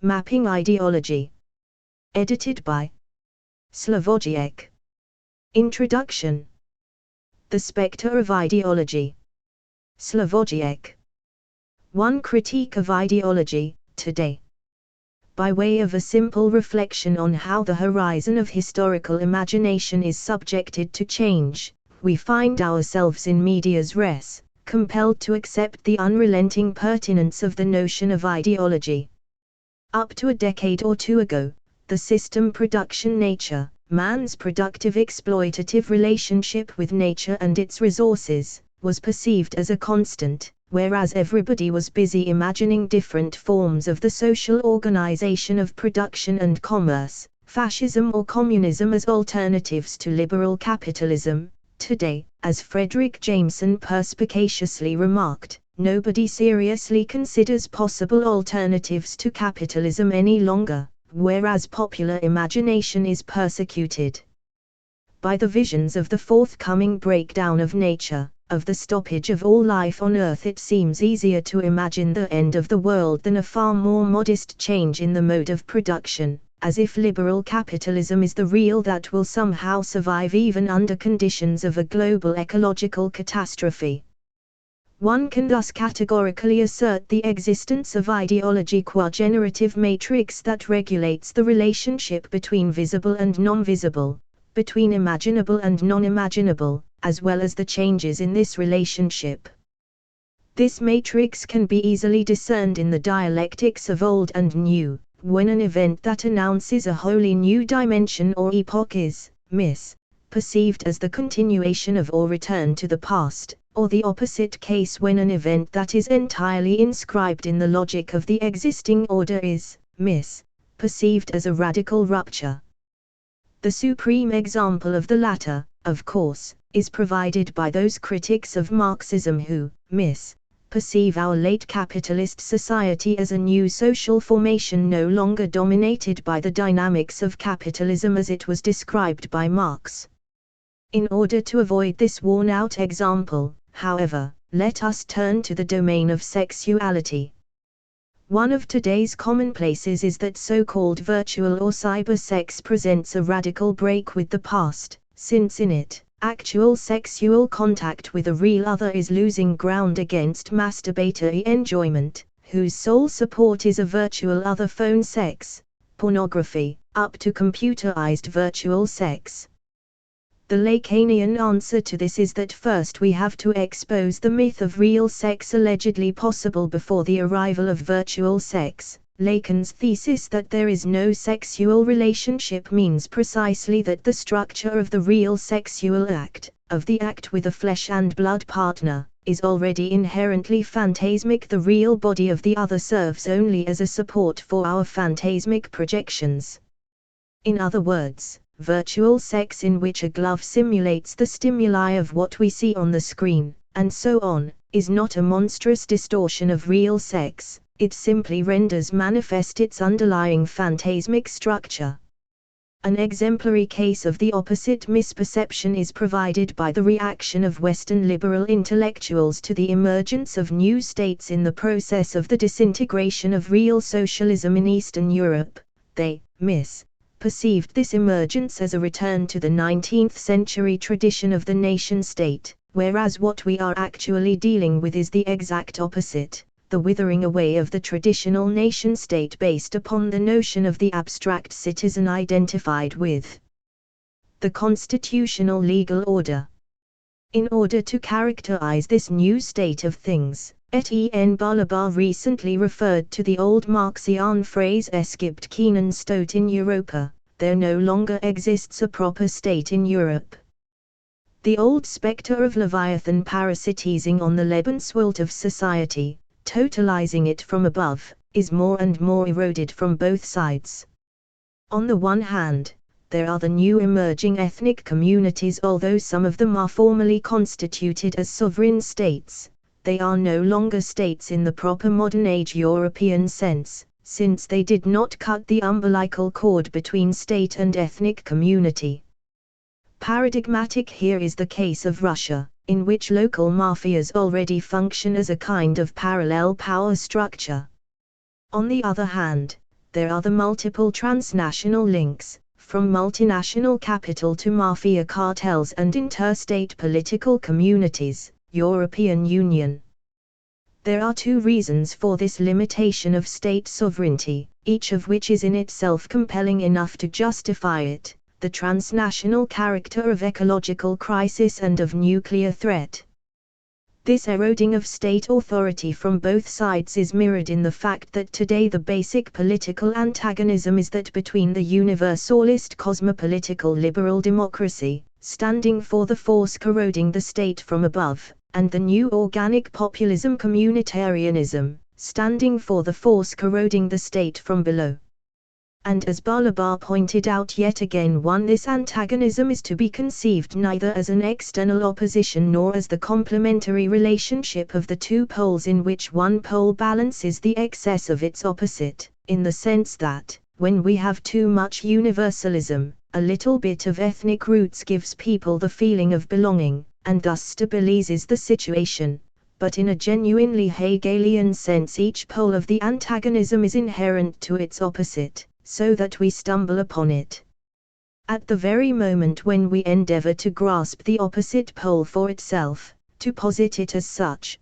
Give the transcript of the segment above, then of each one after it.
Mapping Ideology. Edited by Slavoj Zizek. Introduction. The Spectre of Ideology. Slavoj Zizek. One critique of ideology, today. By way of a simple reflection on how the horizon of historical imagination is subjected to change, we find ourselves in medias res, compelled to accept the unrelenting pertinence of the notion of ideology. Up to a decade or two ago, the system production nature, man's productive exploitative relationship with nature and its resources, was perceived as a constant, whereas everybody was busy imagining different forms of the social organization of production and commerce, fascism or communism as alternatives to liberal capitalism. Today, as Frederick Jameson perspicaciously remarked, nobody seriously considers possible alternatives to capitalism any longer, whereas popular imagination is persecuted by the visions of the forthcoming breakdown of nature, of the stoppage of all life on Earth. It seems easier to imagine the end of the world than a far more modest change in the mode of production, as if liberal capitalism is the real that will somehow survive even under conditions of a global ecological catastrophe. One can thus categorically assert the existence of ideology qua generative matrix that regulates the relationship between visible and non-visible, between imaginable and non-imaginable, as well as the changes in this relationship. This matrix can be easily discerned in the dialectics of old and new, when an event that announces a wholly new dimension or epoch is perceived as the continuation of or return to the past, or the opposite case when an event that is entirely inscribed in the logic of the existing order is perceived as a radical rupture. The supreme example of the latter, of course, is provided by those critics of Marxism who perceive our late capitalist society as a new social formation no longer dominated by the dynamics of capitalism as it was described by Marx. In order to avoid this worn-out example, however, let us turn to the domain of sexuality. One of today's commonplaces is that so-called virtual or cyber sex presents a radical break with the past, since in it, actual sexual contact with a real other is losing ground against masturbatory enjoyment, whose sole support is a virtual other. Phone sex, pornography, up to computerized virtual sex. The Lacanian answer to this is that first we have to expose the myth of real sex allegedly possible before the arrival of virtual sex. Lacan's thesis that there is no sexual relationship means precisely that the structure of the real sexual act, of the act with a flesh and blood partner, is already inherently phantasmic. The real body of the other serves only as a support for our phantasmic projections. In other words, virtual sex in which a glove simulates the stimuli of what we see on the screen, and so on, is not a monstrous distortion of real sex. It simply renders manifest its underlying phantasmic structure. An exemplary case of the opposite misperception is provided by the reaction of Western liberal intellectuals to the emergence of new states in the process of the disintegration of real socialism in Eastern Europe. They perceived this emergence as a return to the 19th century tradition of the nation-state, whereas what we are actually dealing with is the exact opposite. The withering away of the traditional nation-state based upon the notion of the abstract citizen identified with the constitutional legal order. In order to characterize this new state of things, Etienne Balibar recently referred to the old Marxian phrase "Es gibt keinen Staat in Europa," there no longer exists a proper state in Europe. The old spectre of Leviathan parasitizing on the Lebenswelt of society, totalizing it from above, is more and more eroded from both sides. On the one hand, there are the new emerging ethnic communities. Although some of them are formally constituted as sovereign states, they are no longer states in the proper modern age European sense, since they did not cut the umbilical cord between state and ethnic community. Paradigmatic here is the case of Russia, in which local mafias already function as a kind of parallel power structure. On the other hand, there are the multiple transnational links, from multinational capital to mafia cartels and interstate political communities, European Union. There are two reasons for this limitation of state sovereignty, each of which is in itself compelling enough to justify it: the transnational character of ecological crisis and of nuclear threat. This eroding of state authority from both sides is mirrored in the fact that today the basic political antagonism is that between the universalist cosmopolitical liberal democracy, standing for the force corroding the state from above, and the new organic populism communitarianism, standing for the force corroding the state from below. And as Balabar pointed out yet again, this antagonism is to be conceived neither as an external opposition nor as the complementary relationship of the two poles in which one pole balances the excess of its opposite, in the sense that, when we have too much universalism, a little bit of ethnic roots gives people the feeling of belonging, and thus stabilizes the situation. But in a genuinely Hegelian sense each pole of the antagonism is inherent to its opposite, so that we stumble upon it at the very moment when we endeavor to grasp the opposite pole for itself, to posit it as such.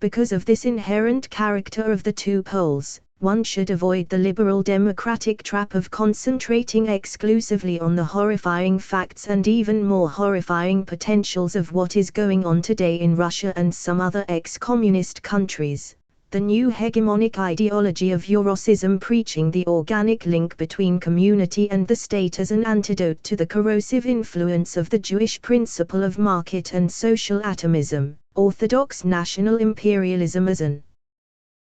Because of this inherent character of the two poles, one should avoid the liberal democratic trap of concentrating exclusively on the horrifying facts and even more horrifying potentials of what is going on today in Russia and some other ex-communist countries. The new hegemonic ideology of Eurosism preaching the organic link between community and the state as an antidote to the corrosive influence of the Jewish principle of market and social atomism, orthodox national imperialism as an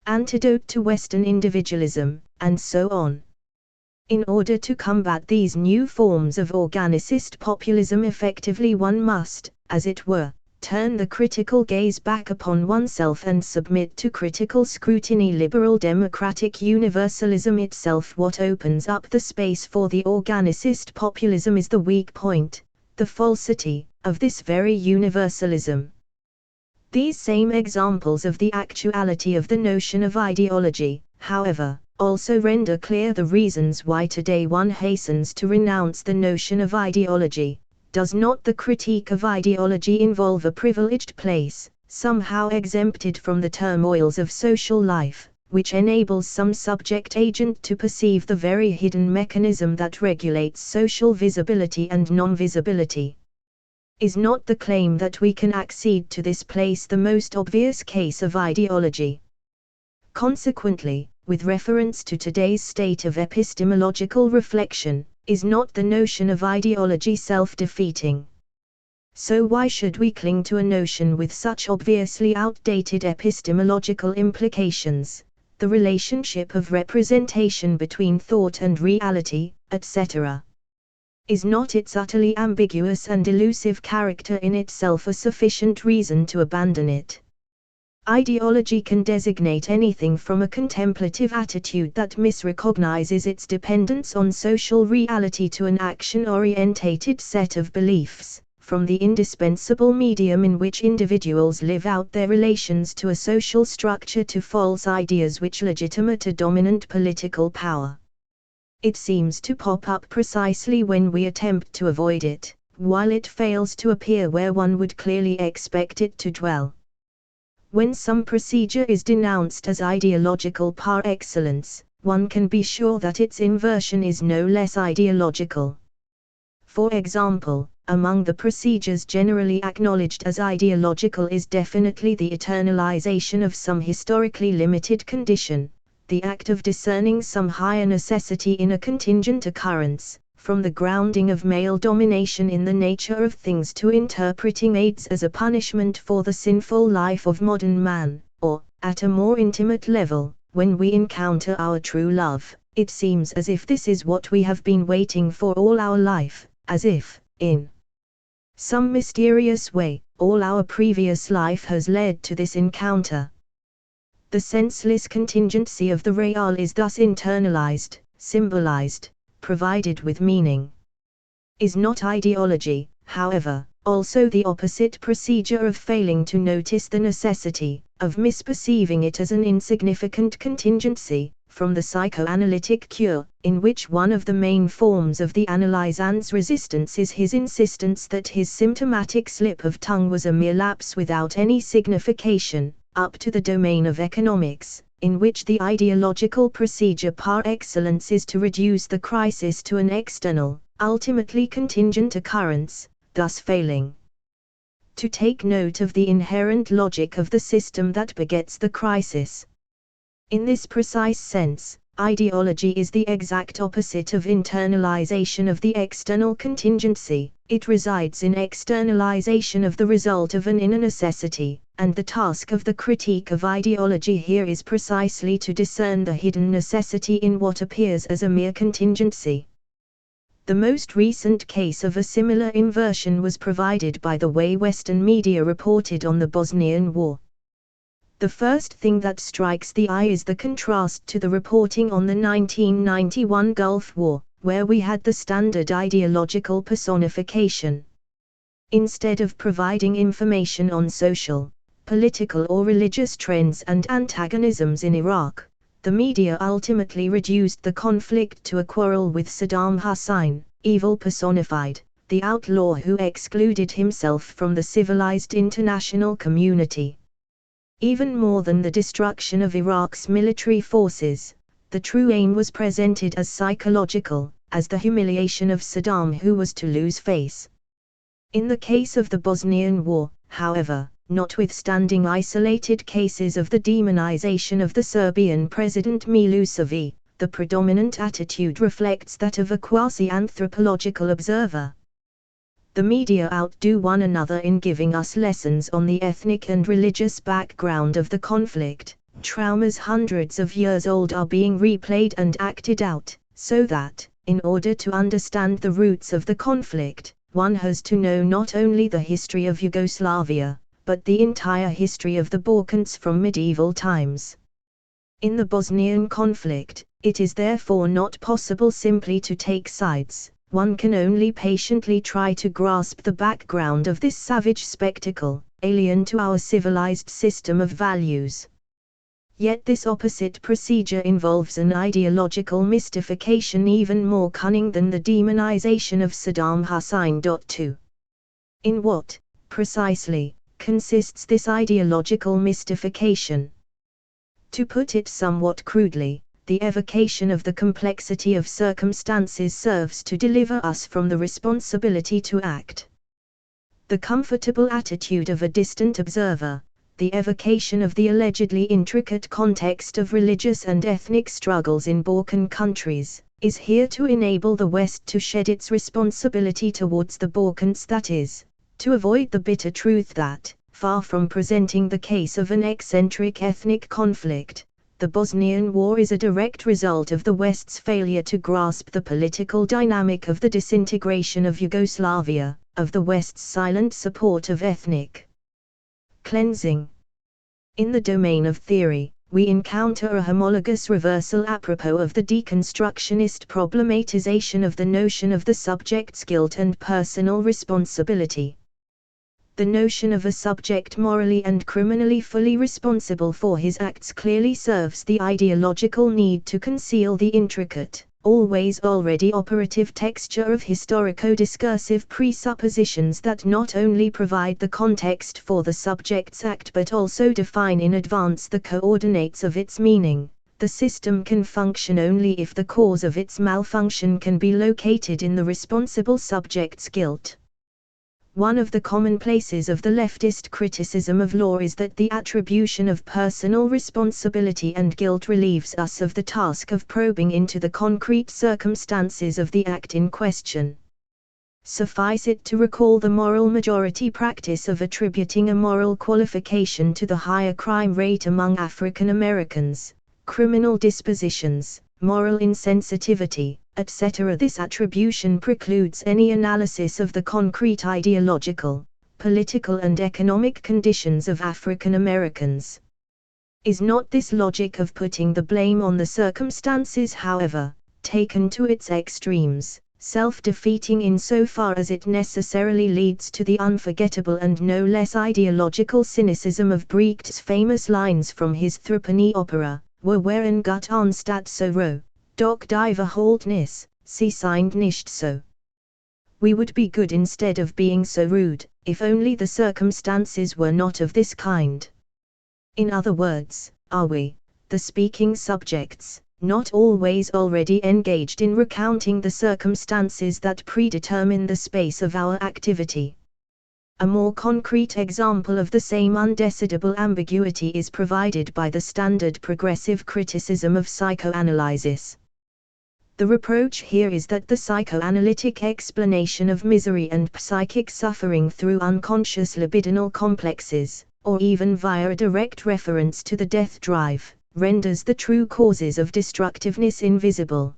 antidote to Western individualism, and so on. In order to combat these new forms of organicist populism effectively, one must, as it were, turn the critical gaze back upon oneself and submit to critical scrutiny liberal democratic universalism itself. What opens up the space for the organicist populism is the weak point, the falsity, of this very universalism. These same examples of the actuality of the notion of ideology, however, also render clear the reasons why today one hastens to renounce the notion of ideology. Does not the critique of ideology involve a privileged place, somehow exempted from the turmoils of social life, which enables some subject agent to perceive the very hidden mechanism that regulates social visibility and non-visibility? Is not the claim that we can accede to this place the most obvious case of ideology? Consequently, with reference to today's state of epistemological reflection, is not the notion of ideology self-defeating? So why should we cling to a notion with such obviously outdated epistemological implications, the relationship of representation between thought and reality, etc.? Is not its utterly ambiguous and elusive character in itself a sufficient reason to abandon it? Ideology can designate anything from a contemplative attitude that misrecognizes its dependence on social reality to an action-orientated set of beliefs, from the indispensable medium in which individuals live out their relations to a social structure to false ideas which legitimate a dominant political power. It seems to pop up precisely when we attempt to avoid it, while it fails to appear where one would clearly expect it to dwell. When some procedure is denounced as ideological par excellence, one can be sure that its inversion is no less ideological. For example, among the procedures generally acknowledged as ideological is definitely the eternalization of some historically limited condition, the act of discerning some higher necessity in a contingent occurrence, from the grounding of male domination in the nature of things to interpreting AIDS as a punishment for the sinful life of modern man, or, at a more intimate level, when we encounter our true love, it seems as if this is what we have been waiting for all our life, as if, in some mysterious way, all our previous life has led to this encounter. The senseless contingency of the real is thus internalized, symbolized, provided with meaning. Is not ideology, however, also the opposite procedure of failing to notice the necessity, of misperceiving it as an insignificant contingency, from the psychoanalytic cure, in which one of the main forms of the analysand's resistance is his insistence that his symptomatic slip of tongue was a mere lapse without any signification, up to the domain of economics, in which the ideological procedure par excellence is to reduce the crisis to an external, ultimately contingent occurrence, thus failing to take note of the inherent logic of the system that begets the crisis. In this precise sense, ideology is the exact opposite of internalization of the external contingency. It resides in externalization of the result of an inner necessity, and the task of the critique of ideology here is precisely to discern the hidden necessity in what appears as a mere contingency. The most recent case of a similar inversion was provided by the way Western media reported on the Bosnian War. The first thing that strikes the eye is the contrast to the reporting on the 1991 Gulf War, where we had the standard ideological personification. Instead of providing information on social, political or religious trends and antagonisms in Iraq, the media ultimately reduced the conflict to a quarrel with Saddam Hussein, evil personified, the outlaw who excluded himself from the civilized international community. Even more than the destruction of Iraq's military forces, the true aim was presented as psychological, as the humiliation of Saddam who was to lose face. In the case of the Bosnian War, however, notwithstanding isolated cases of the demonization of the Serbian President Milosevic, the predominant attitude reflects that of a quasi-anthropological observer. The media outdo one another in giving us lessons on the ethnic and religious background of the conflict. Traumas hundreds of years old are being replayed and acted out, so that, in order to understand the roots of the conflict, one has to know not only the history of Yugoslavia, but the entire history of the Balkans from medieval times. In the Bosnian conflict, it is therefore not possible simply to take sides. One can only patiently try to grasp the background of this savage spectacle, alien to our civilized system of values. Yet this opposite procedure involves an ideological mystification even more cunning than the demonization of Saddam Hussein. 2. In what, precisely, consists this ideological mystification? To put it somewhat crudely, the evocation of the complexity of circumstances serves to deliver us from the responsibility to act. The comfortable attitude of a distant observer, the evocation of the allegedly intricate context of religious and ethnic struggles in Balkan countries, is here to enable the West to shed its responsibility towards the Balkans, that is, to avoid the bitter truth that, far from presenting the case of an eccentric ethnic conflict, the Bosnian War is a direct result of the West's failure to grasp the political dynamic of the disintegration of Yugoslavia, of the West's silent support of ethnic cleansing. In the domain of theory, we encounter a homologous reversal apropos of the deconstructionist problematization of the notion of the subject's guilt and personal responsibility. The notion of a subject morally and criminally fully responsible for his acts clearly serves the ideological need to conceal the intricate, always already operative texture of historico-discursive presuppositions that not only provide the context for the subject's act but also define in advance the coordinates of its meaning. The system can function only if the cause of its malfunction can be located in the responsible subject's guilt. One of the commonplaces of the leftist criticism of law is that the attribution of personal responsibility and guilt relieves us of the task of probing into the concrete circumstances of the act in question. Suffice it to recall the moral majority practice of attributing a moral qualification to the higher crime rate among African Americans, criminal dispositions, moral insensitivity, etc. This attribution precludes any analysis of the concrete ideological, political and economic conditions of African Americans. Is not this logic of putting the blame on the circumstances, however, taken to its extremes, self-defeating insofar as it necessarily leads to the unforgettable and no less ideological cynicism of Brecht's famous lines from his threepenny opera, wo wären gut anstatt so roh, doch die Verhaltnis, sie sind nicht so. We would be good instead of being so rude, if only the circumstances were not of this kind. In other words, are we, the speaking subjects, not always already engaged in recounting the circumstances that predetermine the space of our activity? A more concrete example of the same undecidable ambiguity is provided by the standard progressive criticism of psychoanalysis. The reproach here is that the psychoanalytic explanation of misery and psychic suffering through unconscious libidinal complexes, or even via a direct reference to the death drive, renders the true causes of destructiveness invisible.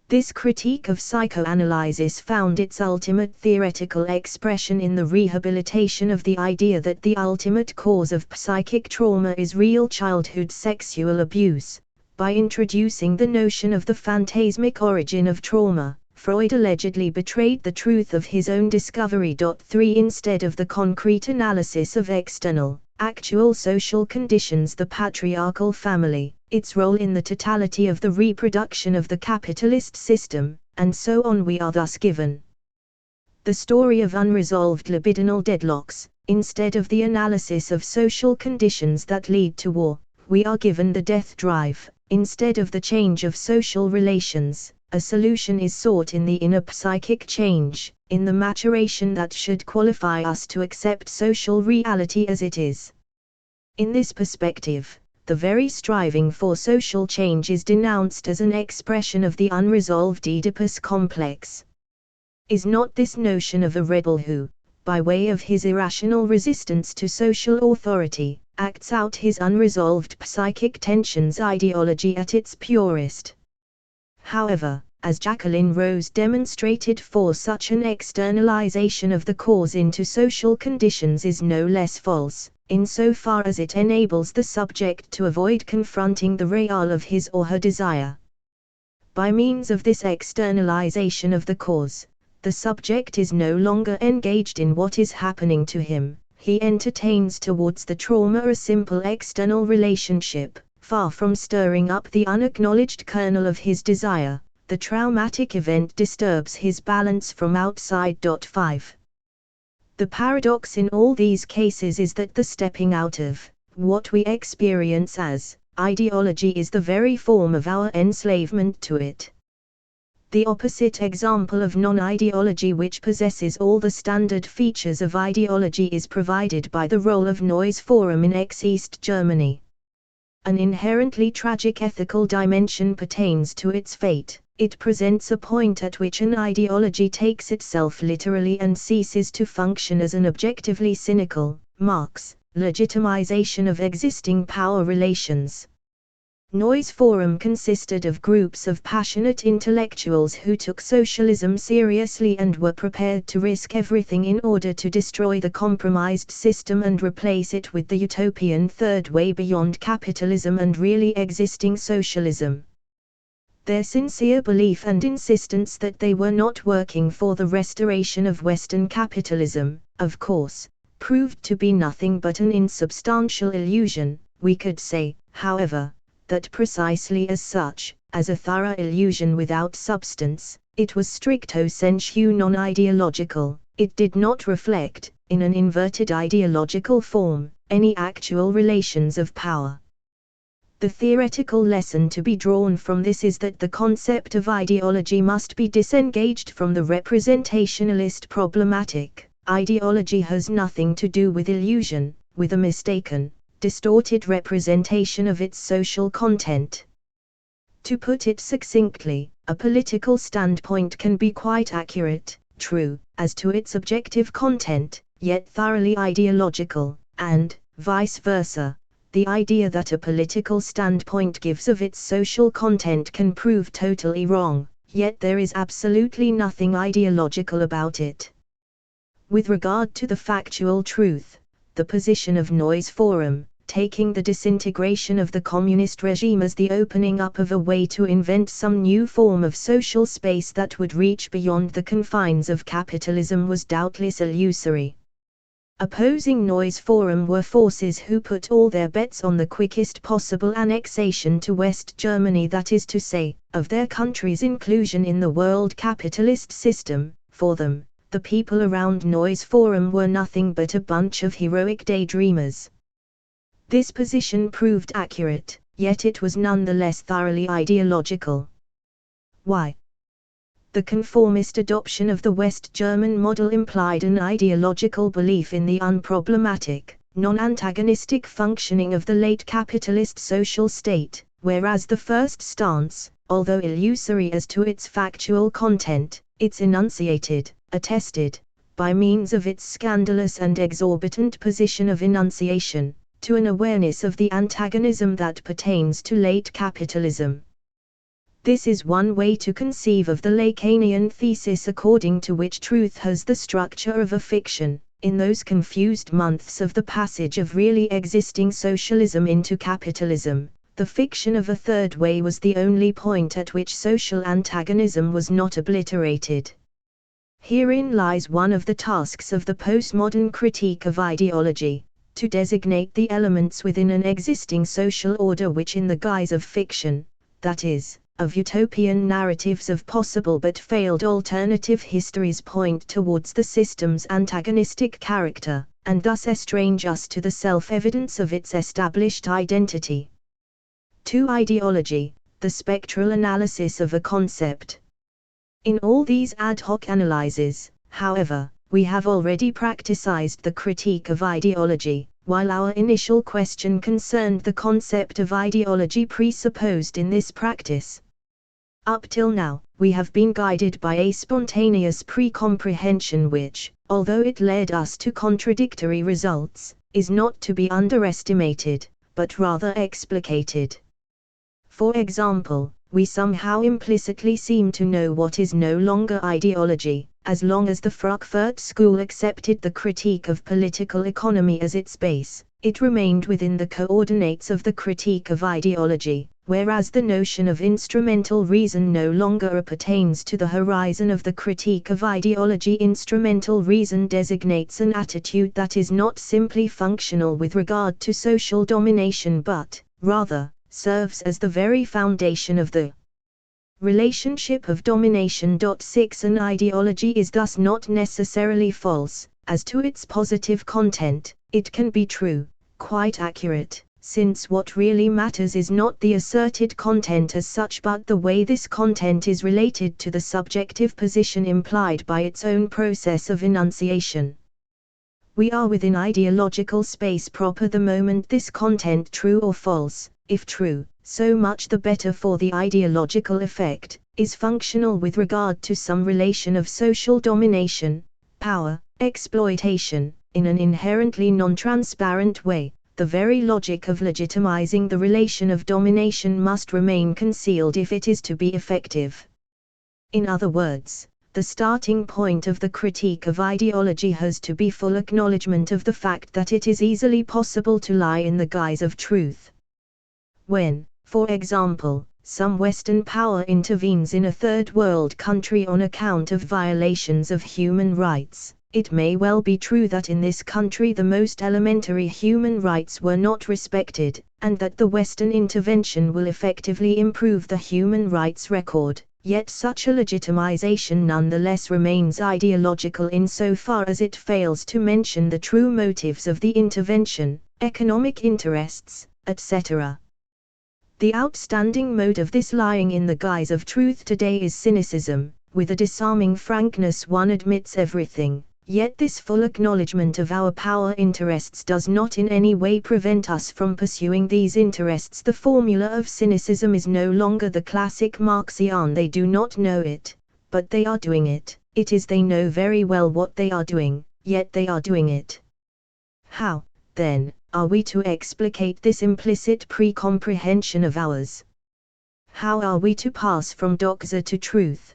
This critique of psychoanalysis found its ultimate theoretical expression in the rehabilitation of the idea that the ultimate cause of psychic trauma is real childhood sexual abuse. By introducing the notion of the phantasmic origin of trauma, Freud allegedly betrayed the truth of his own discovery. 3 Instead of the concrete analysis of external, actual social conditions, the patriarchal family, its role in the totality of the reproduction of the capitalist system, and so on, we are thus given the story of unresolved libidinal deadlocks. Instead of the analysis of social conditions that lead to war, we are given the death drive. Instead of the change of social relations, a solution is sought in the inner psychic change, in the maturation that should qualify us to accept social reality as it is. In this perspective, the very striving for social change is denounced as an expression of the unresolved Oedipus complex. Is not this notion of a rebel who, by way of his irrational resistance to social authority, acts out his unresolved psychic tensions ideology at its purest? However, as Jacqueline Rose demonstrated, for such an externalization of the cause into social conditions is no less false, insofar as it enables the subject to avoid confronting the real of his or her desire. By means of this externalization of the cause, the subject is no longer engaged in what is happening to him. He entertains towards the trauma a simple external relationship, far from stirring up the unacknowledged kernel of his desire. The traumatic event disturbs his balance from outside. 5. The paradox in all these cases is that the stepping out of what we experience as ideology is the very form of our enslavement to it. The opposite example of non-ideology, which possesses all the standard features of ideology, is provided by the role of Neues Forum in ex-East Germany. An inherently tragic ethical dimension pertains to its fate. It presents a point at which an ideology takes itself literally and ceases to function as an objectively cynical, Marx, legitimization of existing power relations. Neues Forum consisted of groups of passionate intellectuals who took socialism seriously and were prepared to risk everything in order to destroy the compromised system and replace it with the utopian third way beyond capitalism and really existing socialism. Their sincere belief and insistence that they were not working for the restoration of Western capitalism, of course, proved to be nothing but an insubstantial illusion. We could say, however, that precisely as such, as a thorough illusion without substance, it was stricto sensu non-ideological. It did not reflect, in an inverted ideological form, any actual relations of power. The theoretical lesson to be drawn from this is that the concept of ideology must be disengaged from the representationalist problematic. Ideology has nothing to do with illusion, with a mistaken, distorted representation of its social content. To put it succinctly, a political standpoint can be quite accurate, true, as to its objective content, yet thoroughly ideological, and, vice versa. The idea that a political standpoint gives of its social content can prove totally wrong, yet there is absolutely nothing ideological about it. With regard to the factual truth, the position of Neues Forum, taking the disintegration of the communist regime as the opening up of a way to invent some new form of social space that would reach beyond the confines of capitalism, was doubtless illusory. Opposing Noise Forum were forces who put all their bets on the quickest possible annexation to West Germany, that is to say, of their country's inclusion in the world capitalist system. For them, the people around Noise Forum were nothing but a bunch of heroic daydreamers. This position proved accurate, yet it was nonetheless thoroughly ideological. Why? The conformist adoption of the West German model implied an ideological belief in the unproblematic, non-antagonistic functioning of the late capitalist social state, whereas the first stance, although illusory as to its factual content, its enunciated, attested, by means of its scandalous and exorbitant position of enunciation, to an awareness of the antagonism that pertains to late capitalism. This is one way to conceive of the Lacanian thesis, according to which truth has the structure of a fiction. In those confused months of the passage of really existing socialism into capitalism, the fiction of a third way was the only point at which social antagonism was not obliterated. Herein lies one of the tasks of the postmodern critique of ideology, to designate the elements within an existing social order which, in the guise of fiction, that is, of utopian narratives of possible but failed alternative histories, point towards the system's antagonistic character, and thus estrange us to the self-evidence of its established identity. 2. Ideology, the spectral analysis of a concept. In all these ad hoc analyses, however, we have already practicized the critique of ideology, while our initial question concerned the concept of ideology presupposed in this practice. Up till now, we have been guided by a spontaneous pre-comprehension which, although it led us to contradictory results, is not to be underestimated, but rather explicated. For example, we somehow implicitly seem to know what is no longer ideology. As long as the Frankfurt School accepted the critique of political economy as its base, it remained within the coordinates of the critique of ideology, whereas the notion of instrumental reason no longer appertains to the horizon of the critique of ideology. Instrumental reason designates an attitude that is not simply functional with regard to social domination but, rather, serves as the very foundation of the relationship of domination. 6. An ideology is thus not necessarily false. As to its positive content, it can be true, quite accurate, since what really matters is not the asserted content as such but the way this content is related to the subjective position implied by its own process of enunciation. We are within ideological space proper the moment this content, true or false, if true, so much the better for the ideological effect, is functional with regard to some relation of social domination, power, exploitation, in an inherently non-transparent way. The very logic of legitimizing the relation of domination must remain concealed if it is to be effective. In other words, the starting point of the critique of ideology has to be full acknowledgement of the fact that it is easily possible to lie in the guise of truth. When, for example, some Western power intervenes in a third world country on account of violations of human rights, it may well be true that in this country the most elementary human rights were not respected, and that the Western intervention will effectively improve the human rights record, yet such a legitimization nonetheless remains ideological insofar as it fails to mention the true motives of the intervention, economic interests, etc. The outstanding mode of this lying in the guise of truth today is cynicism. With a disarming frankness one admits everything, yet this full acknowledgement of our power interests does not in any way prevent us from pursuing these interests. The formula of cynicism is no longer the classic Marxian they do not know it, but they are doing it. It is they know very well what they are doing, yet they are doing it. How, then, are we to explicate this implicit pre-comprehension of ours? How are we to pass from doxa to truth?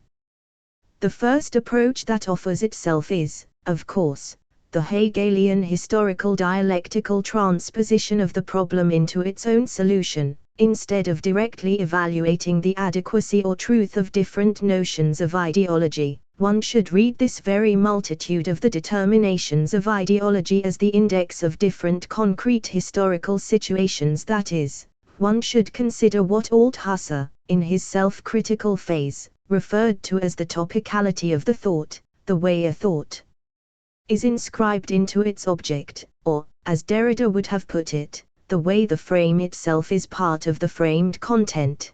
The first approach that offers itself is, of course, the Hegelian historical dialectical transposition of the problem into its own solution. Instead of directly evaluating the adequacy or truth of different notions of ideology, one should read this very multitude of the determinations of ideology as the index of different concrete historical situations, that is, one should consider what Althusser, in his self-critical phase, referred to as the topicality of the thought, the way a thought is inscribed into its object, or, as Derrida would have put it, the way the frame itself is part of the framed content.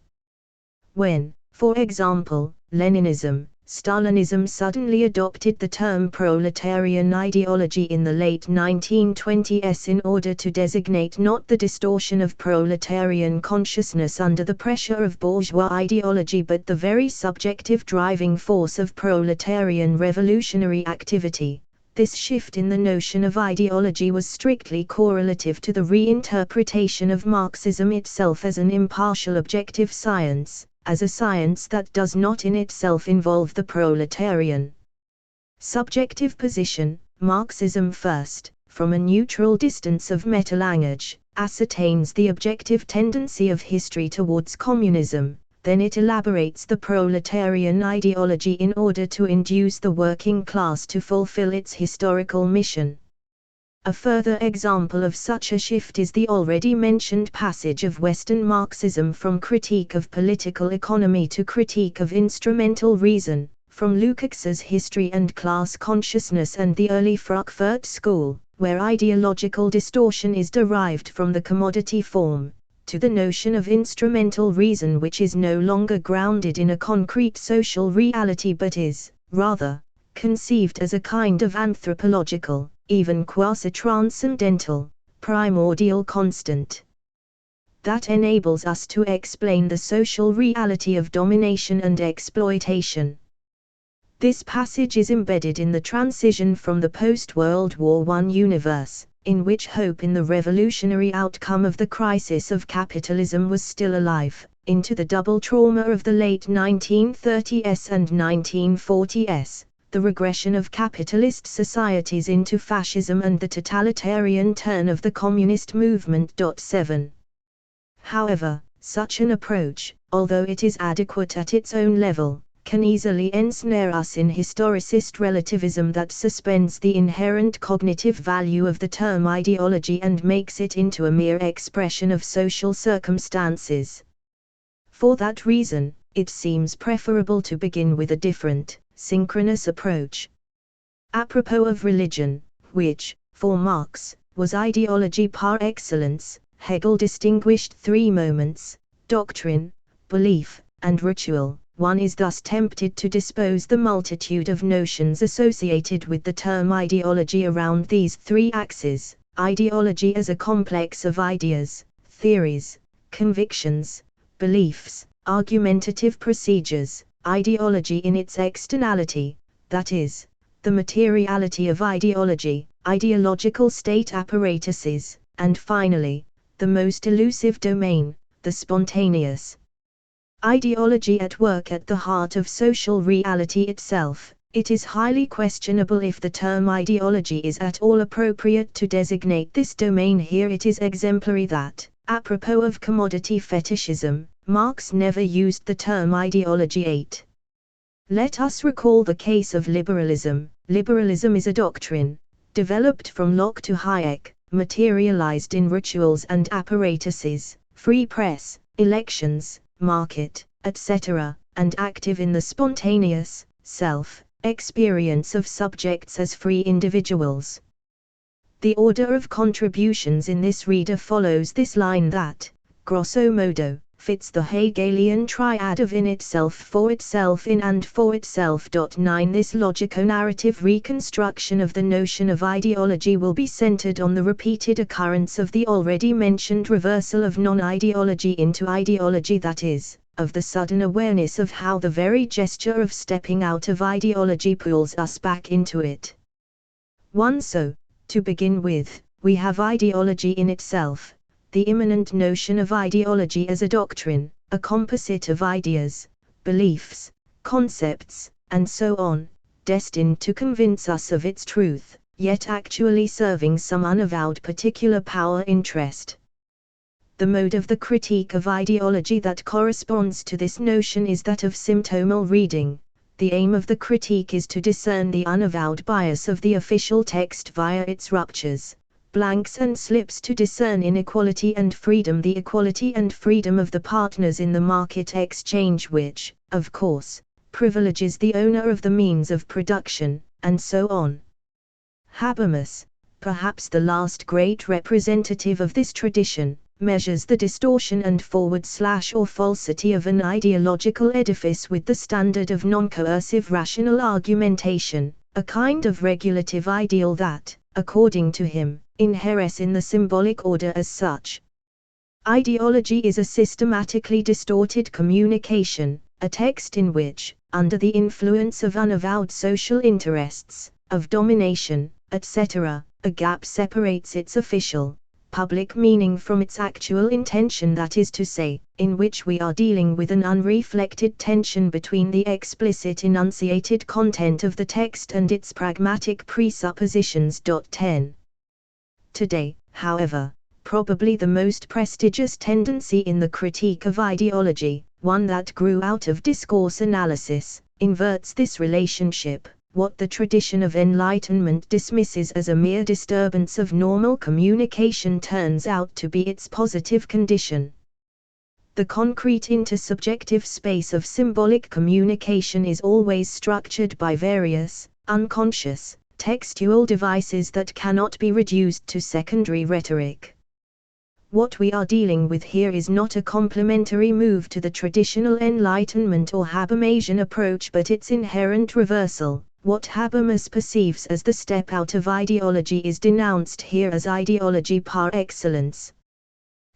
When, for example, Leninism, Stalinism suddenly adopted the term proletarian ideology in the late 1920s in order to designate not the distortion of proletarian consciousness under the pressure of bourgeois ideology but the very subjective driving force of proletarian revolutionary activity, this shift in the notion of ideology was strictly correlative to the reinterpretation of Marxism itself as an impartial objective science, as a science that does not in itself involve the proletarian subjective position. Marxism first, from a neutral distance of meta-language, ascertains the objective tendency of history towards communism, then it elaborates the proletarian ideology in order to induce the working class to fulfill its historical mission. A further example of such a shift is the already mentioned passage of Western Marxism from critique of political economy to critique of instrumental reason, from Lukács's History and Class Consciousness and the early Frankfurt School, where ideological distortion is derived from the commodity form, to the notion of instrumental reason which is no longer grounded in a concrete social reality but is, rather, conceived as a kind of anthropological, even quasi-transcendental, primordial constant that enables us to explain the social reality of domination and exploitation. This passage is embedded in the transition from the post-World War I universe, in which hope in the revolutionary outcome of the crisis of capitalism was still alive, into the double trauma of the late 1930s and 1940s. The regression of capitalist societies into fascism and the totalitarian turn of the communist movement. 7. However, such an approach, although it is adequate at its own level, can easily ensnare us in historicist relativism that suspends the inherent cognitive value of the term ideology and makes it into a mere expression of social circumstances. For that reason, it seems preferable to begin with a different, synchronous approach. Apropos of religion, which, for Marx, was ideology par excellence, Hegel distinguished three moments: doctrine, belief, and ritual. One is thus tempted to dispose the multitude of notions associated with the term ideology around these three axes: ideology as a complex of ideas, theories, convictions, beliefs, argumentative procedures, ideology in its externality, that is, the materiality of ideology, ideological state apparatuses, and finally, the most elusive domain, the spontaneous ideology at work at the heart of social reality itself. It is highly questionable if the term ideology is at all appropriate to designate this domain here. It is exemplary that, apropos of commodity fetishism, Marx never used the term ideology. 8. Let us recall the case of liberalism. Liberalism is a doctrine, developed from Locke to Hayek, materialized in rituals and apparatuses, free press, elections, market, etc., and active in the spontaneous, self-experience of subjects as free individuals. The order of contributions in this reader follows this line that, grosso modo, fits the Hegelian triad of in itself, for itself, in and for itself. 9. This logico-narrative reconstruction of the notion of ideology will be centered on the repeated occurrence of the already mentioned reversal of non-ideology into ideology, that is, of the sudden awareness of how the very gesture of stepping out of ideology pulls us back into it. 1. So, to begin with, we have ideology in itself, the immanent notion of ideology as a doctrine, a composite of ideas, beliefs, concepts, and so on, destined to convince us of its truth, yet actually serving some unavowed particular power interest. The mode of the critique of ideology that corresponds to this notion is that of symptomal reading, the aim of the critique is to discern the unavowed bias of the official text via its ruptures, blanks and slips, to discern inequality and freedom, the equality and freedom of the partners in the market exchange, which, of course, privileges the owner of the means of production, and so on. Habermas, perhaps the last great representative of this tradition, measures the distortion and / or falsity of an ideological edifice with the standard of non-coercive rational argumentation, a kind of regulative ideal that, according to him, inheres in the symbolic order as such. Ideology is a systematically distorted communication, a text in which, under the influence of unavowed social interests, of domination, etc., a gap separates its official, public meaning from its actual intention, that is to say, in which we are dealing with an unreflected tension between the explicit enunciated content of the text and its pragmatic presuppositions. 10. Today, however, probably the most prestigious tendency in the critique of ideology, one that grew out of discourse analysis, inverts this relationship. What the tradition of enlightenment dismisses as a mere disturbance of normal communication turns out to be its positive condition. The concrete intersubjective space of symbolic communication is always structured by various, unconscious, textual devices that cannot be reduced to secondary rhetoric. What we are dealing with here is not a complementary move to the traditional Enlightenment or Habermasian approach, but its inherent reversal. What Habermas perceives as the step out of ideology is denounced here as ideology par excellence.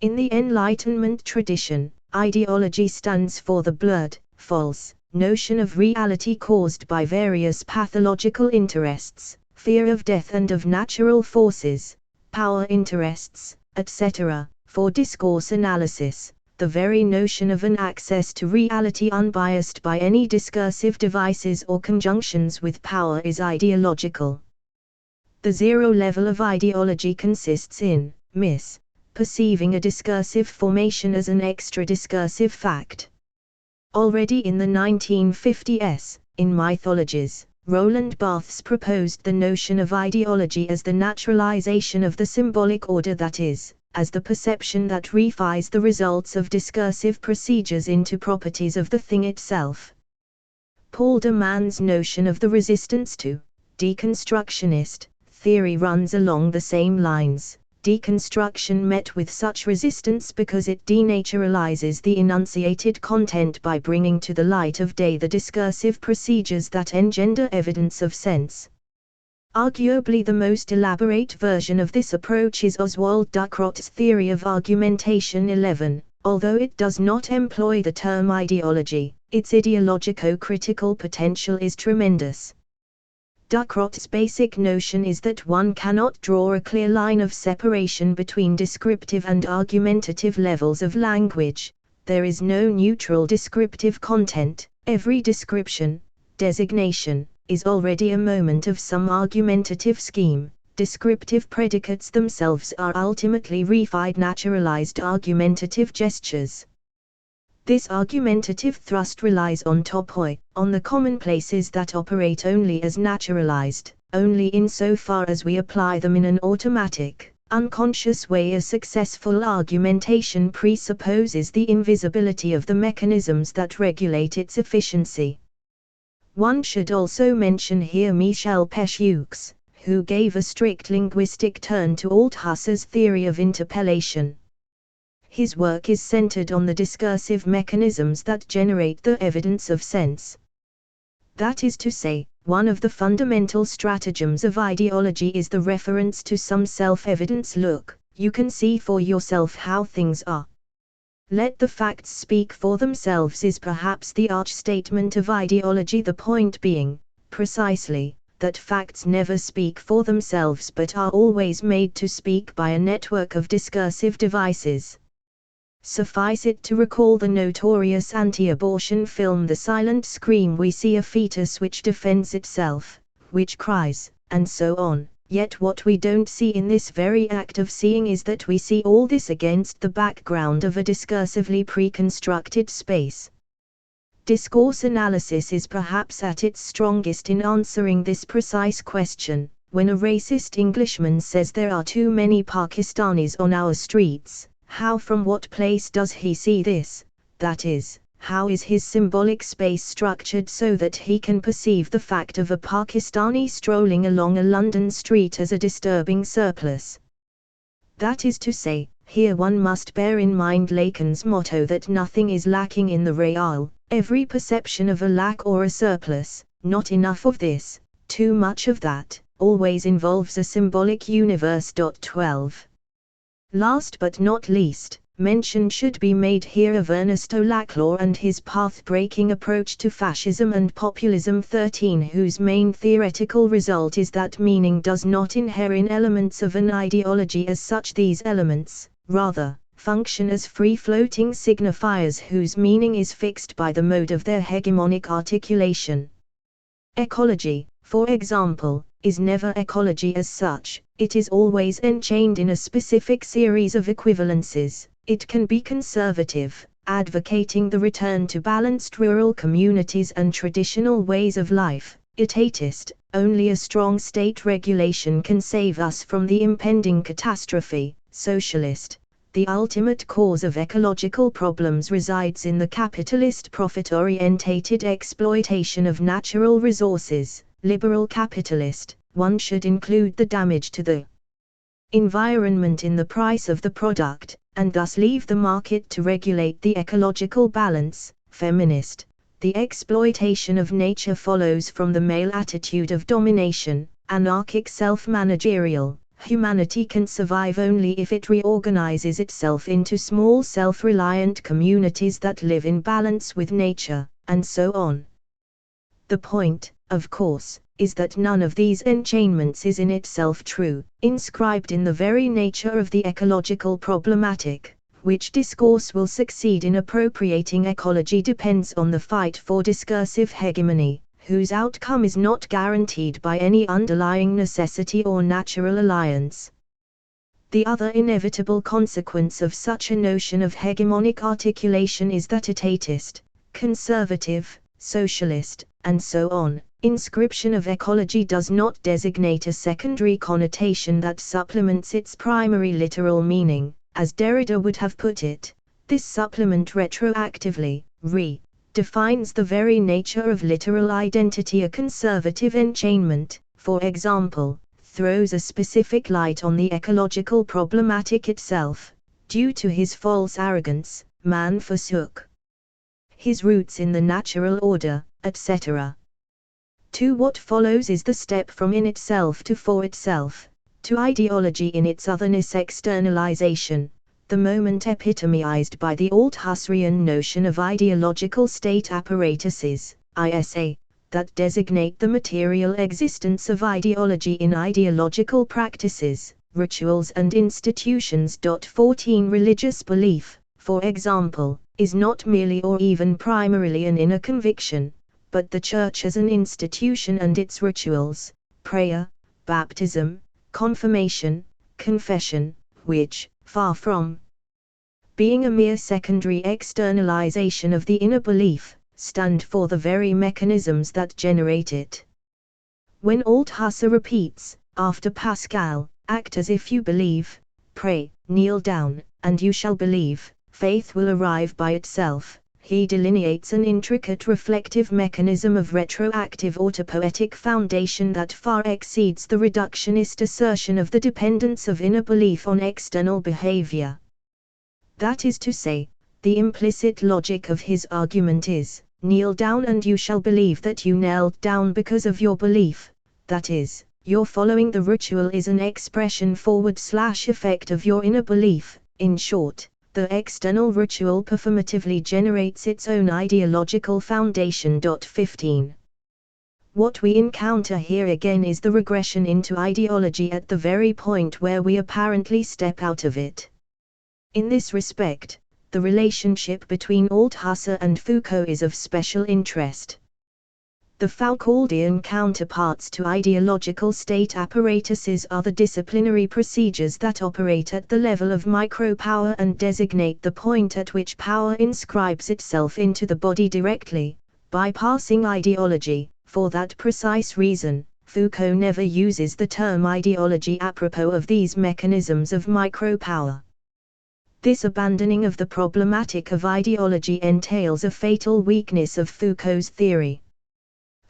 In the Enlightenment tradition, ideology stands for the blurred, false, notion of reality caused by various pathological interests, fear of death and of natural forces, power interests, etc. For discourse analysis, the very notion of an access to reality unbiased by any discursive devices or conjunctions with power is ideological. The zero level of ideology consists in perceiving a discursive formation as an extra-discursive fact. Already in the 1950s, in Mythologies, Roland Barthes proposed the notion of ideology as the naturalization of the symbolic order, that is, as the perception that reifies the results of discursive procedures into properties of the thing itself. Paul de Man's notion of the resistance to deconstructionist theory runs along the same lines. Deconstruction met with such resistance because it denaturalizes the enunciated content by bringing to the light of day the discursive procedures that engender evidence of sense. Arguably the most elaborate version of this approach is Oswald Ducrot's theory of argumentation 11. Although it does not employ the term ideology, its ideologico-critical potential is tremendous. Ducrot's basic notion is that one cannot draw a clear line of separation between descriptive and argumentative levels of language. There is no neutral descriptive content. Every description, designation, is already a moment of some argumentative scheme. Descriptive predicates themselves are ultimately reified naturalized argumentative gestures. This argumentative thrust relies on topoi, on the commonplaces that operate only as naturalized, only insofar as we apply them in an automatic, unconscious way. A successful argumentation presupposes the invisibility of the mechanisms that regulate its efficiency. One should also mention here Michel Pescheux, who gave a strict linguistic turn to Althusser's theory of interpellation. His work is centered on the discursive mechanisms that generate the evidence of sense. That is to say, one of the fundamental stratagems of ideology is the reference to some self-evidence. Look, you can see for yourself how things are. Let the facts speak for themselves is perhaps the arch-statement of ideology, the point being, precisely, that facts never speak for themselves but are always made to speak by a network of discursive devices. Suffice it to recall the notorious anti-abortion film The Silent Scream. We see a fetus which defends itself, which cries, and so on. Yet what we don't see in this very act of seeing is that we see all this against the background of a discursively pre-constructed space. Discourse analysis is perhaps at its strongest in answering this precise question. When a racist Englishman says there are too many Pakistanis on our streets, how from what place does he see this? That is, how is his symbolic space structured so that he can perceive the fact of a Pakistani strolling along a London street as a disturbing surplus? That is to say, here one must bear in mind Lacan's motto that nothing is lacking in the real, every perception of a lack or a surplus, not enough of this, too much of that, always involves a symbolic universe. 12. Last but not least, mention should be made here of Ernesto Laclau and his path-breaking approach to fascism and populism. 13, whose main theoretical result is that meaning does not inhere in elements of an ideology as such. These elements, rather, function as free-floating signifiers whose meaning is fixed by the mode of their hegemonic articulation. Ecology, for example, is never ecology as such, it is always enchained in a specific series of equivalences. It can be conservative, advocating the return to balanced rural communities and traditional ways of life, etatist, only a strong state regulation can save us from the impending catastrophe, socialist. The ultimate cause of ecological problems resides in the capitalist profit-orientated exploitation of natural resources. Liberal capitalist, one should include the damage to the environment in the price of the product, and thus leave the market to regulate the ecological balance. Feminist, the exploitation of nature follows from the male attitude of domination, anarchic self-managerial. Humanity can survive only if it reorganizes itself into small self-reliant communities that live in balance with nature, and so on. The point, of course, is that none of these enchainments is in itself true, inscribed in the very nature of the ecological problematic. Which discourse will succeed in appropriating ecology depends on the fight for discursive hegemony, whose outcome is not guaranteed by any underlying necessity or natural alliance. The other inevitable consequence of such a notion of hegemonic articulation is that etatist, conservative, socialist, and so on, inscription of ecology does not designate a secondary connotation that supplements its primary literal meaning, as Derrida would have put it. This supplement retroactively, defines the very nature of literal identity. A conservative enchainment, for example, throws a specific light on the ecological problematic itself. Due to his false arrogance, man forsook his roots in the natural order, etc. 2. What follows is the step from in itself to for itself, to ideology in its otherness externalization, the moment epitomized by the Althusserlian notion of ideological state apparatuses, ISA, that designate the material existence of ideology in ideological practices, rituals and institutions. 14. Religious belief, for example, is not merely or even primarily an inner conviction, but the Church as an institution and its rituals, prayer, baptism, confirmation, confession, which, far from being a mere secondary externalization of the inner belief, stand for the very mechanisms that generate it. When Althusser repeats, after Pascal, act as if you believe, pray, kneel down, and you shall believe, faith will arrive by itself, he delineates an intricate reflective mechanism of retroactive autopoetic foundation that far exceeds the reductionist assertion of the dependence of inner belief on external behavior. That is to say, the implicit logic of his argument is, kneel down and you shall believe that you knelt down because of your belief, that is, your following the ritual is an expression /effect of your inner belief. In short, the external ritual performatively generates its own ideological foundation. 15. What we encounter here again is the regression into ideology at the very point where we apparently step out of it. In this respect, the relationship between Althusser and Foucault is of special interest. The Foucauldian counterparts to ideological state apparatuses are the disciplinary procedures that operate at the level of micropower and designate the point at which power inscribes itself into the body directly, bypassing ideology. For that precise reason, Foucault never uses the term ideology apropos of these mechanisms of micropower. This abandoning of the problematic of ideology entails a fatal weakness of Foucault's theory.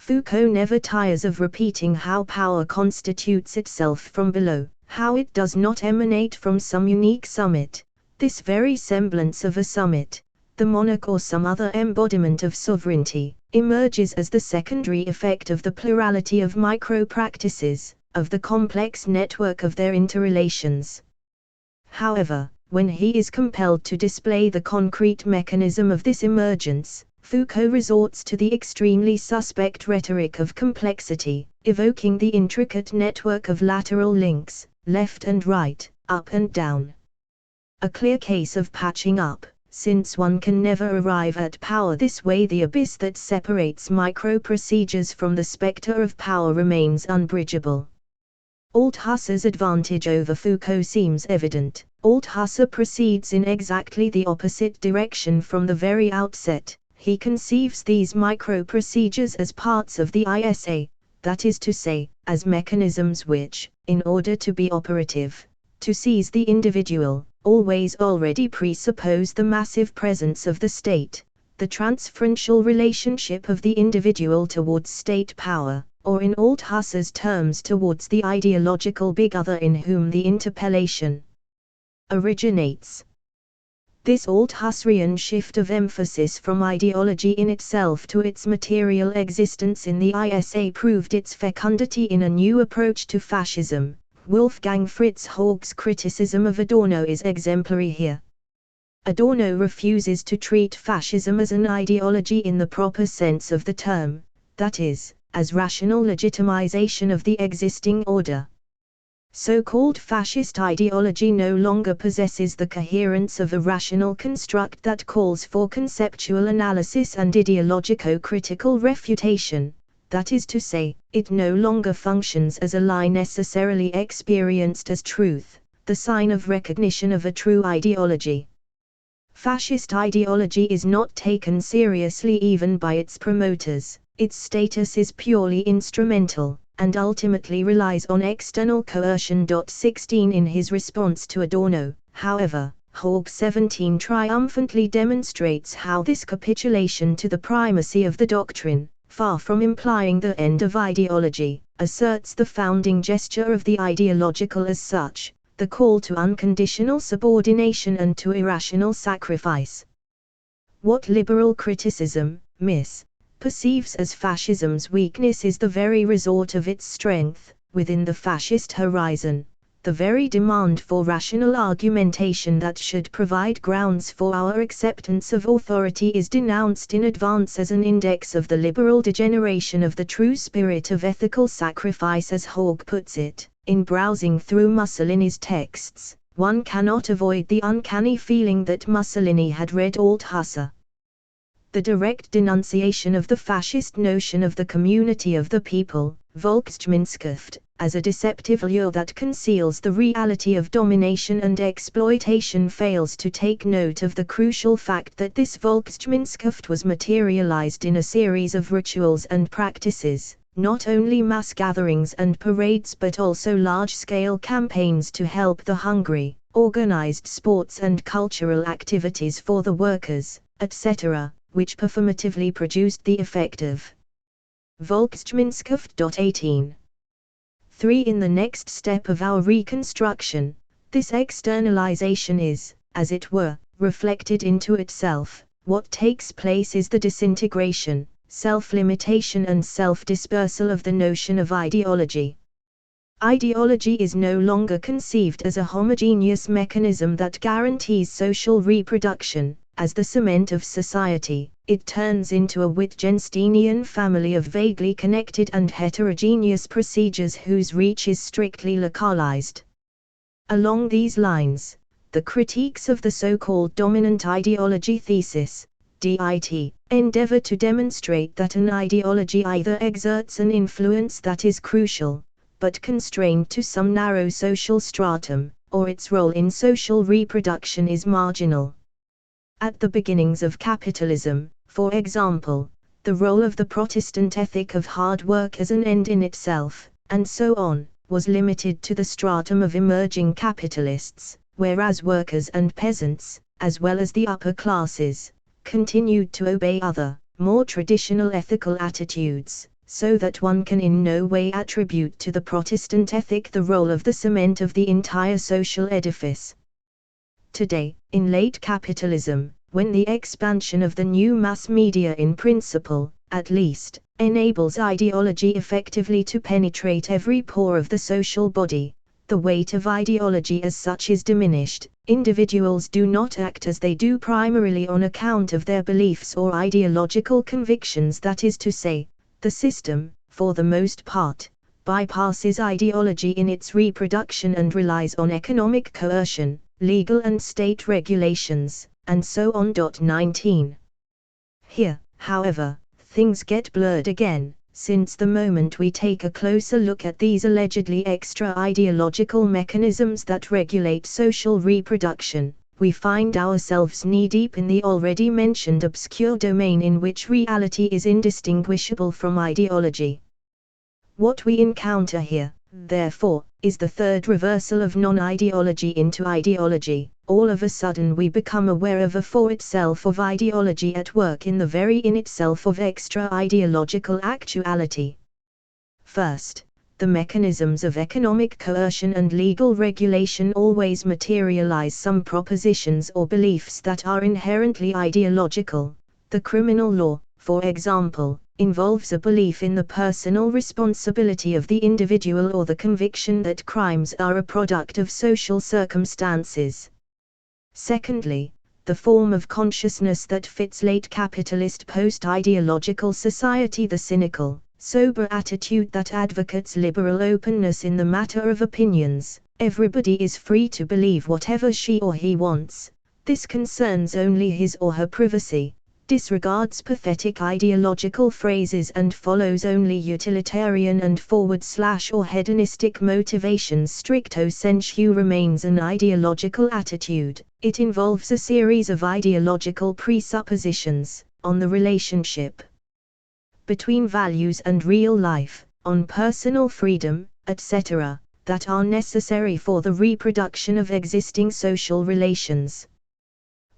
Foucault never tires of repeating how power constitutes itself from below, how it does not emanate from some unique summit, this very semblance of a summit, the monarch or some other embodiment of sovereignty, emerges as the secondary effect of the plurality of micro-practices, of the complex network of their interrelations. However, when he is compelled to display the concrete mechanism of this emergence, Foucault resorts to the extremely suspect rhetoric of complexity, evoking the intricate network of lateral links, left and right, up and down. A clear case of patching up, since one can never arrive at power this way. The abyss that separates micro-procedures from the spectre of power remains unbridgeable. Althusser's advantage over Foucault seems evident. Althusser proceeds in exactly the opposite direction from the very outset. He conceives these micro-procedures as parts of the ISA, that is to say, as mechanisms which, in order to be operative, to seize the individual, always already presuppose the massive presence of the state, the transferential relationship of the individual towards state power, or in Althusser's terms towards the ideological big other in whom the interpellation originates. This Althusserian shift of emphasis from ideology in itself to its material existence in the ISA proved its fecundity in a new approach to fascism. Wolfgang Fritz Haug's criticism of Adorno is exemplary here. Adorno refuses to treat fascism as an ideology in the proper sense of the term, that is, as rational legitimization of the existing order. So-called fascist ideology no longer possesses the coherence of a rational construct that calls for conceptual analysis and ideologico-critical refutation. That is to say, it no longer functions as a lie necessarily experienced as truth, the sign of recognition of a true ideology. Fascist ideology is not taken seriously even by its promoters. Its status is purely instrumental, and ultimately relies on external coercion. 16 In his response to Adorno, however, Haug 17 triumphantly demonstrates how this capitulation to the primacy of the doctrine, far from implying the end of ideology, asserts the founding gesture of the ideological as such, the call to unconditional subordination and to irrational sacrifice. What liberal criticism, Miss, perceives as fascism's weakness is the very resort of its strength, within the fascist horizon. The very demand for rational argumentation that should provide grounds for our acceptance of authority is denounced in advance as an index of the liberal degeneration of the true spirit of ethical sacrifice. As Haug puts it, in browsing through Mussolini's texts, one cannot avoid the uncanny feeling that Mussolini had read Althusser. The direct denunciation of the fascist notion of the community of the people, Volksgemeinschaft, as a deceptive lure that conceals the reality of domination and exploitation fails to take note of the crucial fact that this Volksgemeinschaft was materialized in a series of rituals and practices, not only mass gatherings and parades but also large-scale campaigns to help the hungry, organized sports and cultural activities for the workers, etc., which performatively produced the effect of Volksgemeinschaft. 18. 3. In the next step of our reconstruction, this externalization is, as it were, reflected into itself. What takes place is the disintegration, self-limitation and self-dispersal of the notion of ideology. Ideology is no longer conceived as a homogeneous mechanism that guarantees social reproduction. As the cement of society, it turns into a Wittgensteinian family of vaguely connected and heterogeneous procedures whose reach is strictly localized. Along these lines, the critiques of the so-called dominant ideology thesis, DIT, endeavor to demonstrate that an ideology either exerts an influence that is crucial, but constrained to some narrow social stratum, or its role in social reproduction is marginal. At the beginnings of capitalism, for example, the role of the Protestant ethic of hard work as an end in itself, and so on, was limited to the stratum of emerging capitalists, whereas workers and peasants, as well as the upper classes, continued to obey other, more traditional ethical attitudes, so that one can in no way attribute to the Protestant ethic the role of the cement of the entire social edifice. Today, in late capitalism, when the expansion of the new mass media in principle, at least, enables ideology effectively to penetrate every pore of the social body, the weight of ideology as such is diminished. Individuals do not act as they do primarily on account of their beliefs or ideological convictions, that is to say, the system, for the most part, bypasses ideology in its reproduction and relies on economic coercion, legal and state regulations, and so on. 19. Here, however, things get blurred again, since the moment we take a closer look at these allegedly extra-ideological mechanisms that regulate social reproduction, we find ourselves knee-deep in the already mentioned obscure domain in which reality is indistinguishable from ideology. What we encounter here, therefore, is the third reversal of non-ideology into ideology. All of a sudden we become aware of a for itself of ideology at work in the very in itself of extra-ideological actuality. First, the mechanisms of economic coercion and legal regulation always materialize some propositions or beliefs that are inherently ideological. The criminal law, for example, involves a belief in the personal responsibility of the individual or the conviction that crimes are a product of social circumstances. Secondly, the form of consciousness that fits late capitalist post-ideological society, the cynical, sober attitude that advocates liberal openness in the matter of opinions. Everybody is free to believe whatever she or he wants. This concerns only his or her privacy, disregards pathetic ideological phrases and follows only utilitarian and forward/or hedonistic motivations. Stricto sensu remains an ideological attitude. It involves a series of ideological presuppositions on the relationship between values and real life, on personal freedom, etc., that are necessary for the reproduction of existing social relations.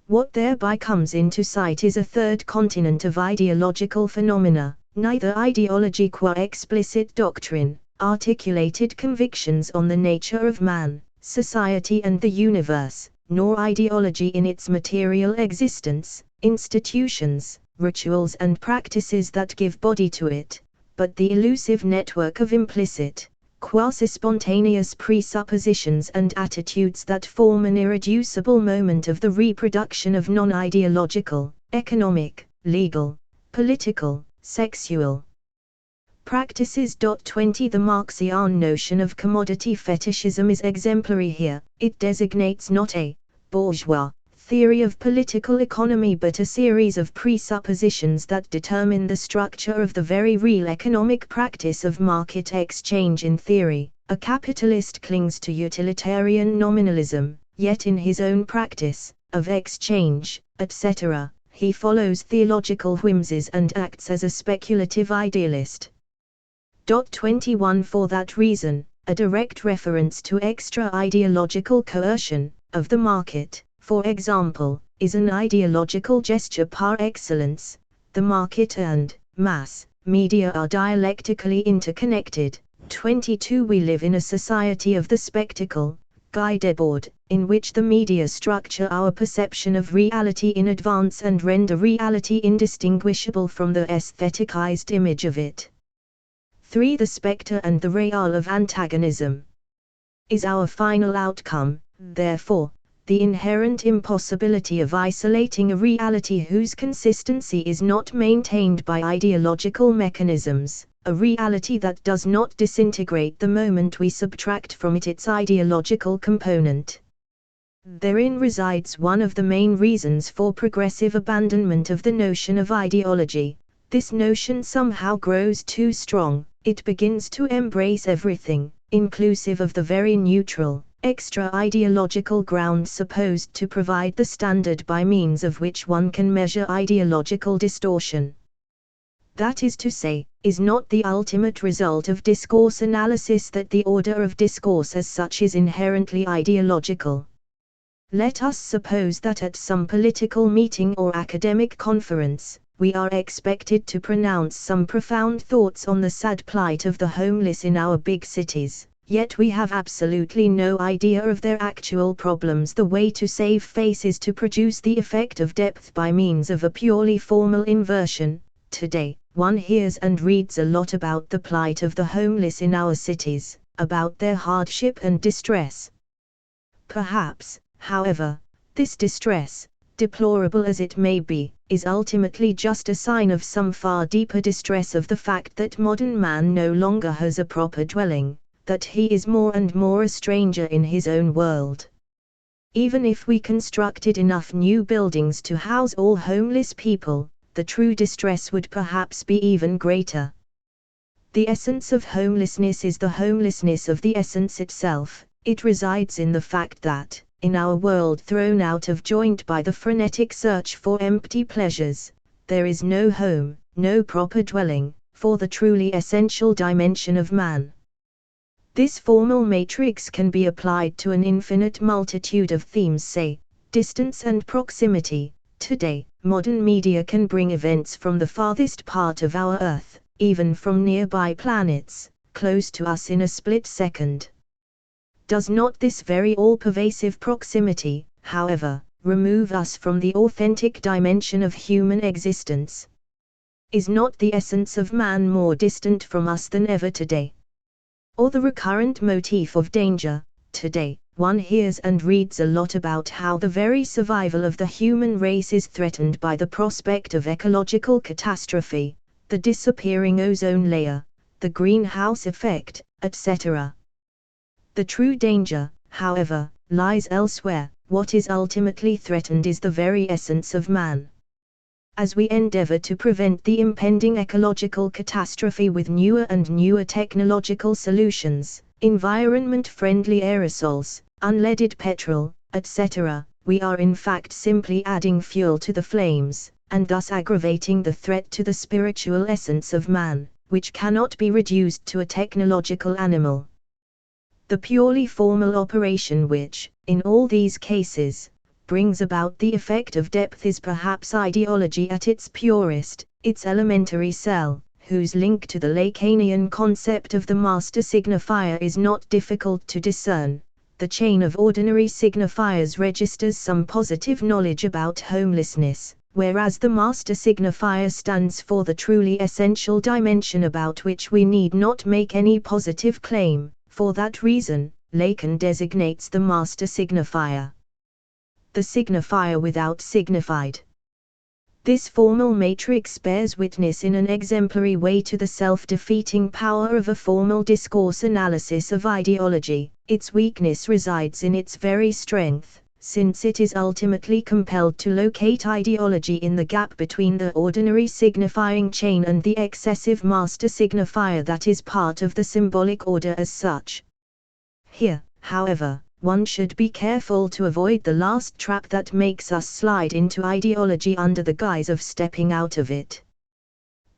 What thereby comes into sight is a third continent of ideological phenomena, neither ideology qua explicit doctrine, articulated convictions on the nature of man, society and the universe, nor ideology in its material existence, institutions, rituals and practices that give body to it, but the elusive network of implicit, quasi-spontaneous presuppositions and attitudes that form an irreducible moment of the reproduction of non-ideological, economic, legal, political, sexual practices. 20 The Marxian notion of commodity fetishism is exemplary here. It designates not a bourgeois theory of political economy but a series of presuppositions that determine the structure of the very real economic practice of market exchange. In theory, a capitalist clings to utilitarian nominalism, yet in his own practice, of exchange, etc., he follows theological whimsies and acts as a speculative idealist. 21 For that reason, a direct reference to extra-ideological coercion of the market, for example, is an ideological gesture par excellence. The market and mass media are dialectically interconnected. 22 We live in a society of the spectacle, Guy Debord, in which the media structure our perception of reality in advance and render reality indistinguishable from the aestheticized image of it. 3 The spectre and the real of antagonism is our final outcome. Therefore, the inherent impossibility of isolating a reality whose consistency is not maintained by ideological mechanisms, a reality that does not disintegrate the moment we subtract from it its ideological component. Therein resides one of the main reasons for progressive abandonment of the notion of ideology. This notion somehow grows too strong, it begins to embrace everything, inclusive of the very neutral, extra-ideological ground supposed to provide the standard by means of which one can measure ideological distortion. That is to say, is not the ultimate result of discourse analysis that the order of discourse as such is inherently ideological? Let us suppose that at some political meeting or academic conference, we are expected to pronounce some profound thoughts on the sad plight of the homeless in our big cities, yet we have absolutely no idea of their actual problems. The way to save face is to produce the effect of depth by means of a purely formal inversion. Today, one hears and reads a lot about the plight of the homeless in our cities, about their hardship and distress. Perhaps, however, this distress, deplorable as it may be, is ultimately just a sign of some far deeper distress of the fact that modern man no longer has a proper dwelling, that he is more and more a stranger in his own world. Even if we constructed enough new buildings to house all homeless people, the true distress would perhaps be even greater. The essence of homelessness is the homelessness of the essence itself. It resides in the fact that, in our world thrown out of joint by the frenetic search for empty pleasures, there is no home, no proper dwelling, for the truly essential dimension of man. This formal matrix can be applied to an infinite multitude of themes, say, distance and proximity. Today, modern media can bring events from the farthest part of our Earth, even from nearby planets, close to us in a split second. Does not this very all-pervasive proximity, however, remove us from the authentic dimension of human existence? Is not the essence of man more distant from us than ever today? Or the recurrent motif of danger? Today, one hears and reads a lot about how the very survival of the human race is threatened by the prospect of ecological catastrophe, the disappearing ozone layer, the greenhouse effect, etc. The true danger, however, lies elsewhere. What is ultimately threatened is the very essence of man. As we endeavor to prevent the impending ecological catastrophe with newer and newer technological solutions, environment-friendly aerosols, unleaded petrol, etc., we are in fact simply adding fuel to the flames, and thus aggravating the threat to the spiritual essence of man, which cannot be reduced to a technological animal. The purely formal operation which, in all these cases, brings about the effect of depth is perhaps ideology at its purest, its elementary cell, whose link to the Lacanian concept of the master signifier is not difficult to discern. The chain of ordinary signifiers registers some positive knowledge about homelessness, whereas the master signifier stands for the truly essential dimension about which we need not make any positive claim. For that reason, Lacan designates the master signifier the signifier without signified. This formal matrix bears witness in an exemplary way to the self-defeating power of a formal discourse analysis of ideology. Its weakness resides in its very strength, since it is ultimately compelled to locate ideology in the gap between the ordinary signifying chain and the excessive master signifier that is part of the symbolic order as such. Here, however, one should be careful to avoid the last trap that makes us slide into ideology under the guise of stepping out of it.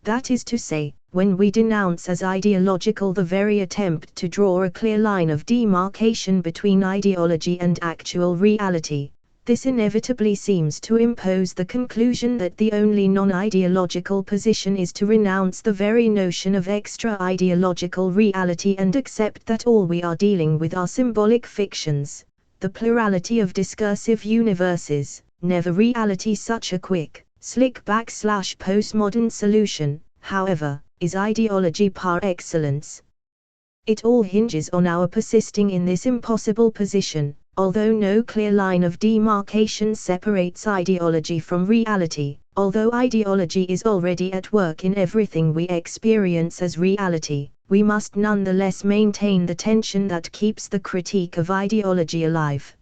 That is to say, when we denounce as ideological the very attempt to draw a clear line of demarcation between ideology and actual reality, this inevitably seems to impose the conclusion that the only non-ideological position is to renounce the very notion of extra-ideological reality and accept that all we are dealing with are symbolic fictions, the plurality of discursive universes, never reality. Such a quick, slick /postmodern solution, however, is ideology par excellence. It all hinges on our persisting in this impossible position. Although no clear line of demarcation separates ideology from reality, although ideology is already at work in everything we experience as reality, we must nonetheless maintain the tension that keeps the critique of ideology alive.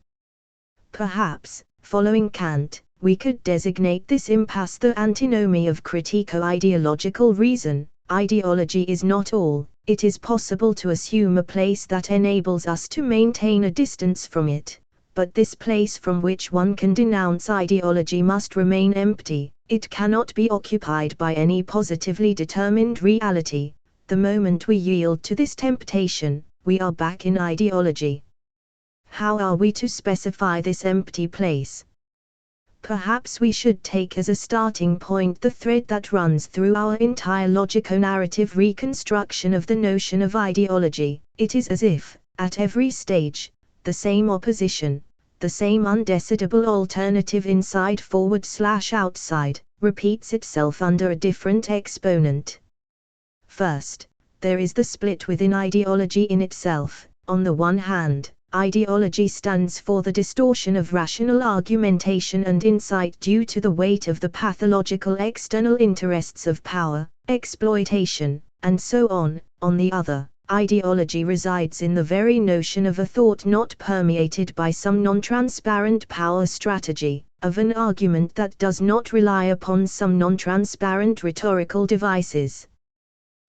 Perhaps, following Kant, we could designate this impasse the antinomy of critico-ideological reason. Ideology is not all. It is possible to assume a place that enables us to maintain a distance from it. But this place from which one can denounce ideology must remain empty. It cannot be occupied by any positively determined reality. The moment we yield to this temptation, we are back in ideology. How are we to specify this empty place? Perhaps we should take as a starting point the thread that runs through our entire logico-narrative reconstruction of the notion of ideology. It is as if, at every stage, the same opposition, the same undecidable alternative inside /outside, repeats itself under a different exponent. First, there is the split within ideology in itself. On the one hand, ideology stands for the distortion of rational argumentation and insight due to the weight of the pathological external interests of power, exploitation, and so on. On the other, ideology resides in the very notion of a thought not permeated by some non-transparent power strategy, of an argument that does not rely upon some non-transparent rhetorical devices.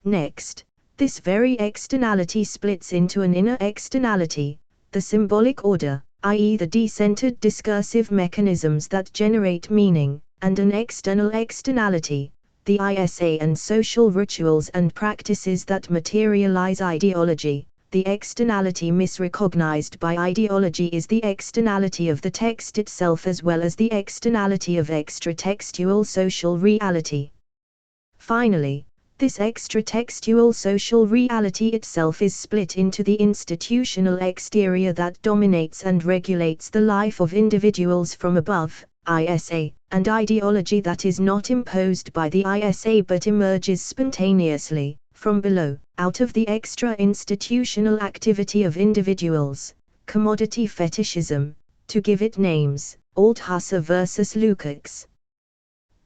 Next, this very externality splits into an inner externality, the symbolic order, i.e. the decentered discursive mechanisms that generate meaning, and an external externality, the ISA and social rituals and practices that materialize ideology. The externality misrecognized by ideology is the externality of the text itself as well as the externality of extra-textual social reality. Finally, this extra-textual social reality itself is split into the institutional exterior that dominates and regulates the life of individuals from above, ISA, and ideology that is not imposed by the ISA but emerges spontaneously, from below, out of the extra-institutional activity of individuals. Commodity fetishism, to give it names, Althusser versus Lukács.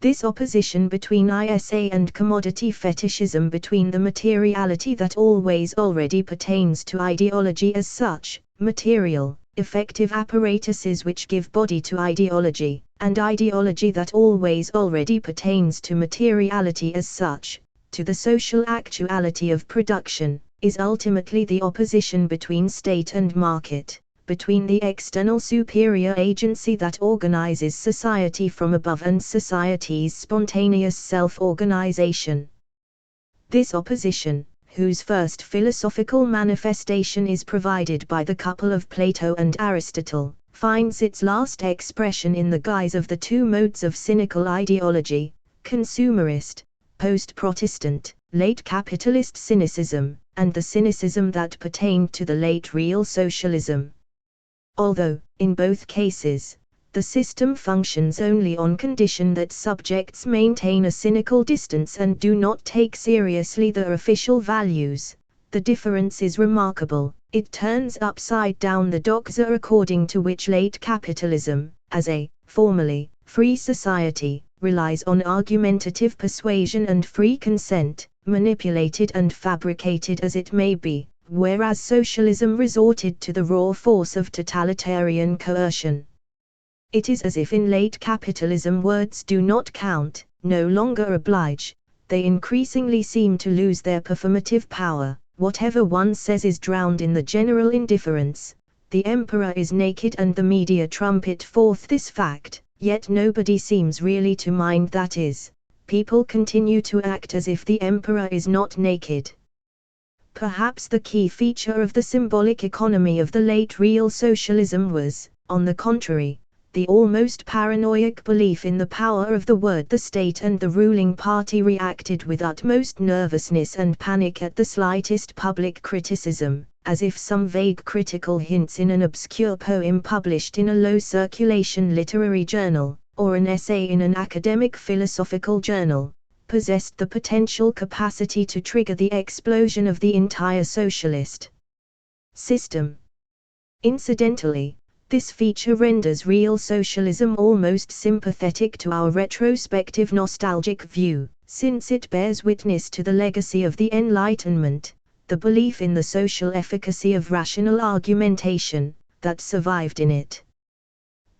This opposition between ISA and commodity fetishism, between the materiality that always already pertains to ideology as such, material, effective apparatuses which give body to ideology, and ideology that always already pertains to materiality as such, to the social actuality of production, is ultimately the opposition between state and market, between the external superior agency that organizes society from above and society's spontaneous self-organization. This opposition, whose first philosophical manifestation is provided by the couple of Plato and Aristotle, finds its last expression in the guise of the two modes of cynical ideology, consumerist, post-Protestant, late capitalist cynicism, and the cynicism that pertained to the late real socialism. Although, in both cases, the system functions only on condition that subjects maintain a cynical distance and do not take seriously their official values, the difference is remarkable. It turns upside down the doxa according to which late capitalism, as a, formally, free society, relies on argumentative persuasion and free consent, manipulated and fabricated as it may be, whereas socialism resorted to the raw force of totalitarian coercion. It is as if in late capitalism words do not count, no longer oblige, they increasingly seem to lose their performative power. Whatever one says is drowned in the general indifference. The emperor is naked and the media trumpet forth this fact, yet nobody seems really to mind that is. People continue to act as if the emperor is not naked. Perhaps the key feature of the symbolic economy of the late real socialism was, on the contrary, the almost paranoid belief in the power of the word. The state and the ruling party reacted with utmost nervousness and panic at the slightest public criticism, as if some vague critical hints in an obscure poem published in a low-circulation literary journal, or an essay in an academic philosophical journal, possessed the potential capacity to trigger the explosion of the entire socialist system. Incidentally, this feature renders real socialism almost sympathetic to our retrospective nostalgic view, since it bears witness to the legacy of the Enlightenment, the belief in the social efficacy of rational argumentation, that survived in it.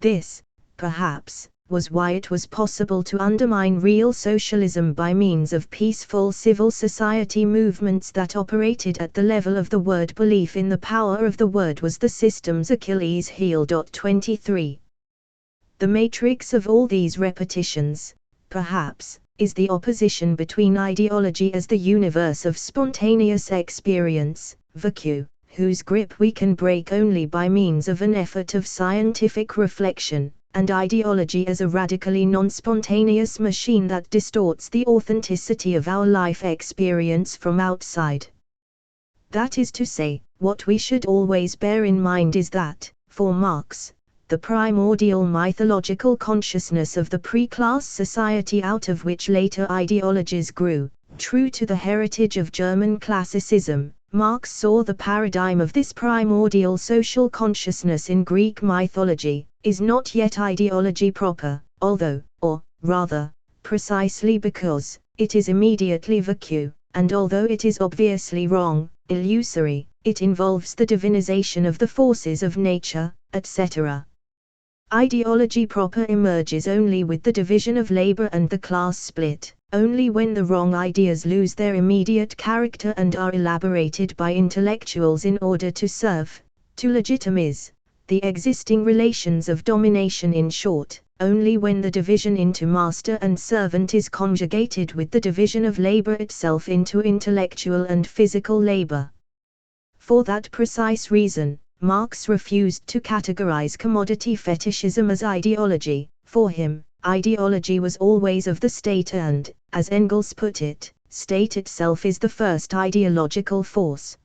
This, perhaps, was why it was possible to undermine real socialism by means of peaceful civil society movements that operated at the level of the word. Belief in the power of the word was the system's Achilles heel. 23. The matrix of all these repetitions, perhaps, is the opposition between ideology as the universe of spontaneous experience, vacuum, whose grip we can break only by means of an effort of scientific reflection, and ideology as a radically non-spontaneous machine that distorts the authenticity of our life experience from outside. That is to say, what we should always bear in mind is that, for Marx, the primordial mythological consciousness of the pre-class society out of which later ideologies grew, true to the heritage of German classicism, Marx saw the paradigm of this primordial social consciousness in Greek mythology, is not yet ideology proper, although, or, rather, precisely because, it is immediately vacuum, and although it is obviously wrong, illusory, it involves the divinization of the forces of nature, etc. Ideology proper emerges only with the division of labor and the class split, only when the wrong ideas lose their immediate character and are elaborated by intellectuals in order to serve, to legitimize, the existing relations of domination. In short, only when the division into master and servant is conjugated with the division of labor itself into intellectual and physical labor. For that precise reason, Marx refused to categorize commodity fetishism as ideology. For him, ideology was always of the state and, as Engels put it, state itself is the first ideological force.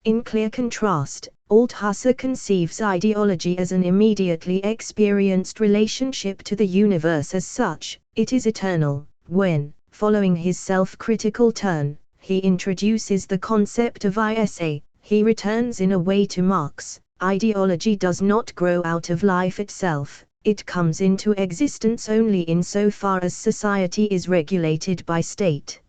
In clear contrast, Althusser conceives ideology as an immediately experienced relationship to the universe as such. It is eternal. When, following his self-critical turn, he introduces the concept of ISA, he returns in a way to Marx. Ideology does not grow out of life itself, it comes into existence only insofar as society is regulated by state.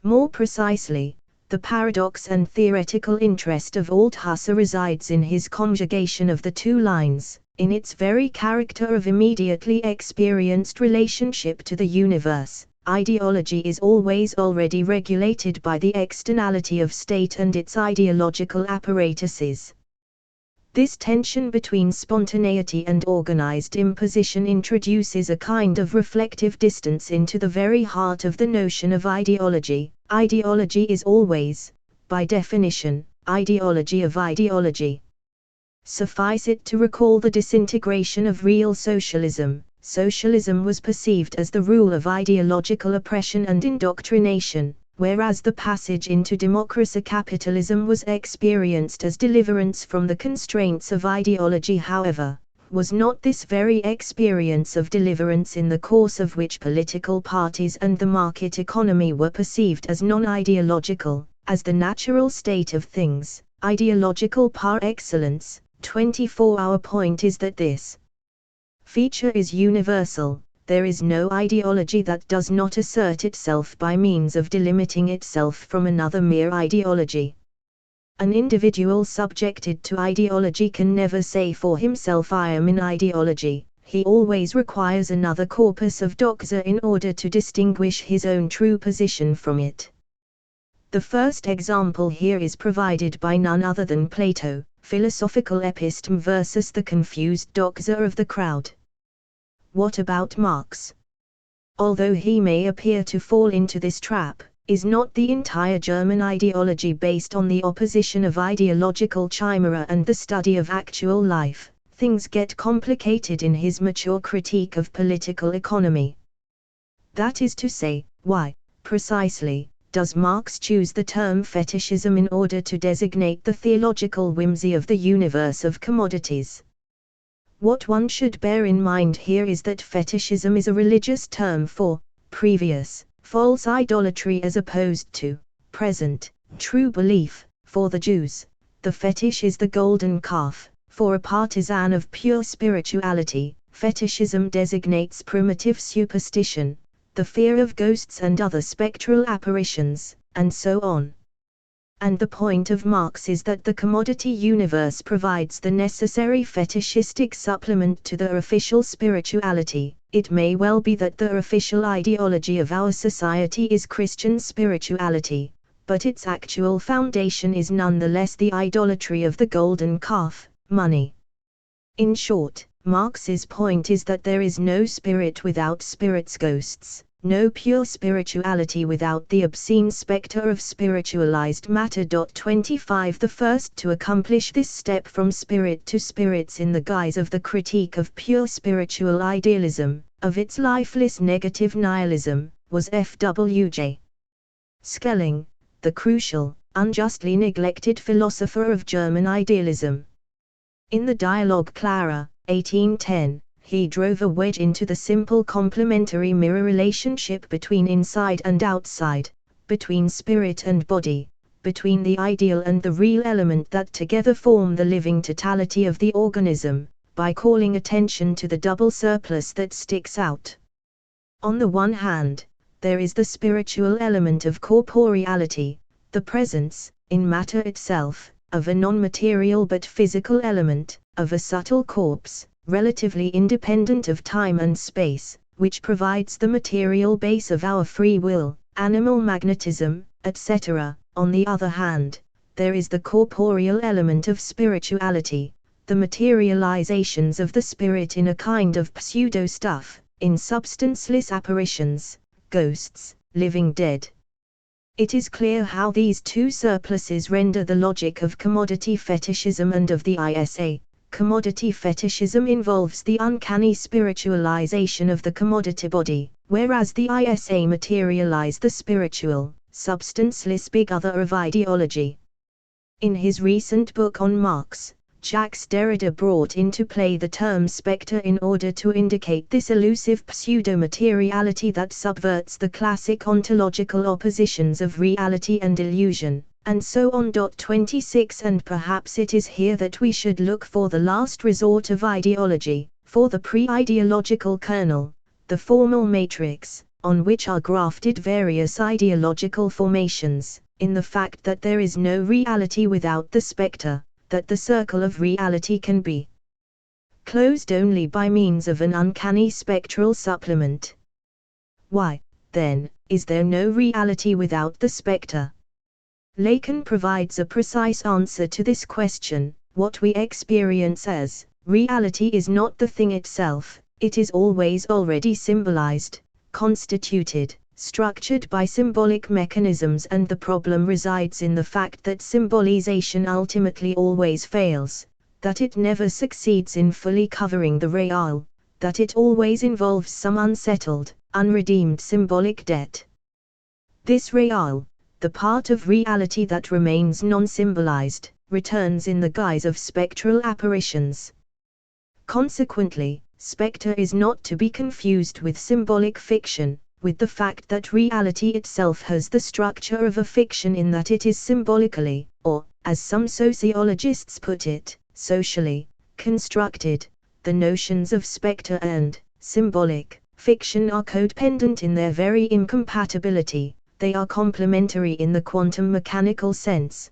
More precisely, the paradox and theoretical interest of Althusser resides in his conjugation of the two lines, in its very character of immediately experienced relationship to the universe. Ideology is always already regulated by the externality of state and its ideological apparatuses. This tension between spontaneity and organized imposition introduces a kind of reflective distance into the very heart of the notion of ideology. Ideology is always, by definition, ideology of ideology. Suffice it to recall the disintegration of real socialism. Socialism was perceived as the rule of ideological oppression and indoctrination, whereas the passage into democracy capitalism was experienced as deliverance from the constraints of ideology. However, was not this very experience of deliverance in the course of which political parties and the market economy were perceived as non-ideological, as the natural state of things, ideological par excellence? 24. Our point is that this feature is universal. There is no ideology that does not assert itself by means of delimiting itself from another mere ideology. An individual subjected to ideology can never say for himself I am in ideology. He always requires another corpus of doxa in order to distinguish his own true position from it. The first example here is provided by none other than Plato, Philosophical Episteme versus the confused doxa of the crowd. What about Marx? Although he may appear to fall into this trap, is not the entire German ideology based on the opposition of ideological chimera and the study of actual life? Things get complicated in his mature critique of political economy. That is to say, why, precisely, does Marx choose the term fetishism in order to designate the theological whimsy of the universe of commodities? What one should bear in mind here is that fetishism is a religious term for previous, false idolatry as opposed to present, true belief. For the Jews, the fetish is the golden calf. For a partisan of pure spirituality, fetishism designates primitive superstition, the fear of ghosts and other spectral apparitions, and so on. and the point of Marx is that the commodity universe provides the necessary fetishistic supplement to the official spirituality. It may well be that the official ideology of our society is Christian spirituality, but its actual foundation is nonetheless the idolatry of the golden calf, money. In short, Marx's point is that there is no spirit without spirits' ghosts, no pure spirituality without the obscene spectre of spiritualized matter. 25 The first to accomplish this step from spirit to spirits in the guise of the critique of pure spiritual idealism, of its lifeless negative nihilism, was F.W.J. Schelling, the crucial, unjustly neglected philosopher of German idealism. In the dialogue Clara, 1810, he drove a wedge into the simple complementary mirror relationship between inside and outside, between spirit and body, between the ideal and the real element that together form the living totality of the organism, by calling attention to the double surplus that sticks out. On the one hand, there is the spiritual element of corporeality, the presence, in matter itself, of a non-material but physical element, of a subtle corpse, relatively independent of time and space, which provides the material base of our free will, animal magnetism, etc. On the other hand, there is the corporeal element of spirituality, the materializations of the spirit in a kind of pseudo-stuff, in substanceless apparitions, ghosts, living dead. It is clear how these two surpluses render the logic of commodity fetishism and of the ISA. Commodity fetishism involves the uncanny spiritualization of the commodity body, whereas the ISA materialize the spiritual, substanceless big other of ideology. In his recent book on Marx, Jacques Derrida brought into play the term spectre in order to indicate this elusive pseudo-materiality that subverts the classic ontological oppositions of reality and illusion, and so on. 26 And perhaps it is here that we should look for the last resort of ideology, for the pre-ideological kernel, the formal matrix, on which are grafted various ideological formations, in the fact that there is no reality without the spectre, that the circle of reality can be closed only by means of an uncanny spectral supplement. Why, then, is there no reality without the spectre? Lacan provides a precise answer to this question. What we experience as reality is not the thing itself, it is always already symbolized, constituted, structured by symbolic mechanisms, and the problem resides in the fact that symbolization ultimately always fails, that it never succeeds in fully covering the real, that it always involves some unsettled, unredeemed symbolic debt. This real, the part of reality that remains non-symbolized, returns in the guise of spectral apparitions. Consequently, spectre is not to be confused with symbolic fiction, with the fact that reality itself has the structure of a fiction in that it is symbolically, or, as some sociologists put it, socially, constructed. The notions of spectre and symbolic fiction are codependent in their very incompatibility, they are complementary in the quantum mechanical sense.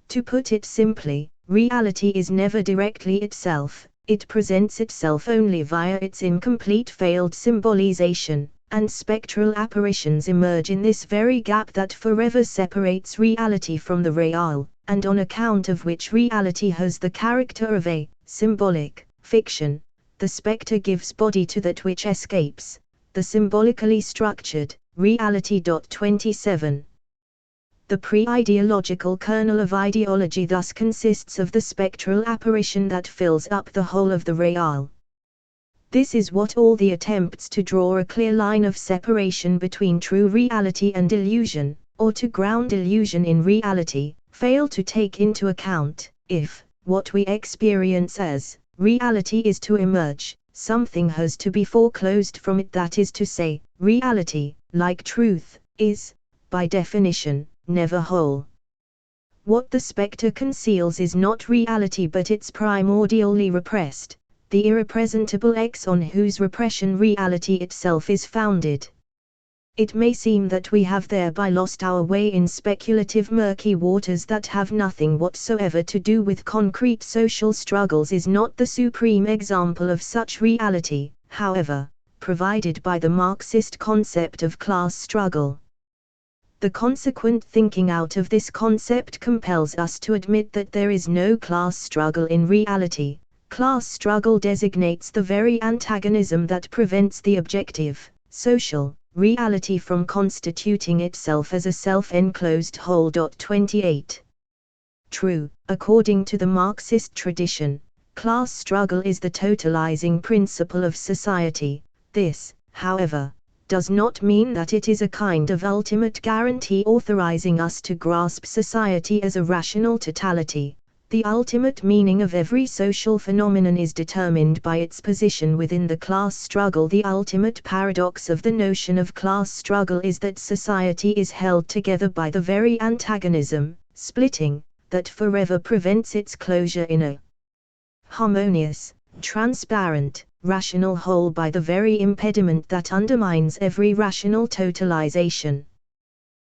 To put it simply, reality is never directly itself, it presents itself only via its incomplete failed symbolization, and spectral apparitions emerge in this very gap that forever separates reality from the real, and on account of which reality has the character of a symbolic fiction. The spectre gives body to that which escapes, the symbolically structured reality. 27. The pre-ideological kernel of ideology thus consists of the spectral apparition that fills up the whole of the real. This is what all the attempts to draw a clear line of separation between true reality and illusion, or to ground illusion in reality, fail to take into account. If what we experience as reality is to emerge, something has to be foreclosed from it. That is to say, reality, like truth, is, by definition, never whole. What the spectre conceals is not reality but its primordially repressed, the irrepresentable X on whose repression reality itself is founded. It may seem that we have thereby lost our way in speculative murky waters that have nothing whatsoever to do with concrete social struggles. Is not the supreme example of such reality, however, provided by the Marxist concept of class struggle. The consequent thinking out of this concept compels us to admit that there is no class struggle in reality. Class struggle designates the very antagonism that prevents the objective, social, reality from constituting itself as a self-enclosed whole. 28. True, according to the Marxist tradition, class struggle is the totalizing principle of society. This, however, does not mean that it is a kind of ultimate guarantee authorizing us to grasp society as a rational totality. The ultimate meaning of every social phenomenon is determined by its position within the class struggle. The ultimate paradox of the notion of class struggle is that society is held together by the very antagonism, splitting, that forever prevents its closure in a harmonious, transparent, rational whole by the very impediment that undermines every rational totalization.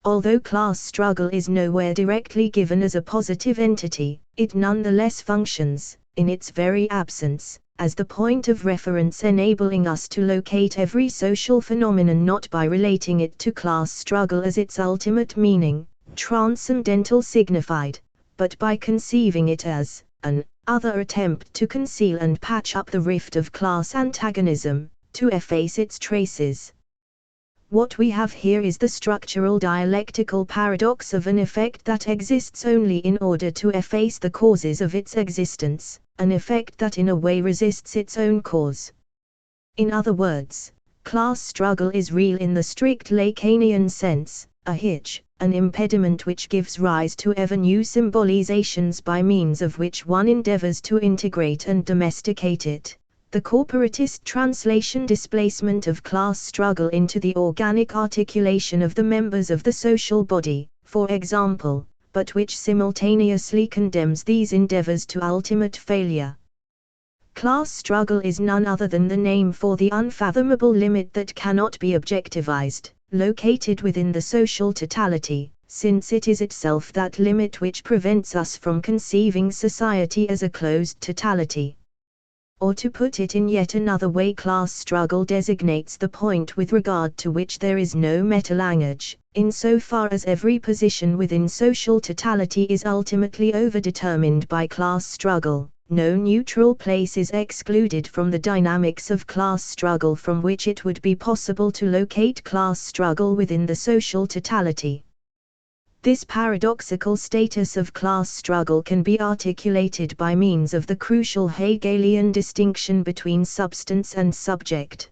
Although class struggle is nowhere directly given as a positive entity, it nonetheless functions, in its very absence, as the point of reference enabling us to locate every social phenomenon not by relating it to class struggle as its ultimate meaning, transcendental signified, but by conceiving it as an other attempt to conceal and patch up the rift of class antagonism, to efface its traces. What we have here is the structural dialectical paradox of an effect that exists only in order to efface the causes of its existence, an effect that in a way resists its own cause. In other words, class struggle is real in the strict Lacanian sense, a hitch, an impediment which gives rise to ever new symbolizations by means of which one endeavors to integrate and domesticate it. The corporatist translation displacement of class struggle into the organic articulation of the members of the social body, for example, but which simultaneously condemns these endeavors to ultimate failure. Class struggle is none other than the name for the unfathomable limit that cannot be objectivized, located within the social totality, since it is itself that limit which prevents us from conceiving society as a closed totality. Or to put it in yet another way, class struggle designates the point with regard to which there is no meta-language, insofar as every position within social totality is ultimately overdetermined by class struggle. No neutral place is excluded from the dynamics of class struggle from which it would be possible to locate class struggle within the social totality. This paradoxical status of class struggle can be articulated by means of the crucial Hegelian distinction between substance and subject.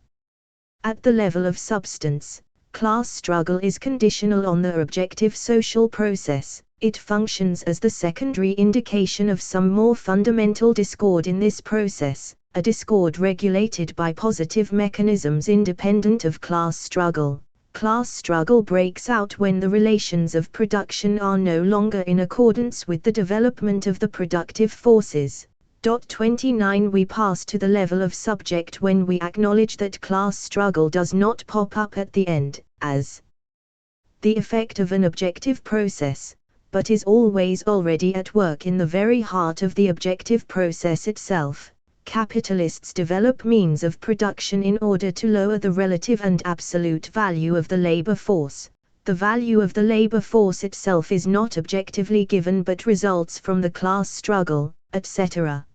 At the level of substance, class struggle is conditional on the objective social process. It functions as the secondary indication of some more fundamental discord in this process, a discord regulated by positive mechanisms independent of class struggle. Class struggle breaks out when the relations of production are no longer in accordance with the development of the productive forces. 29 We pass to the level of subject when we acknowledge that class struggle does not pop up at the end, as the effect of an objective process, but is always already at work in the very heart of the objective process itself. Capitalists develop means of production in order to lower the relative and absolute value of the labor force. The value of the labor force itself is not objectively given but results from the class struggle, etc.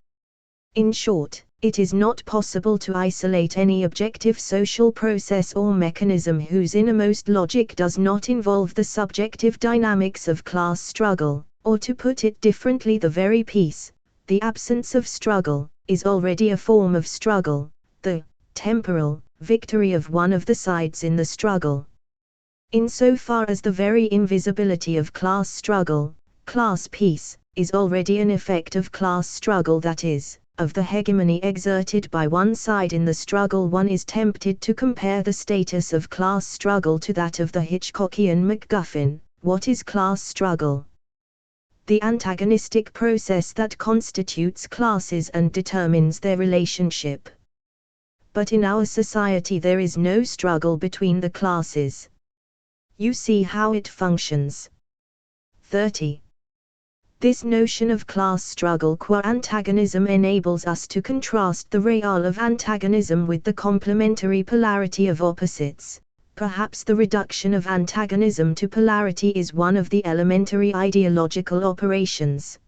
In short, it is not possible to isolate any objective social process or mechanism whose innermost logic does not involve the subjective dynamics of class struggle, or to put it differently, the very peace, the absence of struggle, is already a form of struggle, the temporal victory of one of the sides in the struggle. Insofar as the very invisibility of class struggle, class peace, is already an effect of class struggle, that is, of the hegemony exerted by one side in the struggle, one is tempted to compare the status of class struggle to that of the Hitchcockian MacGuffin. What is class struggle? The antagonistic process that constitutes classes and determines their relationship. But in our society there is no struggle between the classes. you see how it functions. 30. This notion of class struggle qua antagonism enables us to contrast the real of antagonism with the complementary polarity of opposites. Perhaps the reduction of antagonism to polarity is one of the elementary ideological operations.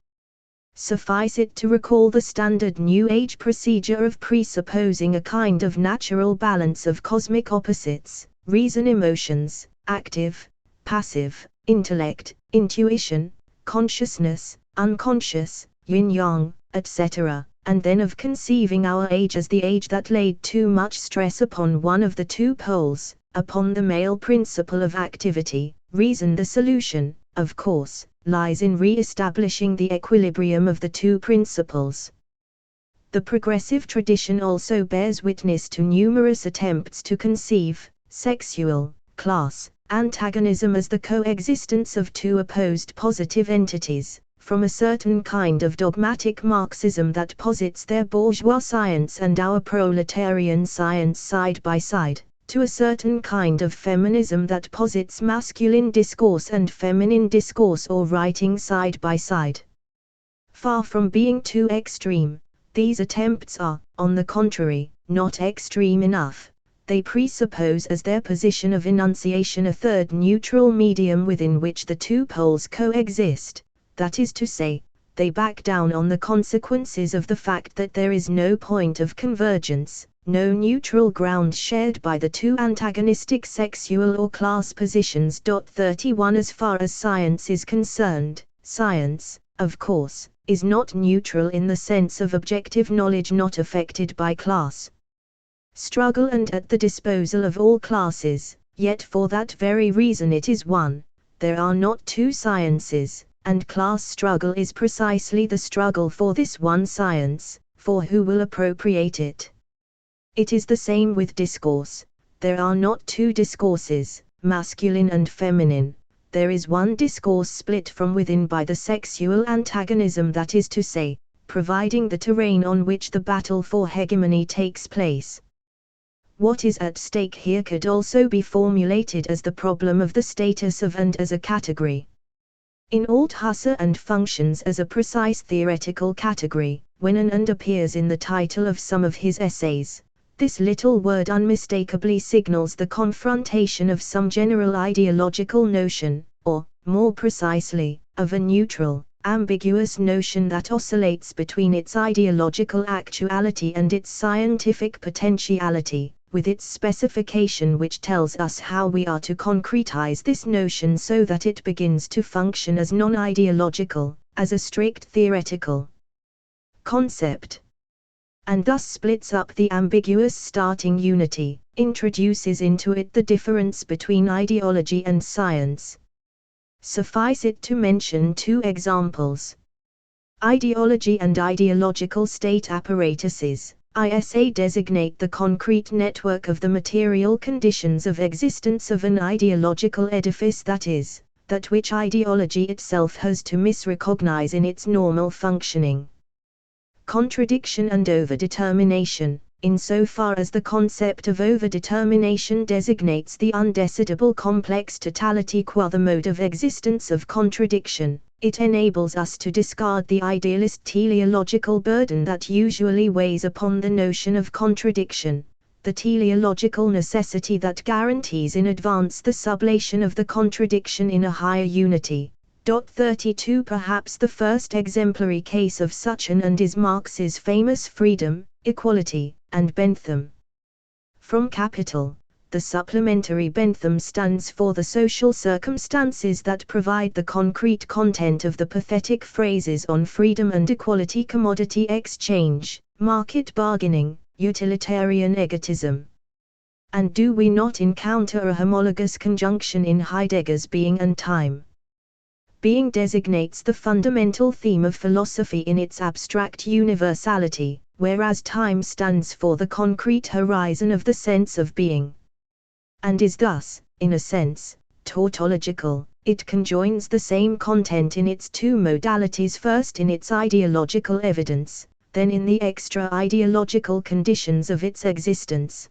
Suffice it to recall the standard New Age procedure of presupposing a kind of natural balance of cosmic opposites: reason, emotions, active, passive, intellect, intuition, consciousness, unconscious, yin-yang, etc., and then of conceiving our age as the age that laid too much stress upon one of the two poles, upon the male principle of activity. Reason. The solution, of course, lies in re-establishing the equilibrium of the two principles. The progressive tradition also bears witness to numerous attempts to conceive sexual class antagonism as the coexistence of two opposed positive entities, from a certain kind of dogmatic Marxism that posits their bourgeois science and our proletarian science side by side, to a certain kind of feminism that posits masculine discourse and feminine discourse or writing side by side. Far from being too extreme, these attempts are, on the contrary, not extreme enough. They presuppose as their position of enunciation a third neutral medium within which the two poles coexist, that is to say, they back down on the consequences of the fact that there is no point of convergence, no neutral ground shared by the two antagonistic sexual or class positions. 31 As far as science is concerned, science, of course, is not neutral in the sense of objective knowledge not affected by class struggle and at the disposal of all classes, yet for that very reason it is one. There are not two sciences, and class struggle is precisely the struggle for this one science, for who will appropriate it. It is the same with discourse. There are not two discourses, masculine and feminine. There is one discourse split from within by the sexual antagonism, that is to say, providing the terrain on which the battle for hegemony takes place. What is at stake here could also be formulated as the problem of the status of and as a category. In Althusser and functions as a precise theoretical category, when an and appears in the title of some of his essays, this little word unmistakably signals the confrontation of some general ideological notion, or, more precisely, of a neutral, ambiguous notion that oscillates between its ideological actuality and its scientific potentiality, with its specification which tells us how we are to concretize this notion so that it begins to function as non-ideological, as a strict theoretical concept, and thus splits up the ambiguous starting unity, introduces into it the difference between ideology and science. Suffice it to mention two examples. Ideology and ideological state apparatuses. ISA designate the concrete network of the material conditions of existence of an ideological edifice, that is, that which ideology itself has to misrecognize in its normal functioning. Contradiction and overdetermination. Insofar as the concept of overdetermination designates the undecidable complex totality qua the mode of existence of contradiction, it enables us to discard the idealist teleological burden that usually weighs upon the notion of contradiction, the teleological necessity that guarantees in advance the sublation of the contradiction in a higher unity. 32 Perhaps the first exemplary case of such an and is Marx's famous Freedom, Equality, and Bentham. From Capital, the supplementary Bentham stands for the social circumstances that provide the concrete content of the pathetic phrases on freedom and equality, commodity exchange, market bargaining, utilitarian egotism. And do we not encounter a homologous conjunction in Heidegger's Being and Time? Being designates the fundamental theme of philosophy in its abstract universality, whereas time stands for the concrete horizon of the sense of being. And is thus, in a sense, tautological. It conjoins the same content in its two modalities, first in its ideological evidence, then in the extra-ideological conditions of its existence.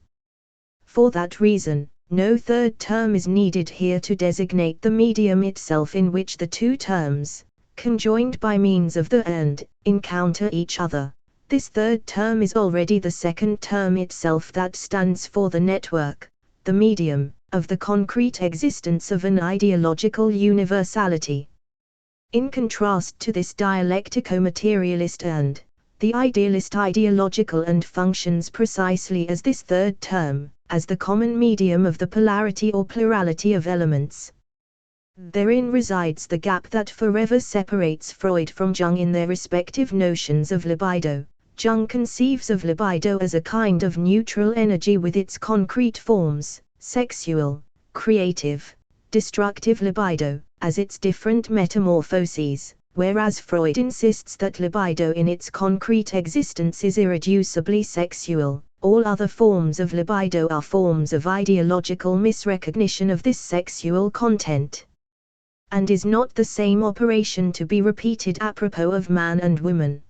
For that reason, No third term is needed here to designate the medium itself in which the two terms, conjoined by means of the and, encounter each other. This third term is already the second term itself that stands for the network, the medium, of the concrete existence of an ideological universality. In contrast to this dialectico-materialist and, the idealist ideological and functions precisely as this third term, as the common medium of the polarity or plurality of elements. Therein resides the gap that forever separates Freud from Jung in their respective notions of libido. Jung conceives of libido as a kind of neutral energy with its concrete forms, sexual, creative, destructive libido, as its different metamorphoses, whereas Freud insists that libido in its concrete existence is irreducibly sexual. All other forms of libido are forms of ideological misrecognition of this sexual content, and is not the same operation to be repeated apropos of man and woman.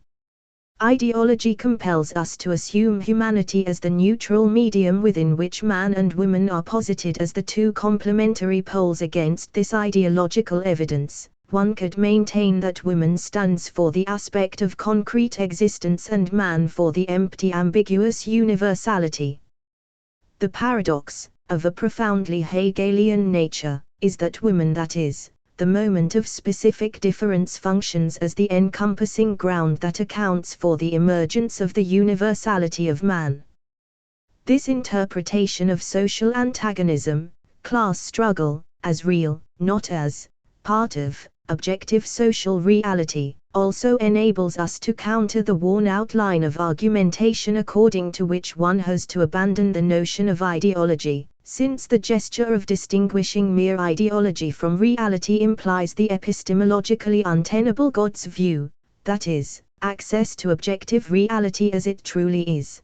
Ideology compels us to assume humanity as the neutral medium within which man and woman are posited as the two complementary poles. Against this ideological evidence, one could maintain that woman stands for the aspect of concrete existence and man for the empty ambiguous universality. The paradox, of a profoundly Hegelian nature, is that woman, that is, the moment of specific difference, functions as the encompassing ground that accounts for the emergence of the universality of man. This interpretation of social antagonism, class struggle, as real, not as part of objective social reality, also enables us to counter the worn-out line of argumentation according to which one has to abandon the notion of ideology, since the gesture of distinguishing mere ideology from reality implies the epistemologically untenable God's view, that is, access to objective reality as it truly is.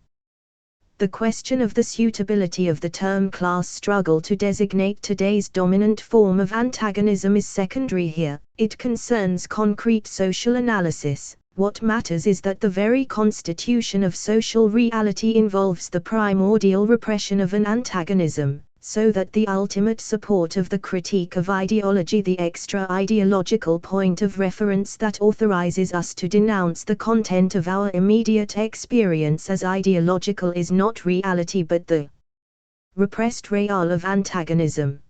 The question of the suitability of the term class struggle to designate today's dominant form of antagonism is secondary here. It concerns concrete social analysis. What matters is that the very constitution of social reality involves the primordial repression of an antagonism, so that the ultimate support of the critique of ideology, the extra-ideological point of reference that authorizes us to denounce the content of our immediate experience as ideological, is not reality but the repressed real of antagonism.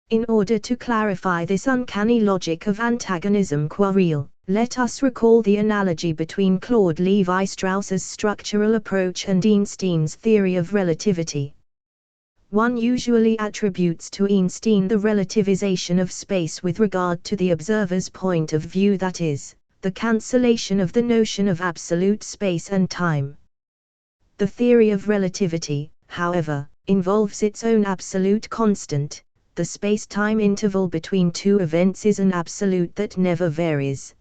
In order to clarify this uncanny logic of antagonism qua real, let us recall the analogy between Claude Lévi-Strauss's structural approach and Einstein's theory of relativity. One usually attributes to Einstein the relativization of space with regard to the observer's point of view, that is, the cancellation of the notion of absolute space and time. The theory of relativity, however, involves its own absolute constant. The space-time interval between two events is an absolute that never varies.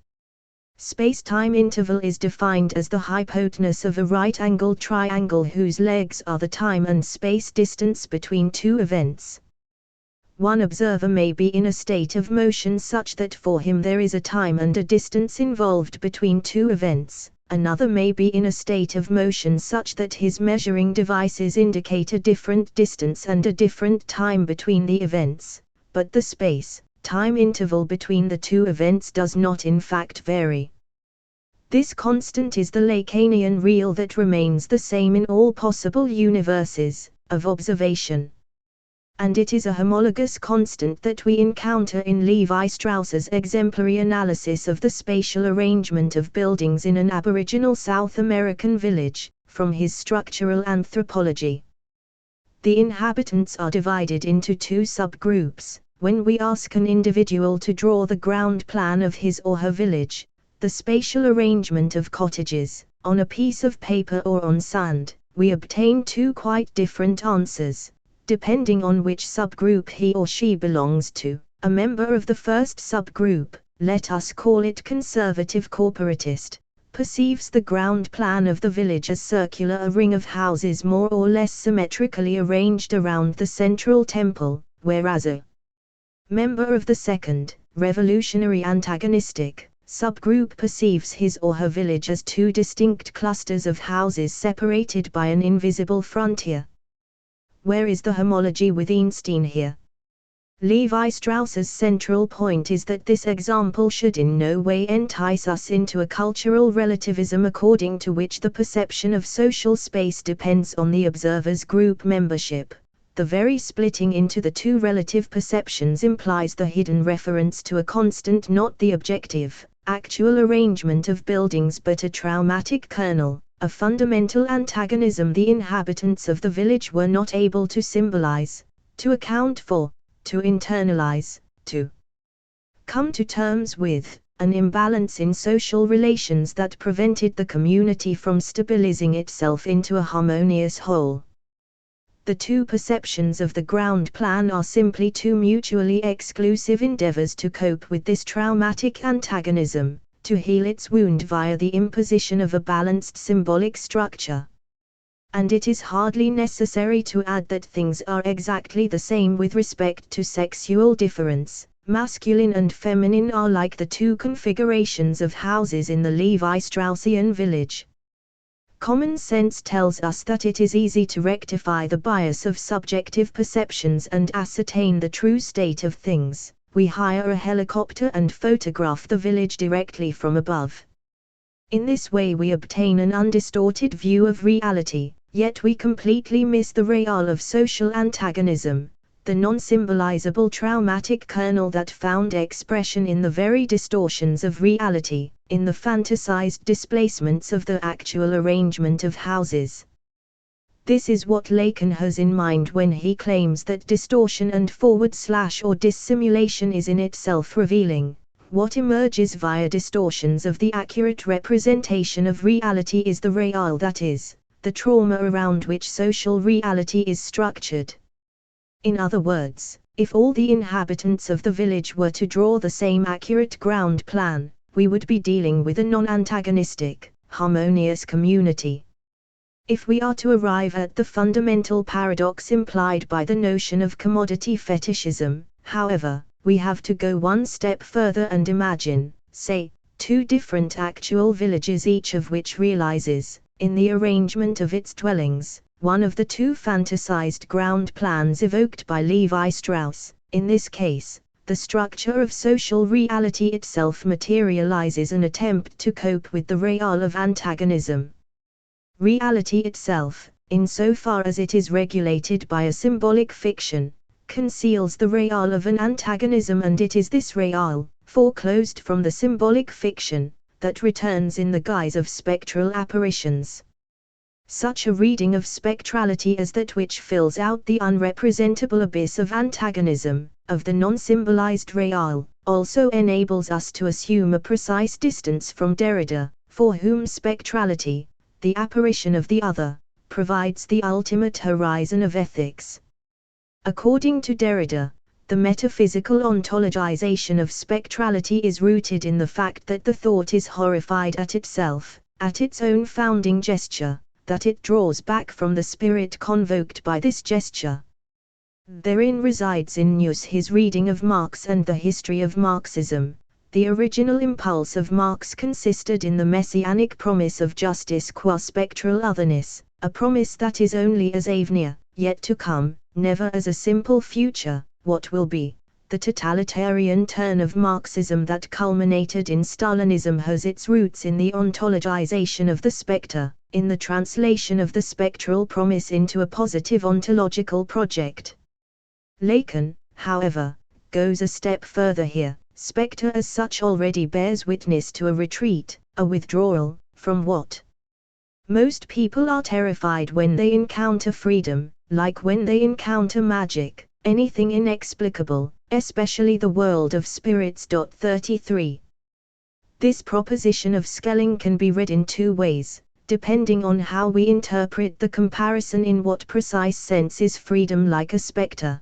Space-time interval is defined as the hypotenuse of a right-angled triangle whose legs are the time and space distance between two events. One observer may be in a state of motion such that for him there is a time and a distance involved between two events. Another may be in a state of motion such that his measuring devices indicate a different distance and a different time between the events, but the space-time interval between the two events does not in fact vary. This constant is the Lacanian real that remains the same in all possible universes of observation. And it is a homologous constant that we encounter in Lévi-Strauss's exemplary analysis of the spatial arrangement of buildings in an aboriginal South American village, from his structural anthropology. The inhabitants are divided into two subgroups. When we ask an individual to draw the ground plan of his or her village, the spatial arrangement of cottages, on a piece of paper or on sand, we obtain two quite different answers, depending on which subgroup he or she belongs to. A member of the first subgroup, let us call it conservative corporatist, perceives the ground plan of the village as circular, a ring of houses more or less symmetrically arranged around the central temple, whereas a member of the second, revolutionary antagonistic, subgroup perceives his or her village as two distinct clusters of houses separated by an invisible frontier. Where is the homology with Einstein here? Levi Strauss's central point is that this example should in no way entice us into a cultural relativism according to which the perception of social space depends on the observer's group membership. The very splitting into the two relative perceptions implies the hidden reference to a constant, not the objective, actual arrangement of buildings but a traumatic kernel, a fundamental antagonism the inhabitants of the village were not able to symbolize, to account for, to internalize, to come to terms with, an imbalance in social relations that prevented the community from stabilizing itself into a harmonious whole. The two perceptions of the ground plan are simply two mutually exclusive endeavors to cope with this traumatic antagonism, to heal its wound via the imposition of a balanced symbolic structure. And it is hardly necessary to add that things are exactly the same with respect to sexual difference. Masculine and feminine are like the two configurations of houses in the Levi Straussian village. Common sense tells us that it is easy to rectify the bias of subjective perceptions and ascertain the true state of things. We hire a helicopter and photograph the village directly from above. In this way we obtain an undistorted view of reality, yet we completely miss the real of social antagonism, the non-symbolizable traumatic kernel that found expression in the very distortions of reality, in the fantasized displacements of the actual arrangement of houses. This is what Lacan has in mind when he claims that distortion and / dissimulation is in itself revealing. What emerges via distortions of the accurate representation of reality is the real, that is, the trauma around which social reality is structured. In other words, if all the inhabitants of the village were to draw the same accurate ground plan, we would be dealing with a non-antagonistic, harmonious community. If we are to arrive at the fundamental paradox implied by the notion of commodity fetishism, however, we have to go one step further and imagine, say, two different actual villages, each of which realizes, in the arrangement of its dwellings, one of the two fantasized ground plans evoked by Levi Strauss. In this case, the structure of social reality itself materializes an attempt to cope with the real of antagonism. Reality itself, insofar as it is regulated by a symbolic fiction, conceals the real of an antagonism, and it is this real, foreclosed from the symbolic fiction, that returns in the guise of spectral apparitions. Such a reading of spectrality as that which fills out the unrepresentable abyss of antagonism, of the non-symbolized real, also enables us to assume a precise distance from Derrida, for whom spectrality, the apparition of the other, provides the ultimate horizon of ethics. According to Derrida, the metaphysical ontologization of spectrality is rooted in the fact that the thought is horrified at itself, at its own founding gesture, that it draws back from the spirit convoked by this gesture. Therein resides in Neus his reading of Marx and the history of Marxism. The original impulse of Marx consisted in the messianic promise of justice qua spectral otherness, a promise that is only as avenir, yet to come, never as a simple future, what will be. The totalitarian turn of Marxism that culminated in Stalinism has its roots in the ontologization of the spectre, in the translation of the spectral promise into a positive ontological project. Lacan, however, goes a step further here. Spectre as such already bears witness to a retreat, a withdrawal, from what most people are terrified when they encounter freedom, like when they encounter magic, anything inexplicable, especially the world of spirits. 33. This proposition of Schelling can be read in two ways, depending on how we interpret the comparison. In what precise sense is freedom like a spectre?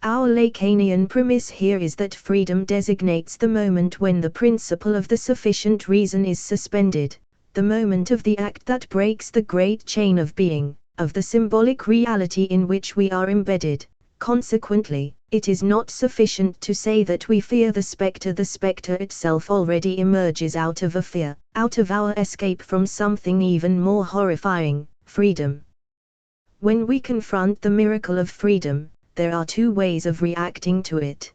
Our Lacanian premise here is that freedom designates the moment when the principle of the sufficient reason is suspended, the moment of the act that breaks the great chain of being, of the symbolic reality in which we are embedded. Consequently, it is not sufficient to say that we fear the spectre. The spectre itself already emerges out of a fear, out of our escape from something even more horrifying, freedom. When we confront the miracle of freedom, there are two ways of reacting to it.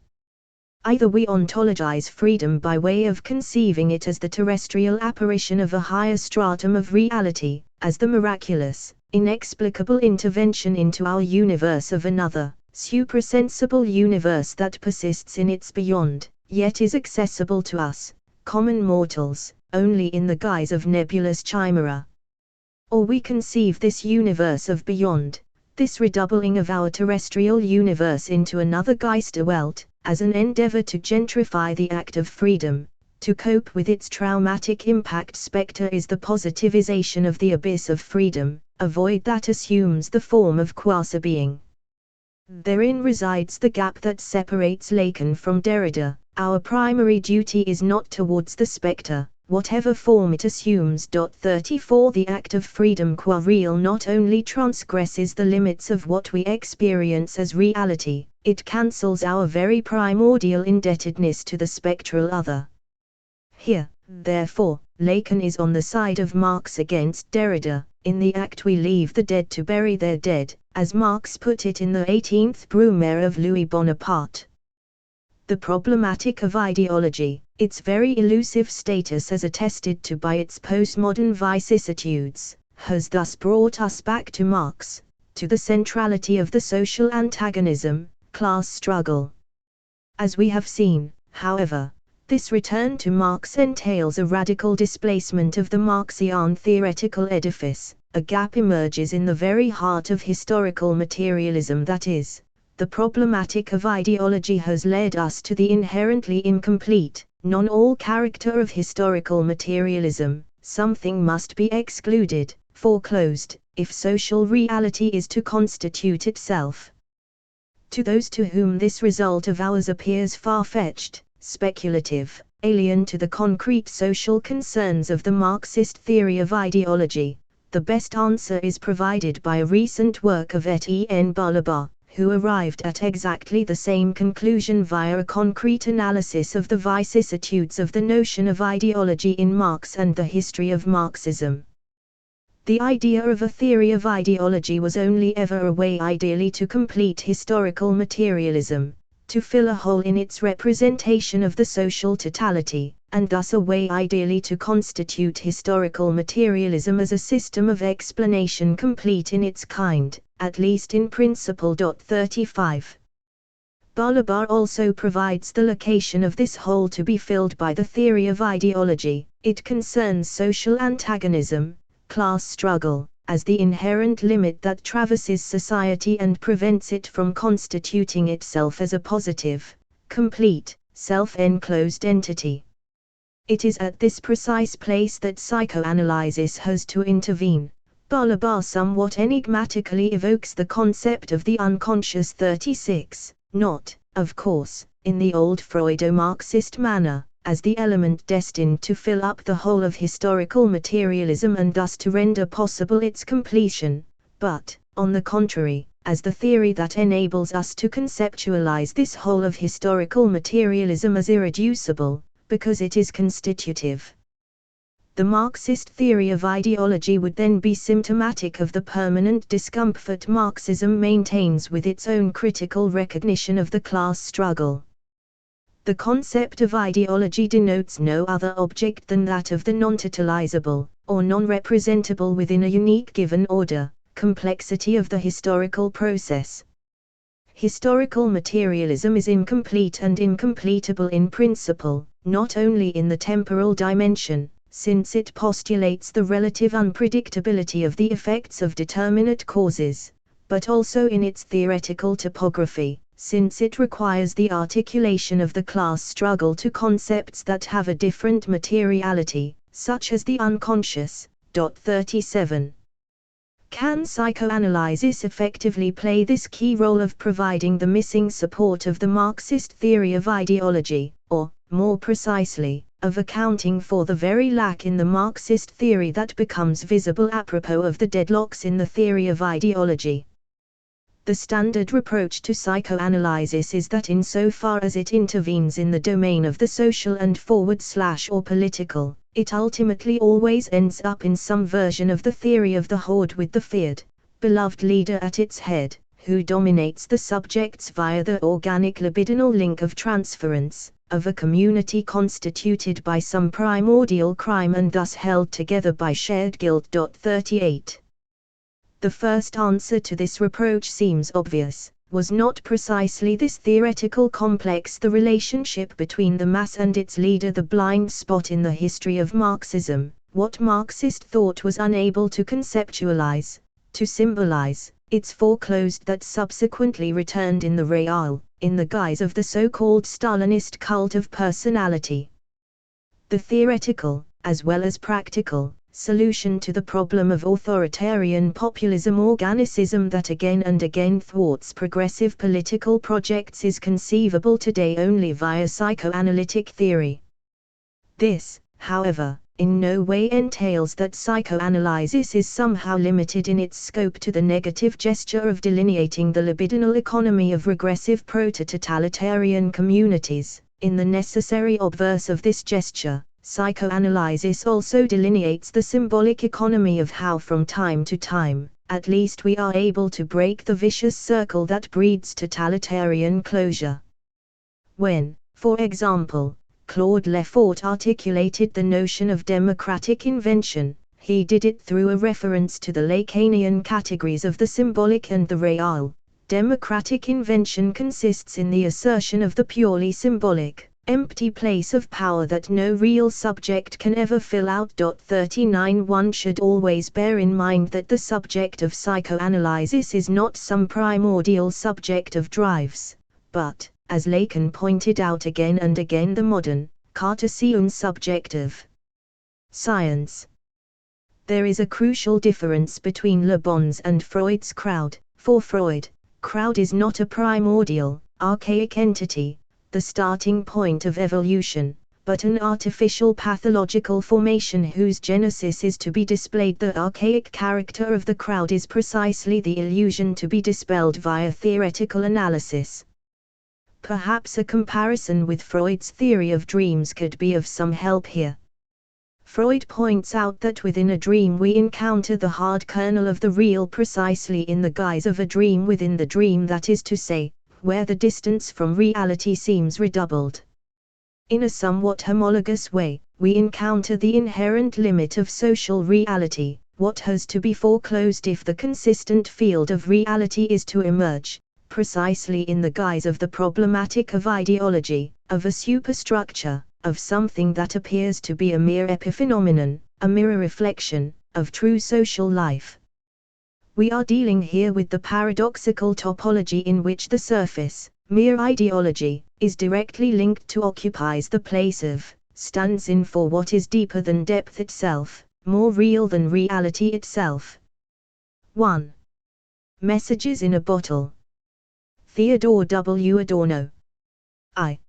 Either we ontologize freedom by way of conceiving it as the terrestrial apparition of a higher stratum of reality, as the miraculous, inexplicable intervention into our universe of another, suprasensible universe that persists in its beyond, yet is accessible to us, common mortals, only in the guise of nebulous chimera. Or we conceive this universe of beyond, this redoubling of our terrestrial universe into another Geisterwelt, as an endeavor to gentrify the act of freedom, to cope with its traumatic impact. Spectre is the positivization of the abyss of freedom, a void that assumes the form of quasi-being. Therein resides the gap that separates Lacan from Derrida. Our primary duty is not towards the spectre, whatever form it assumes. 34 The act of freedom qua real not only transgresses the limits of what we experience as reality, it cancels our very primordial indebtedness to the spectral other. Here, therefore, Lacan is on the side of Marx against Derrida. In the act we leave the dead to bury their dead, as Marx put it in the 18th Brumaire of Louis Bonaparte. The problematic of ideology, its very elusive status as attested to by its postmodern vicissitudes, has thus brought us back to Marx, to the centrality of the social antagonism, class struggle. As we have seen, however, this return to Marx entails a radical displacement of the Marxian theoretical edifice. A gap emerges in the very heart of historical materialism, that is, the problematic of ideology has led us to the inherently incomplete, non-all character of historical materialism. Something must be excluded, foreclosed, if social reality is to constitute itself. To those to whom this result of ours appears far-fetched, speculative, alien to the concrete social concerns of the Marxist theory of ideology, the best answer is provided by a recent work of Etienne Balibar, who arrived at exactly the same conclusion via a concrete analysis of the vicissitudes of the notion of ideology in Marx and the history of Marxism. The idea of a theory of ideology was only ever a way ideally to complete historical materialism, to fill a hole in its representation of the social totality, and thus a way ideally to constitute historical materialism as a system of explanation complete in its kind, at least in principle. 35. Balibar also provides the location of this hole to be filled by the theory of ideology. It concerns social antagonism, class struggle, as the inherent limit that traverses society and prevents it from constituting itself as a positive, complete, self-enclosed entity. It is at this precise place that psychoanalysis has to intervene. Balibar somewhat enigmatically evokes the concept of the unconscious 36, not, of course, in the old Freudo-Marxist manner, as the element destined to fill up the whole of historical materialism and thus to render possible its completion, but, on the contrary, as the theory that enables us to conceptualize this whole of historical materialism as irreducible, because it is constitutive. The Marxist theory of ideology would then be symptomatic of the permanent discomfort Marxism maintains with its own critical recognition of the class struggle. The concept of ideology denotes no other object than that of the non-totalizable, or non-representable within a unique given order, complexity of the historical process. Historical materialism is incomplete and incompletable in principle, not only in the temporal dimension, since it postulates the relative unpredictability of the effects of determinate causes, but also in its theoretical topography, since it requires the articulation of the class struggle to concepts that have a different materiality, such as the unconscious. 37. Can psychoanalysis effectively play this key role of providing the missing support of the Marxist theory of ideology, or, more precisely, of accounting for the very lack in the Marxist theory that becomes visible apropos of the deadlocks in the theory of ideology? The standard reproach to psychoanalysis is that insofar as it intervenes in the domain of the social and / or political, it ultimately always ends up in some version of the theory of the horde with the feared, beloved leader at its head, who dominates the subjects via the organic libidinal link of transference, of a community constituted by some primordial crime and thus held together by shared guilt. 38. The first answer to this reproach seems obvious. Was not precisely this theoretical complex the relationship between the mass and its leader the blind spot in the history of Marxism, what Marxist thought was unable to conceptualize, to symbolize, its foreclosed that subsequently returned in the real, in the guise of the so-called Stalinist cult of personality? The theoretical, as well as practical, solution to the problem of authoritarian populism organicism that again and again thwarts progressive political projects is conceivable today only via psychoanalytic theory. This, however, in no way entails that psychoanalysis is somehow limited in its scope to the negative gesture of delineating the libidinal economy of regressive proto-totalitarian communities. In the necessary obverse of this gesture, psychoanalysis also delineates the symbolic economy of how from time to time, at least, we are able to break the vicious circle that breeds totalitarian closure. When, for example, Claude Lefort articulated the notion of democratic invention, he did it through a reference to the Lacanian categories of the symbolic and the real. Democratic invention consists in the assertion of the purely symbolic, empty place of power that no real subject can ever fill out. 39. One should always bear in mind that the subject of psychoanalysis is not some primordial subject of drives, but, as Lacan pointed out again and again, the modern, Cartesian subject of science. There is a crucial difference between Le Bon's and Freud's crowd. For Freud, crowd is not a primordial, archaic entity, the starting point of evolution, but an artificial pathological formation whose genesis is to be displayed. The archaic character of the crowd is precisely the illusion to be dispelled via theoretical analysis. Perhaps a comparison with Freud's theory of dreams could be of some help here. Freud points out that within a dream we encounter the hard kernel of the real precisely in the guise of a dream within the dream, that is to say, where the distance from reality seems redoubled. In a somewhat homologous way, we encounter the inherent limit of social reality, what has to be foreclosed if the consistent field of reality is to emerge, precisely in the guise of the problematic of ideology, of a superstructure, of something that appears to be a mere epiphenomenon, a mirror reflection, of true social life. We are dealing here with the paradoxical topology in which the surface, mere ideology, is directly linked to, occupies the place of, stands in for what is deeper than depth itself, more real than reality itself. 1. Messages in a Bottle. Theodore W. Adorno. I.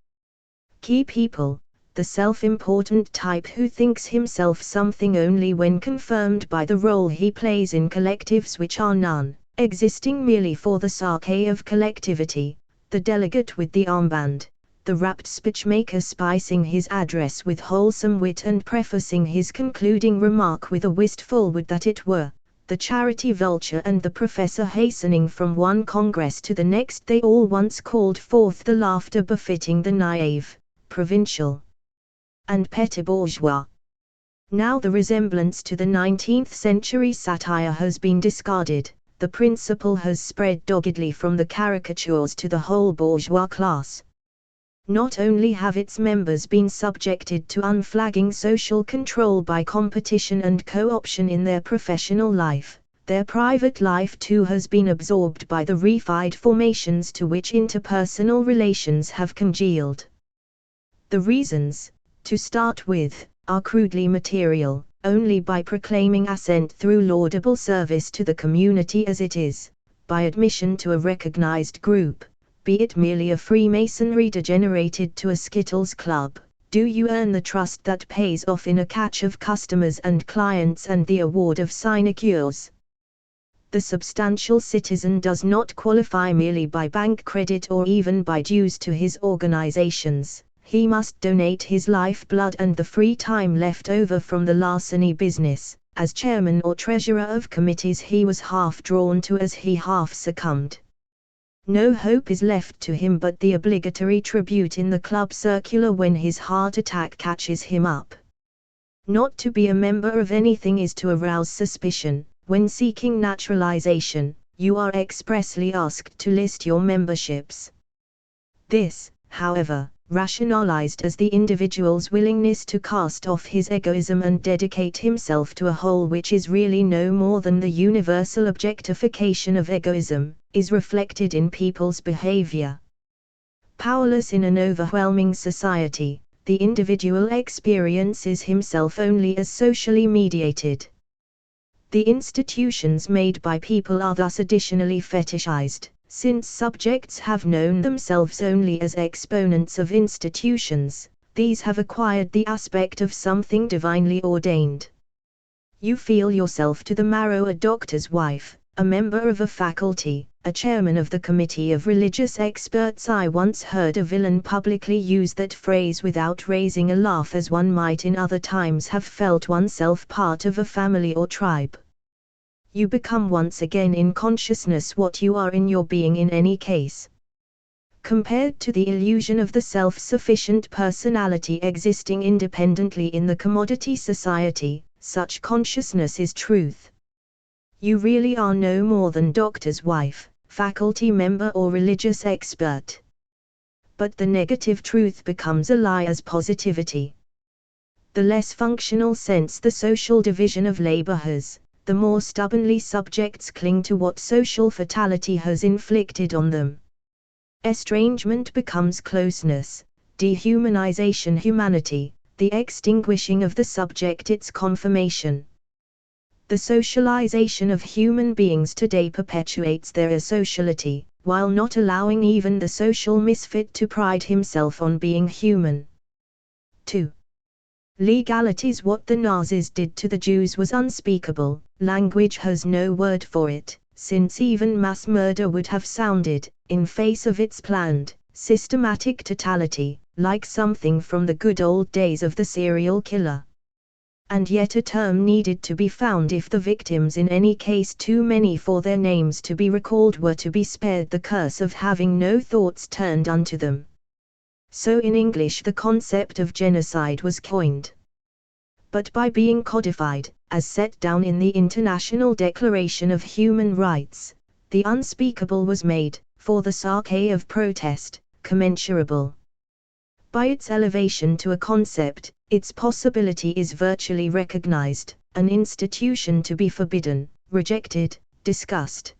Key people, the self-important type who thinks himself something only when confirmed by the role he plays in collectives which are none, existing merely for the sarké of collectivity, the delegate with the armband, the rapt speechmaker spicing his address with wholesome wit and prefacing his concluding remark with a wistful would that it were, the charity vulture and the professor hastening from one congress to the next, they all once called forth the laughter befitting the naïve, provincial, and petit bourgeois. Now the resemblance to the 19th century satire has been discarded, the principle has spread doggedly from the caricatures to the whole bourgeois class. Not only have its members been subjected to unflagging social control by competition and co-option in their professional life, their private life too has been absorbed by the reified formations to which interpersonal relations have congealed. The reasons, to start with, are crudely material, only by proclaiming assent through laudable service to the community as it is, by admission to a recognized group, be it merely a Freemasonry degenerated to a Skittles club, do you earn the trust that pays off in a catch of customers and clients and the award of sinecures. The substantial citizen does not qualify merely by bank credit or even by dues to his organizations. He must donate his lifeblood and the free time left over from the larceny business, as chairman or treasurer of committees he was half drawn to as he half succumbed. No hope is left to him but the obligatory tribute in the club circular when his heart attack catches him up. Not to be a member of anything is to arouse suspicion. When seeking naturalization, you are expressly asked to list your memberships. This, however, rationalized as the individual's willingness to cast off his egoism and dedicate himself to a whole which is really no more than the universal objectification of egoism, is reflected in people's behavior. Powerless in an overwhelming society, the individual experiences himself only as socially mediated. The institutions made by people are thus additionally fetishized, since subjects have known themselves only as exponents of institutions. These have acquired the aspect of something divinely ordained. You feel yourself to the marrow a doctor's wife, a member of a faculty, a chairman of the committee of religious experts. I once heard a villain publicly use that phrase without raising a laugh, as one might in other times have felt oneself part of a family or tribe. You become once again in consciousness what you are in your being in any case. Compared to the illusion of the self-sufficient personality existing independently in the commodity society, such consciousness is truth. You really are no more than doctor's wife, faculty member or religious expert. But the negative truth becomes a lie as positivity. The less functional sense the social division of labor has, the more stubbornly subjects cling to what social fatality has inflicted on them. Estrangement becomes closeness, dehumanization humanity, the extinguishing of the subject its confirmation. The socialization of human beings today perpetuates their asociality, while not allowing even the social misfit to pride himself on being human. 2. Legalities. What the Nazis did to the Jews was unspeakable. Language has no word for it, since even mass murder would have sounded, in face of its planned, systematic totality, like something from the good old days of the serial killer. And yet a term needed to be found if the victims, in any case too many for their names to be recalled, were to be spared the curse of having no thoughts turned unto them. So in English the concept of genocide was coined. But by being codified, as set down in the International Declaration of Human Rights, the unspeakable was made, for the sake of protest, commensurable. By its elevation to a concept, its possibility is virtually recognized, an institution to be forbidden, rejected, discussed.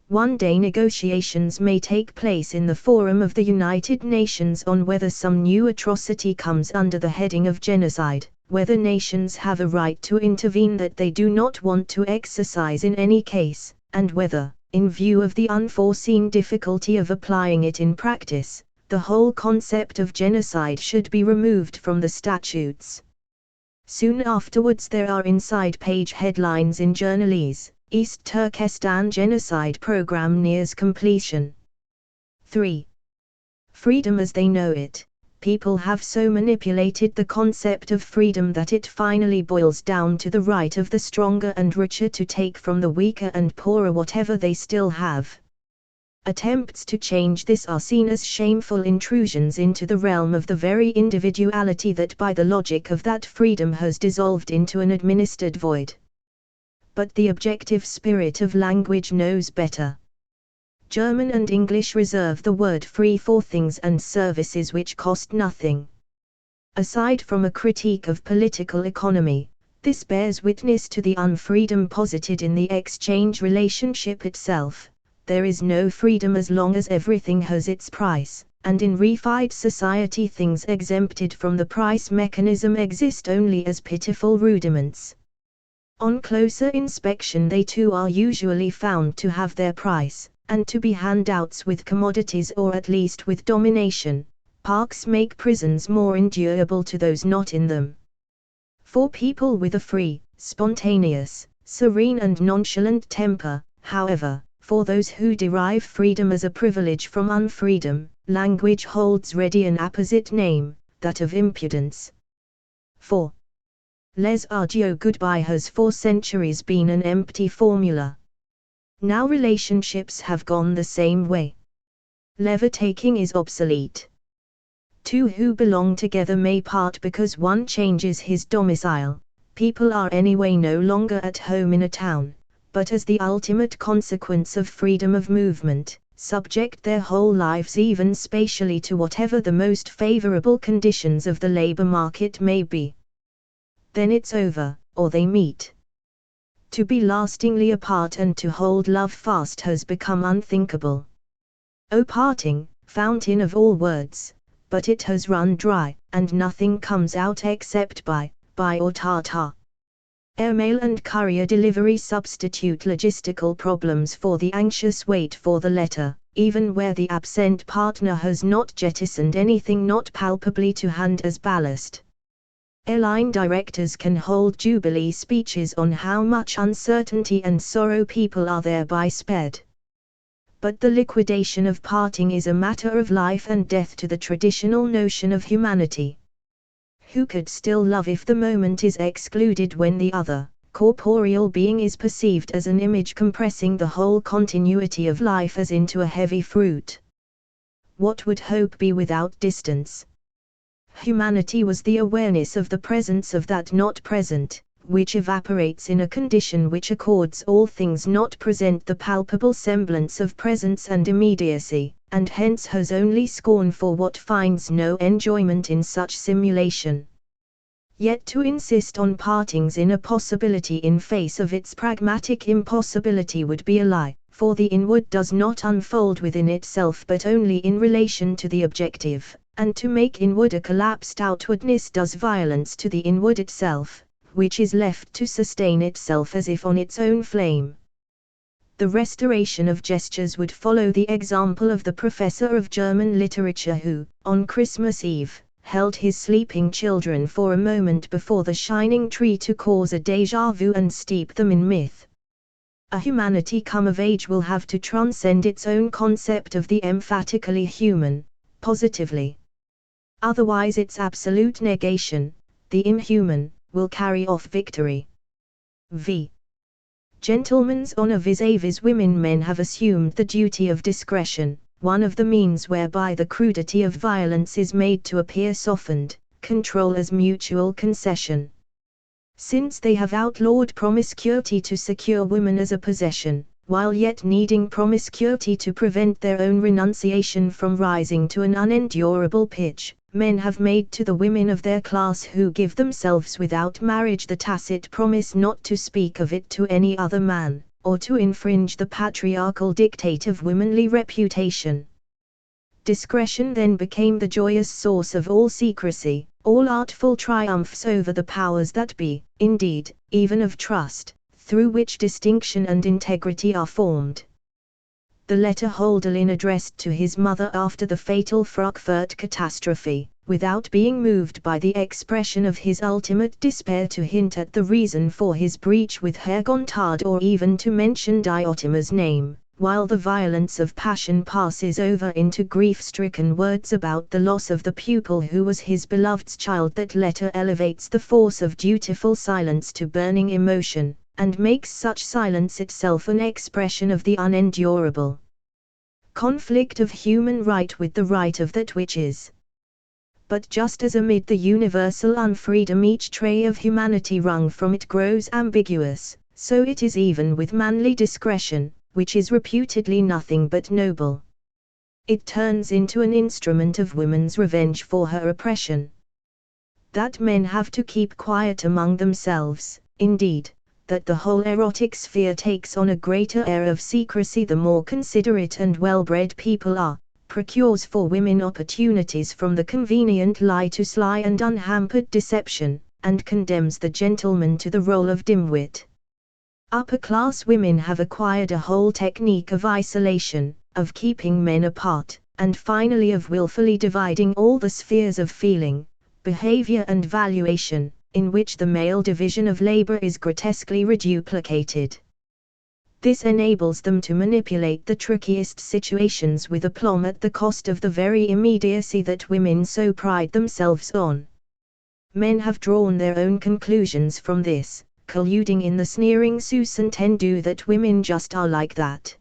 One day negotiations may take place in the Forum of the United Nations on whether some new atrocity comes under the heading of genocide, whether nations have a right to intervene that they do not want to exercise in any case, and whether, in view of the unforeseen difficulty of applying it in practice, the whole concept of genocide should be removed from the statutes. Soon afterwards there are inside-page headlines in journals: East Turkestan genocide program nears completion. 3. Freedom as they know it. People have so manipulated the concept of freedom that it finally boils down to the right of the stronger and richer to take from the weaker and poorer whatever they still have. Attempts to change this are seen as shameful intrusions into the realm of the very individuality that by the logic of that freedom has dissolved into an administered void. But the objective spirit of language knows better. German and English reserve the word free for things and services which cost nothing. Aside from a critique of political economy, this bears witness to the unfreedom posited in the exchange relationship itself. There is no freedom as long as everything has its price, and in reified society things exempted from the price mechanism exist only as pitiful rudiments. On closer inspection they too are usually found to have their price, and to be handouts with commodities or at least with domination. Parks make prisons more endurable to those not in them. For people with a free, spontaneous, serene and nonchalant temper, however, for those who derive freedom as a privilege from unfreedom, language holds ready an apposite name, that of impudence. 4. Les adieux goodbye has for centuries been an empty formula. Now relationships have gone the same way. Leave-taking is obsolete. Two who belong together may part because one changes his domicile. People are anyway no longer at home in a town, but as the ultimate consequence of freedom of movement, subject their whole lives even spatially to whatever the most favorable conditions of the labor market may be. Then it's over, or they meet. To be lastingly apart and to hold love fast has become unthinkable. O parting, fountain of all words, but it has run dry, and nothing comes out except bye or ta-ta. Airmail and courier delivery substitute logistical problems for the anxious wait for the letter, even where the absent partner has not jettisoned anything not palpably to hand as ballast. Airline directors can hold jubilee speeches on how much uncertainty and sorrow people are thereby spared. But the liquidation of parting is a matter of life and death to the traditional notion of humanity. Who could still love if the moment is excluded when the other, corporeal being is perceived as an image compressing the whole continuity of life as into a heavy fruit? What would hope be without distance? Humanity was the awareness of the presence of that not present, which evaporates in a condition which accords all things not present the palpable semblance of presence and immediacy, and hence has only scorn for what finds no enjoyment in such simulation. Yet to insist on partings in a possibility in face of its pragmatic impossibility would be a lie, for the inward does not unfold within itself but only in relation to the objective, and to make inward a collapsed outwardness does violence to the inward itself, which is left to sustain itself as if on its own flame. The restoration of gestures would follow the example of the professor of German literature who, on Christmas Eve, held his sleeping children for a moment before the shining tree to cause a déjà vu and steep them in myth. A humanity come of age will have to transcend its own concept of the emphatically human, positively. Otherwise its absolute negation, the inhuman, will carry off victory. V. Gentlemen's honor vis-a-vis women. Men have assumed the duty of discretion, one of the means whereby the crudity of violence is made to appear softened, control as mutual concession. Since they have outlawed promiscuity to secure women as a possession, while yet needing promiscuity to prevent their own renunciation from rising to an unendurable pitch, men have made to the women of their class who give themselves without marriage the tacit promise not to speak of it to any other man, or to infringe the patriarchal dictate of womanly reputation. Discretion then became the joyous source of all secrecy, all artful triumphs over the powers that be, indeed, even of trust, through which distinction and integrity are formed. The letter Hölderlin addressed to his mother after the fatal Frankfurt catastrophe, without being moved by the expression of his ultimate despair to hint at the reason for his breach with Herr Gontard or even to mention Diotima's name, while the violence of passion passes over into grief-stricken words about the loss of the pupil who was his beloved's child. That letter elevates the force of dutiful silence to burning emotion, and makes such silence itself an expression of the unendurable conflict of human right with the right of that which is. But just as amid the universal unfreedom each trait of humanity wrung from it grows ambiguous, so it is even with manly discretion, which is reputedly nothing but noble. It turns into an instrument of woman's revenge for her oppression. That men have to keep quiet among themselves, indeed, that the whole erotic sphere takes on a greater air of secrecy the more considerate and well-bred people are, procures for women opportunities from the convenient lie to sly and unhampered deception, and condemns the gentleman to the role of dimwit. Upper-class women have acquired a whole technique of isolation, of keeping men apart, and finally of willfully dividing all the spheres of feeling, behavior and valuation, in which the male division of labor is grotesquely reduplicated. This enables them to manipulate the trickiest situations with aplomb at the cost of the very immediacy that women so pride themselves on. Men have drawn their own conclusions from this, colluding in the sneering sous-entendu that women just are like that.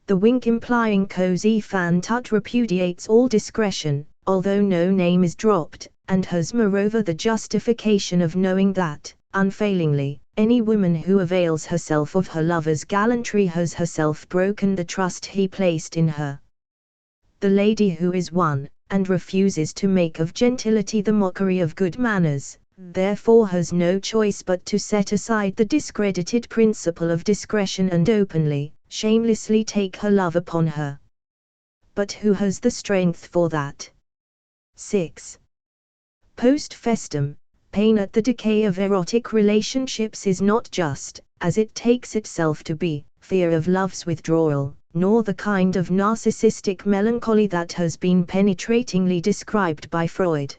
The wink implying cozy fan tut repudiates all discretion, although no name is dropped, and has moreover the justification of knowing that, unfailingly, any woman who avails herself of her lover's gallantry has herself broken the trust he placed in her. The lady who is won, and refuses to make of gentility the mockery of good manners, therefore has no choice but to set aside the discredited principle of discretion and openly, shamelessly take her love upon her. But who has the strength for that? 6. Post festum, pain at the decay of erotic relationships is not just, as it takes itself to be, fear of love's withdrawal, nor the kind of narcissistic melancholy that has been penetratingly described by Freud.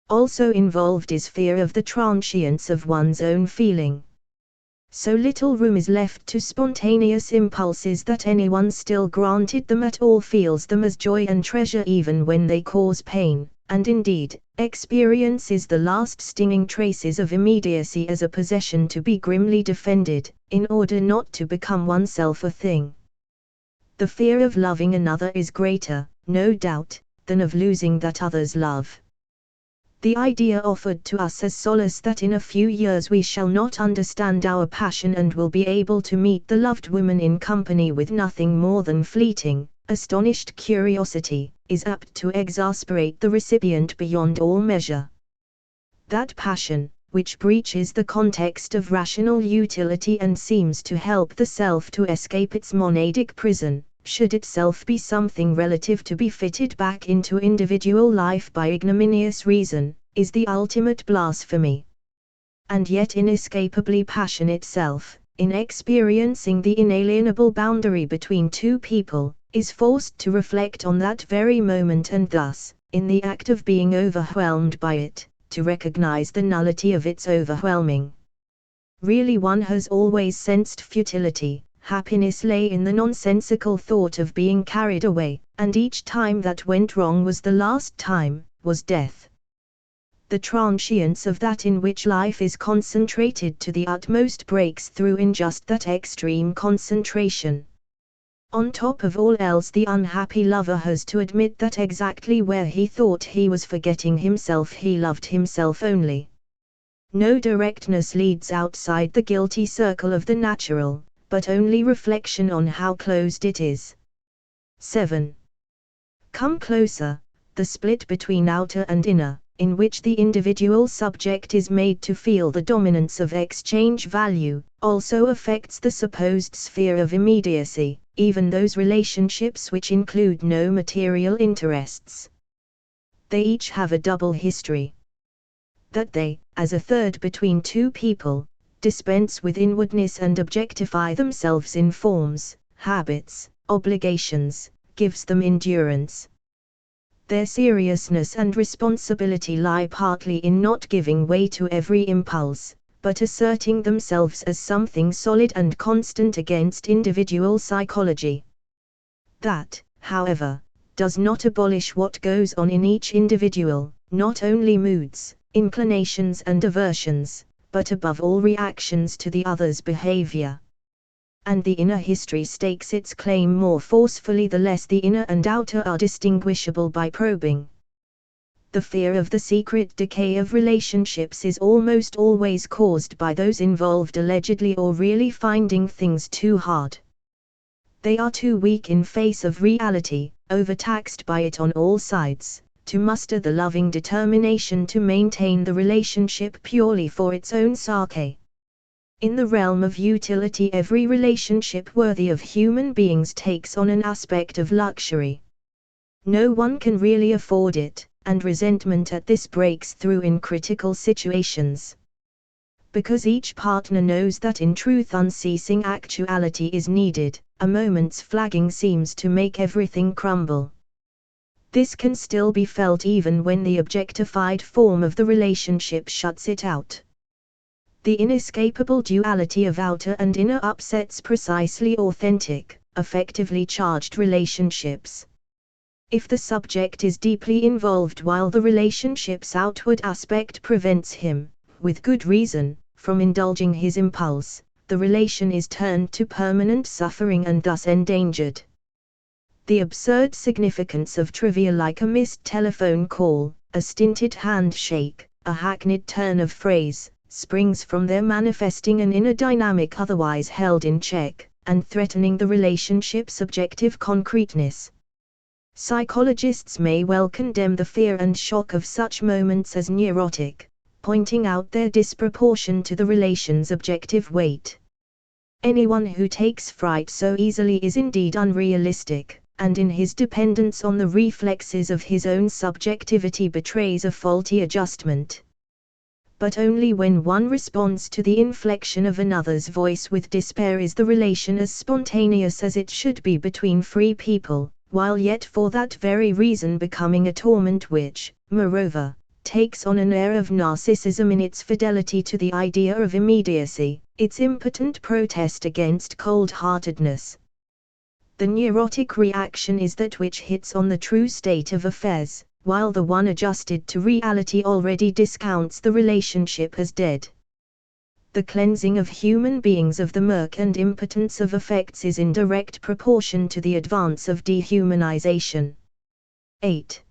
Also involved is fear of the transience of one's own feeling. So little room is left to spontaneous impulses that anyone still granted them at all feels them as joy and treasure even when they cause pain, and indeed, experiences the last stinging traces of immediacy as a possession to be grimly defended, in order not to become oneself a thing. The fear of loving another is greater, no doubt, than of losing that other's love. The idea offered to us as solace that in a few years we shall not understand our passion and will be able to meet the loved woman in company with nothing more than fleeting, astonished curiosity, is apt to exasperate the recipient beyond all measure. That passion, which breaches the context of rational utility and seems to help the self to escape its monadic prison, should itself be something relative to be fitted back into individual life by ignominious reason, is the ultimate blasphemy. And yet inescapably passion itself, in experiencing the inalienable boundary between two people, is forced to reflect on that very moment and thus, in the act of being overwhelmed by it, to recognize the nullity of its overwhelming. Really one has always sensed futility. Happiness lay in the nonsensical thought of being carried away, and each time that went wrong was the last time, was death. The transience of that in which life is concentrated to the utmost breaks through in just that extreme concentration. On top of all else, the unhappy lover has to admit that exactly where he thought he was forgetting himself, he loved himself only. No directness leads outside the guilty circle of the natural, but only reflection on how closed it is. 7. Come closer, the split between outer and inner, in which the individual subject is made to feel the dominance of exchange value, also affects the supposed sphere of immediacy, even those relationships which include no material interests. They each have a double history. That they, as a third between two people, dispense with inwardness and objectify themselves in forms, habits, obligations, gives them endurance. Their seriousness and responsibility lie partly in not giving way to every impulse, but asserting themselves as something solid and constant against individual psychology. That, however, does not abolish what goes on in each individual, not only moods, inclinations and aversions, but above all reactions to the other's behavior. And the inner history stakes its claim more forcefully the less the inner and outer are distinguishable by probing. The fear of the secret decay of relationships is almost always caused by those involved allegedly or really finding things too hard. They are too weak in face of reality, overtaxed by it on all sides, to muster the loving determination to maintain the relationship purely for its own sake. In the realm of utility, every relationship worthy of human beings takes on an aspect of luxury. No one can really afford it, and resentment at this breaks through in critical situations. Because each partner knows that in truth unceasing actuality is needed, a moment's flagging seems to make everything crumble. This can still be felt even when the objectified form of the relationship shuts it out. The inescapable duality of outer and inner upsets precisely authentic, affectively charged relationships. If the subject is deeply involved while the relationship's outward aspect prevents him, with good reason, from indulging his impulse, the relation is turned to permanent suffering and thus endangered. The absurd significance of trivia like a missed telephone call, a stinted handshake, a hackneyed turn of phrase, springs from their manifesting an inner dynamic otherwise held in check, and threatening the relationship's objective concreteness. Psychologists may well condemn the fear and shock of such moments as neurotic, pointing out their disproportion to the relation's objective weight. Anyone who takes fright so easily is indeed unrealistic, and in his dependence on the reflexes of his own subjectivity betrays a faulty adjustment. But only when one responds to the inflection of another's voice with despair is the relation as spontaneous as it should be between free people, while yet for that very reason becoming a torment which, moreover, takes on an air of narcissism in its fidelity to the idea of immediacy, its impotent protest against cold-heartedness. The neurotic reaction is that which hits on the true state of affairs, while the one adjusted to reality already discounts the relationship as dead. The cleansing of human beings of the murk and impotence of affects is in direct proportion to the advance of dehumanization. 8.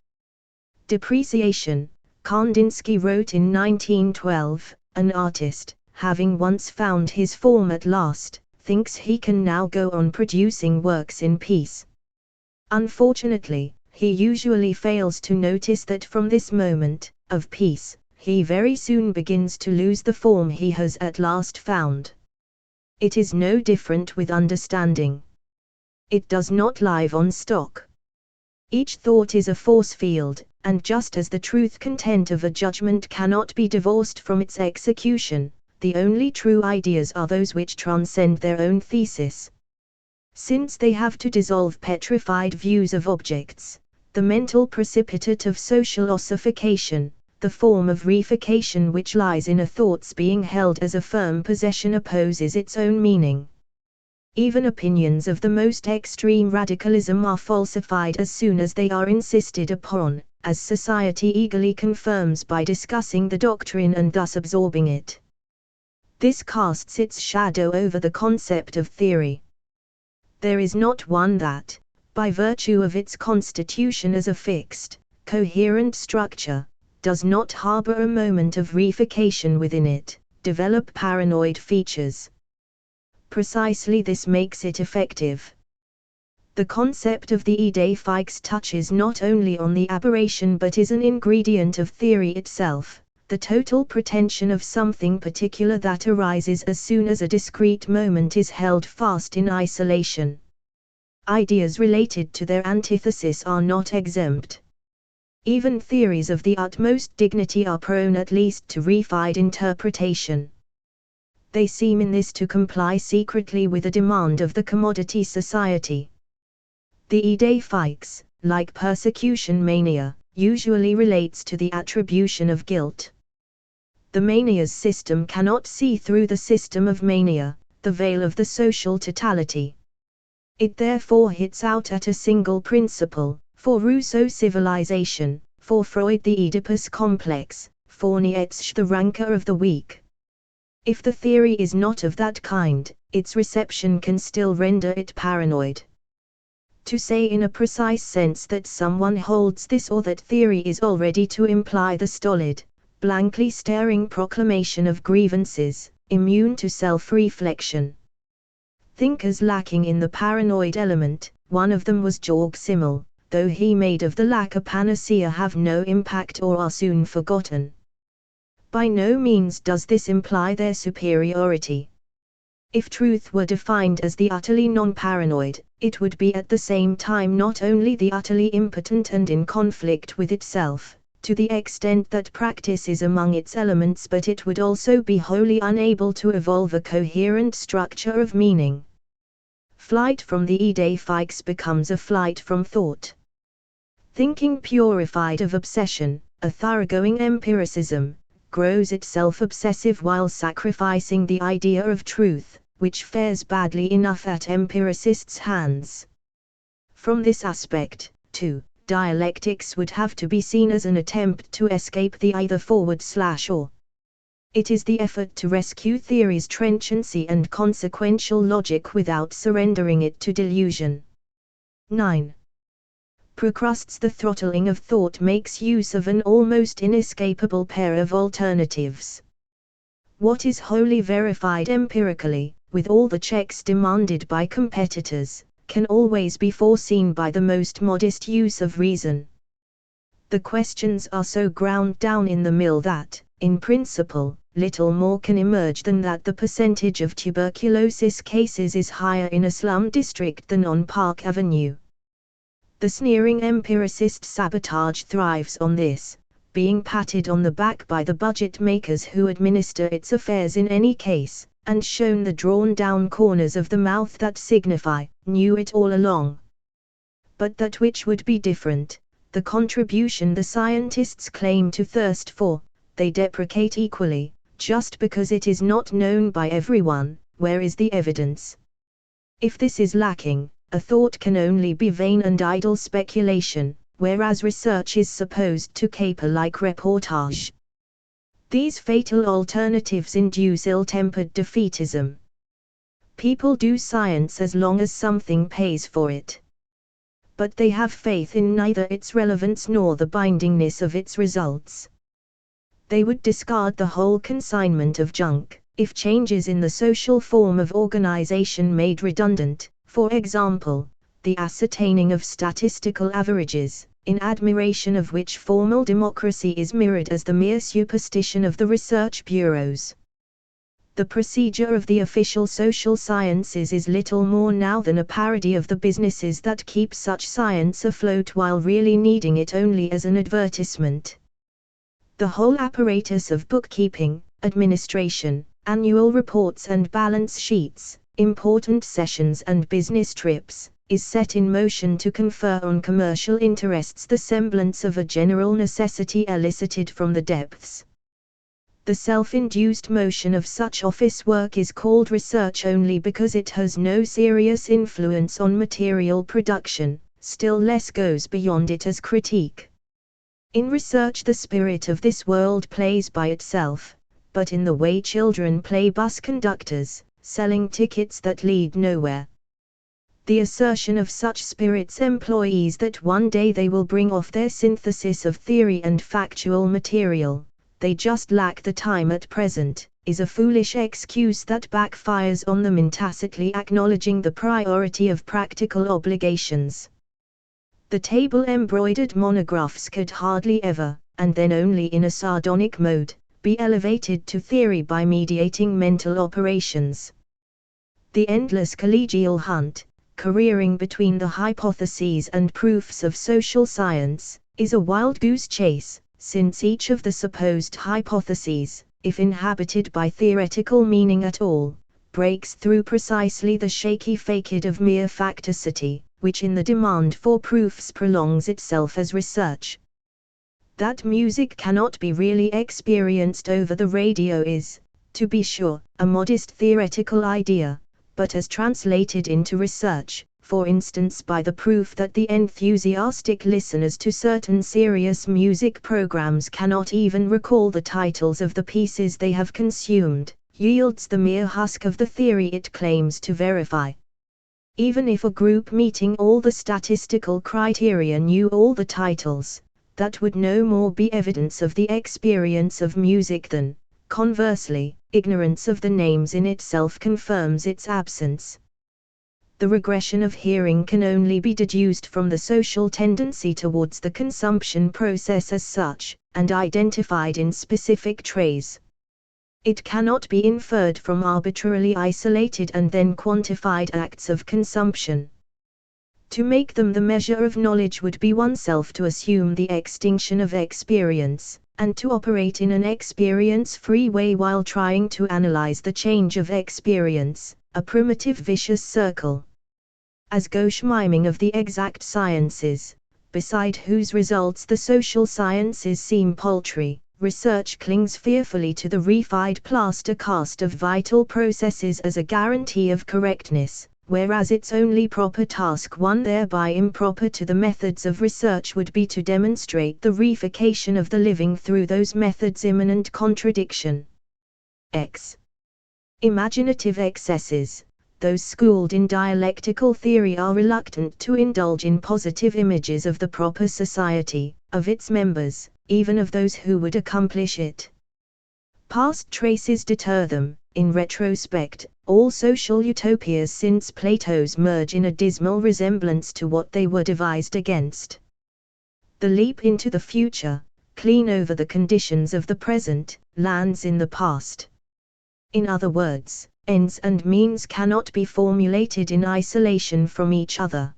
Depreciation. Kandinsky wrote in 1912, "An artist, having once found his form at last, thinks he can now go on producing works in peace. Unfortunately, he usually fails to notice that from this moment of peace, he very soon begins to lose the form he has at last found. It is no different with understanding. It does not live on stock. Each thought is a force field, and just as the truth content of a judgment cannot be divorced from its execution, the only true ideas are those which transcend their own thesis. Since they have to dissolve petrified views of objects, the mental precipitate of social ossification, the form of reification which lies in a thought's being held as a firm possession opposes its own meaning. Even opinions of the most extreme radicalism are falsified as soon as they are insisted upon, as society eagerly confirms by discussing the doctrine and thus absorbing it. This casts its shadow over the concept of theory. There is not one that, by virtue of its constitution as a fixed, coherent structure, does not harbor a moment of reification within it, develop paranoid features. Precisely this makes it effective. The concept of the idée fixe touches not only on the aberration but is an ingredient of theory itself, the total pretension of something particular that arises as soon as a discrete moment is held fast in isolation. Ideas related to their antithesis are not exempt. Even theories of the utmost dignity are prone at least to reified interpretation. They seem in this to comply secretly with a demand of the commodity society. The idée fixe, like persecution mania, usually relates to the attribution of guilt. The mania's system cannot see through the system of mania, the veil of the social totality. It therefore hits out at a single principle, for Rousseau civilization, for Freud the Oedipus complex, for Nietzsche the rancor of the weak. If the theory is not of that kind, its reception can still render it paranoid. To say in a precise sense that someone holds this or that theory is already to imply the stolid, blankly staring proclamation of grievances, immune to self-reflection. Thinkers lacking in the paranoid element, one of them was Georg Simmel, though he made of the lack a panacea, have no impact or are soon forgotten. By no means does this imply their superiority. If truth were defined as the utterly non-paranoid, it would be at the same time not only the utterly impotent and in conflict with itself, to the extent that practice is among its elements, but it would also be wholly unable to evolve a coherent structure of meaning. Flight from the idée fixe becomes a flight from thought. Thinking purified of obsession, a thoroughgoing empiricism, grows itself obsessive while sacrificing the idea of truth, which fares badly enough at empiricists' hands. From this aspect, too, dialectics would have to be seen as an attempt to escape the either forward/or. It is the effort to rescue theory's trenchancy and consequential logic without surrendering it to delusion. 9. Procrusts. The throttling of thought makes use of an almost inescapable pair of alternatives. What is wholly verified empirically, with all the checks demanded by competitors, can always be foreseen by the most modest use of reason. The questions are so ground down in the mill that, in principle, little more can emerge than that the percentage of tuberculosis cases is higher in a slum district than on Park Avenue. The sneering empiricist sabotage thrives on this, being patted on the back by the budget makers who administer its affairs in any case, and shown the drawn-down corners of the mouth that signify, knew it all along. But that which would be different, the contribution the scientists claim to thirst for, they deprecate equally, just because it is not known by everyone. Where is the evidence? If this is lacking, a thought can only be vain and idle speculation, whereas research is supposed to caper like reportage. These fatal alternatives induce ill-tempered defeatism. People do science as long as something pays for it. But they have faith in neither its relevance nor the bindingness of its results. They would discard the whole consignment of junk, if changes in the social form of organization made redundant, for example, the ascertaining of statistical averages, in admiration of which formal democracy is mirrored as the mere superstition of the research bureaus. The procedure of the official social sciences is little more now than a parody of the businesses that keep such science afloat while really needing it only as an advertisement. The whole apparatus of bookkeeping, administration, annual reports and balance sheets, important sessions and business trips, is set in motion to confer on commercial interests the semblance of a general necessity elicited from the depths. The self-induced motion of such office work is called research only because it has no serious influence on material production, still less goes beyond it as critique. In research the spirit of this world plays by itself, but in the way children play bus conductors, selling tickets that lead nowhere. The assertion of such spirits employees that one day they will bring off their synthesis of theory and factual material, they just lack the time at present, is a foolish excuse that backfires on them in tacitly acknowledging the priority of practical obligations. The table-embroidered monographs could hardly ever, and then only in a sardonic mode, be elevated to theory by mediating mental operations. The endless collegial hunt, careering between the hypotheses and proofs of social science, is a wild goose chase, since each of the supposed hypotheses, if inhabited by theoretical meaning at all, breaks through precisely the shaky facade of mere facticity, which in the demand for proofs prolongs itself as research. That music cannot be really experienced over the radio is, to be sure, a modest theoretical idea, but as translated into research, for instance by the proof that the enthusiastic listeners to certain serious music programs cannot even recall the titles of the pieces they have consumed, yields the mere husk of the theory it claims to verify. Even if a group meeting all the statistical criteria knew all the titles, that would no more be evidence of the experience of music than, conversely, ignorance of the names in itself confirms its absence. The regression of hearing can only be deduced from the social tendency towards the consumption process as such, and identified in specific traits. It cannot be inferred from arbitrarily isolated and then quantified acts of consumption. To make them the measure of knowledge would be oneself to assume the extinction of experience, and to operate in an experience-free way while trying to analyze the change of experience, a primitive vicious circle. As gauche miming of the exact sciences, beside whose results the social sciences seem paltry, research clings fearfully to the reified plaster cast of vital processes as a guarantee of correctness, whereas its only proper task, one thereby improper to the methods of research, would be to demonstrate the reification of the living through those methods' immanent contradiction. X. Imaginative excesses. Those schooled in dialectical theory are reluctant to indulge in positive images of the proper society, of its members, even of those who would accomplish it. Past traces deter them. In retrospect, all social utopias since Plato's merge in a dismal resemblance to what they were devised against. The leap into the future, clean over the conditions of the present, lands in the past. In other words, ends and means cannot be formulated in isolation from each other.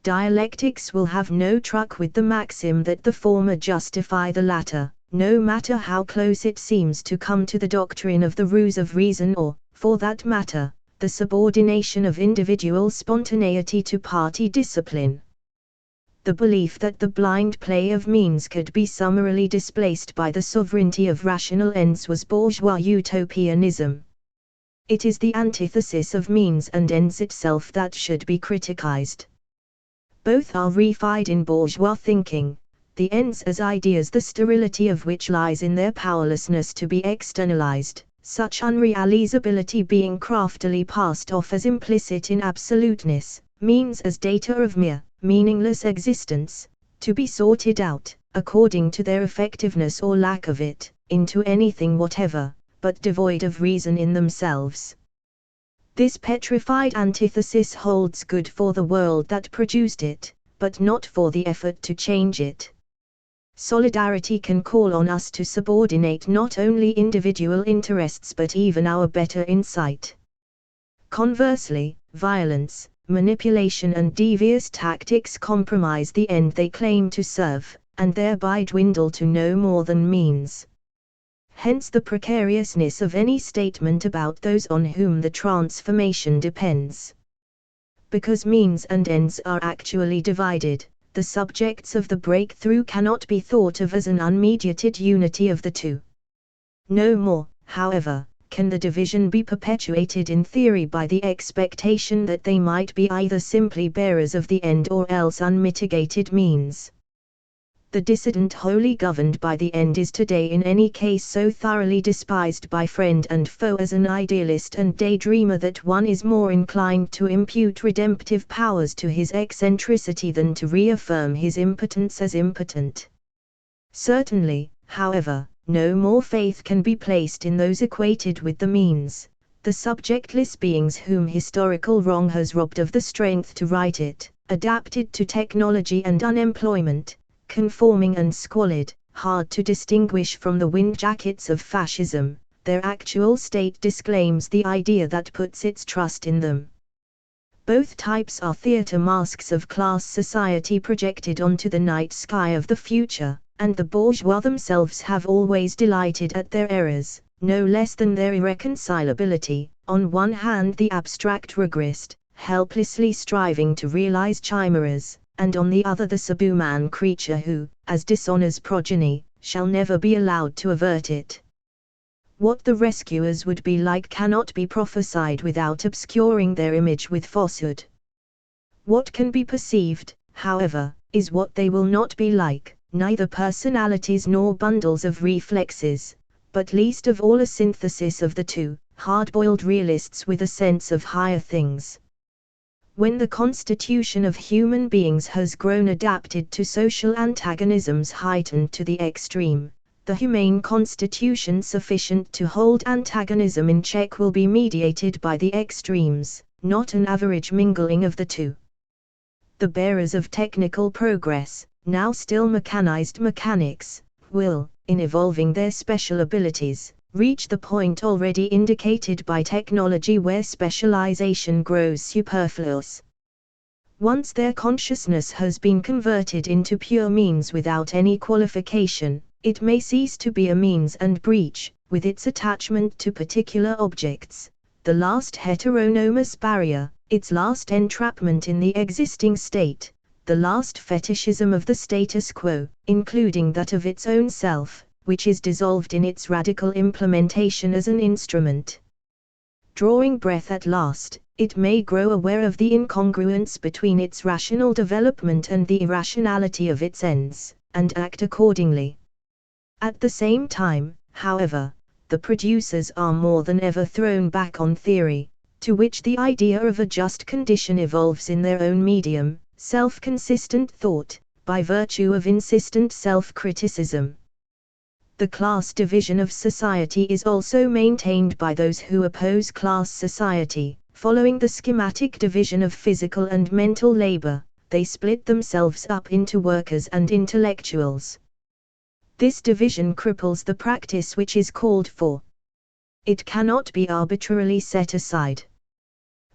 Dialectics will have no truck with the maxim that the former justify the latter, no matter how close it seems to come to the doctrine of the ruse of reason or, for that matter, the subordination of individual spontaneity to party discipline. The belief that the blind play of means could be summarily displaced by the sovereignty of rational ends was bourgeois utopianism. It is the antithesis of means and ends itself that should be criticized. Both are reified in bourgeois thinking, the ends as ideas the sterility of which lies in their powerlessness to be externalized, such unrealizability being craftily passed off as implicit in absoluteness, means as data of mere, meaningless existence, to be sorted out, according to their effectiveness or lack of it, into anything whatever, but devoid of reason in themselves. This petrified antithesis holds good for the world that produced it, but not for the effort to change it. Solidarity can call on us to subordinate not only individual interests but even our better insight. Conversely, violence, manipulation and devious tactics compromise the end they claim to serve, and thereby dwindle to no more than means. Hence the precariousness of any statement about those on whom the transformation depends. Because means and ends are actually divided, the subjects of the breakthrough cannot be thought of as an unmediated unity of the two. No more, however, can the division be perpetuated in theory by the expectation that they might be either simply bearers of the end or else unmitigated means. The dissident wholly governed by the end is today in any case so thoroughly despised by friend and foe as an idealist and daydreamer that one is more inclined to impute redemptive powers to his eccentricity than to reaffirm his impotence as impotent. Certainly, however, no more faith can be placed in those equated with the means, the subjectless beings whom historical wrong has robbed of the strength to right it, adapted to technology and unemployment, conforming and squalid, hard to distinguish from the windjackets of fascism. Their actual state disclaims the idea that puts its trust in them. Both types are theater masks of class society projected onto the night sky of the future, and the bourgeois themselves have always delighted at their errors, no less than their irreconcilability. On one hand the abstract regrist, helplessly striving to realize chimeras, and on the other the subhuman creature who, as dishonor's progeny, shall never be allowed to avert it. What the rescuers would be like cannot be prophesied without obscuring their image with falsehood. What can be perceived, however, is what they will not be like, neither personalities nor bundles of reflexes, but least of all a synthesis of the two, hard-boiled realists with a sense of higher things. When the constitution of human beings has grown adapted to social antagonisms heightened to the extreme, the humane constitution sufficient to hold antagonism in check will be mediated by the extremes, not an average mingling of the two. The bearers of technical progress, now still mechanized mechanics, will, in evolving their special abilities, reach the point already indicated by technology where specialization grows superfluous. Once their consciousness has been converted into pure means without any qualification, it may cease to be a means and breach, with its attachment to particular objects, the last heteronomous barrier, its last entrapment in the existing state, the last fetishism of the status quo, including that of its own self, which is dissolved in its radical implementation as an instrument. Drawing breath at last, It may grow aware of the incongruence between its rational development and the irrationality of its ends, and act accordingly. At the same time, however, the producers are more than ever thrown back on theory, to which the idea of a just condition evolves in their own medium, self-consistent thought, by virtue of insistent self-criticism. The class division of society is also maintained by those who oppose class society. Following the schematic division of physical and mental labor, they split themselves up into workers and intellectuals. This division cripples the practice which is called for. It cannot be arbitrarily set aside.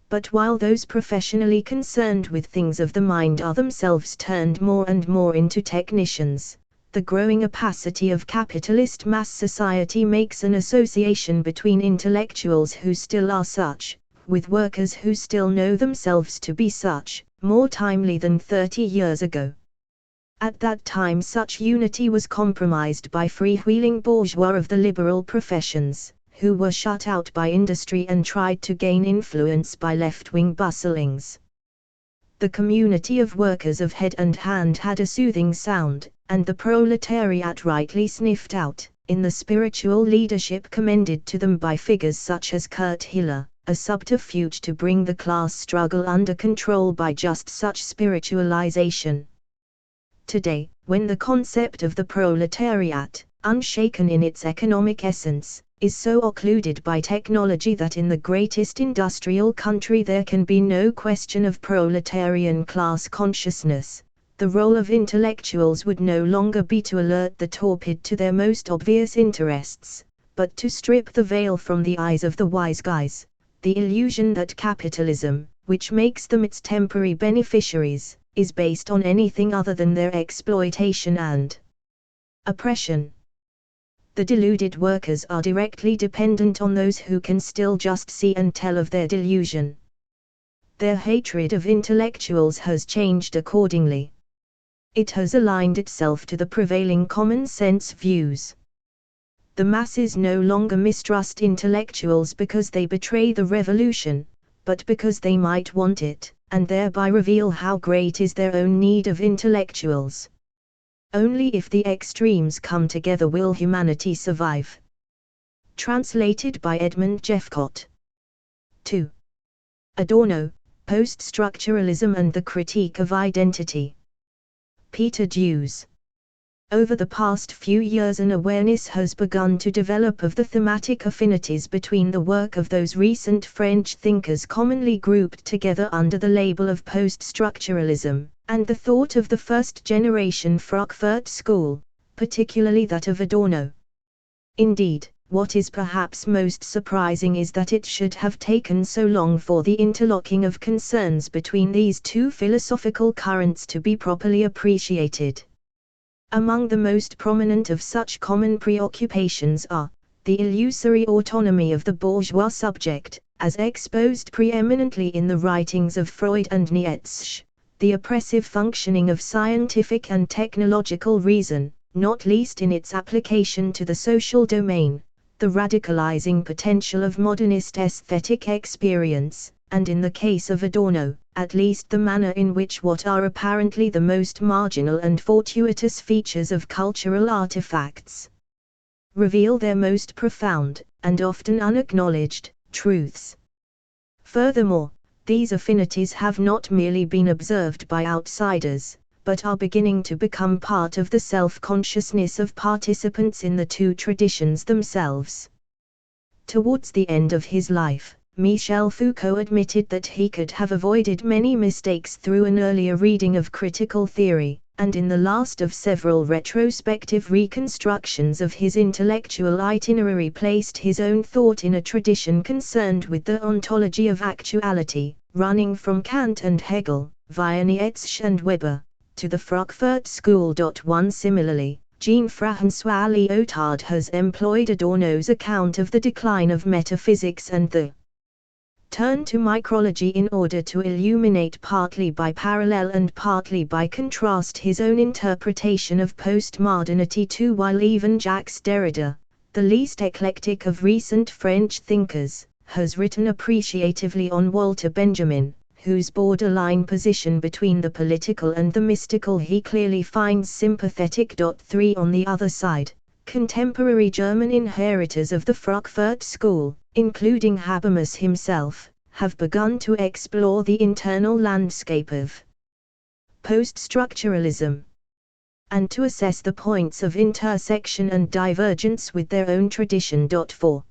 But while those professionally concerned with things of the mind are themselves turned more and more into technicians, the growing opacity of capitalist mass society makes an association between intellectuals who still are such, with workers who still know themselves to be such, more timely than 30 years ago. At that time such unity was compromised by freewheeling bourgeois of the liberal professions, who were shut out by industry and tried to gain influence by left-wing bustlings. The community of workers of head and hand had a soothing sound, and the proletariat rightly sniffed out, in the spiritual leadership commended to them by figures such as Kurt Hiller, a subterfuge to bring the class struggle under control by just such spiritualization. Today, when the concept of the proletariat, unshaken in its economic essence, is so occluded by technology that in the greatest industrial country there can be no question of proletarian class consciousness, the role of intellectuals would no longer be to alert the torpid to their most obvious interests, but to strip the veil from the eyes of the wise guys, the illusion that capitalism, which makes them its temporary beneficiaries, is based on anything other than their exploitation and oppression. The deluded workers are directly dependent on those who can still just see and tell of their delusion. Their hatred of intellectuals has changed accordingly. It has aligned itself to the prevailing common sense views. The masses no longer mistrust intellectuals because they betray the revolution, but because they might want it, and thereby reveal how great is their own need of intellectuals. Only if the extremes come together will humanity survive. Translated by Edmund Jeffcott. 2. Adorno, Post-Structuralism and the Critique of Identity. Peter Dews. Over the past few years an awareness has begun to develop of the thematic affinities between the work of those recent French thinkers commonly grouped together under the label of post-structuralism, and the thought of the first-generation Frankfurt School, particularly that of Adorno. Indeed, what is perhaps most surprising is that it should have taken so long for the interlocking of concerns between these two philosophical currents to be properly appreciated. Among the most prominent of such common preoccupations are, the illusory autonomy of the bourgeois subject, as exposed preeminently in the writings of Freud and Nietzsche, the oppressive functioning of scientific and technological reason, not least in its application to the social domain, the radicalizing potential of modernist aesthetic experience, and in the case of Adorno, at least the manner in which what are apparently the most marginal and fortuitous features of cultural artifacts reveal their most profound, and often unacknowledged, truths. Furthermore, these affinities have not merely been observed by outsiders, but are beginning to become part of the self-consciousness of participants in the two traditions themselves. Towards the end of his life, Michel Foucault admitted that he could have avoided many mistakes through an earlier reading of critical theory, and in the last of several retrospective reconstructions of his intellectual itinerary placed his own thought in a tradition concerned with the ontology of actuality, running from Kant and Hegel, via Nietzsche and Weber, to the Frankfurt School. 1 Similarly, Jean-François Lyotard has employed Adorno's account of the decline of metaphysics and the turn to micrology in order to illuminate partly by parallel and partly by contrast his own interpretation of postmodernity too, while even Jacques Derrida, the least eclectic of recent French thinkers, has written appreciatively on Walter Benjamin, whose borderline position between the political and the mystical he clearly finds sympathetic. 3. On the other side, contemporary German inheritors of the Frankfurt School, including Habermas himself, have begun to explore the internal landscape of post-structuralism, and to assess the points of intersection and divergence with their own tradition. 4.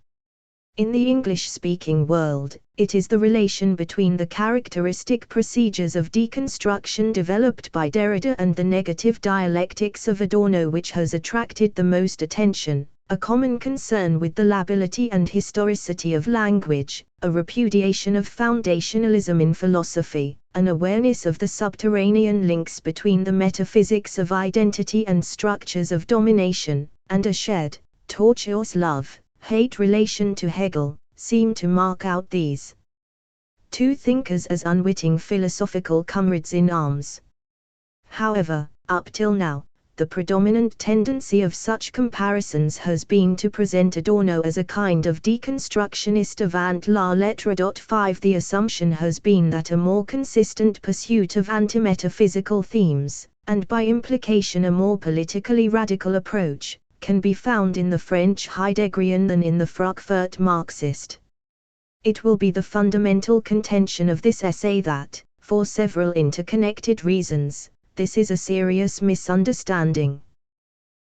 In the English-speaking world, it is the relation between the characteristic procedures of deconstruction developed by Derrida and the negative dialectics of Adorno which has attracted the most attention, a common concern with the lability and historicity of language, a repudiation of foundationalism in philosophy, an awareness of the subterranean links between the metaphysics of identity and structures of domination, and a shared, tortuous love-hate relation to Hegel, seem to mark out these two thinkers as unwitting philosophical comrades in arms. However, up till now, the predominant tendency of such comparisons has been to present Adorno as a kind of deconstructionist avant la lettre. 5. The assumption has been that a more consistent pursuit of anti-metaphysical themes, and by implication a more politically radical approach, can be found in the French Heideggerian than in the Frankfurt Marxist. It will be the fundamental contention of this essay that, for several interconnected reasons, this is a serious misunderstanding.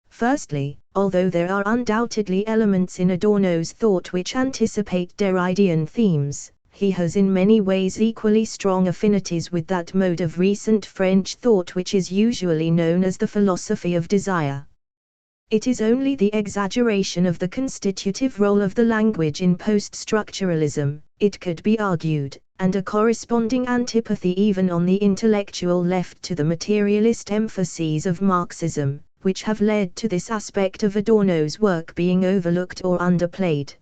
Firstly, although there are undoubtedly elements in Adorno's thought which anticipate Derridian themes, he has in many ways equally strong affinities with that mode of recent French thought which is usually known as the philosophy of desire. It is only the exaggeration of the constitutive role of the language in post-structuralism, it could be argued, and a corresponding antipathy even on the intellectual left to the materialist emphases of Marxism, which have led to this aspect of Adorno's work being overlooked or underplayed.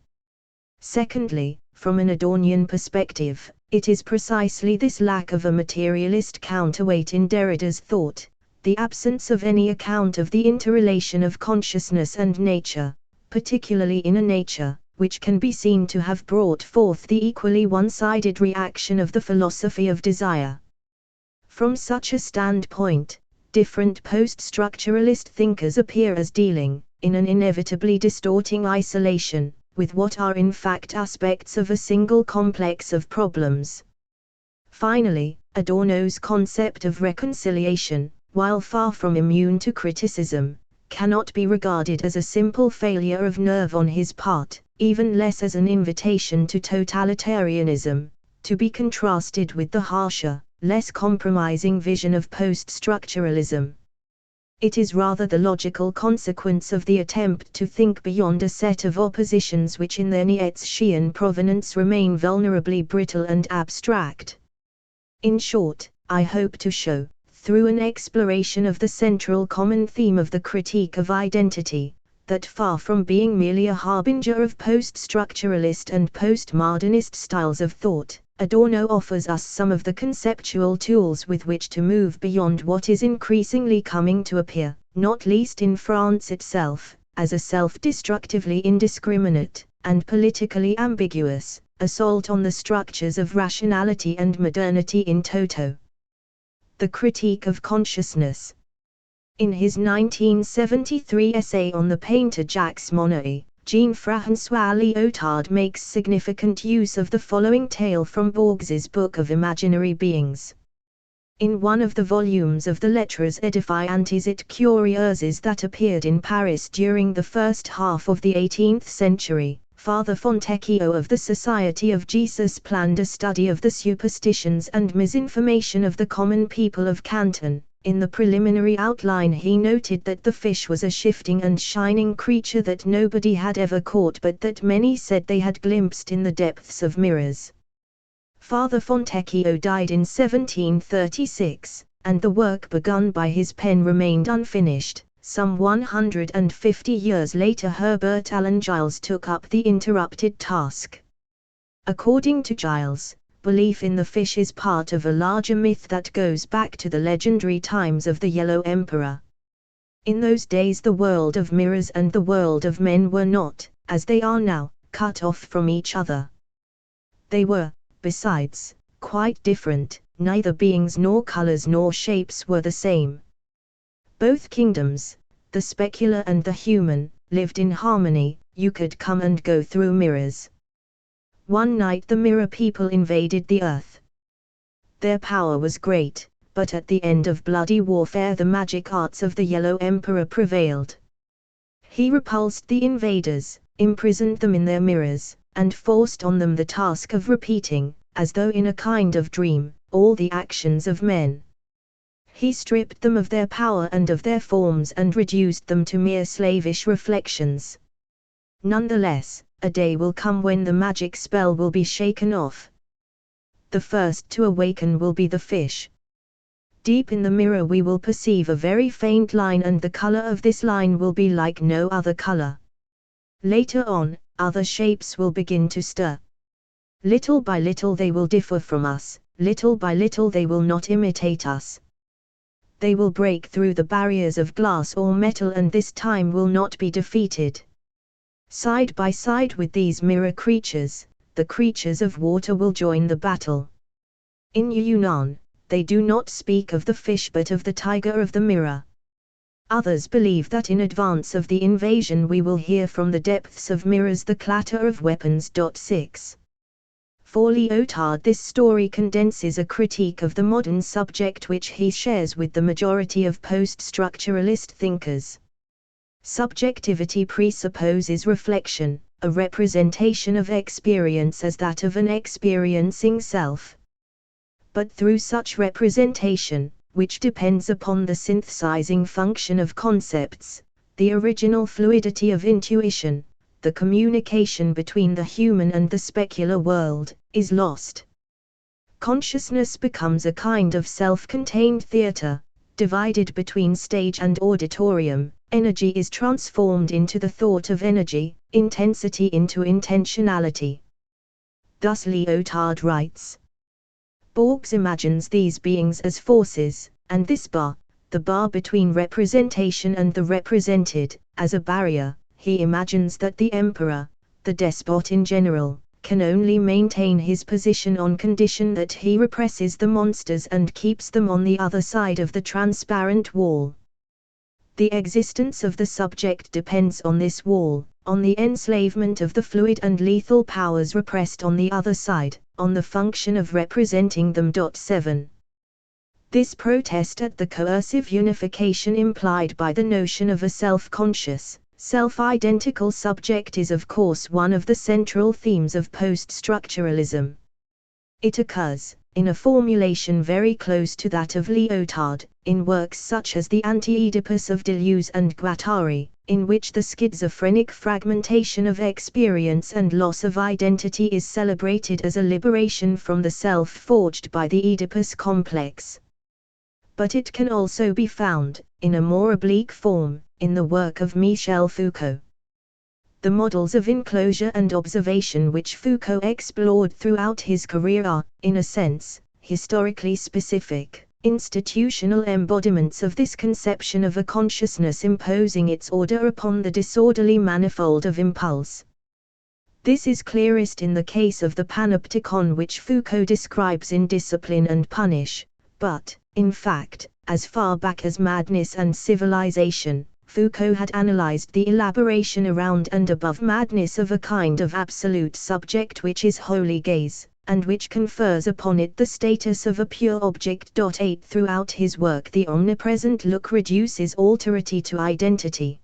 Secondly, from an Adornian perspective, it is precisely this lack of a materialist counterweight in Derrida's thought, the absence of any account of the interrelation of consciousness and nature, particularly inner nature, which can be seen to have brought forth the equally one-sided reaction of the philosophy of desire. From such a standpoint, different post-structuralist thinkers appear as dealing, in an inevitably distorting isolation, with what are in fact aspects of a single complex of problems. Finally, Adorno's concept of reconciliation, while far from immune to criticism, cannot be regarded as a simple failure of nerve on his part, even less as an invitation to totalitarianism, to be contrasted with the harsher, less compromising vision of post-structuralism. It is rather the logical consequence of the attempt to think beyond a set of oppositions which in their Nietzschean provenance remain vulnerably brittle and abstract. In short, I hope to show, through an exploration of the central common theme of the critique of identity, that far from being merely a harbinger of post-structuralist and postmodernist styles of thought, Adorno offers us some of the conceptual tools with which to move beyond what is increasingly coming to appear, not least in France itself, as a self-destructively indiscriminate, and politically ambiguous, assault on the structures of rationality and modernity in toto. The Critique of Consciousness. In his 1973 essay on the painter Jacques Monnet, Jean-François Lyotard makes significant use of the following tale from Borges's Book of Imaginary Beings. In one of the volumes of the Lettres édifiantes et curieuses that appeared in Paris during the first half of the 18th century, Father Fontecchio of the Society of Jesus planned a study of the superstitions and misinformation of the common people of Canton. In the preliminary outline he noted that the fish was a shifting and shining creature that nobody had ever caught but that many said they had glimpsed in the depths of mirrors. Father Fontecchio died in 1736, and the work begun by his pen remained unfinished. Some 150 years later Herbert Alan Giles took up the interrupted task. According to Giles, belief in the fish is part of a larger myth that goes back to the legendary times of the Yellow Emperor. In those days the world of mirrors and the world of men were not, as they are now, cut off from each other. They were, besides, quite different. Neither beings nor colors nor shapes were the same. Both kingdoms, the specular and the human, lived in harmony. You could come and go through mirrors. One night the mirror people invaded the earth. Their power was great, but at the end of bloody warfare the magic arts of the Yellow Emperor prevailed. He repulsed the invaders, imprisoned them in their mirrors, and forced on them the task of repeating, as though in a kind of dream, all the actions of men. He stripped them of their power and of their forms and reduced them to mere slavish reflections. Nonetheless, a day will come when the magic spell will be shaken off. The first to awaken will be the fish. Deep in the mirror we will perceive a very faint line, and the color of this line will be like no other color. Later on, other shapes will begin to stir. Little by little they will differ from us, little by little they will not imitate us. They will break through the barriers of glass or metal, and this time will not be defeated. Side by side with these mirror creatures, the creatures of water will join the battle. In Yunnan, they do not speak of the fish but of the tiger of the mirror. Others believe that in advance of the invasion we will hear from the depths of mirrors the clatter of weapons. 6. For Lyotard, this story condenses a critique of the modern subject which he shares with the majority of post-structuralist thinkers. Subjectivity presupposes reflection, a representation of experience as that of an experiencing self. But through such representation, which depends upon the synthesizing function of concepts, the original fluidity of intuition, the communication between the human and the specular world, is lost. Consciousness becomes a kind of self-contained theater, divided between stage and auditorium. Energy is transformed into the thought of energy, intensity into intentionality. Thus Lyotard writes, Borges imagines these beings as forces, and this bar, the bar between representation and the represented, as a barrier. He imagines that the emperor, the despot in general, can only maintain his position on condition that he represses the monsters and keeps them on the other side of the transparent wall. The existence of the subject depends on this wall, on the enslavement of the fluid and lethal powers repressed on the other side, on the function of representing them. 7. This protest at the coercive unification implied by the notion of a self-conscious, self-identical subject is of course one of the central themes of post-structuralism. It occurs, in a formulation very close to that of Lyotard, in works such as the Anti-Oedipus of Deleuze and Guattari, in which the schizophrenic fragmentation of experience and loss of identity is celebrated as a liberation from the self forged by the Oedipus complex. But it can also be found, in a more oblique form, in the work of Michel Foucault. The models of enclosure and observation which Foucault explored throughout his career are, in a sense, historically specific, institutional embodiments of this conception of a consciousness imposing its order upon the disorderly manifold of impulse. This is clearest in the case of the panopticon which Foucault describes in Discipline and Punish, but, in fact, as far back as Madness and Civilization, Foucault had analyzed the elaboration around and above madness of a kind of absolute subject which is wholly gaze, and which confers upon it the status of a pure object. 8. Throughout his work the omnipresent look reduces alterity to identity.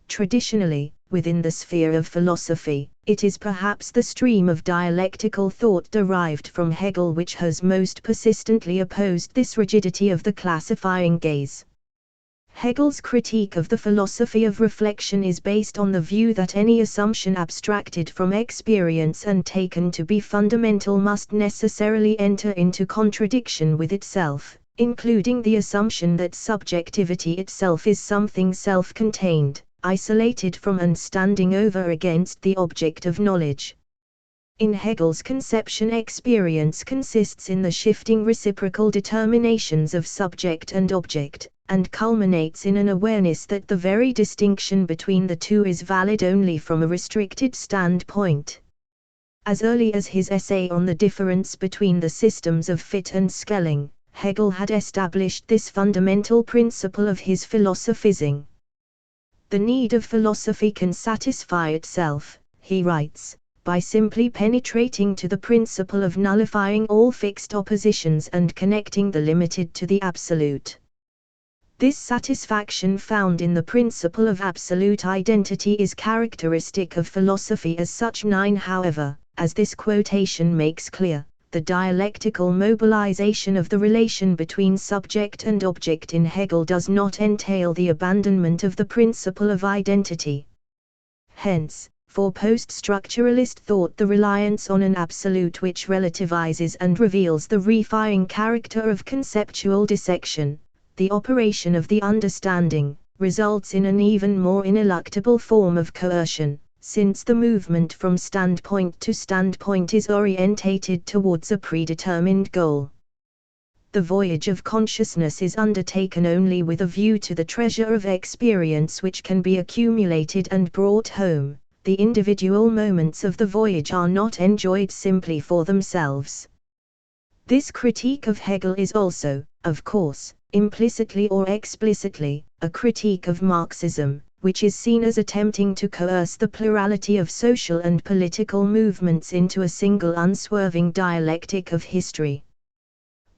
Traditionally, within the sphere of philosophy, it is perhaps the stream of dialectical thought derived from Hegel which has most persistently opposed this rigidity of the classifying gaze. Hegel's critique of the philosophy of reflection is based on the view that any assumption abstracted from experience and taken to be fundamental must necessarily enter into contradiction with itself, including the assumption that subjectivity itself is something self-contained, isolated from and standing over against the object of knowledge. In Hegel's conception, experience consists in the shifting reciprocal determinations of subject and object, and culminates in an awareness that the very distinction between the two is valid only from a restricted standpoint. As early as his essay on the difference between the systems of Fichte and Schelling, Hegel had established this fundamental principle of his philosophizing. The need of philosophy can satisfy itself, he writes, by simply penetrating to the principle of nullifying all fixed oppositions and connecting the limited to the absolute. This satisfaction found in the principle of absolute identity is characteristic of philosophy as such. 9. However, as this quotation makes clear, the dialectical mobilization of the relation between subject and object in Hegel does not entail the abandonment of the principle of identity. Hence, for post-structuralist thought, the reliance on an absolute which relativizes and reveals the reifying character of conceptual dissection, the operation of the understanding, results in an even more ineluctable form of coercion, since the movement from standpoint to standpoint is orientated towards a predetermined goal. The voyage of consciousness is undertaken only with a view to the treasure of experience which can be accumulated and brought home. The individual moments of the voyage are not enjoyed simply for themselves. This critique of Hegel is also, of course, implicitly or explicitly, a critique of Marxism, which is seen as attempting to coerce the plurality of social and political movements into a single unswerving dialectic of history.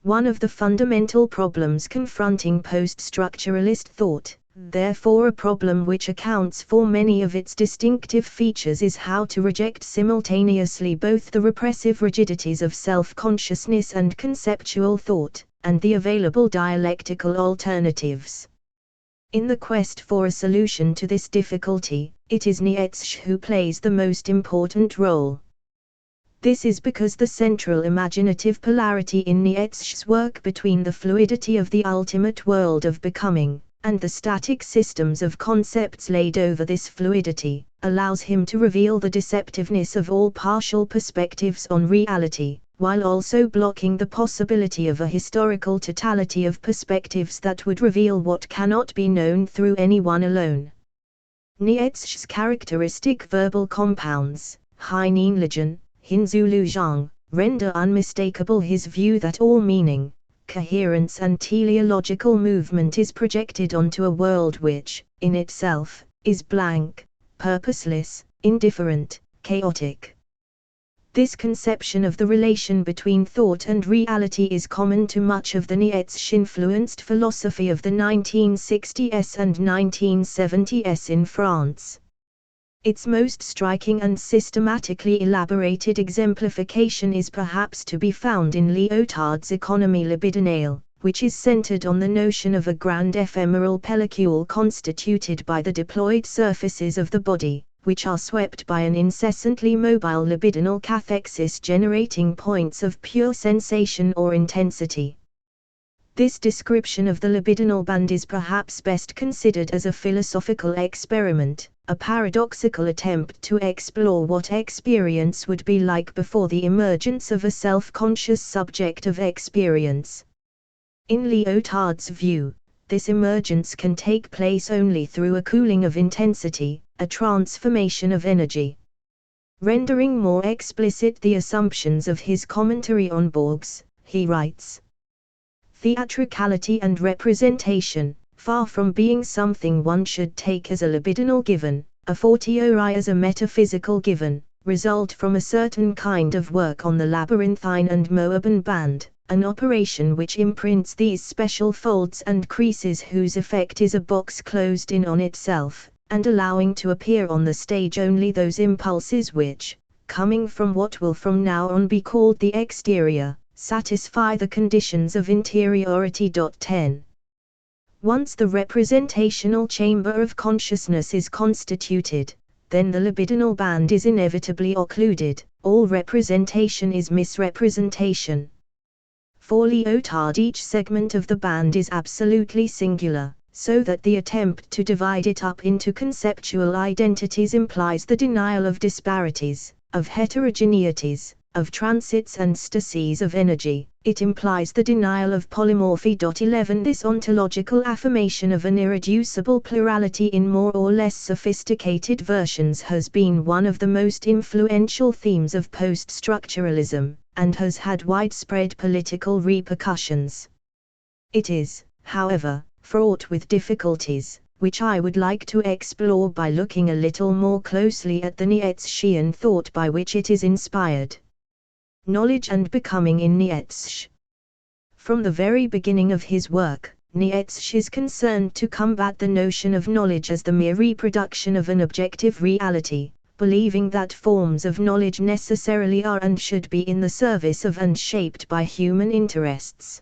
One of the fundamental problems confronting post-structuralist thought, therefore a problem which accounts for many of its distinctive features, is how to reject simultaneously both the repressive rigidities of self-consciousness and conceptual thought, and the available dialectical alternatives. In the quest for a solution to this difficulty, it is Nietzsche who plays the most important role. This is because the central imaginative polarity in Nietzsche's work between the fluidity of the ultimate world of becoming, and the static systems of concepts laid over this fluidity, allows him to reveal the deceptiveness of all partial perspectives on reality, while also blocking the possibility of a historical totality of perspectives that would reveal what cannot be known through anyone alone. Nietzsche's characteristic verbal compounds, Hineinlegen, Hinzuluzhang, render unmistakable his view that all meaning, coherence and teleological movement is projected onto a world which, in itself, is blank, purposeless, indifferent, chaotic. This conception of the relation between thought and reality is common to much of the Nietzsche-influenced philosophy of the 1960s and 1970s in France. Its most striking and systematically elaborated exemplification is perhaps to be found in Lyotard's Economie libidinale, which is centered on the notion of a grand ephemeral pellicule constituted by the deployed surfaces of the body, which are swept by an incessantly mobile libidinal cathexis generating points of pure sensation or intensity. This description of the libidinal band is perhaps best considered as a philosophical experiment, a paradoxical attempt to explore what experience would be like before the emergence of a self-conscious subject of experience. In Lyotard's view, this emergence can take place only through a cooling of intensity, a transformation of energy. Rendering more explicit the assumptions of his commentary on Borges, he writes, "Theatricality and representation, far from being something one should take as a libidinal given, a fortiori as a metaphysical given, result from a certain kind of work on the labyrinthine and Moaban band, an operation which imprints these special folds and creases whose effect is a box closed in on itself, and allowing to appear on the stage only those impulses which, coming from what will from now on be called the exterior, satisfy the conditions of interiority. 10. Once the representational chamber of consciousness is constituted, then the libidinal band is inevitably occluded, all representation is misrepresentation. For Lyotard, each segment of the band is absolutely singular, so that the attempt to divide it up into conceptual identities implies the denial of disparities, of heterogeneities, of transits and stases of energy. It implies the denial of polymorphy. 11 This ontological affirmation of an irreducible plurality in more or less sophisticated versions has been one of the most influential themes of post-structuralism, and has had widespread political repercussions. It is, however, fraught with difficulties, which I would like to explore by looking a little more closely at the Nietzschean thought by which it is inspired. Knowledge and becoming in Nietzsche. From the very beginning of his work, Nietzsche is concerned to combat the notion of knowledge as the mere reproduction of an objective reality, believing that forms of knowledge necessarily are and should be in the service of and shaped by human interests.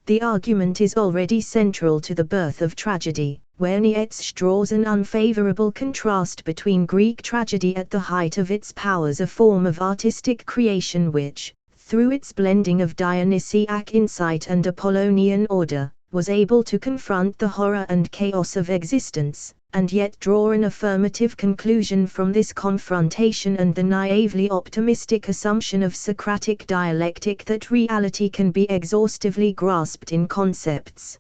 The argument is already central to the birth of tragedy, where Nietzsche draws an unfavorable contrast between Greek tragedy at the height of its powers, a form of artistic creation which, through its blending of Dionysiac insight and Apollonian order, was able to confront the horror and chaos of existence, and yet draw an affirmative conclusion from this confrontation, and the naively optimistic assumption of Socratic dialectic that reality can be exhaustively grasped in concepts.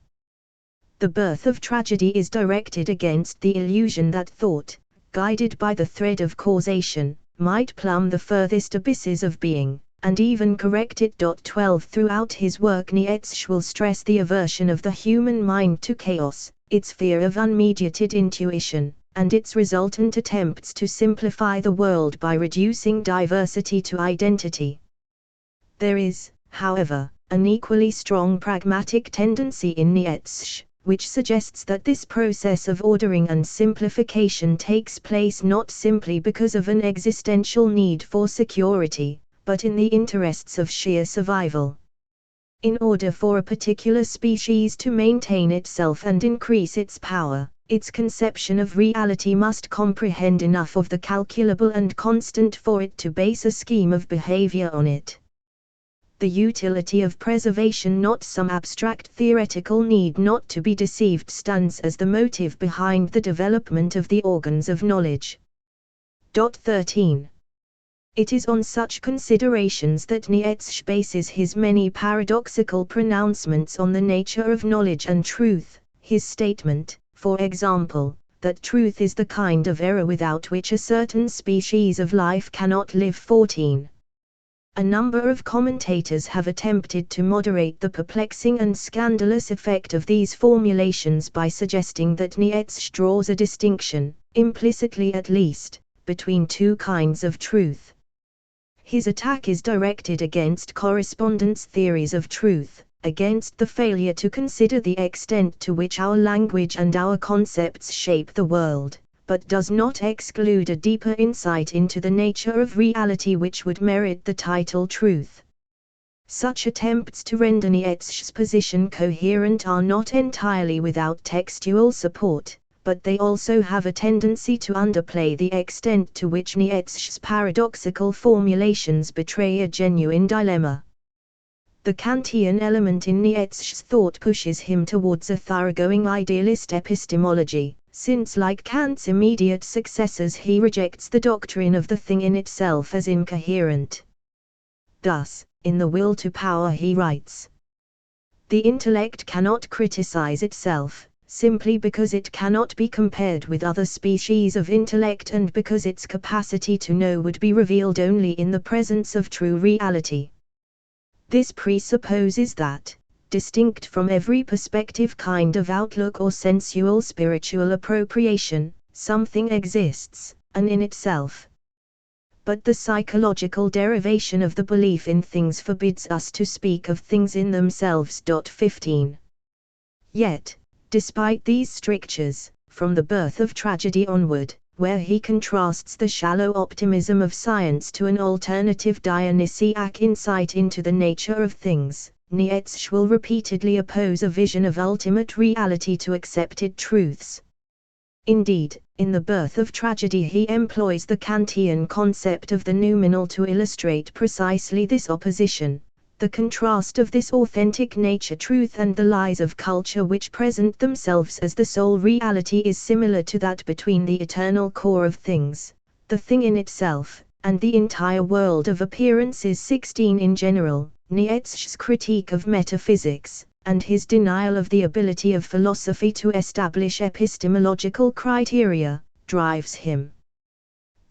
The birth of tragedy is directed against the illusion that thought, guided by the thread of causation, might plumb the furthest abysses of being, and even correct it. 12 Throughout his work Nietzsche will stress the aversion of the human mind to chaos, its fear of unmediated intuition, and its resultant attempts to simplify the world by reducing diversity to identity. There is, however, an equally strong pragmatic tendency in Nietzsche, which suggests that this process of ordering and simplification takes place not simply because of an existential need for security, but in the interests of sheer survival. In order for a particular species to maintain itself and increase its power, its conception of reality must comprehend enough of the calculable and constant for it to base a scheme of behavior on it. The utility of preservation, not some abstract theoretical need not to be deceived, stands as the motive behind the development of the organs of knowledge. 13. It is on such considerations that Nietzsche bases his many paradoxical pronouncements on the nature of knowledge and truth. His statement, for example, that truth is the kind of error without which a certain species of life cannot live. 14. A number of commentators have attempted to moderate the perplexing and scandalous effect of these formulations by suggesting that Nietzsche draws a distinction, implicitly at least, between two kinds of truth. His attack is directed against correspondence theories of truth, against the failure to consider the extent to which our language and our concepts shape the world, but does not exclude a deeper insight into the nature of reality which would merit the title truth. Such attempts to render Nietzsche's position coherent are not entirely without textual support, but they also have a tendency to underplay the extent to which Nietzsche's paradoxical formulations betray a genuine dilemma. The Kantian element in Nietzsche's thought pushes him towards a thoroughgoing idealist epistemology, since like Kant's immediate successors he rejects the doctrine of the thing in itself as incoherent. Thus, in The Will to Power he writes, "The intellect cannot criticize itself, simply because it cannot be compared with other species of intellect and because its capacity to know would be revealed only in the presence of true reality. This presupposes that, distinct from every perspective kind of outlook or sensual spiritual appropriation, something exists, and in itself. But the psychological derivation of the belief in things forbids us to speak of things in themselves." 15. Yet, despite these strictures, from the birth of tragedy onward, where he contrasts the shallow optimism of science to an alternative Dionysiac insight into the nature of things, Nietzsche will repeatedly oppose a vision of ultimate reality to accepted truths. Indeed, in The Birth of Tragedy he employs the Kantian concept of the noumenal to illustrate precisely this opposition, the contrast of this authentic nature truth and the lies of culture which present themselves as the sole reality is similar to that between the eternal core of things, the thing in itself, and the entire world of appearances 16 in general, Nietzsche's critique of metaphysics, and his denial of the ability of philosophy to establish epistemological criteria, drives him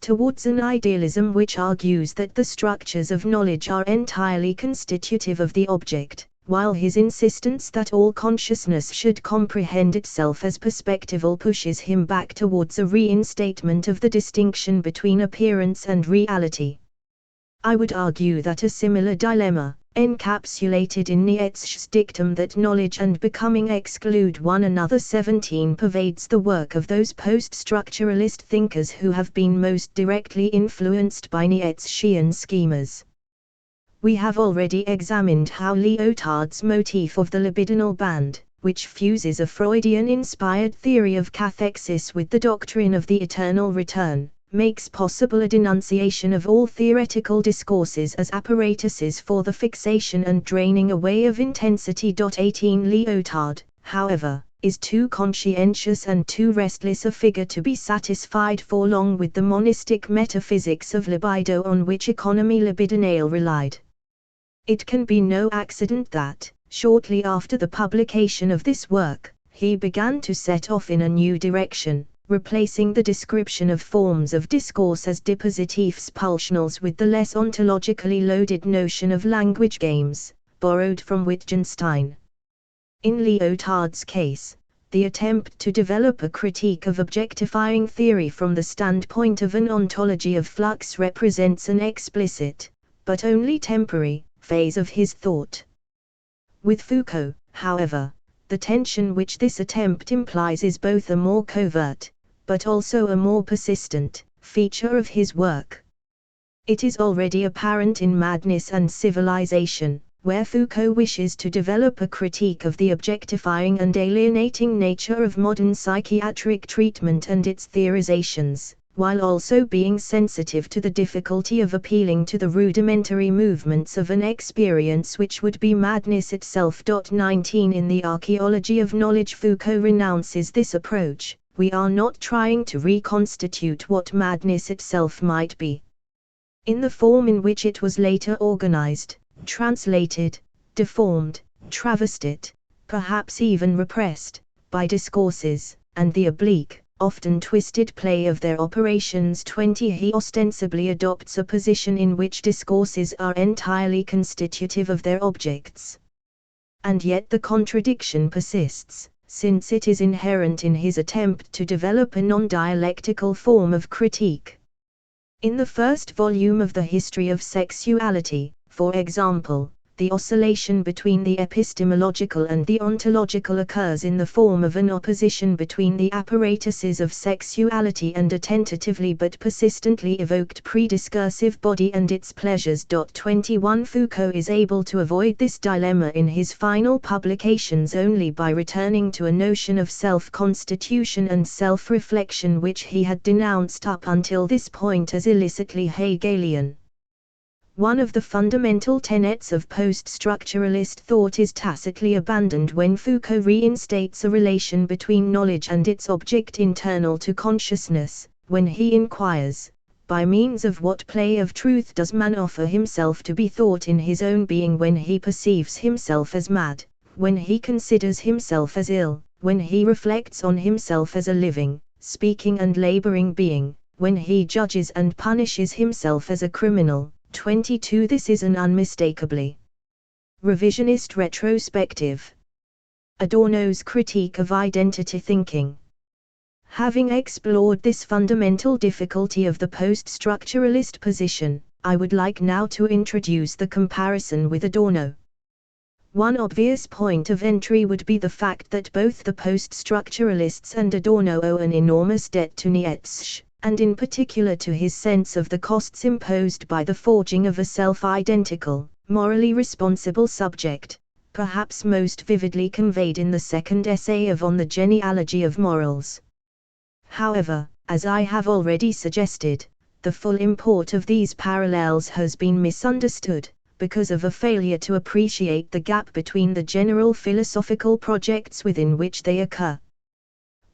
towards an idealism which argues that the structures of knowledge are entirely constitutive of the object, while his insistence that all consciousness should comprehend itself as perspectival pushes him back towards a reinstatement of the distinction between appearance and reality. I would argue that a similar dilemma, encapsulated in Nietzsche's dictum that knowledge and becoming exclude one another 17, pervades the work of those post-structuralist thinkers who have been most directly influenced by Nietzschean schemas. We have already examined how Lyotard's motif of the libidinal band, which fuses a Freudian-inspired theory of cathexis with the doctrine of the eternal return, makes possible a denunciation of all theoretical discourses as apparatuses for the fixation and draining away of intensity. 18 Lyotard, however, is too conscientious and too restless a figure to be satisfied for long with the monistic metaphysics of libido on which economy libidinale relied. It can be no accident that, shortly after the publication of this work, he began to set off in a new direction, replacing the description of forms of discourse as dispositifs pulsionals with the less ontologically loaded notion of language games, borrowed from Wittgenstein. In Lyotard's case, the attempt to develop a critique of objectifying theory from the standpoint of an ontology of flux represents an explicit, but only temporary, phase of his thought. With Foucault, however, the tension which this attempt implies is both a more covert, but also a more persistent, feature of his work. It is already apparent in Madness and Civilization, where Foucault wishes to develop a critique of the objectifying and alienating nature of modern psychiatric treatment and its theorizations, while also being sensitive to the difficulty of appealing to the rudimentary movements of an experience which would be madness itself. 19 In the Archaeology of Knowledge, Foucault renounces this approach. We are not trying to reconstitute what madness itself might be, in the form in which it was later organized, translated, deformed, travestied, perhaps even repressed, by discourses, and the oblique, often twisted play of their operations. 20 He ostensibly adopts a position in which discourses are entirely constitutive of their objects. And yet the contradiction persists, since it is inherent in his attempt to develop a non-dialectical form of critique. In the first volume of the History of Sexuality, for example, the oscillation between the epistemological and the ontological occurs in the form of an opposition between the apparatuses of sexuality and a tentatively but persistently evoked prediscursive body and its pleasures. 21 Foucault is able to avoid this dilemma in his final publications only by returning to a notion of self-constitution and self-reflection which he had denounced up until this point as illicitly Hegelian. One of the fundamental tenets of post-structuralist thought is tacitly abandoned when Foucault reinstates a relation between knowledge and its object internal to consciousness, when he inquires, by means of what play of truth does man offer himself to be thought in his own being when he perceives himself as mad, when he considers himself as ill, when he reflects on himself as a living, speaking and laboring being, when he judges and punishes himself as a criminal. 22 This is an unmistakably revisionist retrospective. Adorno's critique of identity thinking. Having explored this fundamental difficulty of the post-structuralist position, I would like now to introduce the comparison with Adorno. One obvious point of entry would be the fact that both the post-structuralists and Adorno owe an enormous debt to Nietzsche, and in particular to his sense of the costs imposed by the forging of a self-identical, morally responsible subject, perhaps most vividly conveyed in the second essay of On the Genealogy of Morals. However, as I have already suggested, the full import of these parallels has been misunderstood, because of a failure to appreciate the gap between the general philosophical projects within which they occur.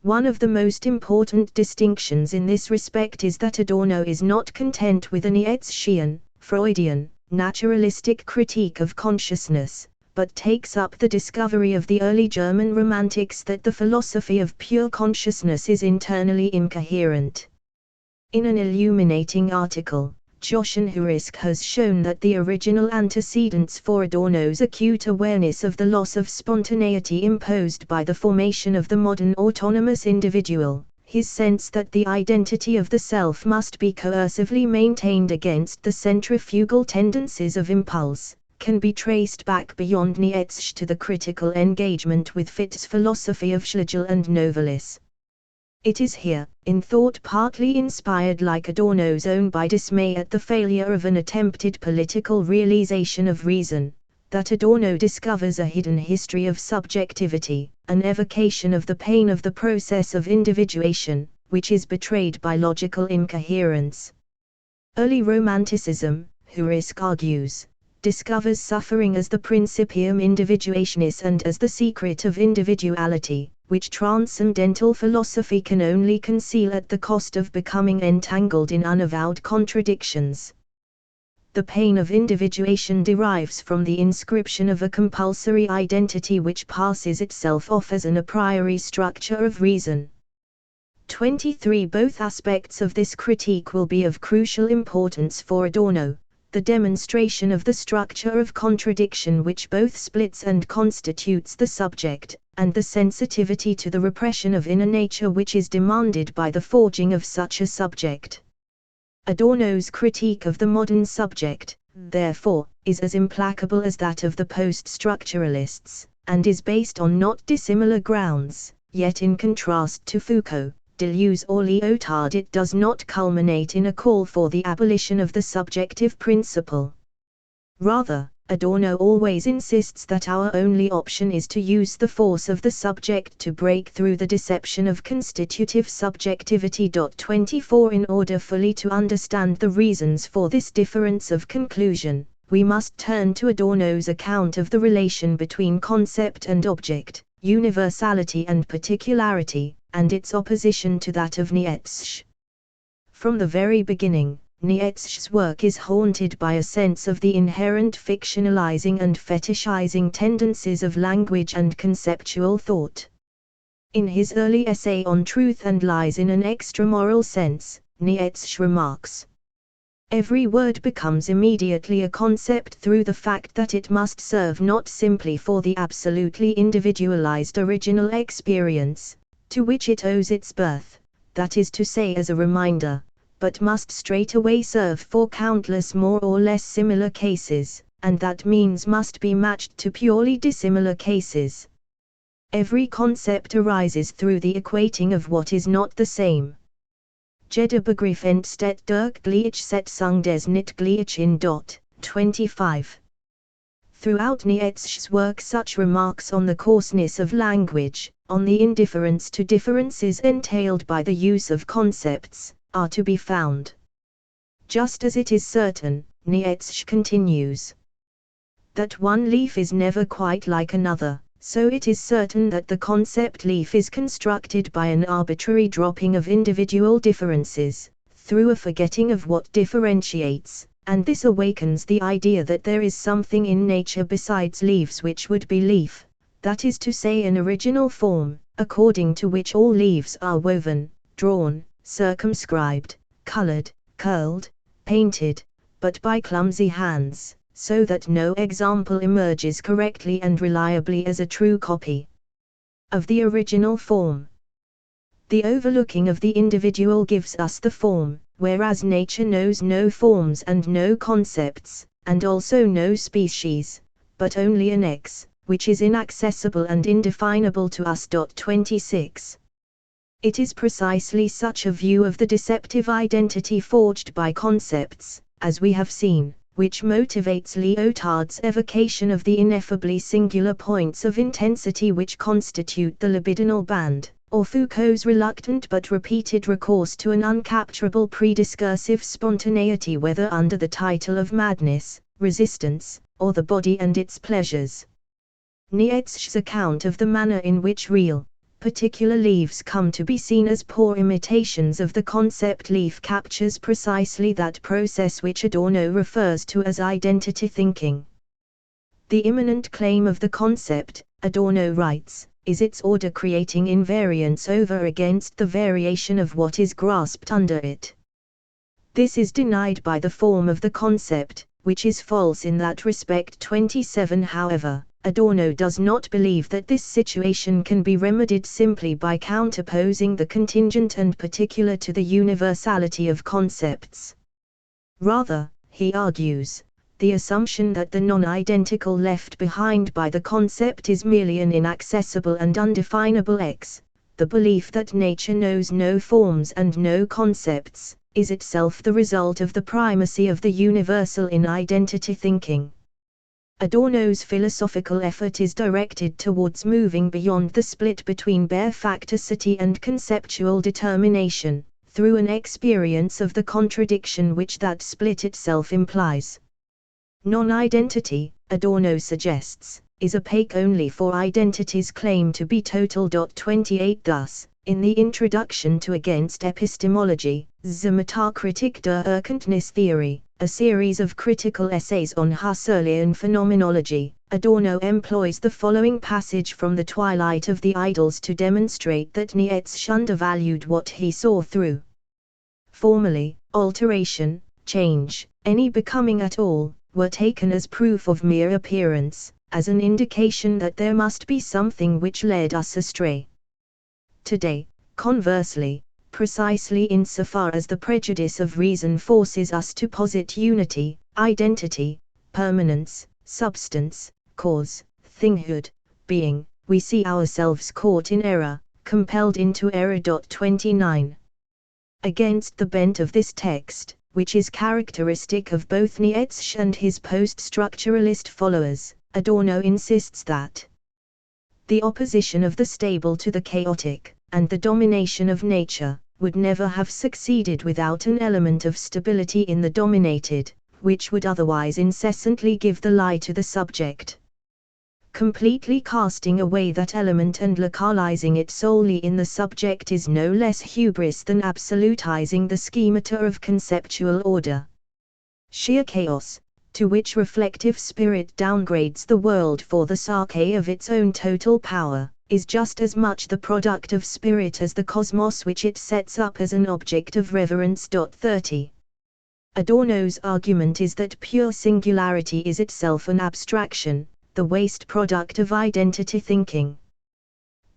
One of the most important distinctions in this respect is that Adorno is not content with a Nietzschean, Freudian, naturalistic critique of consciousness, but takes up the discovery of the early German Romantics that the philosophy of pure consciousness is internally incoherent. In an illuminating article, Jochen Hurisk has shown that the original antecedents for Adorno's acute awareness of the loss of spontaneity imposed by the formation of the modern autonomous individual, his sense that the identity of the self must be coercively maintained against the centrifugal tendencies of impulse, can be traced back beyond Nietzsche to the critical engagement with Fichte's philosophy of Schlegel and Novalis. It is here, in thought partly inspired like Adorno's own by dismay at the failure of an attempted political realization of reason, that Adorno discovers a hidden history of subjectivity, an evocation of the pain of the process of individuation, which is betrayed by logical incoherence. Early Romanticism, Hurisk argues, discovers suffering as the principium individuationis and as the secret of individuality, which transcendental philosophy can only conceal at the cost of becoming entangled in unavowed contradictions. The pain of individuation derives from the inscription of a compulsory identity which passes itself off as an a priori structure of reason. 23. Both aspects of this critique will be of crucial importance for Adorno: the demonstration of the structure of contradiction which both splits and constitutes the subject, and the sensitivity to the repression of inner nature which is demanded by the forging of such a subject. Adorno's critique of the modern subject, therefore, is as implacable as that of the post-structuralists, and is based on not dissimilar grounds, yet in contrast to Foucault, Deleuze or Lyotard it does not culminate in a call for the abolition of the subjective principle. Rather, Adorno always insists that our only option is to use the force of the subject to break through the deception of constitutive subjectivity. 24. In order fully to understand the reasons for this difference of conclusion, we must turn to Adorno's account of the relation between concept and object, universality and particularity, and its opposition to that of Nietzsche. From the very beginning, Nietzsche's work is haunted by a sense of the inherent fictionalizing and fetishizing tendencies of language and conceptual thought. In his early essay on Truth and Lies in an Extramoral Sense, Nietzsche remarks, "Every word becomes immediately a concept through the fact that it must serve not simply for the absolutely individualized original experience, to which it owes its birth, that is to say as a reminder, but must straightway serve for countless more or less similar cases, and that means must be matched to purely dissimilar cases. Every concept arises through the equating of what is not the same. Jeder Begriff entsteht durch Gleichsetzung des nicht Gleichen. 25. Throughout Nietzsche's work such remarks on the coarseness of language, on the indifference to differences entailed by the use of concepts, are to be found. Just as it is certain, Nietzsche continues, that one leaf is never quite like another, so it is certain that the concept leaf is constructed by an arbitrary dropping of individual differences, through a forgetting of what differentiates, and this awakens the idea that there is something in nature besides leaves which would be leaf, that is to say an original form, according to which all leaves are woven, drawn, circumscribed, colored, curled, painted, but by clumsy hands, so that no example emerges correctly and reliably as a true copy of the original form. The overlooking of the individual gives us the form, whereas nature knows no forms and no concepts, and also no species, but only an X, which is inaccessible and indefinable to us. 26. It is precisely such a view of the deceptive identity forged by concepts, as we have seen, which motivates Lyotard's evocation of the ineffably singular points of intensity which constitute the libidinal band, or Foucault's reluctant but repeated recourse to an uncapturable prediscursive spontaneity whether under the title of madness, resistance, or the body and its pleasures. Nietzsche's account of the manner in which real, particular leaves come to be seen as poor imitations of the concept leaf captures precisely that process which Adorno refers to as identity thinking. The immanent claim of the concept, Adorno writes, is its order creating invariance over against the variation of what is grasped under it. This is denied by the form of the concept, which is false in that respect. 27 However, Adorno does not believe that this situation can be remedied simply by counterposing the contingent and particular to the universality of concepts. Rather, he argues, the assumption that the non-identical left behind by the concept is merely an inaccessible and undefinable X, the belief that nature knows no forms and no concepts, is itself the result of the primacy of the universal in identity thinking. Adorno's philosophical effort is directed towards moving beyond the split between bare facticity and conceptual determination, through an experience of the contradiction which that split itself implies. Non-identity, Adorno suggests, is opaque only for identity's claim to be total. 28 Thus, in the introduction to Against Epistemology, the Metakritik der Erkenntnistheorie, a series of critical essays on Husserlian phenomenology, Adorno employs the following passage from The Twilight of the Idols to demonstrate that Nietzsche undervalued what he saw through. Formerly, alteration, change, any becoming at all, were taken as proof of mere appearance, as an indication that there must be something which led us astray. Today, conversely, precisely insofar as the prejudice of reason forces us to posit unity, identity, permanence, substance, cause, thinghood, being, we see ourselves caught in error, compelled into error. 29. Against the bent of this text, which is characteristic of both Nietzsche and his post-structuralist followers, Adorno insists that the opposition of the stable to the chaotic, and the domination of nature, would never have succeeded without an element of stability in the dominated, which would otherwise incessantly give the lie to the subject. Completely casting away that element and localizing it solely in the subject is no less hubris than absolutizing the schemata of conceptual order. Sheer chaos, to which reflective spirit downgrades the world for the sake of its own total power, is just as much the product of spirit as the cosmos which it sets up as an object of reverence. 30. Adorno's argument is that pure singularity is itself an abstraction, the waste product of identity thinking.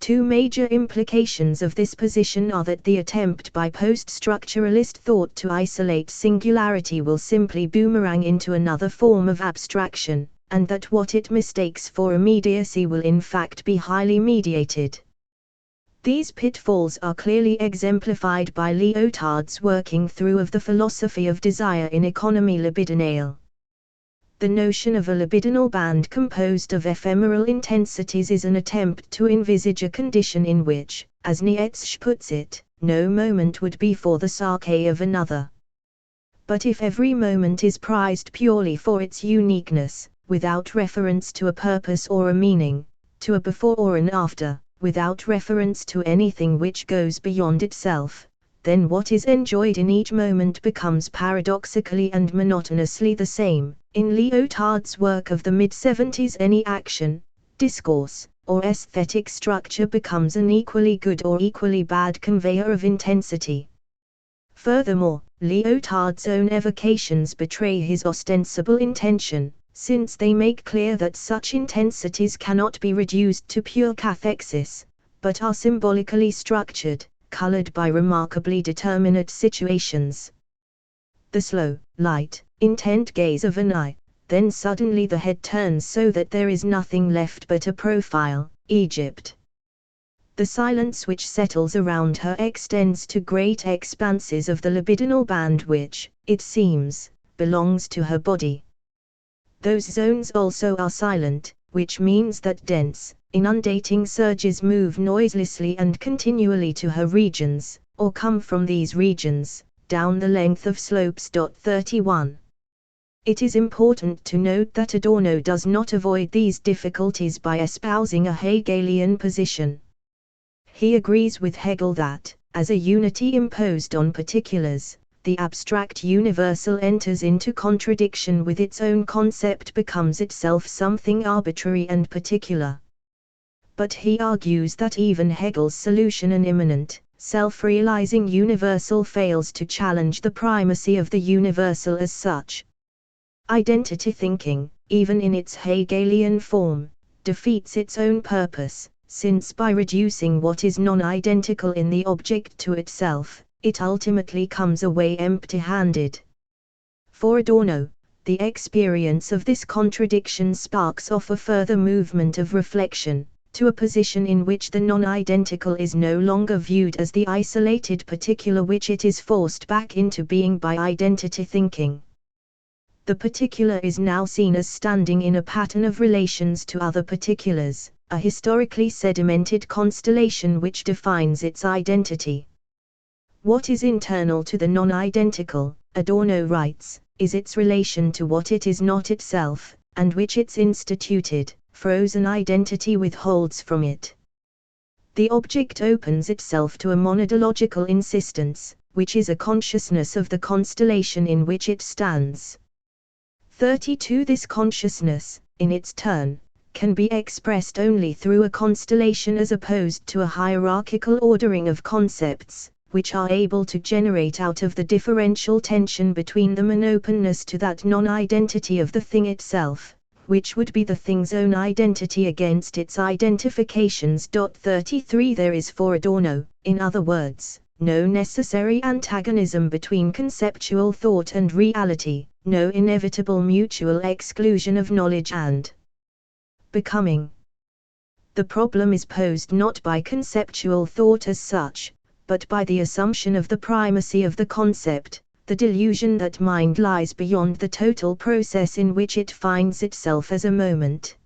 Two major implications of this position are that the attempt by post-structuralist thought to isolate singularity will simply boomerang into another form of abstraction, and that what it mistakes for immediacy will in fact be highly mediated. These pitfalls are clearly exemplified by Lyotard's working through of the philosophy of desire in Economie libidinale. The notion of a libidinal band composed of ephemeral intensities is an attempt to envisage a condition in which, as Nietzsche puts it, no moment would be for the sake of another. But if every moment is prized purely for its uniqueness, without reference to a purpose or a meaning, to a before or an after, without reference to anything which goes beyond itself, then what is enjoyed in each moment becomes paradoxically and monotonously the same. In Lyotard's work of the mid-70s, any action, discourse, or aesthetic structure becomes an equally good or equally bad conveyor of intensity. Furthermore, Lyotard's own evocations betray his ostensible intention, since they make clear that such intensities cannot be reduced to pure cathexis, but are symbolically structured, colored by remarkably determinate situations. The slow, light, intent gaze of an eye, then suddenly the head turns so that there is nothing left but a profile, Egypt. The silence which settles around her extends to great expanses of the libidinal band which, it seems, belongs to her body. Those zones also are silent, which means that dense, inundating surges move noiselessly and continually to her regions, or come from these regions, down the length of slopes. 31. It is important to note that Adorno does not avoid these difficulties by espousing a Hegelian position. He agrees with Hegel that, as a unity imposed on particulars, the abstract universal enters into contradiction with its own concept, becomes itself something arbitrary and particular. But he argues that even Hegel's solution, an immanent, self-realizing universal, fails to challenge the primacy of the universal as such. Identity thinking, even in its Hegelian form, defeats its own purpose, since by reducing what is non-identical in the object to itself, it ultimately comes away empty-handed. For Adorno, the experience of this contradiction sparks off a further movement of reflection, to a position in which the non-identical is no longer viewed as the isolated particular which it is forced back into being by identity thinking. The particular is now seen as standing in a pattern of relations to other particulars, a historically sedimented constellation which defines its identity. What is internal to the non-identical, Adorno writes, is its relation to what it is not itself, and which its instituted, frozen identity withholds from it. The object opens itself to a monadological insistence, which is a consciousness of the constellation in which it stands. 32. This consciousness, in its turn, can be expressed only through a constellation as opposed to a hierarchical ordering of concepts, which are able to generate out of the differential tension between them an openness to that non-identity of the thing itself, which would be the thing's own identity against its identifications. 33. There is for Adorno, in other words, no necessary antagonism between conceptual thought and reality, no inevitable mutual exclusion of knowledge and becoming. The problem is posed not by conceptual thought as such, but by the assumption of the primacy of the concept, the delusion that mind lies beyond the total process in which it finds itself as a moment.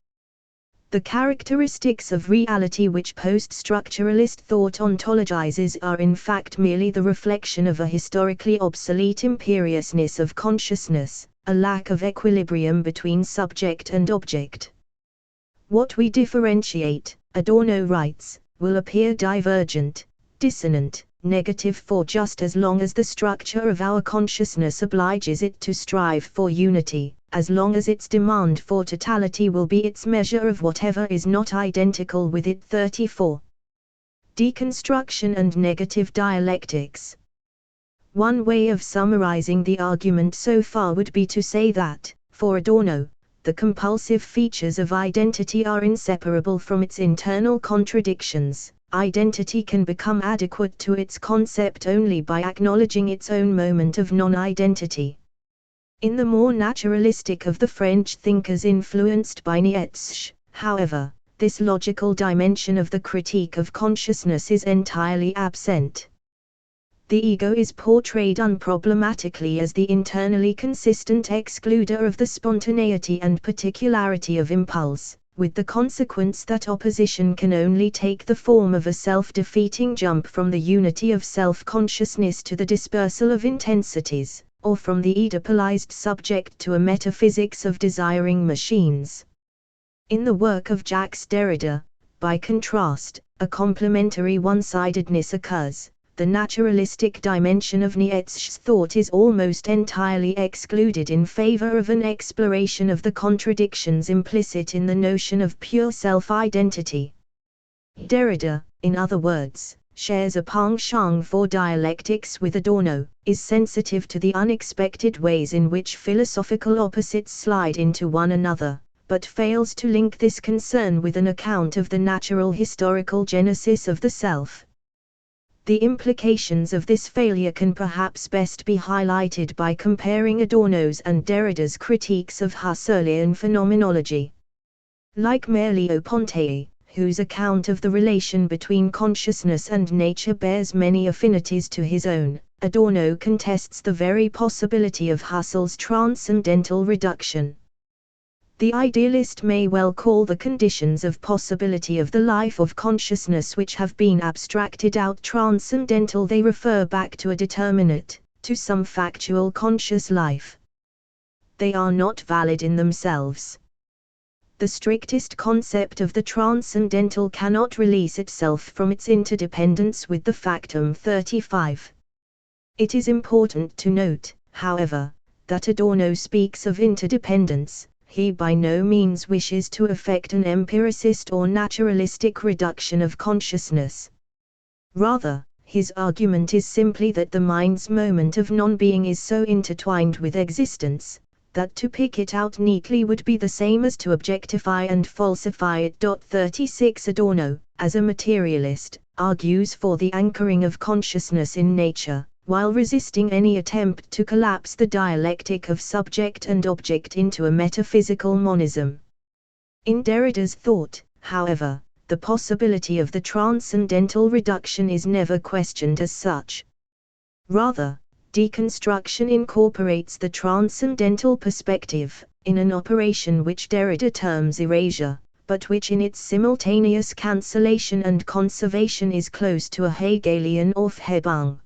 The characteristics of reality which post-structuralist thought ontologizes are in fact merely the reflection of a historically obsolete imperiousness of consciousness, a lack of equilibrium between subject and object. What we differentiate, Adorno writes, will appear divergent, dissonant, negative for just as long as the structure of our consciousness obliges it to strive for unity, as long as its demand for totality will be its measure of whatever is not identical with it. 34. Deconstruction and negative dialectics. One way of summarizing the argument so far would be to say that, for Adorno, the compulsive features of identity are inseparable from its internal contradictions. Identity can become adequate to its concept only by acknowledging its own moment of non-identity. In the more naturalistic of the French thinkers influenced by Nietzsche, however, this logical dimension of the critique of consciousness is entirely absent. The ego is portrayed unproblematically as the internally consistent excluder of the spontaneity and particularity of impulse, with the consequence that opposition can only take the form of a self-defeating jump from the unity of self-consciousness to the dispersal of intensities, or from the Oedipalized subject to a metaphysics of desiring machines. In the work of Jacques Derrida, by contrast, a complementary one-sidedness occurs. The naturalistic dimension of Nietzsche's thought is almost entirely excluded in favor of an exploration of the contradictions implicit in the notion of pure self-identity. Derrida, in other words, shares a penchant for dialectics with Adorno, is sensitive to the unexpected ways in which philosophical opposites slide into one another, but fails to link this concern with an account of the natural historical genesis of the self. The implications of this failure can perhaps best be highlighted by comparing Adorno's and Derrida's critiques of Husserlian phenomenology. Like Merleau-Ponty, whose account of the relation between consciousness and nature bears many affinities to his own, Adorno contests the very possibility of Husserl's transcendental reduction. The idealist may well call the conditions of possibility of the life of consciousness which have been abstracted out transcendental. They refer back to a determinate, to some factual conscious life. They are not valid in themselves. The strictest concept of the transcendental cannot release itself from its interdependence with the factum 35. It is important to note, however, that Adorno speaks of interdependence. He by no means wishes to effect an empiricist or naturalistic reduction of consciousness. Rather, his argument is simply that the mind's moment of non-being is so intertwined with existence, that to pick it out neatly would be the same as to objectify and falsify it. 36 Adorno, as a materialist, argues for the anchoring of consciousness in nature, while resisting any attempt to collapse the dialectic of subject and object into a metaphysical monism. In Derrida's thought, however, the possibility of the transcendental reduction is never questioned as such. Rather, deconstruction incorporates the transcendental perspective, in an operation which Derrida terms erasure, but which in its simultaneous cancellation and conservation is close to a Hegelian Aufhebung.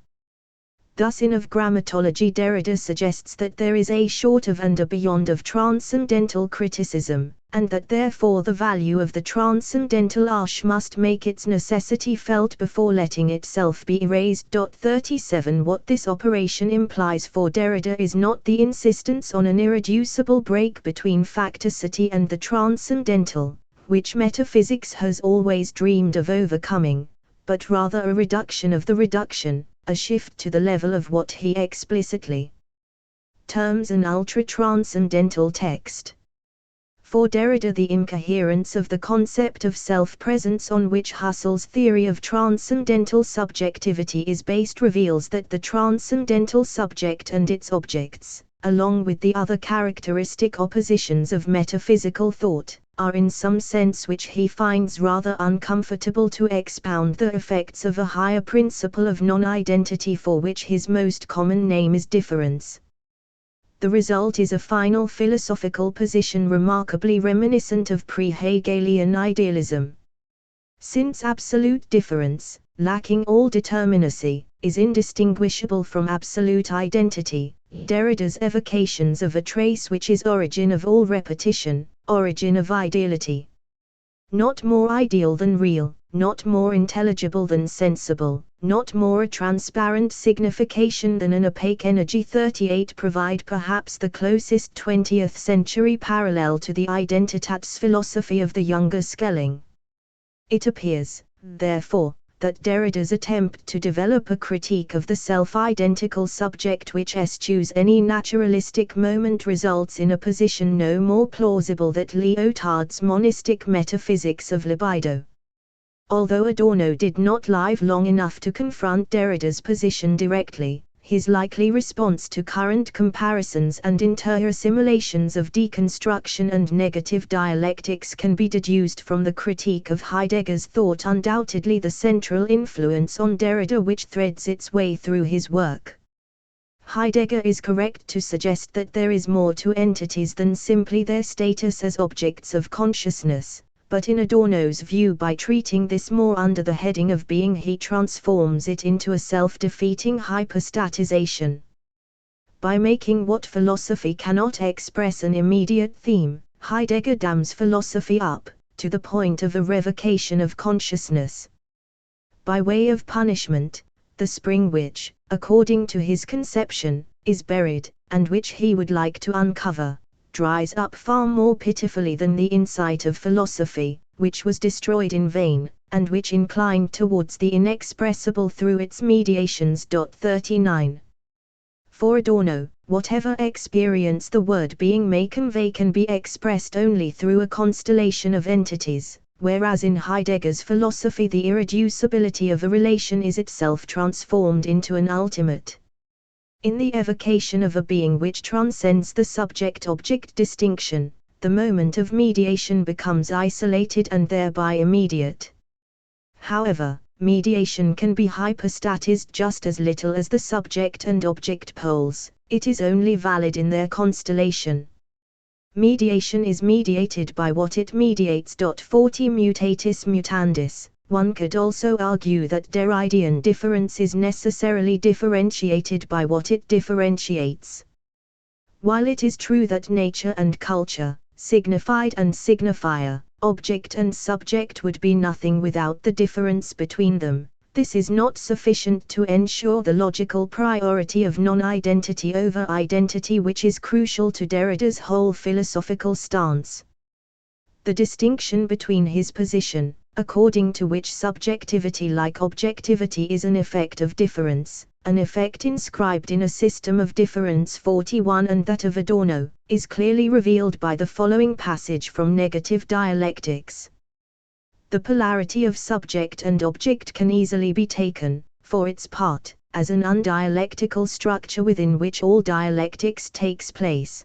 Thus in Of Grammatology Derrida suggests that there is a short of and a beyond of transcendental criticism, and that therefore the value of the transcendental arche must make its necessity felt before letting itself be erased. 37 What this operation implies for Derrida is not the insistence on an irreducible break between facticity and the transcendental, which metaphysics has always dreamed of overcoming, but rather a reduction of the reduction, a shift to the level of what he explicitly terms an ultra-transcendental text. For Derrida the incoherence of the concept of self-presence on which Husserl's theory of transcendental subjectivity is based reveals that the transcendental subject and its objects, along with the other characteristic oppositions of metaphysical thought, are in some sense which he finds rather uncomfortable to expound the effects of a higher principle of non-identity for which his most common name is difference. The result is a final philosophical position remarkably reminiscent of pre-Hegelian idealism. Since absolute difference, lacking all determinacy, is indistinguishable from absolute identity, Derrida's evocations of a trace which is origin of all repetition, origin of ideality. Not more ideal than real, not more intelligible than sensible, not more a transparent signification than an opaque energy. 38 Provide perhaps the closest 20th century parallel to the Identitas philosophy of the younger Schelling. It appears, therefore, that Derrida's attempt to develop a critique of the self-identical subject which eschews any naturalistic moment results in a position no more plausible than Lyotard's monistic metaphysics of libido. Although Adorno did not live long enough to confront Derrida's position directly, his likely response to current comparisons and inter-assimilations of deconstruction and negative dialectics can be deduced from the critique of Heidegger's thought, undoubtedly the central influence on Derrida which threads its way through his work. Heidegger is correct to suggest that there is more to entities than simply their status as objects of consciousness. But in Adorno's view, by treating this more under the heading of being, he transforms it into a self-defeating hypostatization. By making what philosophy cannot express an immediate theme, Heidegger dams philosophy up, to the point of a revocation of consciousness. By way of punishment, the spring which, according to his conception, is buried, and which he would like to uncover, dries up far more pitifully than the insight of philosophy, which was destroyed in vain, and which inclined towards the inexpressible through its mediations. 39. For Adorno, whatever experience the word being may convey can be expressed only through a constellation of entities, whereas in Heidegger's philosophy the irreducibility of a relation is itself transformed into an ultimate. In the evocation of a being which transcends the subject-object distinction, the moment of mediation becomes isolated and thereby immediate. However, mediation can be hypostatized just as little as the subject and object poles, it is only valid in their constellation. Mediation is mediated by what it mediates. 40 Mutatis mutandis. One could also argue that Derridean difference is necessarily differentiated by what it differentiates. While it is true that nature and culture, signified and signifier, object and subject would be nothing without the difference between them. This is not sufficient to ensure the logical priority of non-identity over identity, which is crucial to Derrida's whole philosophical stance. The distinction between his position, according to which subjectivity like objectivity is an effect of difference, an effect inscribed in a system of difference 41, and that of Adorno, is clearly revealed by the following passage from Negative Dialectics. The polarity of subject and object can easily be taken, for its part, as an undialectical structure within which all dialectics takes place.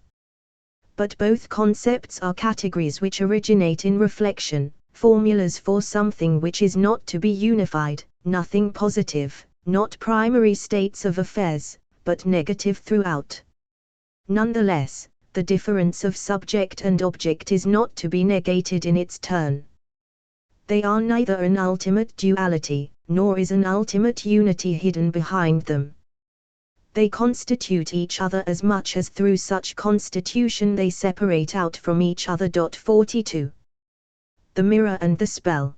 But both concepts are categories which originate in reflection, formulas for something which is not to be unified, nothing positive, not primary states of affairs, but negative throughout. Nonetheless, the difference of subject and object is not to be negated in its turn. They are neither an ultimate duality, nor is an ultimate unity hidden behind them. They constitute each other as much as through such constitution they separate out from each other. 42. The mirror and the spell.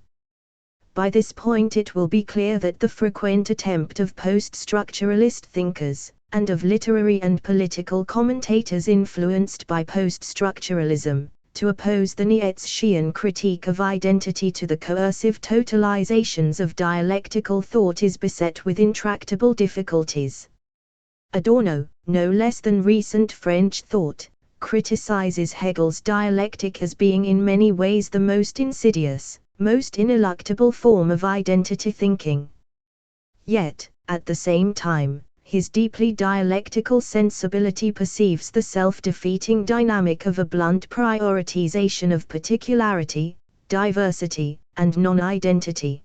By this point it will be clear that the frequent attempt of post-structuralist thinkers, and of literary and political commentators influenced by post-structuralism, to oppose the Nietzschean critique of identity to the coercive totalizations of dialectical thought is beset with intractable difficulties. Adorno, no less than recent French thought, criticizes Hegel's dialectic as being in many ways the most insidious, most ineluctable form of identity thinking. Yet, at the same time, his deeply dialectical sensibility perceives the self-defeating dynamic of a blunt prioritization of particularity, diversity, and non-identity.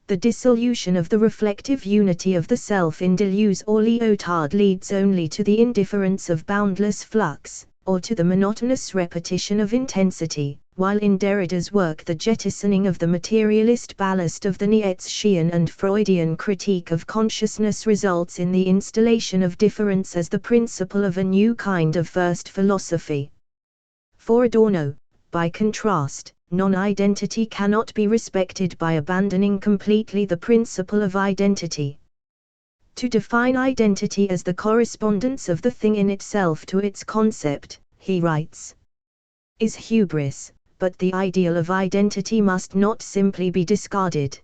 The dissolution of the reflective unity of the self in Deleuze or Lyotard leads only to the indifference of boundless flux, or to the monotonous repetition of intensity, while in Derrida's work the jettisoning of the materialist ballast of the Nietzschean and Freudian critique of consciousness results in the installation of difference as the principle of a new kind of first philosophy. For Adorno, by contrast, non-identity cannot be respected by abandoning completely the principle of identity. To define identity as the correspondence of the thing in itself to its concept, he writes, is hubris, but the ideal of identity must not simply be discarded.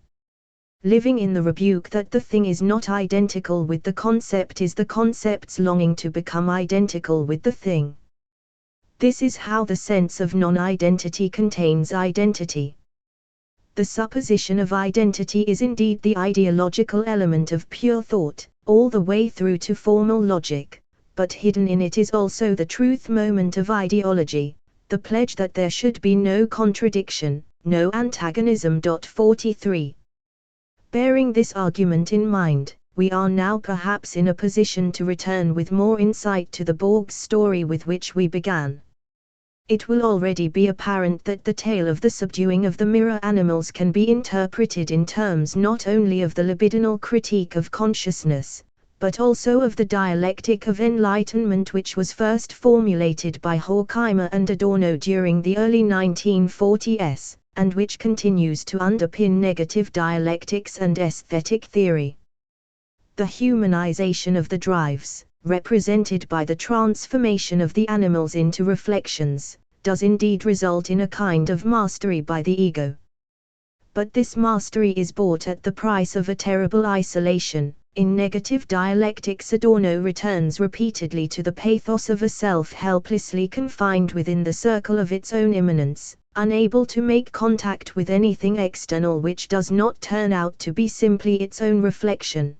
Living in the rebuke that the thing is not identical with the concept is the concept's longing to become identical with the thing. This is how the sense of non-identity contains identity. The supposition of identity is indeed the ideological element of pure thought, all the way through to formal logic, but hidden in it is also the truth moment of ideology, the pledge that there should be no contradiction, no antagonism. 43. Bearing this argument in mind, we are now perhaps in a position to return with more insight to the Borg's story with which we began. It will already be apparent that the tale of the subduing of the mirror animals can be interpreted in terms not only of the libidinal critique of consciousness, but also of the dialectic of enlightenment which was first formulated by Horkheimer and Adorno during the early 1940s, and which continues to underpin negative dialectics and aesthetic theory. The humanization of the drives, represented by the transformation of the animals into reflections, does indeed result in a kind of mastery by the ego. But this mastery is bought at the price of a terrible isolation. In negative dialectics, Adorno returns repeatedly to the pathos of a self helplessly confined within the circle of its own immanence, unable to make contact with anything external which does not turn out to be simply its own reflection.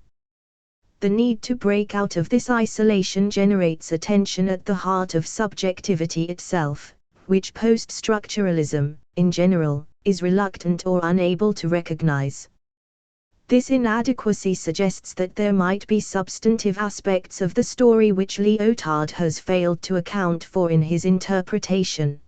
The need to break out of this isolation generates a tension at the heart of subjectivity itself, which post-structuralism, in general, is reluctant or unable to recognize. This inadequacy suggests that there might be substantive aspects of the story which Lyotard has failed to account for in his interpretation.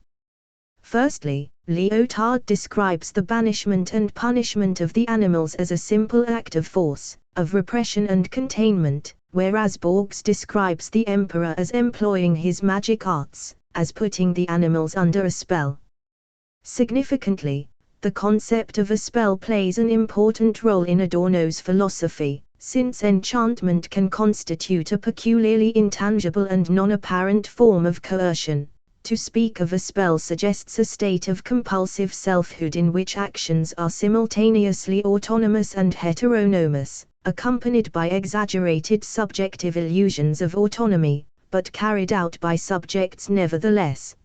Firstly, Lyotard describes the banishment and punishment of the animals as a simple act of force, of repression and containment, whereas Borges describes the emperor as employing his magic arts, as putting the animals under a spell. Significantly, the concept of a spell plays an important role in Adorno's philosophy, since enchantment can constitute a peculiarly intangible and non-apparent form of coercion. To speak of a spell suggests a state of compulsive selfhood in which actions are simultaneously autonomous and heteronomous, accompanied by exaggerated subjective illusions of autonomy, but carried out by subjects nevertheless.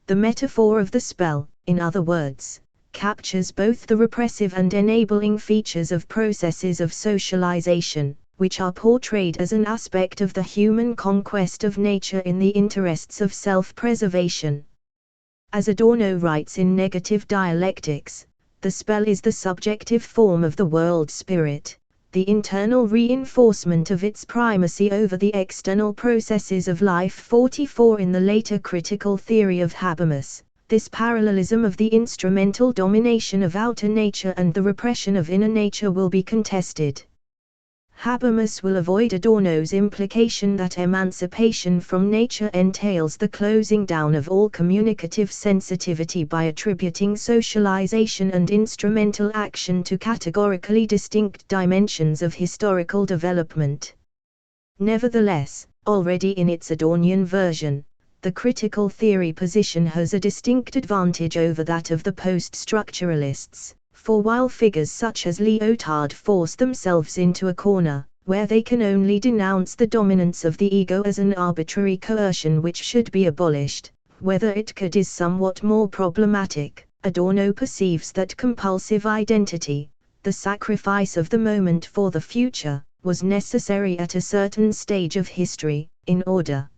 The metaphor of the spell, in other words, captures both the repressive and enabling features of processes of socialization, which are portrayed as an aspect of the human conquest of nature in the interests of self-preservation. As Adorno writes in Negative Dialectics, the spell is the subjective form of the world spirit, the internal reinforcement of its primacy over the external processes of life. 44 In the later critical theory of Habermas, this parallelism of the instrumental domination of outer nature and the repression of inner nature will be contested. Habermas will avoid Adorno's implication that emancipation from nature entails the closing down of all communicative sensitivity by attributing socialization and instrumental action to categorically distinct dimensions of historical development. Nevertheless, already in its Adornian version, the critical theory position has a distinct advantage over that of the post-structuralists. For while figures such as Lyotard force themselves into a corner, where they can only denounce the dominance of the ego as an arbitrary coercion which should be abolished, whether it could is somewhat more problematic, Adorno perceives that compulsive identity, the sacrifice of the moment for the future, was necessary at a certain stage of history, in order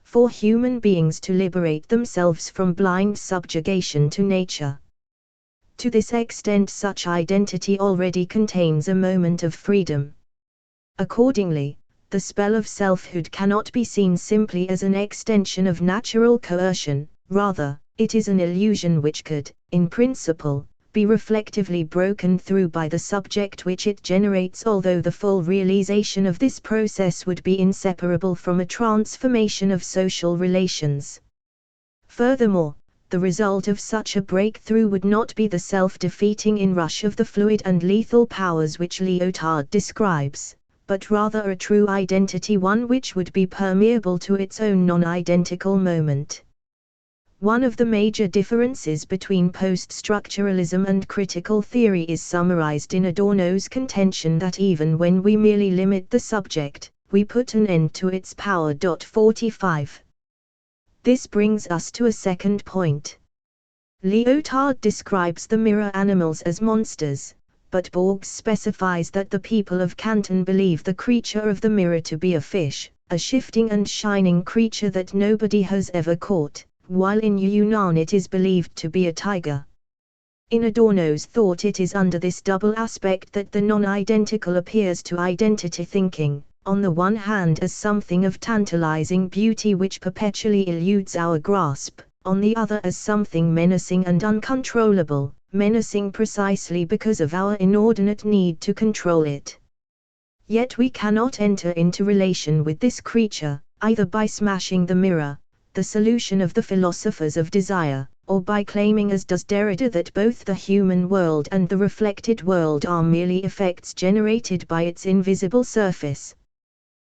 for human beings to liberate themselves from blind subjugation to nature. To this extent, such identity already contains a moment of freedom. Accordingly, the spell of selfhood cannot be seen simply as an extension of natural coercion, rather, it is an illusion which could, in principle, be reflectively broken through by the subject which it generates, although the full realization of this process would be inseparable from a transformation of social relations. Furthermore, the result of such a breakthrough would not be the self-defeating inrush of the fluid and lethal powers which Lyotard describes, but rather a true identity, one which would be permeable to its own non-identical moment. One of the major differences between post-structuralism and critical theory is summarized in Adorno's contention that even when we merely limit the subject, we put an end to its power. 45. This brings us to a second point. Lyotard describes the mirror animals as monsters, but Borges specifies that the people of Canton believe the creature of the mirror to be a fish, a shifting and shining creature that nobody has ever caught, while in Yunnan it is believed to be a tiger. In Adorno's thought, it is under this double aspect that the non-identical appears to identity thinking, on the one hand as something of tantalizing beauty which perpetually eludes our grasp, on the other as something menacing and uncontrollable, menacing precisely because of our inordinate need to control it. Yet we cannot enter into relation with this creature, either by smashing the mirror, the solution of the philosophers of desire, or by claiming, as does Derrida, that both the human world and the reflected world are merely effects generated by its invisible surface.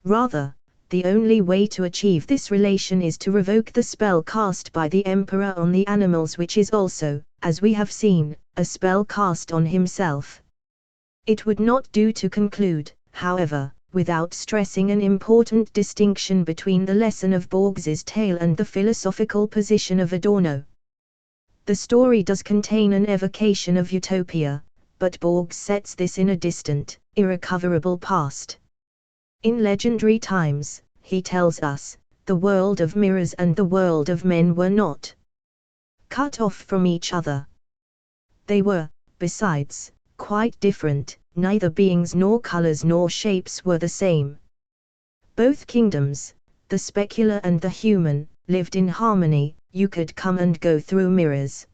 Rather, the only way to achieve this relation is to revoke the spell cast by the emperor on the animals, which is also, as we have seen, a spell cast on himself. It would not do to conclude, however, without stressing an important distinction between the lesson of Borges's tale and the philosophical position of Adorno. The story does contain an evocation of utopia, but Borges sets this in a distant, irrecoverable past. In legendary times, he tells us, the world of mirrors and the world of men were not cut off from each other. They were, besides, quite different, neither beings nor colors nor shapes were the same. Both kingdoms, the specular and the human, lived in harmony, you could come and go through mirrors.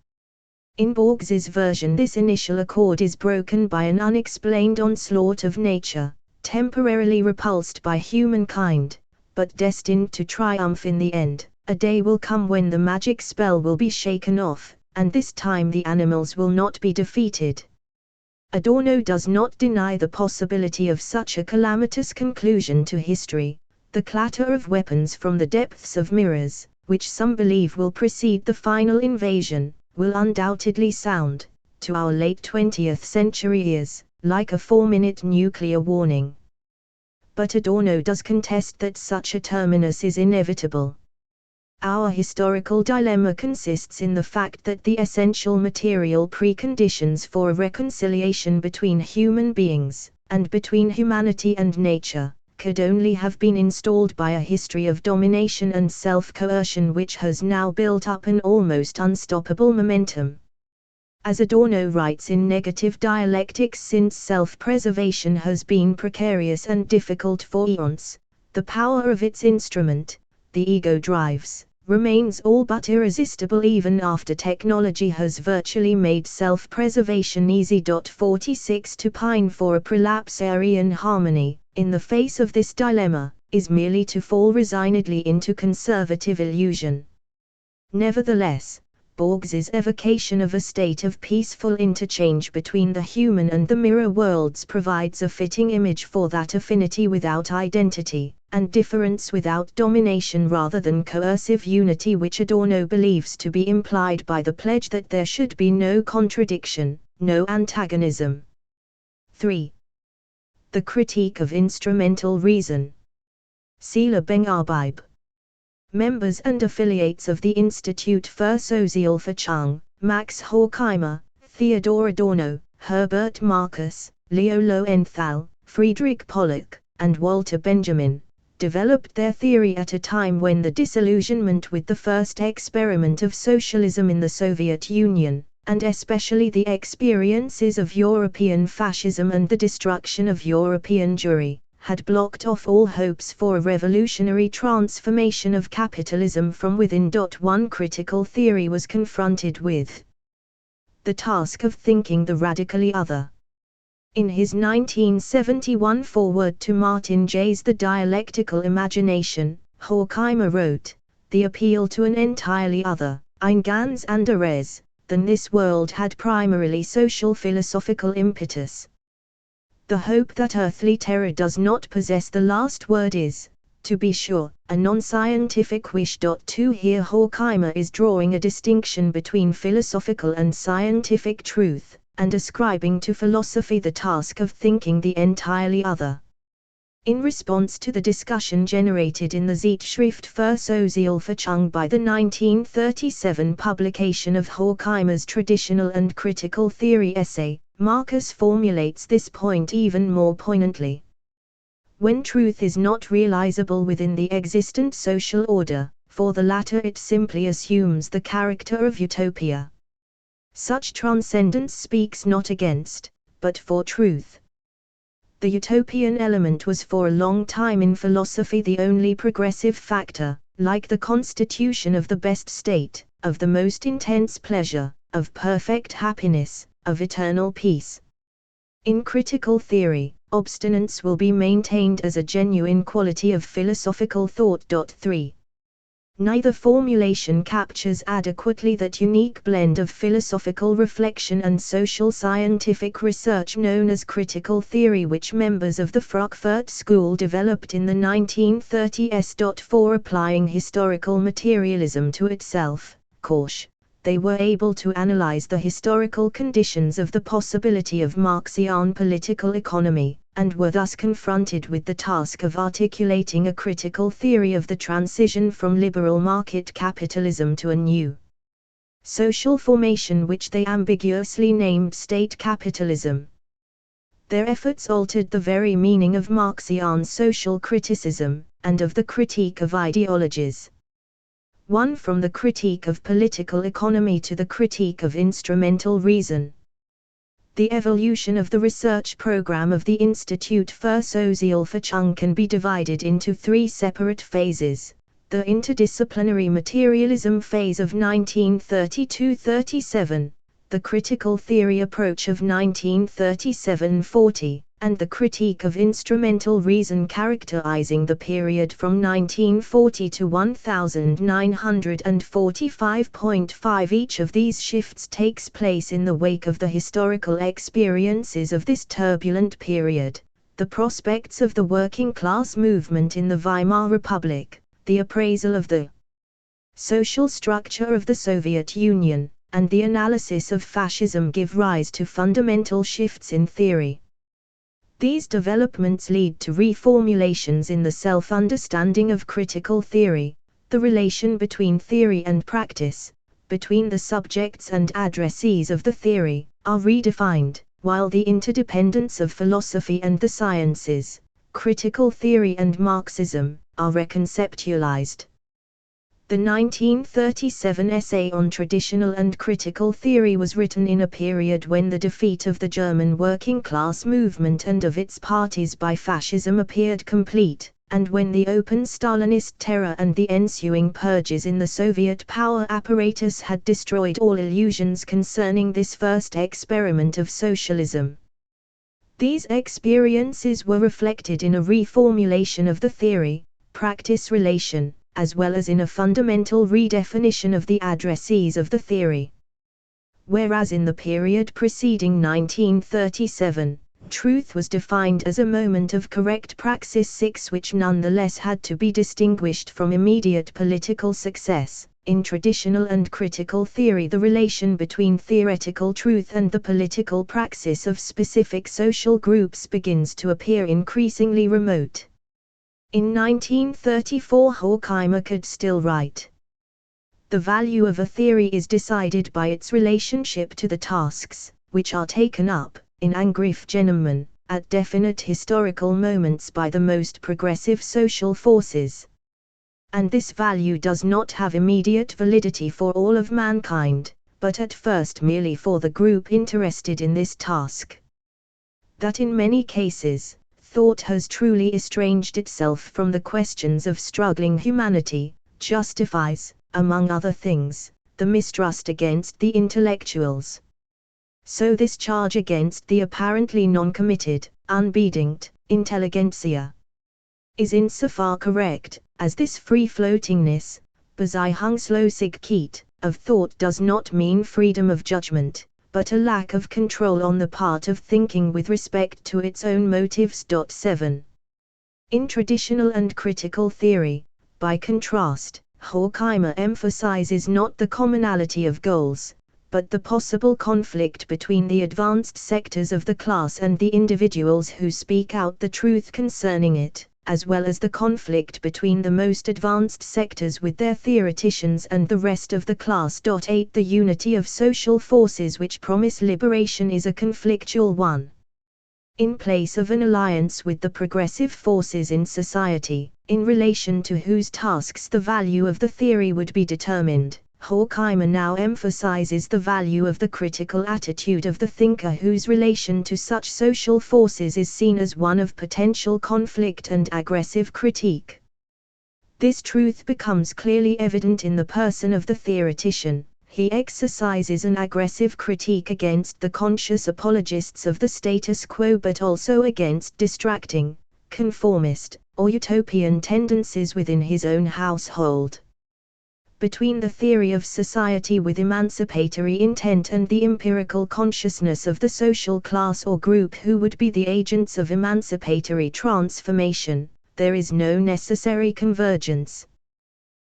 In Borges's version, this initial accord is broken by an unexplained onslaught of nature, temporarily repulsed by humankind, but destined to triumph in the end, a day will come when the magic spell will be shaken off, and this time the animals will not be defeated. Adorno does not deny the possibility of such a calamitous conclusion to history. The clatter of weapons from the depths of mirrors, which some believe will precede the final invasion, will undoubtedly sound, to our late 20th century ears, like a 4-minute nuclear warning. But Adorno does contest that such a terminus is inevitable. Our historical dilemma consists in the fact that the essential material preconditions for a reconciliation between human beings, and between humanity and nature, could only have been installed by a history of domination and self-coercion which has now built up an almost unstoppable momentum. As Adorno writes in Negative Dialectics, since self-preservation has been precarious and difficult for eons, the power of its instrument, the ego drives, remains all but irresistible even after technology has virtually made self-preservation easy. 46 To pine for a prelapsarian harmony, in the face of this dilemma, is merely to fall resignedly into conservative illusion. Nevertheless, Borges's evocation of a state of peaceful interchange between the human and the mirror worlds provides a fitting image for that affinity without identity, and difference without domination rather than coercive unity which Adorno believes to be implied by the pledge that there should be no contradiction, no antagonism. 3. The critique of instrumental reason. Ziele Benarbib. Members and affiliates of the Institute für Sozialforschung, Max Horkheimer, Theodor Adorno, Herbert Marcus, Leo Lowenthal, Friedrich Pollock, and Walter Benjamin, developed their theory at a time when the disillusionment with the first experiment of socialism in the Soviet Union, and especially the experiences of European fascism and the destruction of European Jewry, had blocked off all hopes for a revolutionary transformation of capitalism from within. One critical theory was confronted with the task of thinking the radically other. In his 1971 foreword to Martin Jay's The Dialectical Imagination, Horkheimer wrote, "The appeal to an entirely other, ein ganz anderes, than this world had primarily social philosophical impetus. The hope that earthly terror does not possess the last word is, to be sure, a non-scientific wish." 2 Here Horkheimer is drawing a distinction between philosophical and scientific truth, and ascribing to philosophy the task of thinking the entirely other. In response to the discussion generated in the Zeitschrift für Sozialforschung by the 1937 publication of Horkheimer's traditional and critical theory essay, Marcus formulates this point even more poignantly. When truth is not realizable within the existent social order, for the latter it simply assumes the character of utopia. Such transcendence speaks not against, but for truth. The utopian element was for a long time in philosophy the only progressive factor, like the constitution of the best state, of the most intense pleasure, of perfect happiness, of eternal peace. In critical theory, obstinance will be maintained as a genuine quality of philosophical thought. 3. Neither formulation captures adequately that unique blend of philosophical reflection and social scientific research known as critical theory which members of the Frankfurt School developed in the 1930s. 4 Applying historical materialism to itself, Korsch, they were able to analyze the historical conditions of the possibility of Marxian political economy, and were thus confronted with the task of articulating a critical theory of the transition from liberal market capitalism to a new social formation which they ambiguously named state capitalism. Their efforts altered the very meaning of Marxian social criticism, and of the critique of ideologies. 1 From the critique of political economy to the critique of instrumental reason. The evolution of the research program of the Institute für Sozialforschung can be divided into 3 separate phases: the interdisciplinary materialism phase of 1932-37, the critical theory approach of 1937-40, and the critique of instrumental reason characterizing the period from 1940 to 1945. Each of these shifts takes place in the wake of the historical experiences of this turbulent period, the prospects of the working class movement in the Weimar Republic, the appraisal of the social structure of the Soviet Union, and the analysis of fascism give rise to fundamental shifts in theory. These developments lead to reformulations in the self-understanding of critical theory. The relation between theory and practice, between the subjects and addressees of the theory, are redefined, while the interdependence of philosophy and the sciences, critical theory and Marxism, are reconceptualized. The 1937 essay on traditional and critical theory was written in a period when the defeat of the German working class movement and of its parties by fascism appeared complete, and when the open Stalinist terror and the ensuing purges in the Soviet power apparatus had destroyed all illusions concerning this first experiment of socialism. These experiences were reflected in a reformulation of the theory-practice relation, as well as in a fundamental redefinition of the addressees of the theory. Whereas in the period preceding 1937, truth was defined as a moment of correct praxis which nonetheless had to be distinguished from immediate political success. In traditional and critical theory, the relation between theoretical truth and the political praxis of specific social groups begins to appear increasingly remote. In 1934, Horkheimer could still write, "The value of a theory is decided by its relationship to the tasks, which are taken up, in Angriff genommen, at definite historical moments by the most progressive social forces. And this value does not have immediate validity for all of mankind, but at first merely for the group interested in this task. That in many cases, thought has truly estranged itself from the questions of struggling humanity, justifies, among other things, the mistrust against the intellectuals. So this charge against the apparently non-committed, unbedingt, intelligentsia is insofar correct, as this free-floatingness, Bezeichnungslosigkeit, of thought does not mean freedom of judgment, but a lack of control on the part of thinking with respect to its own motives. 7. In traditional and critical theory, by contrast, Horkheimer emphasizes not the commonality of goals, but the possible conflict between the advanced sectors of the class and the individuals who speak out the truth concerning it, as well as the conflict between the most advanced sectors with their theoreticians and the rest of the class. 8. The unity of social forces which promise liberation is a conflictual one. In place of an alliance with the progressive forces in society, in relation to whose tasks the value of the theory would be determined, Horkheimer now emphasizes the value of the critical attitude of the thinker whose relation to such social forces is seen as one of potential conflict and aggressive critique. This truth becomes clearly evident in the person of the theoretician. He exercises an aggressive critique against the conscious apologists of the status quo, but also against distracting, conformist, or utopian tendencies within his own household. Between the theory of society with emancipatory intent and the empirical consciousness of the social class or group who would be the agents of emancipatory transformation, there is no necessary convergence.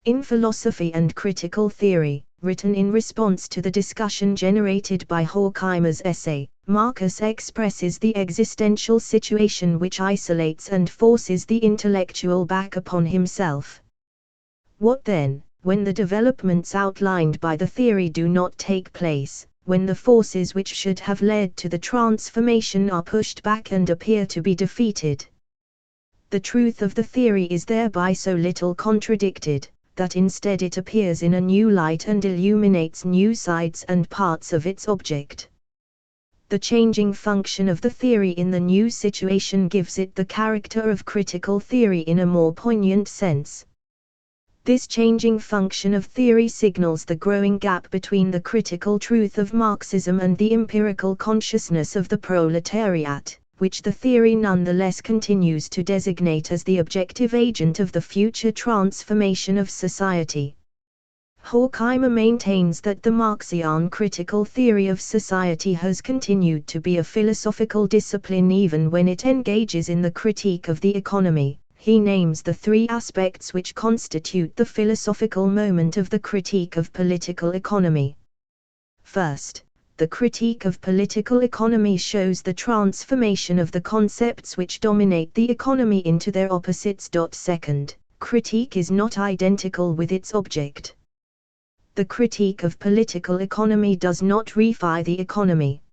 In Philosophy and Critical Theory, written in response to the discussion generated by Horkheimer's essay, Marcus expresses the existential situation which isolates and forces the intellectual back upon himself. What then? When the developments outlined by the theory do not take place, when the forces which should have led to the transformation are pushed back and appear to be defeated. The truth of the theory is thereby so little contradicted, that instead it appears in a new light and illuminates new sides and parts of its object. The changing function of the theory in the new situation gives it the character of critical theory in a more poignant sense. This changing function of theory signals the growing gap between the critical truth of Marxism and the empirical consciousness of the proletariat, which the theory nonetheless continues to designate as the objective agent of the future transformation of society. Horkheimer maintains that the Marxian critical theory of society has continued to be a philosophical discipline even when it engages in the critique of the economy. He names the three aspects which constitute the philosophical moment of the critique of political economy. First, the critique of political economy shows the transformation of the concepts which dominate the economy into their opposites. Second, critique is not identical with its object. The critique of political economy does not reify the economy.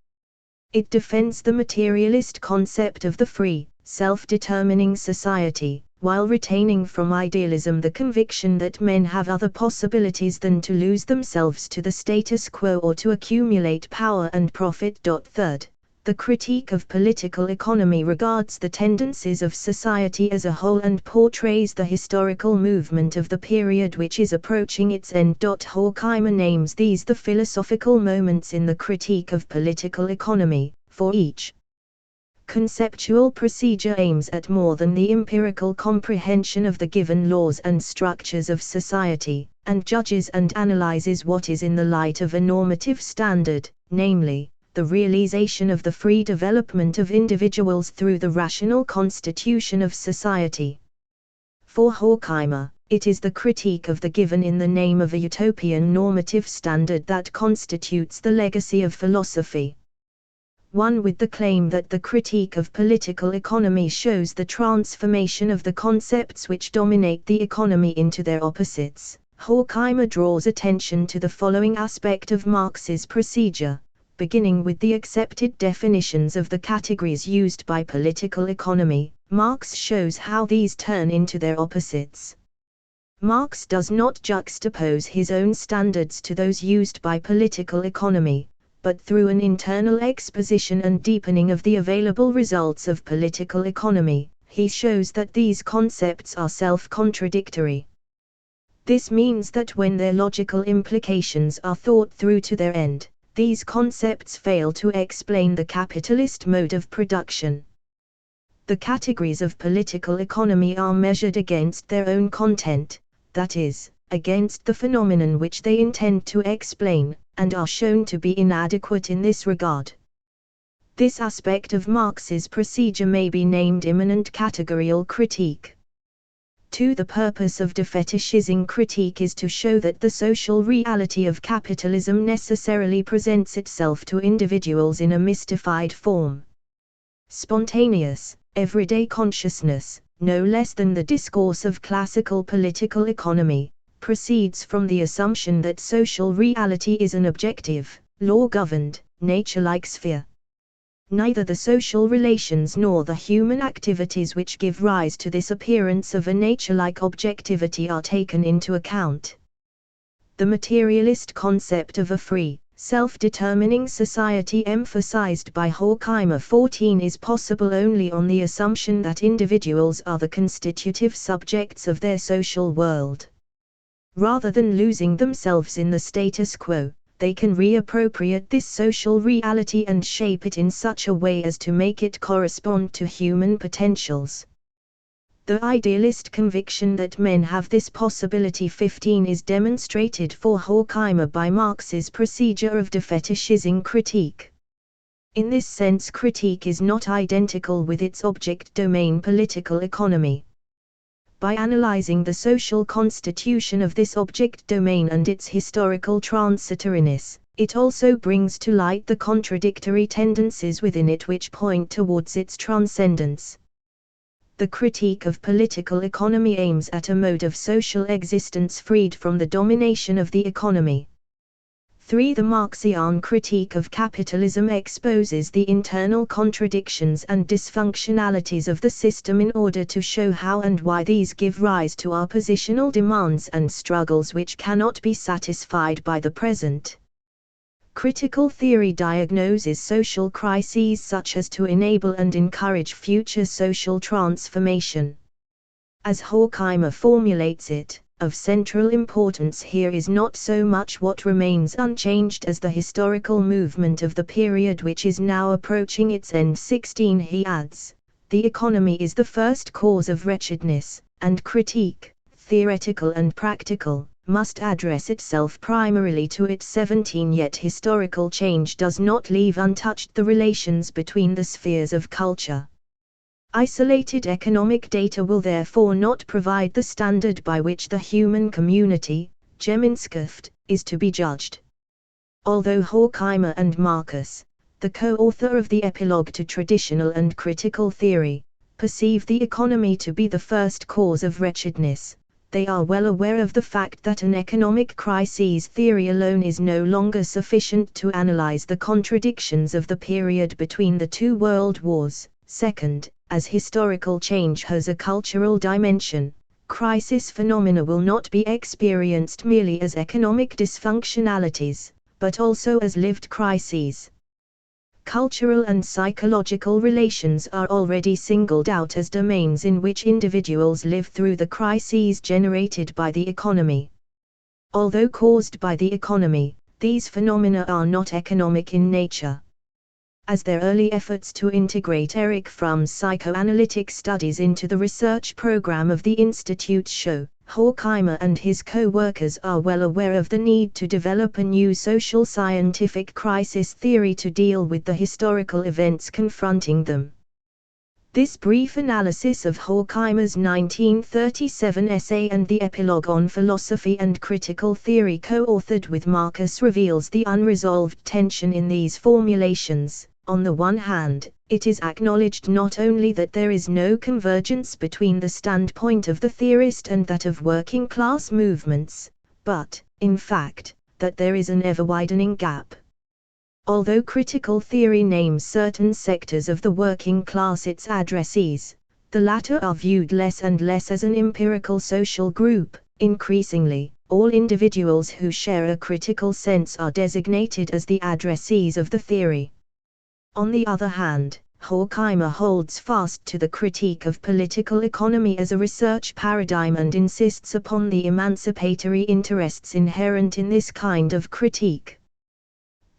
It defends the materialist concept of the free, self-determining society, while retaining from idealism the conviction that men have other possibilities than to lose themselves to the status quo or to accumulate power and profit. Third, the critique of political economy regards the tendencies of society as a whole and portrays the historical movement of the period which is approaching its end. Horkheimer names these the philosophical moments in the critique of political economy. For each conceptual procedure aims at more than the empirical comprehension of the given laws and structures of society, and judges and analyzes what is in the light of a normative standard, namely, the realization of the free development of individuals through the rational constitution of society. For Horkheimer, it is the critique of the given in the name of a utopian normative standard that constitutes the legacy of philosophy. One with the claim that the critique of political economy shows the transformation of the concepts which dominate the economy into their opposites. Horkheimer draws attention to the following aspect of Marx's procedure, beginning with the accepted definitions of the categories used by political economy. Marx shows how these turn into their opposites. Marx does not juxtapose his own standards to those used by political economy, but through an internal exposition and deepening of the available results of political economy, he shows that these concepts are self-contradictory. This means that when their logical implications are thought through to their end, these concepts fail to explain the capitalist mode of production. The categories of political economy are measured against their own content, that is, against the phenomenon which they intend to explain, and are shown to be inadequate in this regard. This aspect of Marx's procedure may be named immanent categorial critique. 2. The purpose of defetishizing critique is to show that the social reality of capitalism necessarily presents itself to individuals in a mystified form. Spontaneous, everyday consciousness, no less than the discourse of classical political economy, proceeds from the assumption that social reality is an objective, law-governed, nature-like sphere. Neither the social relations nor the human activities which give rise to this appearance of a nature-like objectivity are taken into account. The materialist concept of a free, self-determining society emphasized by Horkheimer 14 is possible only on the assumption that individuals are the constitutive subjects of their social world. Rather than losing themselves in the status quo, they can reappropriate this social reality and shape it in such a way as to make it correspond to human potentials. The idealist conviction that men have this possibility 15 is demonstrated for Horkheimer by Marx's procedure of defetishizing critique. In this sense, critique is not identical with its object domain, political economy. By analyzing the social constitution of this object domain and its historical transitoriness, it also brings to light the contradictory tendencies within it which point towards its transcendence. The critique of political economy aims at a mode of social existence freed from the domination of the economy. 3. The Marxian critique of capitalism exposes the internal contradictions and dysfunctionalities of the system in order to show how and why these give rise to oppositional demands and struggles which cannot be satisfied by the present. Critical theory diagnoses social crises such as to enable and encourage future social transformation. As Horkheimer formulates it, Of central importance here is not so much what remains unchanged as the historical movement of the period which is now approaching its end. 16 He adds, the economy is the first cause of wretchedness, and critique, theoretical and practical, must address itself primarily to it. 17 Yet historical change does not leave untouched the relations between the spheres of culture. Isolated economic data will therefore not provide the standard by which the human community, Gemeinschaft, is to be judged. Although Horkheimer and Marcus, the co-author of the Epilogue to Traditional and Critical Theory, perceive the economy to be the first cause of wretchedness, they are well aware of the fact that an economic crises theory alone is no longer sufficient to analyze the contradictions of the period between the two world wars. Second, as historical change has a cultural dimension, crisis phenomena will not be experienced merely as economic dysfunctionalities, but also as lived crises. Cultural and psychological relations are already singled out as domains in which individuals live through the crises generated by the economy. Although caused by the economy, these phenomena are not economic in nature. As their early efforts to integrate Erich Fromm's psychoanalytic studies into the research program of the Institute show, Horkheimer and his co-workers are well aware of the need to develop a new social scientific crisis theory to deal with the historical events confronting them. This brief analysis of Horkheimer's 1937 essay and the epilogue on philosophy and critical theory co-authored with Marcus reveals the unresolved tension in these formulations. On the one hand, it is acknowledged not only that there is no convergence between the standpoint of the theorist and that of working-class movements, but, in fact, that there is an ever-widening gap. Although critical theory names certain sectors of the working class its addressees, the latter are viewed less and less as an empirical social group. Increasingly, all individuals who share a critical sense are designated as the addressees of the theory. On the other hand, Horkheimer holds fast to the critique of political economy as a research paradigm and insists upon the emancipatory interests inherent in this kind of critique.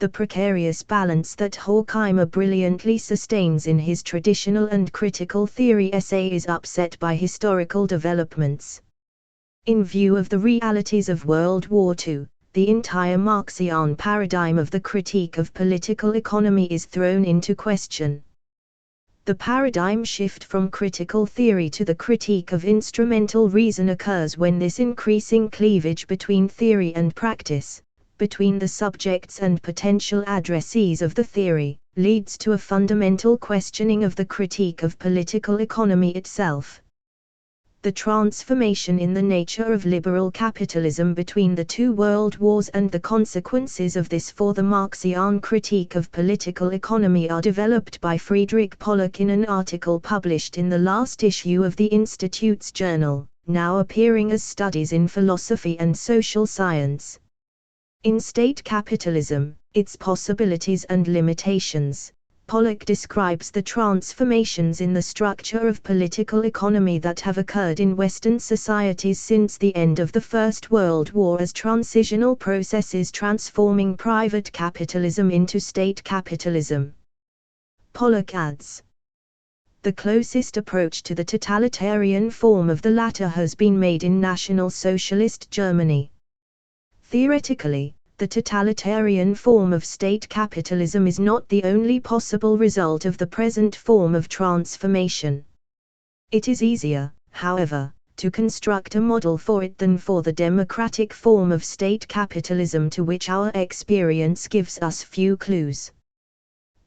The precarious balance that Horkheimer brilliantly sustains in his traditional and critical theory essay is upset by historical developments. In view of the realities of World War II, the entire Marxian paradigm of the critique of political economy is thrown into question. The paradigm shift from critical theory to the critique of instrumental reason occurs when this increasing cleavage between theory and practice, between the subjects and potential addressees of the theory, leads to a fundamental questioning of the critique of political economy itself. The transformation in the nature of liberal capitalism between the two world wars and the consequences of this for the Marxian critique of political economy are developed by Friedrich Pollock in an article published in the last issue of the Institute's journal, now appearing as Studies in Philosophy and Social Science. In State Capitalism, Its Possibilities and Limitations, Pollock describes the transformations in the structure of political economy that have occurred in Western societies since the end of the First World War as transitional processes transforming private capitalism into state capitalism. Pollock adds, the closest approach to the totalitarian form of the latter has been made in National Socialist Germany. Theoretically, the totalitarian form of state capitalism is not the only possible result of the present form of transformation. It is easier, however, to construct a model for it than for the democratic form of state capitalism to which our experience gives us few clues.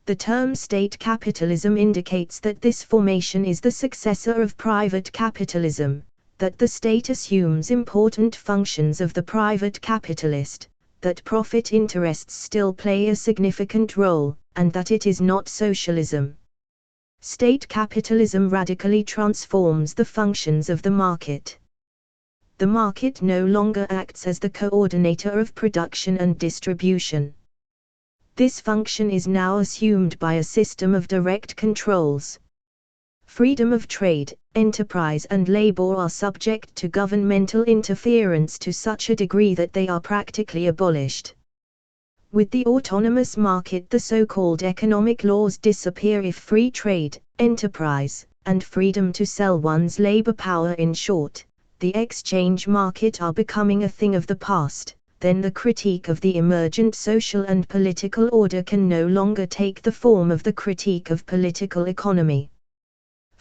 The term state capitalism indicates that this formation is the successor of private capitalism, that the state assumes important functions of the private capitalist, that profit interests still play a significant role, and that it is not socialism. State capitalism radically transforms the functions of the market. The market no longer acts as the coordinator of production and distribution. This function is now assumed by a system of direct controls. Freedom of trade, enterprise and labor are subject to governmental interference to such a degree that they are practically abolished. With the autonomous market, the so-called economic laws disappear if free trade, enterprise, and freedom to sell one's labor power, in short, the exchange market, are becoming a thing of the past. Then the critique of the emergent social and political order can no longer take the form of the critique of political economy.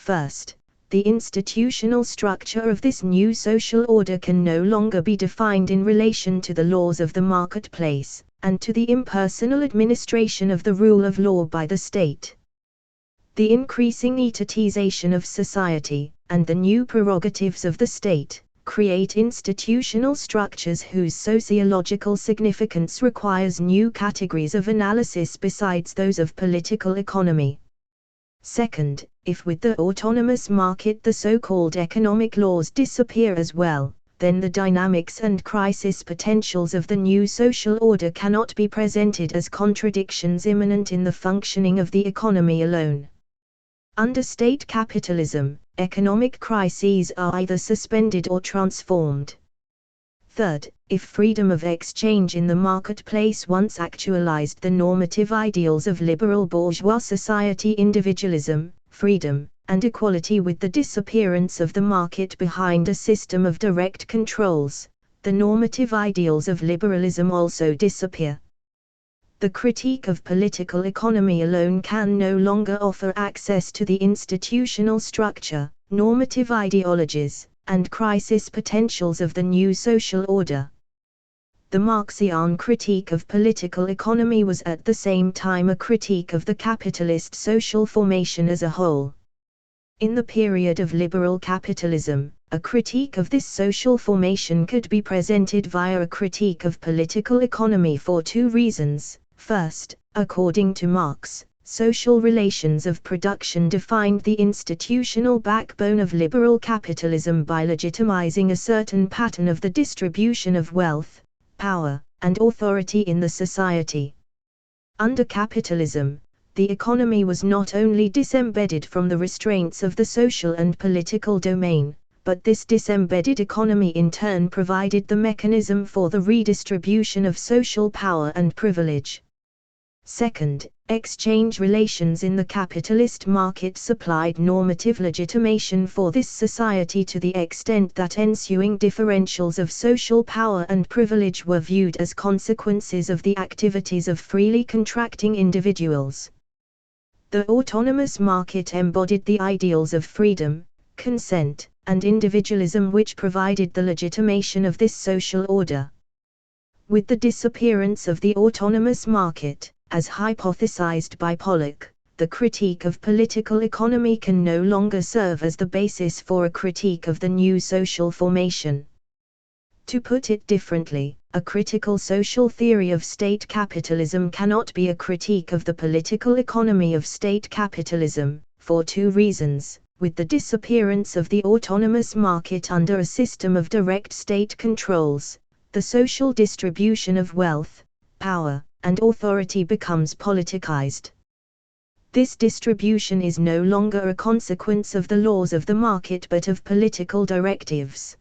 First, the institutional structure of this new social order can no longer be defined in relation to the laws of the marketplace, and to the impersonal administration of the rule of law by the state. The increasing etatization of society, and the new prerogatives of the state, create institutional structures whose sociological significance requires new categories of analysis besides those of political economy. Second, if with the autonomous market the so-called economic laws disappear as well, then the dynamics and crisis potentials of the new social order cannot be presented as contradictions immanent in the functioning of the economy alone. Under state capitalism, economic crises are either suspended or transformed. Third, if freedom of exchange in the marketplace once actualized the normative ideals of liberal bourgeois society, individualism, freedom, and equality, with the disappearance of the market behind a system of direct controls, the normative ideals of liberalism also disappear. The critique of political economy alone can no longer offer access to the institutional structure, normative ideologies, and crisis potentials of the new social order. The Marxian critique of political economy was at the same time a critique of the capitalist social formation as a whole. In the period of liberal capitalism, a critique of this social formation could be presented via a critique of political economy for two reasons. First, according to Marx, social relations of production defined the institutional backbone of liberal capitalism by legitimizing a certain pattern of the distribution of wealth, power, and authority in the society. Under capitalism, the economy was not only disembedded from the restraints of the social and political domain, but this disembedded economy in turn provided the mechanism for the redistribution of social power and privilege. Second, exchange relations in the capitalist market supplied normative legitimation for this society to the extent that ensuing differentials of social power and privilege were viewed as consequences of the activities of freely contracting individuals. The autonomous market embodied the ideals of freedom, consent, and individualism which provided the legitimation of this social order. With the disappearance of the autonomous market, as hypothesized by Pollock, the critique of political economy can no longer serve as the basis for a critique of the new social formation. To put it differently, a critical social theory of state capitalism cannot be a critique of the political economy of state capitalism, for two reasons. With the disappearance of the autonomous market under a system of direct state controls, the social distribution of wealth, power, and authority becomes politicized. This distribution is no longer a consequence of the laws of the market but of political directives.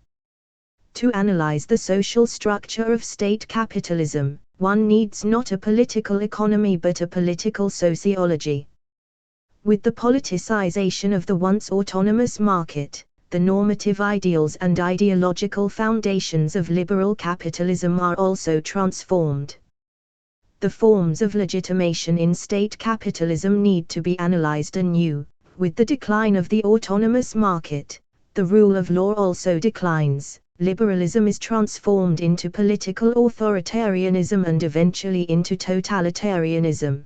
To analyze the social structure of state capitalism, one needs not a political economy but a political sociology. With the politicization of the once autonomous market, the normative ideals and ideological foundations of liberal capitalism are also transformed. The forms of legitimation in state capitalism need to be analyzed anew. With the decline of the autonomous market, the rule of law also declines. Liberalism is transformed into political authoritarianism and eventually into totalitarianism.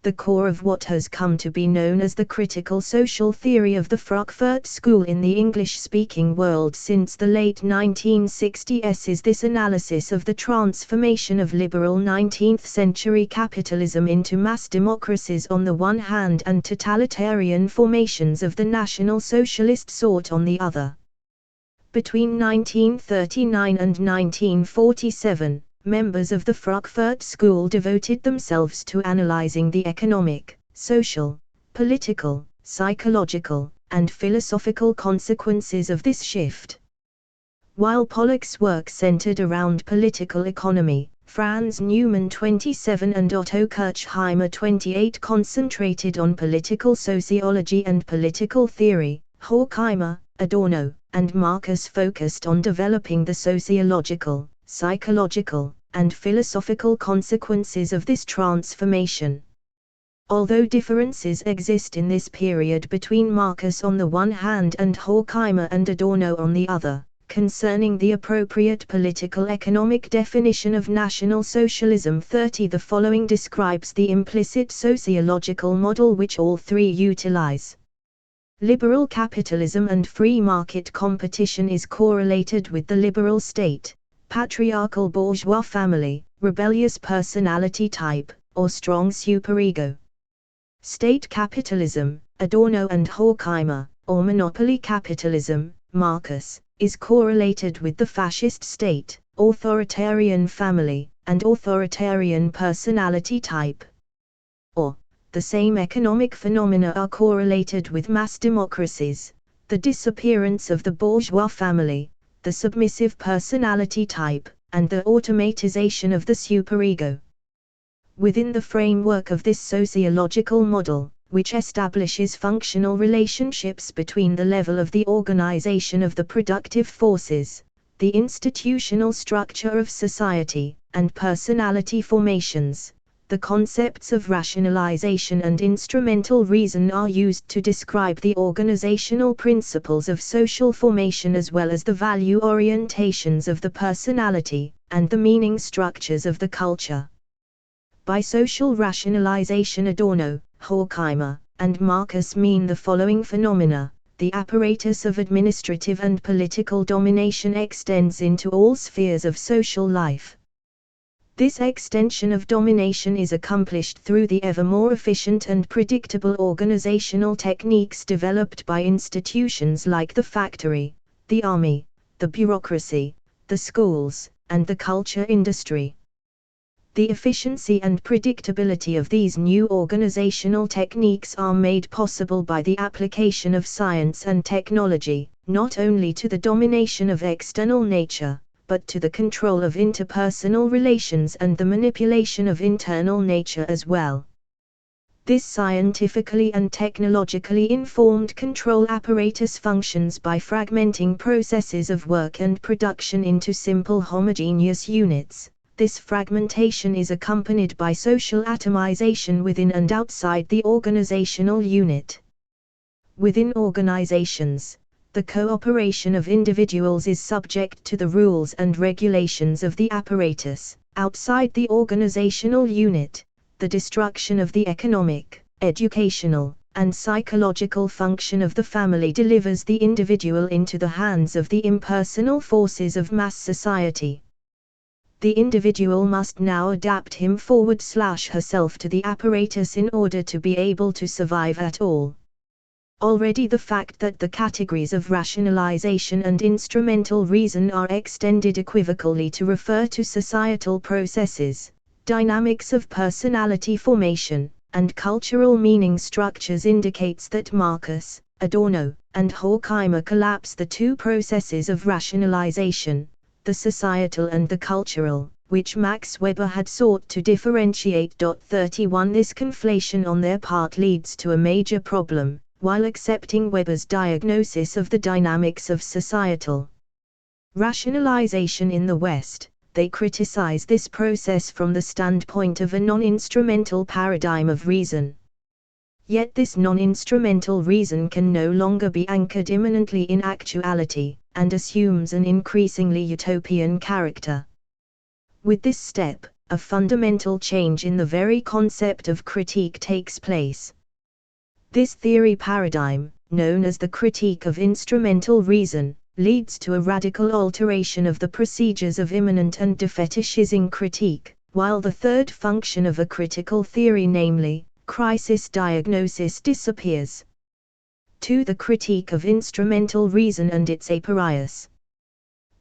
The core of what has come to be known as the critical social theory of the Frankfurt School in the English-speaking world since the late 1960s is this analysis of the transformation of liberal 19th-century capitalism into mass democracies on the one hand and totalitarian formations of the National Socialist sort on the other. Between 1939 and 1947, members of the Frankfurt School devoted themselves to analyzing the economic, social, political, psychological, and philosophical consequences of this shift. While Pollok's work centered around political economy, Franz Neumann 27 and Otto Kirchheimer 28 concentrated on political sociology and political theory. Horkheimer, Adorno, and Marcus focused on developing the sociological, psychological, and philosophical consequences of this transformation. Although differences exist in this period between Marcus on the one hand and Horkheimer and Adorno on the other, concerning the appropriate political economic definition of National Socialism 30, the following describes the implicit sociological model which all three utilize. Liberal capitalism and free market competition is correlated with the liberal state, patriarchal bourgeois family, rebellious personality type, or strong superego. State capitalism, Adorno and Horkheimer, or monopoly capitalism, Marcus, is correlated with the fascist state, authoritarian family, and authoritarian personality type. Or, the same economic phenomena are correlated with mass democracies, the disappearance of the bourgeois family, the submissive personality type, and the automatization of the superego. Within the framework of this sociological model, which establishes functional relationships between the level of the organization of the productive forces, the institutional structure of society, and personality formations, the concepts of rationalization and instrumental reason are used to describe the organizational principles of social formation as well as the value orientations of the personality, and the meaning structures of the culture. By social rationalization Adorno, Horkheimer, and Marcus mean the following phenomena: the apparatus of administrative and political domination extends into all spheres of social life. This extension of domination is accomplished through the ever more efficient and predictable organizational techniques developed by institutions like the factory, the army, the bureaucracy, the schools, and the culture industry. The efficiency and predictability of these new organizational techniques are made possible by the application of science and technology, not only to the domination of external nature, but to the control of interpersonal relations and the manipulation of internal nature as well. This scientifically and technologically informed control apparatus functions by fragmenting processes of work and production into simple homogeneous units. This fragmentation is accompanied by social atomization within and outside the organizational unit. Within organizations, the cooperation of individuals is subject to the rules and regulations of the apparatus. Outside the organizational unit, the destruction of the economic, educational, and psychological function of the family delivers the individual into the hands of the impersonal forces of mass society. The individual must now adapt him/herself to the apparatus in order to be able to survive at all. Already the fact that the categories of rationalization and instrumental reason are extended equivocally to refer to societal processes, dynamics of personality formation, and cultural meaning structures indicates that Marcus, Adorno, and Horkheimer collapse the two processes of rationalization, the societal and the cultural, which Max Weber had sought to differentiate. 31 This conflation on their part leads to a major problem, while accepting Weber's diagnosis of the dynamics of societal rationalization in the West. They criticize this process from the standpoint of a non-instrumental paradigm of reason. Yet this non-instrumental reason can no longer be anchored immanently in actuality, and assumes an increasingly utopian character. With this step, a fundamental change in the very concept of critique takes place. This theory paradigm, known as the critique of instrumental reason, leads to a radical alteration of the procedures of immanent and defetishizing critique, while the third function of a critical theory, namely, crisis diagnosis, disappears. 2. The critique of instrumental reason and its aporias.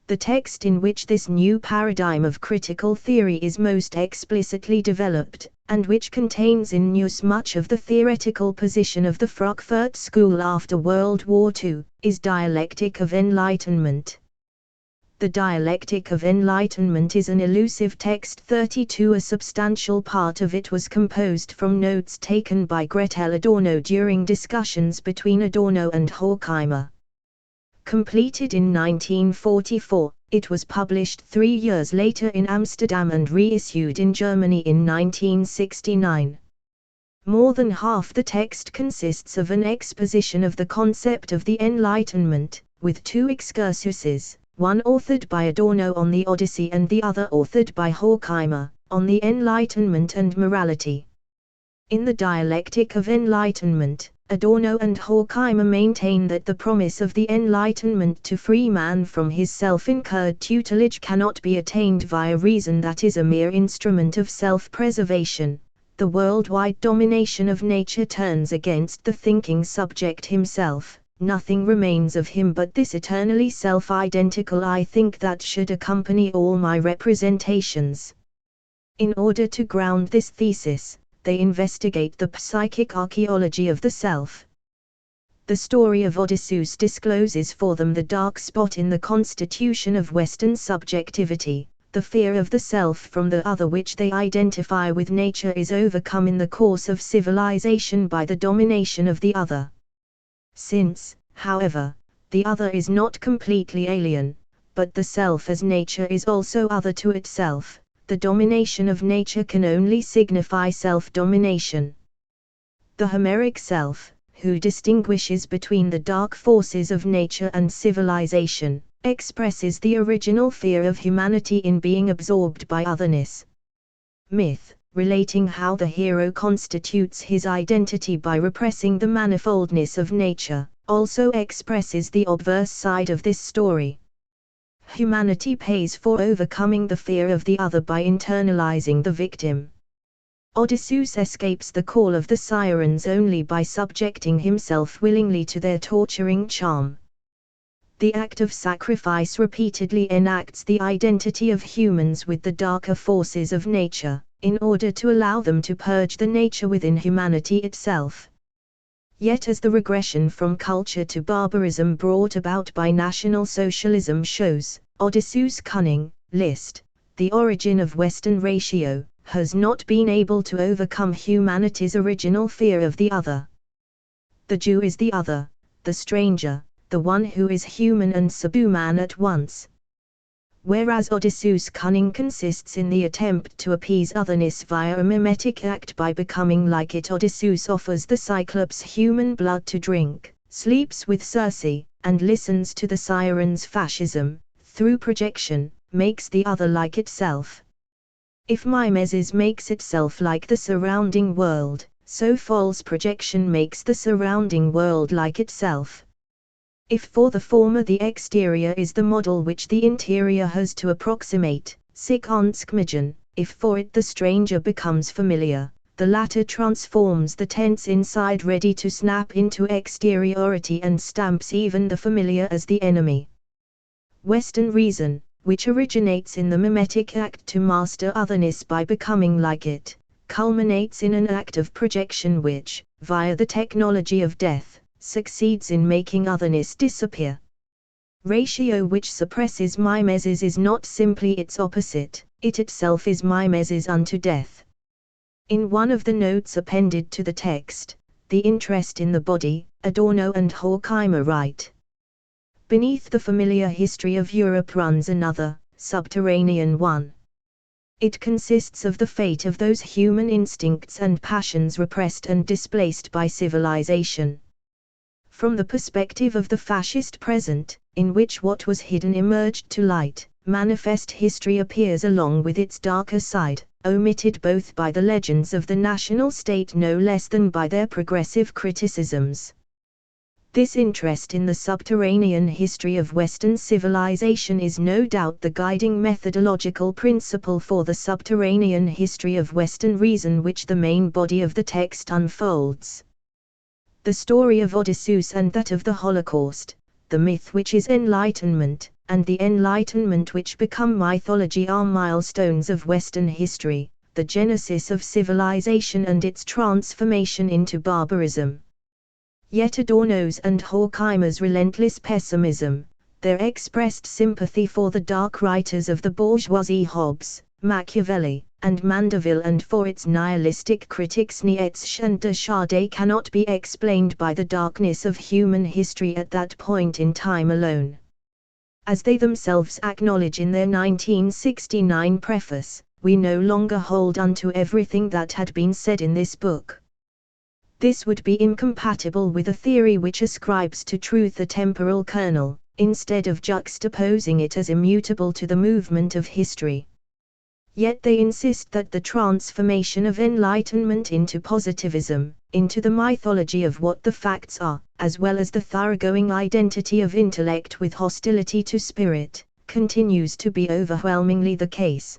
The text in which this new paradigm of critical theory is most explicitly developed, and which contains in use much of the theoretical position of the Frankfurt School after World War II, is Dialectic of Enlightenment. The Dialectic of Enlightenment is an elusive text 32. A substantial part of it was composed from notes taken by Gretel Adorno during discussions between Adorno and Horkheimer. Completed in 1944, it was published 3 years later in Amsterdam and reissued in Germany in 1969. More than half the text consists of an exposition of the concept of the Enlightenment, with 2 excursuses, one authored by Adorno on the Odyssey and the other authored by Horkheimer, on the Enlightenment and morality. In the Dialectic of Enlightenment, Adorno and Horkheimer maintain that the promise of the Enlightenment to free man from his self-incurred tutelage cannot be attained via reason that is a mere instrument of self-preservation. The worldwide domination of nature turns against the thinking subject himself. Nothing remains of him but this eternally self-identical I think that should accompany all my representations. In order to ground this thesis, they investigate the psychic archaeology of the self. The story of Odysseus discloses for them the dark spot in the constitution of Western subjectivity. The fear of the self from the other which they identify with nature is overcome in the course of civilization by the domination of the other. Since, however, the other is not completely alien, but the self as nature is also other to itself, the domination of nature can only signify self-domination. The Homeric self, who distinguishes between the dark forces of nature and civilization, expresses the original fear of humanity in being absorbed by otherness. Myth, relating how the hero constitutes his identity by repressing the manifoldness of nature, also expresses the obverse side of this story. Humanity pays for overcoming the fear of the other by internalizing the victim. Odysseus escapes the call of the sirens only by subjecting himself willingly to their torturing charm. The act of sacrifice repeatedly enacts the identity of humans with the darker forces of nature, in order to allow them to purge the nature within humanity itself. Yet as the regression from culture to barbarism brought about by National Socialism shows, Odysseus' cunning, list, the origin of Western ratio, has not been able to overcome humanity's original fear of the other. The Jew is the other, the stranger, the one who is human and subhuman at once. Whereas Odysseus' cunning consists in the attempt to appease otherness via a mimetic act by becoming like it. Odysseus offers the Cyclops human blood to drink, sleeps with Circe, and listens to the sirens' fascism, through projection, makes the other like itself. If mimesis makes itself like the surrounding world, so false projection makes the surrounding world like itself. If for the former the exterior is the model which the interior has to approximate, sic anskmagen, if for it the stranger becomes familiar, the latter transforms the tense inside ready to snap into exteriority and stamps even the familiar as the enemy. Western reason, which originates in the mimetic act to master otherness by becoming like it, culminates in an act of projection which, via the technology of death, succeeds in making otherness disappear. Ratio which suppresses mimesis is not simply its opposite, it itself is mimesis unto death. In one of the notes appended to the text, The Interest in the Body, Adorno and Horkheimer write: beneath the familiar history of Europe runs another, subterranean one. It consists of the fate of those human instincts and passions repressed and displaced by civilization. From the perspective of the fascist present, in which what was hidden emerged to light, manifest history appears along with its darker side, omitted both by the legends of the national state no less than by their progressive criticisms. This interest in the subterranean history of Western civilization is no doubt the guiding methodological principle for the subterranean history of Western reason which the main body of the text unfolds. The story of Odysseus and that of the Holocaust, the myth which is enlightenment, and the enlightenment which become mythology are milestones of Western history. the genesis of civilization and its transformation into barbarism. Yet Adorno's and Horkheimer's relentless pessimism, their expressed sympathy for the dark writers of the bourgeoisie Hobbes, Machiavelli, and Mandeville, and for its nihilistic critics Nietzsche and de Chardet, cannot be explained by the darkness of human history at that point in time alone. As they themselves acknowledge in their 1969 preface, we no longer hold unto everything that had been said in this book. This would be incompatible with a theory which ascribes to truth a temporal kernel, instead of juxtaposing it as immutable to the movement of history. Yet they insist that the transformation of enlightenment into positivism, into the mythology of what the facts are, as well as the thoroughgoing identity of intellect with hostility to spirit, continues to be overwhelmingly the case.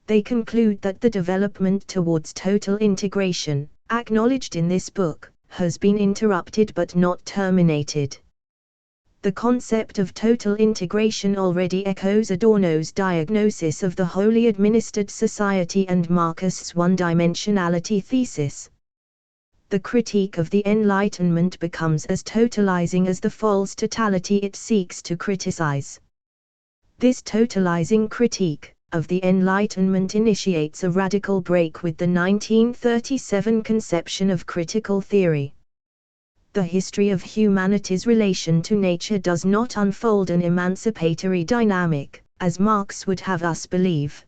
They conclude that the development towards total integration, acknowledged in this book, has been interrupted but not terminated. The concept of total integration already echoes Adorno's diagnosis of the wholly administered society and Marx's one-dimensionality thesis. The critique of the Enlightenment becomes as totalizing as the false totality it seeks to criticize. This totalizing critique of the Enlightenment initiates a radical break with the 1937 conception of critical theory. The history of humanity's relation to nature does not unfold an emancipatory dynamic, as Marx would have us believe.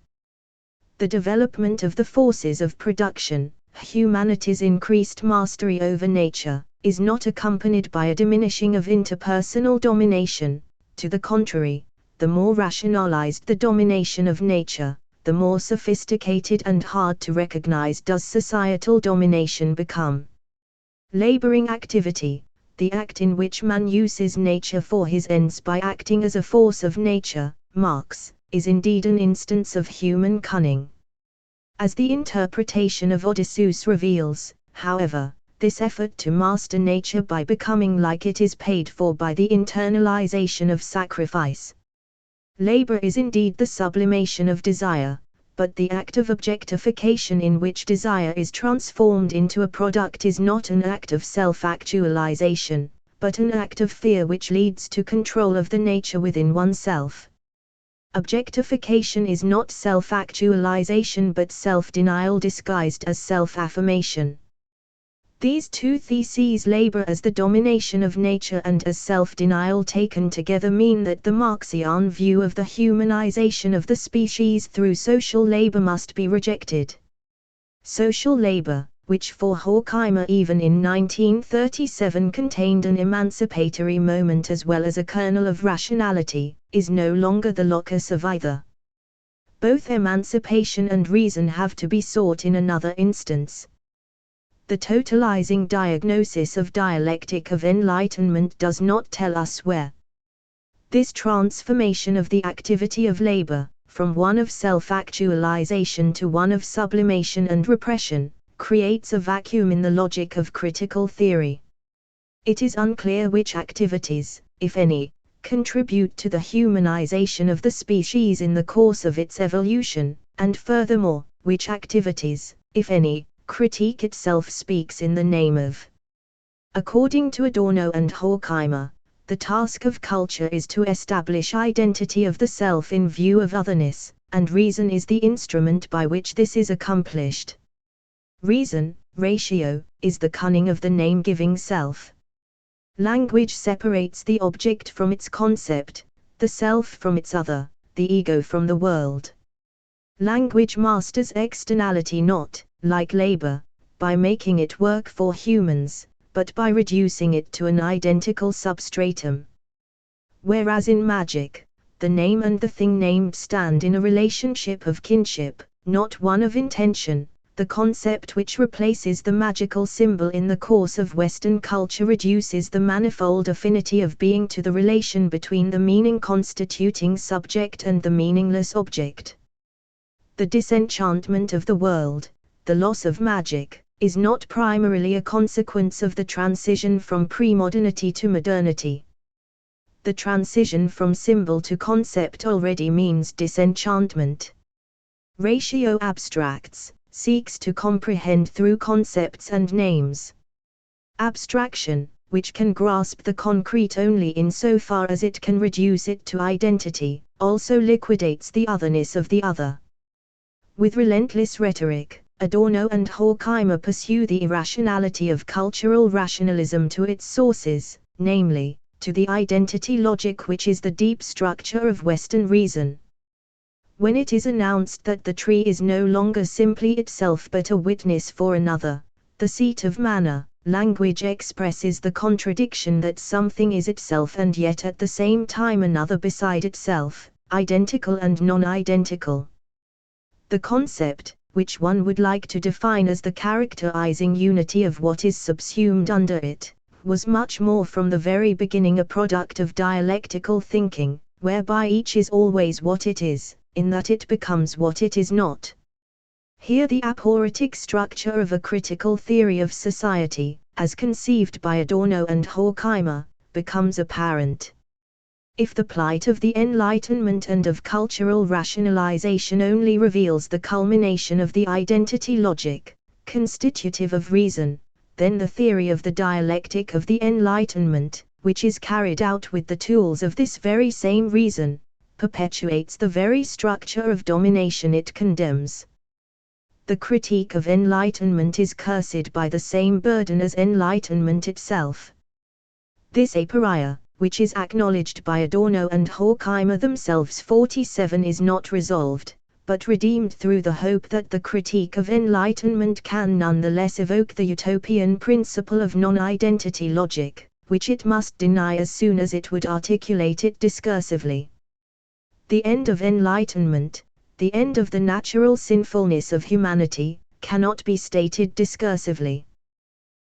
The development of the forces of production, humanity's increased mastery over nature, is not accompanied by a diminishing of interpersonal domination. To the contrary, the more rationalized the domination of nature, the more sophisticated and hard to recognize does societal domination become. Laboring activity, the act in which man uses nature for his ends by acting as a force of nature, Marx, is indeed an instance of human cunning. As the interpretation of Odysseus reveals, however, this effort to master nature by becoming like it is paid for by the internalization of sacrifice. Labor is indeed the sublimation of desire, but the act of objectification in which desire is transformed into a product is not an act of self-actualization, but an act of fear which leads to control of the nature within oneself. Objectification is not self-actualization but self-denial disguised as self-affirmation. These two theses, labor as the domination of nature and as self-denial taken together, mean that the Marxian view of the humanization of the species through social labor must be rejected. Social labor, which for Horkheimer even in 1937 contained an emancipatory moment as well as a kernel of rationality, is no longer the locus of either. Both emancipation and reason have to be sought in another instance. The totalizing diagnosis of dialectic of enlightenment does not tell us where. This transformation of the activity of labor, from one of self-actualization to one of sublimation and repression, creates a vacuum in the logic of critical theory. It is unclear which activities, if any, contribute to the humanization of the species in the course of its evolution, and furthermore, which activities, if any, critique itself speaks in the name of. According to Adorno and Horkheimer, the task of culture is to establish identity of the self in view of otherness, and reason is the instrument by which this is accomplished. Reason, ratio, is the cunning of the name-giving self. Language separates the object from its concept, the self from its other, the ego from the world. Language masters externality not, like labor, by making it work for humans, but by reducing it to an identical substratum. Whereas in magic, the name and the thing named stand in a relationship of kinship, not one of intention, the concept which replaces the magical symbol in the course of Western culture reduces the manifold affinity of being to the relation between the meaning-constituting subject and the meaningless object. The disenchantment of the world, the loss of magic, is not primarily a consequence of the transition from pre-modernity to modernity. The transition from symbol to concept already means disenchantment. Ratio abstracts, seeks to comprehend through concepts and names. Abstraction, which can grasp the concrete only insofar as it can reduce it to identity, also liquidates the otherness of the other. With relentless rhetoric, Adorno and Horkheimer pursue the irrationality of cultural rationalism to its sources, namely, to the identity logic which is the deep structure of Western reason. When it is announced that the tree is no longer simply itself but a witness for another, the seat of manner, language expresses the contradiction that something is itself and yet at the same time another beside itself, identical and non-identical. The concept, which one would like to define as the characterizing unity of what is subsumed under it, was much more from the very beginning a product of dialectical thinking, whereby each is always what it is, in that it becomes what it is not. Here the aporetic structure of a critical theory of society, as conceived by Adorno and Horkheimer, becomes apparent. If the plight of the Enlightenment and of cultural rationalization only reveals the culmination of the identity logic, constitutive of reason, then the theory of the dialectic of the Enlightenment, which is carried out with the tools of this very same reason, perpetuates the very structure of domination it condemns. The critique of Enlightenment is cursed by the same burden as Enlightenment itself. This aporia, which is acknowledged by Adorno and Horkheimer themselves 47, is not resolved, but redeemed through the hope that the critique of Enlightenment can nonetheless evoke the utopian principle of non-identity logic, which it must deny as soon as it would articulate it discursively. The end of Enlightenment, the end of the natural sinfulness of humanity, cannot be stated discursively.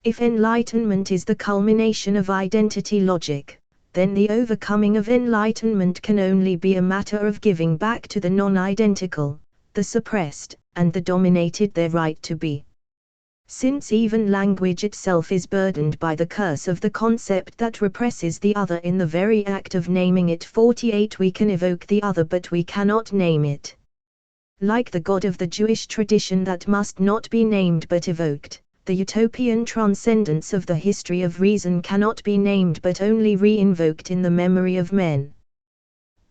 If Enlightenment is the culmination of identity logic, then the overcoming of Enlightenment can only be a matter of giving back to the non-identical, the suppressed, and the dominated their right to be. Since even language itself is burdened by the curse of the concept that represses the other in the very act of naming it 48, we can evoke the other but we cannot name it. Like the God of the Jewish tradition that must not be named but evoked, the utopian transcendence of the history of reason cannot be named but only re-invoked in the memory of men.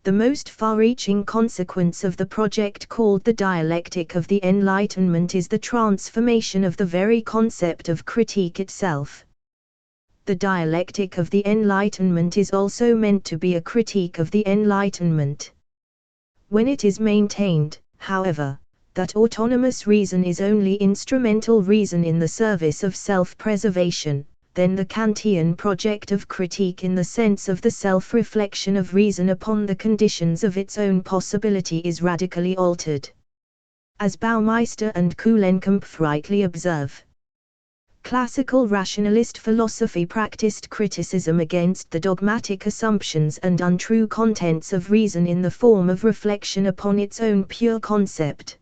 The most far-reaching consequence of the project called the dialectic of the Enlightenment is the transformation of the very concept of critique itself. The dialectic of the Enlightenment is also meant to be a critique of the Enlightenment. When it is maintained, however, that autonomous reason is only instrumental reason in the service of self-preservation, then the Kantian project of critique in the sense of the self-reflection of reason upon the conditions of its own possibility is radically altered. As Baumeister and Kuhlenkamp rightly observe, classical rationalist philosophy practiced criticism against the dogmatic assumptions and untrue contents of reason in the form of reflection upon its own pure concept.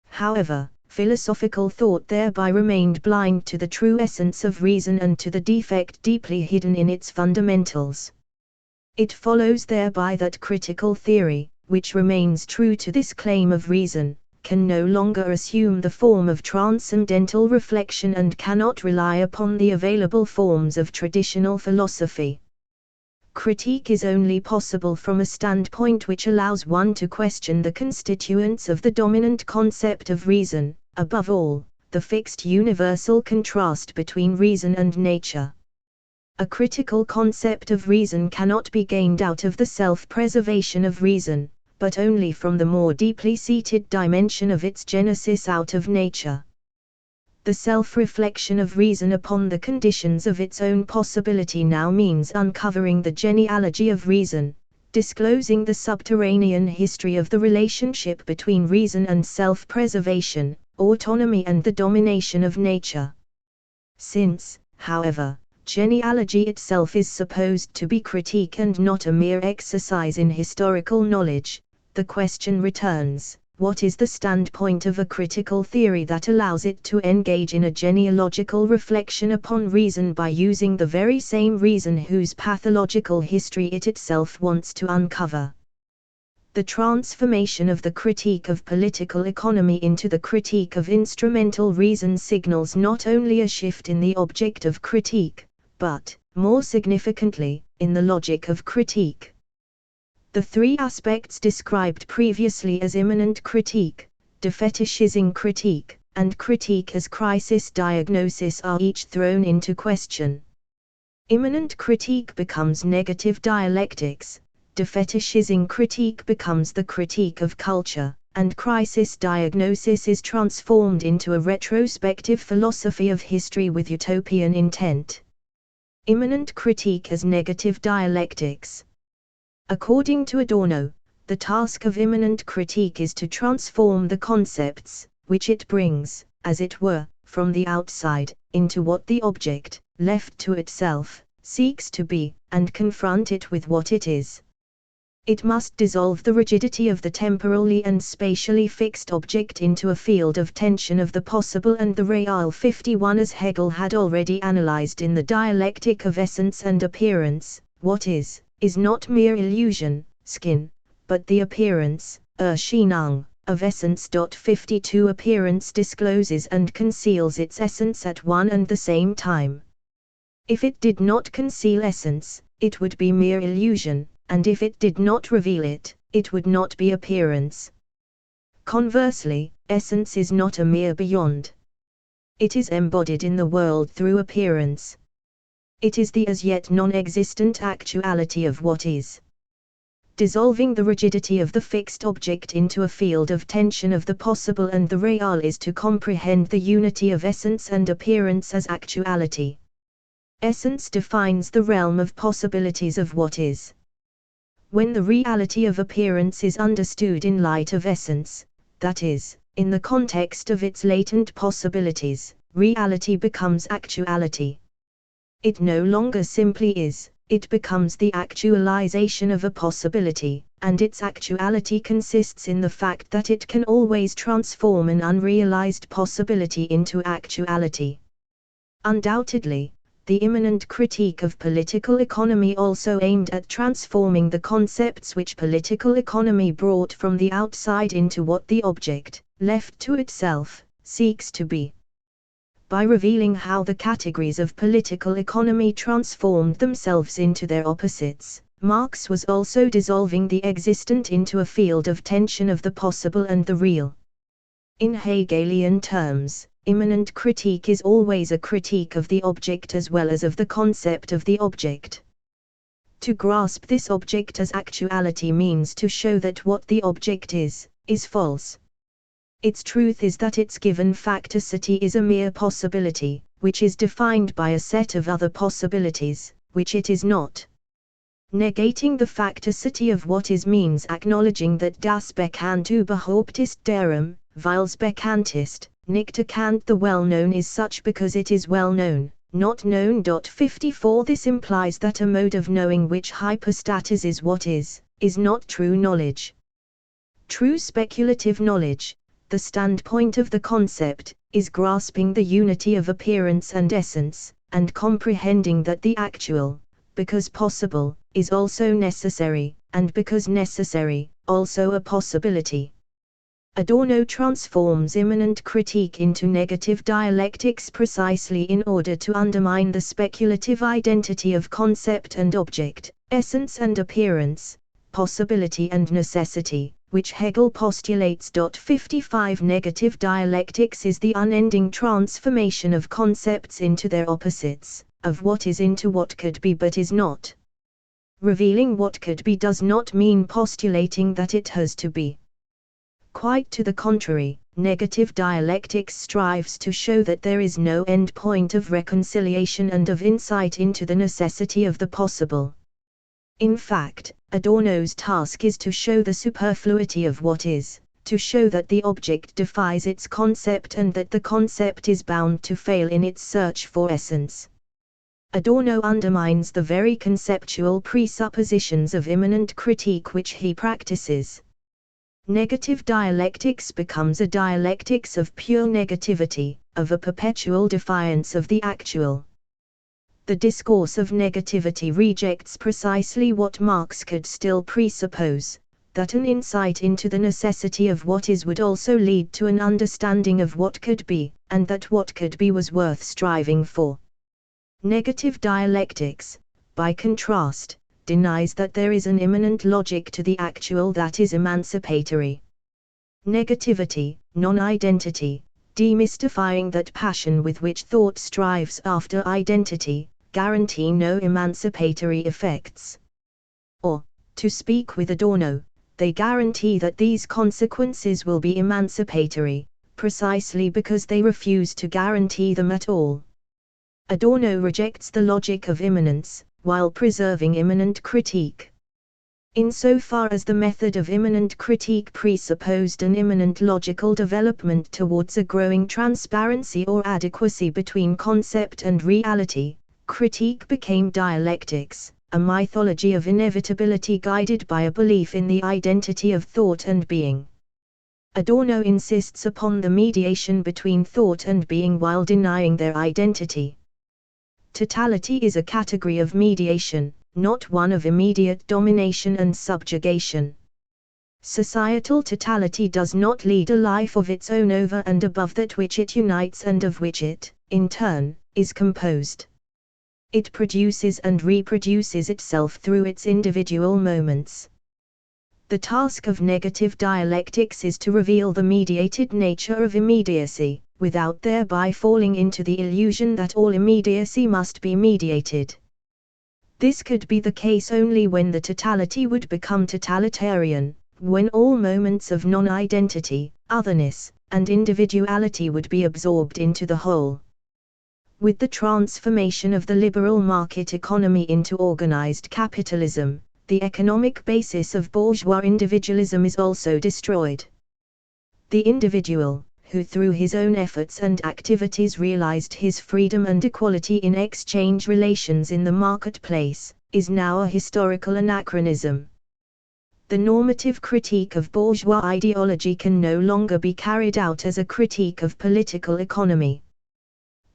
However, philosophical thought thereby remained blind to the true essence of reason and to the defect deeply hidden in its fundamentals. It follows thereby that critical theory, which remains true to this claim of reason, can no longer assume the form of transcendental reflection and cannot rely upon the available forms of traditional philosophy. Critique is only possible from a standpoint which allows one to question the constituents of the dominant concept of reason, above all, the fixed universal contrast between reason and nature. A critical concept of reason cannot be gained out of the self-preservation of reason, but only from the more deeply seated dimension of its genesis out of nature. The self-reflection of reason upon the conditions of its own possibility now means uncovering the genealogy of reason, disclosing the subterranean history of the relationship between reason and self-preservation, autonomy and the domination of nature. Since, however, genealogy itself is supposed to be critique and not a mere exercise in historical knowledge, the question returns: what is the standpoint of a critical theory that allows it to engage in a genealogical reflection upon reason by using the very same reason whose pathological history it itself wants to uncover? The transformation of the critique of political economy into the critique of instrumental reason signals not only a shift in the object of critique, but, more significantly, in the logic of critique. The three aspects described previously as immanent critique, defetishizing critique, and critique as crisis diagnosis are each thrown into question. Immanent critique becomes negative dialectics, defetishizing critique becomes the critique of culture, and crisis diagnosis is transformed into a retrospective philosophy of history with utopian intent. Immanent critique as negative dialectics. According to Adorno, the task of immanent critique is to transform the concepts, which it brings, as it were, from the outside, into what the object, left to itself, seeks to be, and confront it with what it is. It must dissolve the rigidity of the temporally and spatially fixed object into a field of tension of the possible and the real. 51. As Hegel had already analyzed in the dialectic of essence and appearance, what is not mere illusion, skin, but the appearance, Erscheinung, of essence. 52. Appearance discloses and conceals its essence at one and the same time. If it did not conceal essence, it would be mere illusion, and if it did not reveal it, it would not be appearance. Conversely, essence is not a mere beyond. It is embodied in the world through appearance. It is the as yet non-existent actuality of what is. Dissolving the rigidity of the fixed object into a field of tension of the possible and the real is to comprehend the unity of essence and appearance as actuality. Essence defines the realm of possibilities of what is. When the reality of appearance is understood in light of essence, that is, in the context of its latent possibilities, reality becomes actuality. It no longer simply is, it becomes the actualization of a possibility, and its actuality consists in the fact that it can always transform an unrealized possibility into actuality. Undoubtedly, the immanent critique of political economy also aimed at transforming the concepts which political economy brought from the outside into what the object, left to itself, seeks to be. By revealing how the categories of political economy transformed themselves into their opposites, Marx was also dissolving the existent into a field of tension of the possible and the real. In Hegelian terms, immanent critique is always a critique of the object as well as of the concept of the object. To grasp this object as actuality means to show that what the object is false. Its truth is that its given facticity is a mere possibility, which is defined by a set of other possibilities, which it is not. Negating the facticity of what is means acknowledging that das Bekannt überhaupt ist darum, weil's bekannt ist, nicht erkannt. The well-known is such because it is well-known, not known. 54. This implies that a mode of knowing which hypostatizes what is not true knowledge. True speculative knowledge, the standpoint of the concept, is grasping the unity of appearance and essence, and comprehending that the actual, because possible, is also necessary, and because necessary, also a possibility. Adorno transforms immanent critique into negative dialectics precisely in order to undermine the speculative identity of concept and object, essence and appearance, possibility and necessity, which Hegel postulates. 55. Negative dialectics is the unending transformation of concepts into their opposites, of what is into what could be but is not. Revealing what could be does not mean postulating that it has to be. Quite to the contrary, negative dialectics strives to show that there is no end point of reconciliation and of insight into the necessity of the possible. In fact, Adorno's task is to show the superfluity of what is, to show that the object defies its concept and that the concept is bound to fail in its search for essence. Adorno undermines the very conceptual presuppositions of immanent critique which he practices. Negative dialectics becomes a dialectics of pure negativity, of a perpetual defiance of the actual. The discourse of negativity rejects precisely what Marx could still presuppose, that an insight into the necessity of what is would also lead to an understanding of what could be, and that what could be was worth striving for. Negative dialectics, by contrast, denies that there is an immanent logic to the actual that is emancipatory. Negativity, non-identity, demystifying that passion with which thought strives after identity, guarantee no emancipatory effects. Or, to speak with Adorno, they guarantee that these consequences will be emancipatory, precisely because they refuse to guarantee them at all. Adorno rejects the logic of immanence, while preserving immanent critique. Insofar as the method of immanent critique presupposed an immanent logical development towards a growing transparency or adequacy between concept and reality, critique became dialectics, a mythology of inevitability guided by a belief in the identity of thought and being. Adorno insists upon the mediation between thought and being while denying their identity. Totality is a category of mediation, not one of immediate domination and subjugation. Societal totality does not lead a life of its own over and above that which it unites and of which it, in turn, is composed. It produces and reproduces itself through its individual moments. The task of negative dialectics is to reveal the mediated nature of immediacy, without thereby falling into the illusion that all immediacy must be mediated. This could be the case only when the totality would become totalitarian, when all moments of non-identity, otherness, and individuality would be absorbed into the whole. With the transformation of the liberal market economy into organized capitalism, the economic basis of bourgeois individualism is also destroyed. The individual, who through his own efforts and activities realized his freedom and equality in exchange relations in the marketplace, is now a historical anachronism. The normative critique of bourgeois ideology can no longer be carried out as a critique of political economy.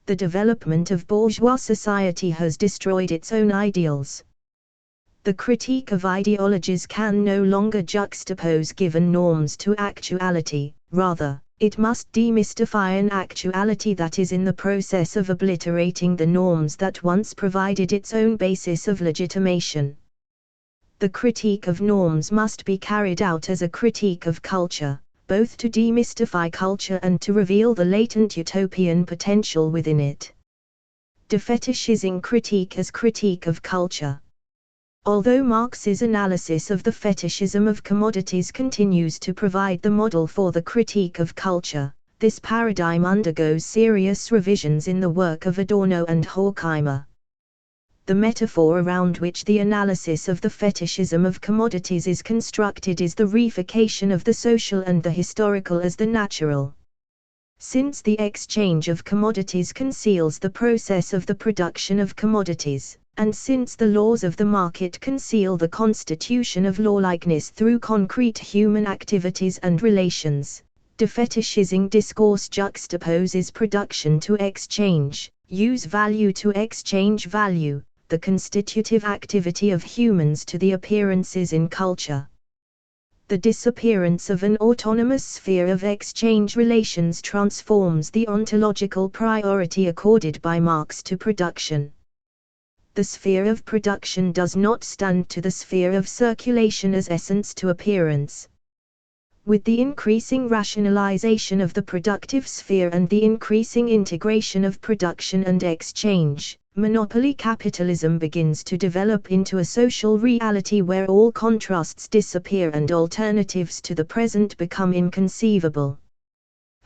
The development of bourgeois society has destroyed its own ideals. The critique of ideologies can no longer juxtapose given norms to actuality, rather, it must demystify an actuality that is in the process of obliterating the norms that once provided its own basis of legitimation. The critique of norms must be carried out as a critique of culture, both to demystify culture and to reveal the latent utopian potential within it. Defetishizing critique as critique of culture. Although Marx's analysis of the fetishism of commodities continues to provide the model for the critique of culture, this paradigm undergoes serious revisions in the work of Adorno and Horkheimer. The metaphor around which the analysis of the fetishism of commodities is constructed is the reification of the social and the historical as the natural. Since the exchange of commodities conceals the process of the production of commodities, and since the laws of the market conceal the constitution of lawlikeness through concrete human activities and relations, defetishizing discourse juxtaposes production to exchange, use value to exchange value, the constitutive activity of humans to the appearances in culture. The disappearance of an autonomous sphere of exchange relations transforms the ontological priority accorded by Marx to production. The sphere of production does not stand to the sphere of circulation as essence to appearance. With the increasing rationalization of the productive sphere and the increasing integration of production and exchange, monopoly capitalism begins to develop into a social reality where all contrasts disappear and alternatives to the present become inconceivable.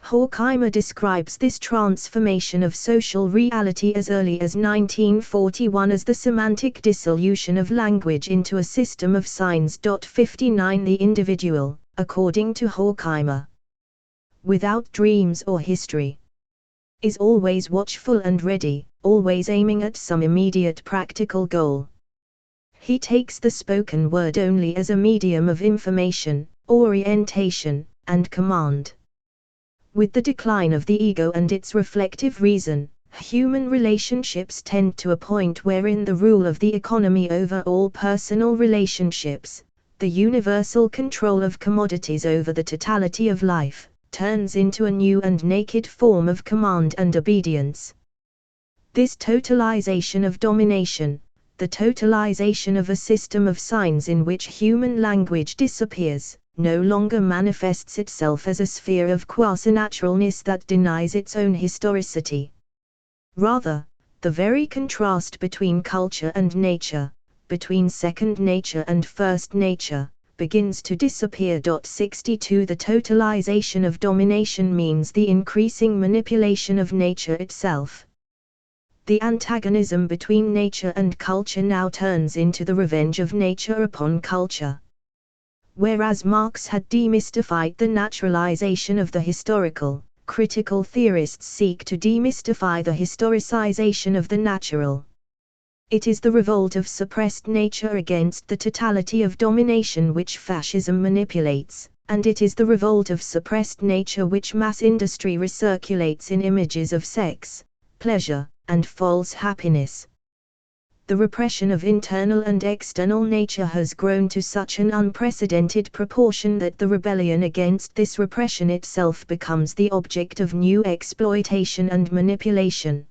Horkheimer describes this transformation of social reality as early as 1941 as the semantic dissolution of language into a system of signs. 59 The individual, according to Horkheimer, without dreams or history, is always watchful and ready, always aiming at some immediate practical goal. He takes the spoken word only as a medium of information, orientation, and command. With the decline of the ego and its reflective reason, human relationships tend to a point wherein the rule of the economy over all personal relationships, the universal control of commodities over the totality of life, turns into a new and naked form of command and obedience. This totalization of domination, the totalization of a system of signs in which human language disappears, no longer manifests itself as a sphere of quasi-naturalness that denies its own historicity. Rather, the very contrast between culture and nature, between second nature and first nature, begins to disappear. 62 The totalization of domination means the increasing manipulation of nature itself. The antagonism between nature and culture now turns into the revenge of nature upon culture. Whereas Marx had demystified the naturalization of the historical, critical theorists seek to demystify the historicization of the natural. It is the revolt of suppressed nature against the totality of domination which fascism manipulates, and it is the revolt of suppressed nature which mass industry recirculates in images of sex, pleasure, and false happiness. The repression of internal and external nature has grown to such an unprecedented proportion that the rebellion against this repression itself becomes the object of new exploitation and manipulation.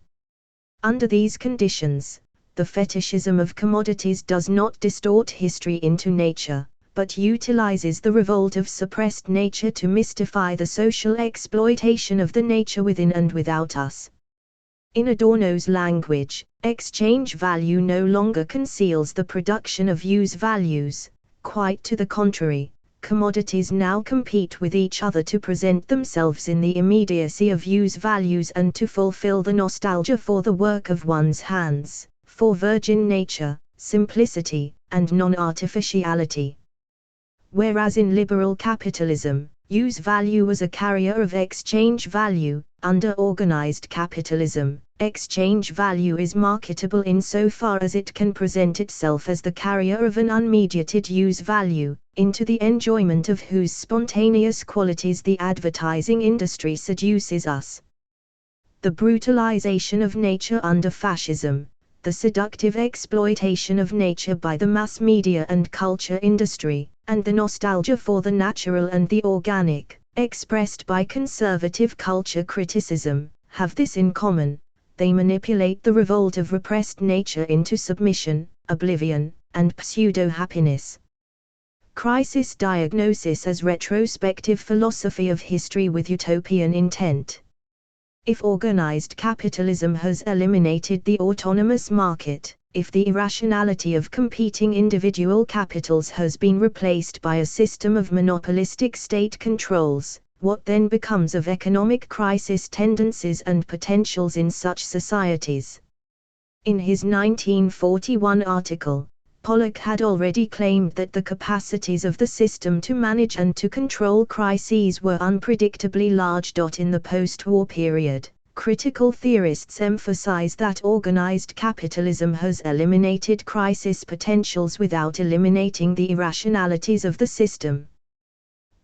Under these conditions, the fetishism of commodities does not distort history into nature, but utilizes the revolt of suppressed nature to mystify the social exploitation of the nature within and without us. In Adorno's language, exchange value no longer conceals the production of use values, quite to the contrary, commodities now compete with each other to present themselves in the immediacy of use values and to fulfill the nostalgia for the work of one's hands, for virgin nature, simplicity, and non-artificiality. Whereas in liberal capitalism, use value was a carrier of exchange value, under organized capitalism, exchange value is marketable insofar as it can present itself as the carrier of an unmediated use value, into the enjoyment of whose spontaneous qualities the advertising industry seduces us. The brutalization of nature under fascism, the seductive exploitation of nature by the mass media and culture industry, and the nostalgia for the natural and the organic, expressed by conservative culture criticism, have this in common: they manipulate the revolt of repressed nature into submission, oblivion, and pseudo-happiness. Crisis diagnosis as retrospective philosophy of history with utopian intent. If organized capitalism has eliminated the autonomous market, if the irrationality of competing individual capitals has been replaced by a system of monopolistic state controls, what then becomes of economic crisis tendencies and potentials in such societies? In his 1941 article, Pollock had already claimed that the capacities of the system to manage and to control crises were unpredictably large. In the post-war period, critical theorists emphasize that organized capitalism has eliminated crisis potentials without eliminating the irrationalities of the system.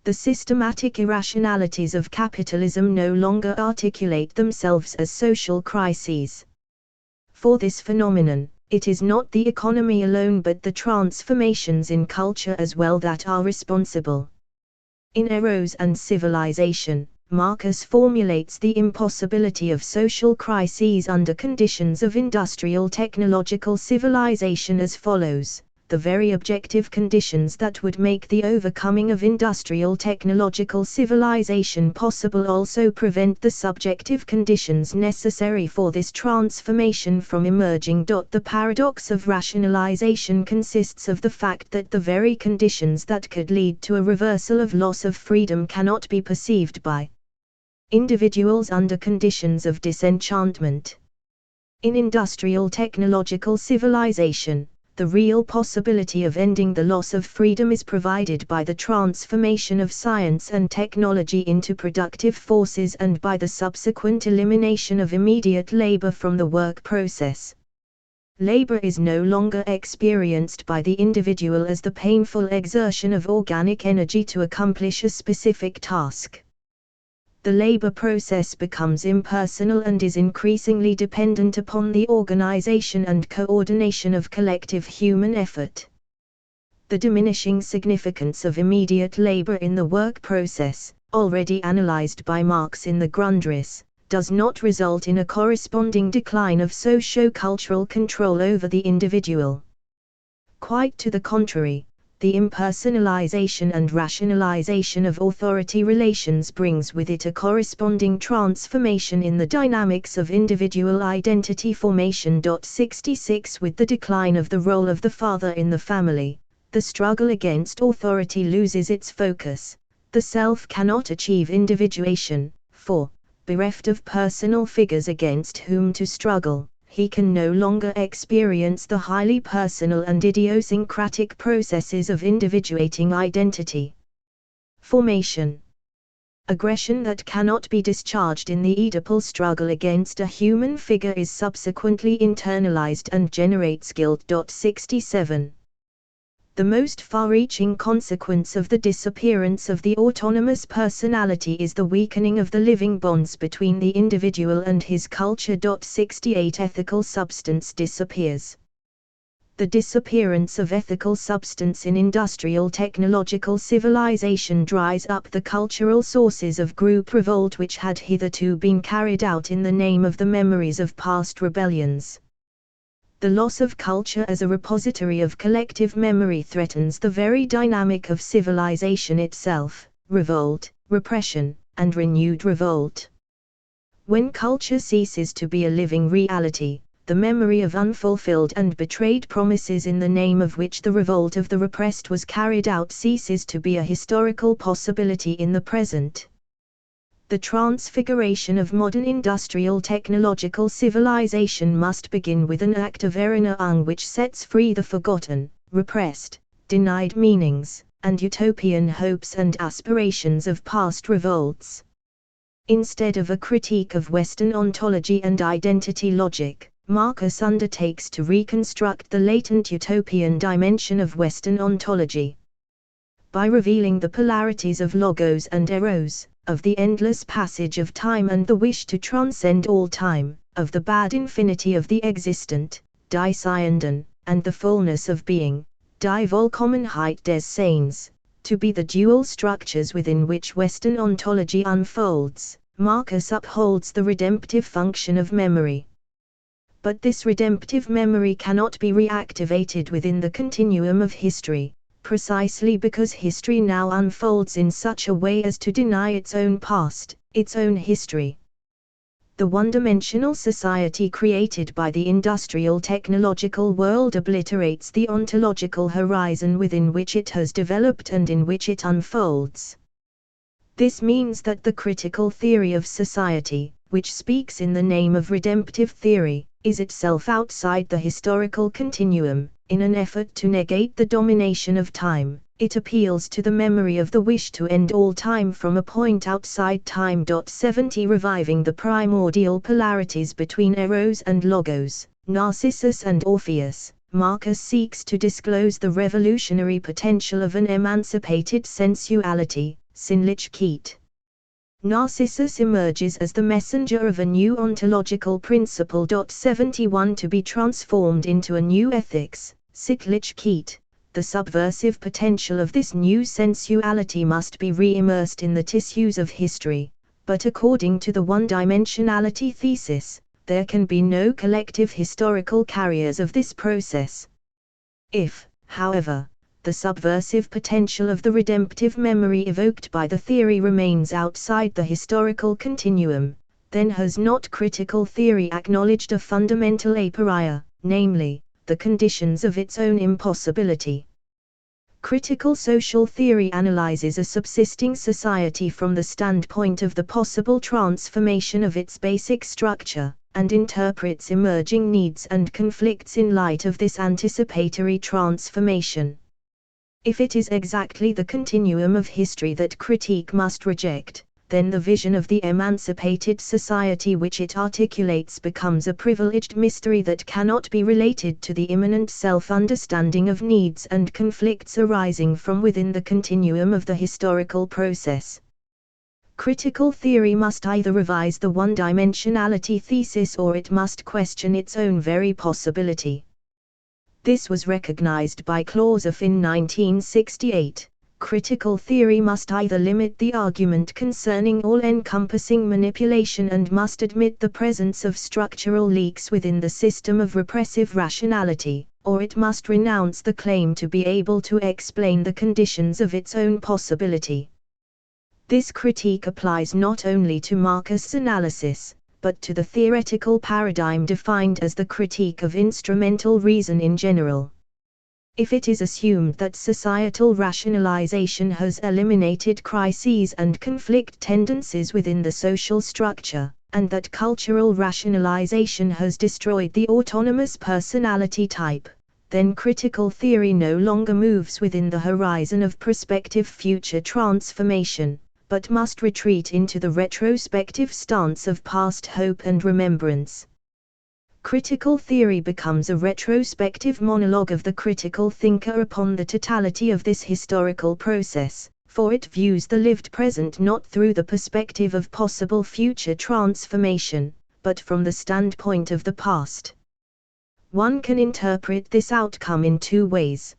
The systematic irrationalities of capitalism no longer articulate themselves as social crises. For this phenomenon, it is not the economy alone but the transformations in culture as well that are responsible. In Eros and Civilization, Marcus formulates the impossibility of social crises under conditions of industrial technological civilization as follows: the very objective conditions that would make the overcoming of industrial technological civilization possible also prevent the subjective conditions necessary for this transformation from emerging. The paradox of rationalization consists of the fact that the very conditions that could lead to a reversal of loss of freedom cannot be perceived by individuals under conditions of disenchantment. In industrial technological civilization, the real possibility of ending the loss of freedom is provided by the transformation of science and technology into productive forces and by the subsequent elimination of immediate labor from the work process. Labor is no longer experienced by the individual as the painful exertion of organic energy to accomplish a specific task. The labor process becomes impersonal and is increasingly dependent upon the organization and coordination of collective human effort. The diminishing significance of immediate labor in the work process, already analyzed by Marx in the Grundriss, does not result in a corresponding decline of socio-cultural control over the individual. Quite to the contrary, the impersonalization and rationalization of authority relations brings with it a corresponding transformation in the dynamics of individual identity formation. 66 With the decline of the role of the father in the family, the struggle against authority loses its focus. The self cannot achieve individuation, for, bereft of personal figures against whom to struggle, he can no longer experience the highly personal and idiosyncratic processes of individuating identity. Formation. Aggression that cannot be discharged in the Oedipal struggle against a human figure is subsequently internalized and generates guilt. 67. The most far-reaching consequence of the disappearance of the autonomous personality is the weakening of the living bonds between the individual and his culture. 68 Ethical substance disappears. The disappearance of ethical substance in industrial technological civilization dries up the cultural sources of group revolt which had hitherto been carried out in the name of the memories of past rebellions. The loss of culture as a repository of collective memory threatens the very dynamic of civilization itself: revolt, repression, and renewed revolt. When culture ceases to be a living reality, the memory of unfulfilled and betrayed promises in the name of which the revolt of the repressed was carried out ceases to be a historical possibility in the present. The transfiguration of modern industrial technological civilization must begin with an act of Erinnerung which sets free the forgotten, repressed, denied meanings, and utopian hopes and aspirations of past revolts. Instead of a critique of Western ontology and identity logic, Marcus undertakes to reconstruct the latent utopian dimension of Western ontology. By revealing the polarities of logos and eros, of the endless passage of time and the wish to transcend all time, of the bad infinity of the existent, die Seienden, and the fullness of being, die Vollkommenheit des Seins, to be the dual structures within which Western ontology unfolds, Marcus upholds the redemptive function of memory. But this redemptive memory cannot be reactivated within the continuum of history, precisely because history now unfolds in such a way as to deny its own past, its own history. The one-dimensional society created by the industrial technological world obliterates the ontological horizon within which it has developed and in which it unfolds. This means that the critical theory of society, which speaks in the name of redemptive theory, is itself outside the historical continuum. In an effort to negate the domination of time, it appeals to the memory of the wish to end all time from a point outside time. 70 Reviving the primordial polarities between Eros and Logos, Narcissus and Orpheus, Marcus seeks to disclose the revolutionary potential of an emancipated sensuality, Sinnlichkeit. Narcissus emerges as the messenger of a new ontological principle. 71 To be transformed into a new ethics, Sittlichkeit, the subversive potential of this new sensuality must be re-immersed in the tissues of history, but according to the one-dimensionality thesis, there can be no collective historical carriers of this process. If, however, the subversive potential of the redemptive memory evoked by the theory remains outside the historical continuum, then has not critical theory acknowledged a fundamental aporia, namely, the conditions of its own impossibility. Critical social theory analyzes a subsisting society from the standpoint of the possible transformation of its basic structure, and interprets emerging needs and conflicts in light of this anticipatory transformation. If it is exactly the continuum of history that critique must reject, then the vision of the emancipated society which it articulates becomes a privileged mystery that cannot be related to the immanent self-understanding of needs and conflicts arising from within the continuum of the historical process. Critical theory must either revise the one-dimensionality thesis or it must question its own very possibility. This was recognized by Clausewitz in 1968. Critical theory must either limit the argument concerning all-encompassing manipulation and must admit the presence of structural leaks within the system of repressive rationality, or it must renounce the claim to be able to explain the conditions of its own possibility. This critique applies not only to Marx's analysis, but to the theoretical paradigm defined as the critique of instrumental reason in general. If it is assumed that societal rationalization has eliminated crises and conflict tendencies within the social structure, and that cultural rationalization has destroyed the autonomous personality type, then critical theory no longer moves within the horizon of prospective future transformation, but must retreat into the retrospective stance of past hope and remembrance. Critical theory becomes a retrospective monologue of the critical thinker upon the totality of this historical process, for it views the lived present not through the perspective of possible future transformation, but from the standpoint of the past. One can interpret this outcome in two ways.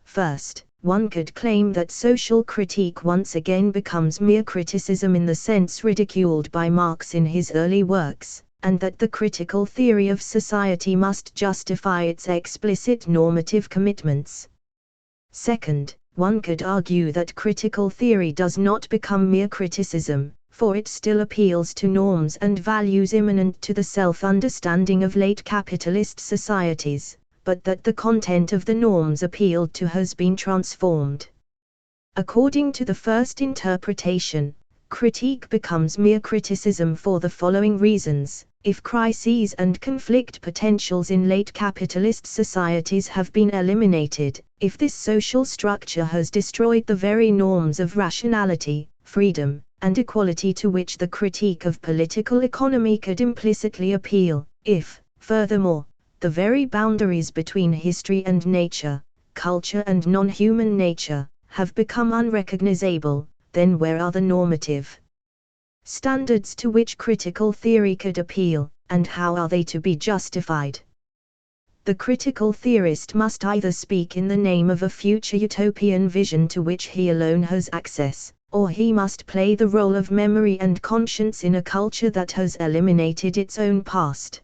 First, one could claim that social critique once again becomes mere criticism in the sense ridiculed by Marx in his early works, and that the critical theory of society must justify its explicit normative commitments. Second, one could argue that critical theory does not become mere criticism, for it still appeals to norms and values immanent to the self-understanding of late capitalist societies, but that the content of the norms appealed to has been transformed. According to the first interpretation, critique becomes mere criticism for the following reasons. If crises and conflict potentials in late capitalist societies have been eliminated, if this social structure has destroyed the very norms of rationality, freedom, and equality to which the critique of political economy could implicitly appeal, if, furthermore, the very boundaries between history and nature, culture and non-human nature, have become unrecognizable, then where are the normative standards to which critical theory could appeal, and how are they to be justified? The critical theorist must either speak in the name of a future utopian vision to which he alone has access, or he must play the role of memory and conscience in a culture that has eliminated its own past.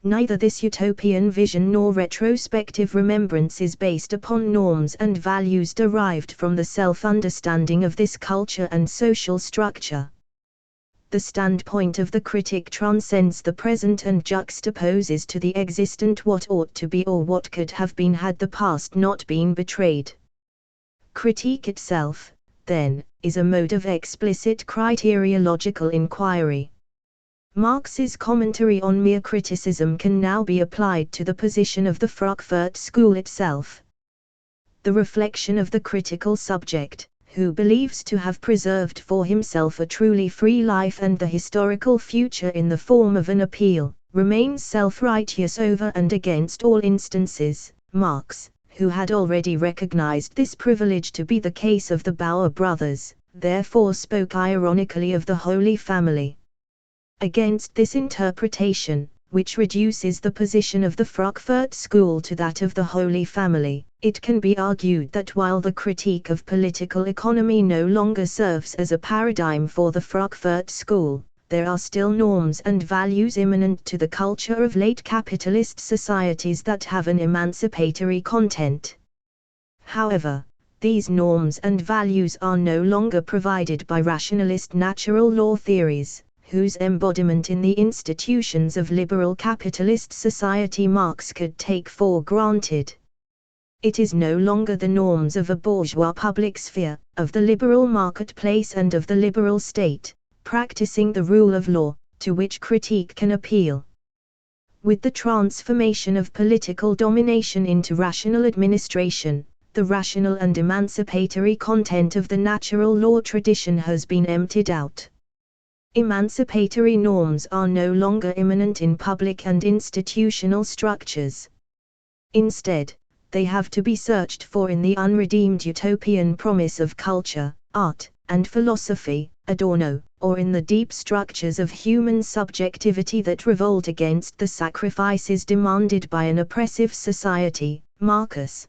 Neither this utopian vision nor retrospective remembrance is based upon norms and values derived from the self-understanding of this culture and social structure. The standpoint of the critic transcends the present and juxtaposes to the existent what ought to be or what could have been had the past not been betrayed. Critique itself, then, is a mode of explicit criteriological inquiry. Marx's commentary on mere criticism can now be applied to the position of the Frankfurt School itself. The reflection of the critical subject, who believes to have preserved for himself a truly free life and the historical future in the form of an appeal, remains self-righteous over and against all instances. Marx, who had already recognized this privilege to be the case of the Bauer brothers, therefore spoke ironically of the Holy Family. Against this interpretation, which reduces the position of the Frankfurt School to that of the Holy Family, it can be argued that while the critique of political economy no longer serves as a paradigm for the Frankfurt School, there are still norms and values immanent to the culture of late capitalist societies that have an emancipatory content. However, these norms and values are no longer provided by rationalist natural law theories, whose embodiment in the institutions of liberal capitalist society Marx could take for granted. It is no longer the norms of a bourgeois public sphere, of the liberal marketplace and of the liberal state, practicing the rule of law, to which critique can appeal. With the transformation of political domination into rational administration, the rational and emancipatory content of the natural law tradition has been emptied out. Emancipatory norms are no longer immanent in public and institutional structures. Instead, they have to be searched for in the unredeemed utopian promise of culture, art, and philosophy, Adorno, or in the deep structures of human subjectivity that revolt against the sacrifices demanded by an oppressive society, Marcus.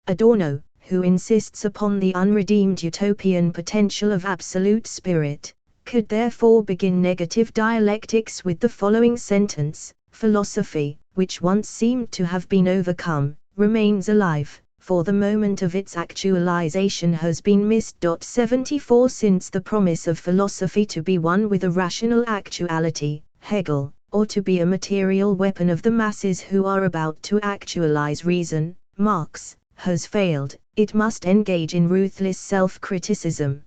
Adorno, who insists upon the unredeemed utopian potential of absolute spirit, could therefore begin negative dialectics with the following sentence: philosophy, which once seemed to have been overcome, remains alive, for the moment of its actualization has been missed. 74 Since the promise of philosophy to be one with a rational actuality, Hegel, or to be a material weapon of the masses who are about to actualize reason, Marx, has failed, it must engage in ruthless self-criticism.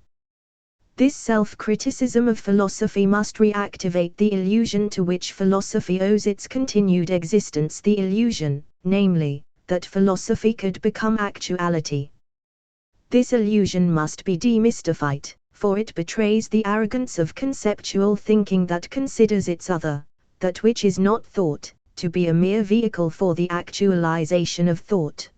This self-criticism of philosophy must reactivate the illusion to which philosophy owes its continued existence, the illusion, namely, that philosophy could become actuality. This illusion must be demystified, for it betrays the arrogance of conceptual thinking that considers its other, that which is not thought, to be a mere vehicle for the actualization of thought.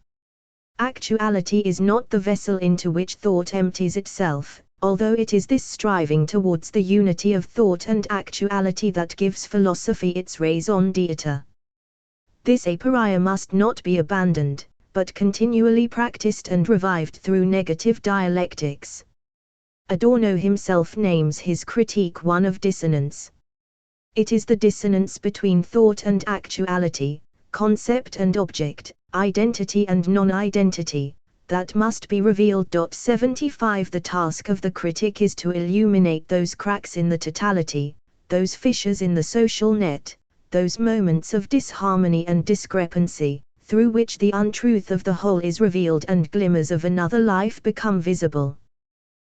Actuality is not the vessel into which thought empties itself, although it is this striving towards the unity of thought and actuality that gives philosophy its raison d'être. This aporia must not be abandoned, but continually practiced and revived through negative dialectics. Adorno himself names his critique one of dissonance. It is the dissonance between thought and actuality, concept and object, identity and non-identity, that must be revealed. 75 The task of the critic is to illuminate those cracks in the totality, those fissures in the social net, those moments of disharmony and discrepancy, through which the untruth of the whole is revealed and glimmers of another life become visible.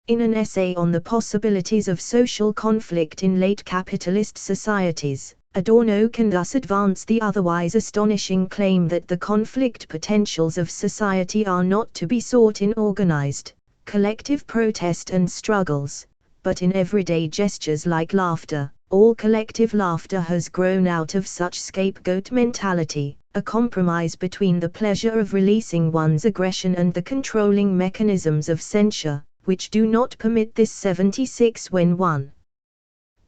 In an essay on the possibilities of social conflict in late capitalist societies, Adorno can thus advance the otherwise astonishing claim that the conflict potentials of society are not to be sought in organized, collective protest and struggles, but in everyday gestures like laughter. All collective laughter has grown out of such scapegoat mentality, a compromise between the pleasure of releasing one's aggression and the controlling mechanisms of censure, which do not permit this. 76 When one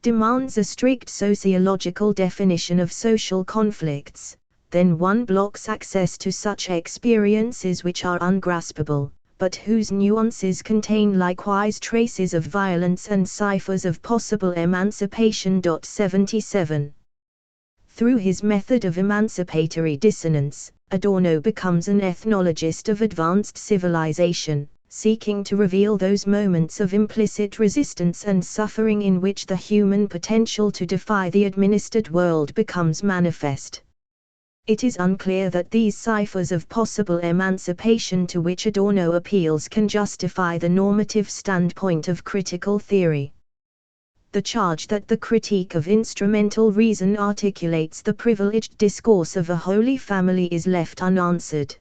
demands a strict sociological definition of social conflicts, then one blocks access to such experiences which are ungraspable, but whose nuances contain likewise traces of violence and ciphers of possible emancipation. 77 Through his method of emancipatory dissonance, Adorno becomes an ethnologist of advanced civilization, seeking to reveal those moments of implicit resistance and suffering in which the human potential to defy the administered world becomes manifest. It is unclear that these ciphers of possible emancipation to which Adorno appeals can justify the normative standpoint of critical theory. The charge that the critique of instrumental reason articulates the privileged discourse of a holy family is left unanswered.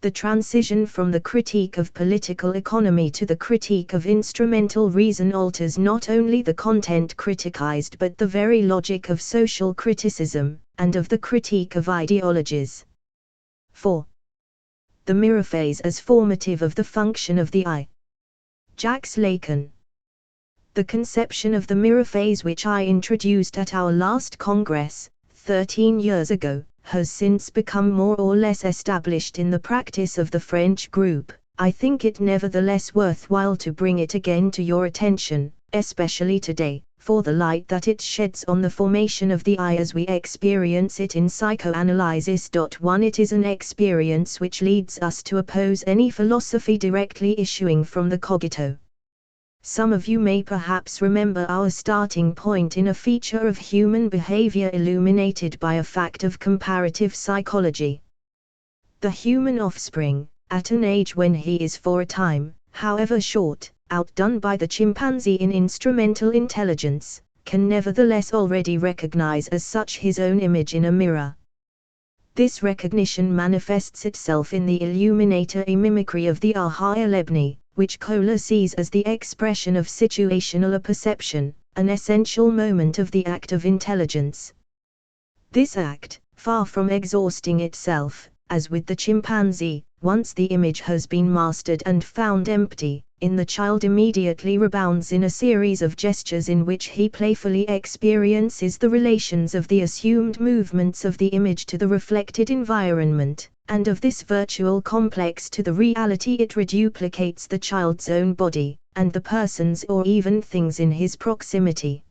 The transition from the critique of political economy to the critique of instrumental reason alters not only the content criticized but the very logic of social criticism, and of the critique of ideologies. 4. The mirror phase as formative of the function of the eye. Jacques Lacan. The conception of the mirror phase which I introduced at our last Congress, 13 years ago, has since become more or less established in the practice of the French group. I think it nevertheless worthwhile to bring it again to your attention, especially today, for the light that it sheds on the formation of the eye as we experience it in psychoanalysis. 1 It is an experience which leads us to oppose any philosophy directly issuing from the cogito. Some of you may perhaps remember our starting point in a feature of human behavior illuminated by a fact of comparative psychology. The human offspring, at an age when he is for a time, however short, outdone by the chimpanzee in instrumental intelligence, can nevertheless already recognize as such his own image in a mirror. This recognition manifests itself in the illuminatory mimicry of the aha-elebni, which Kohler sees as the expression of situational perception, an essential moment of the act of intelligence. This act, far from exhausting itself, as with the chimpanzee, once the image has been mastered and found empty, in the child immediately rebounds in a series of gestures in which he playfully experiences the relations of the assumed movements of the image to the reflected environment, and of this virtual complex to the reality it reduplicates the child's own body, and the persons or even things in his proximity.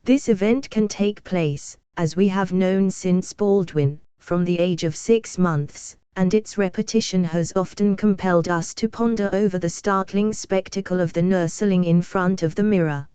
This event can take place, as we have known since Baldwin, from the age of 6 months, and its repetition has often compelled us to ponder over the startling spectacle of the nursling in front of the mirror.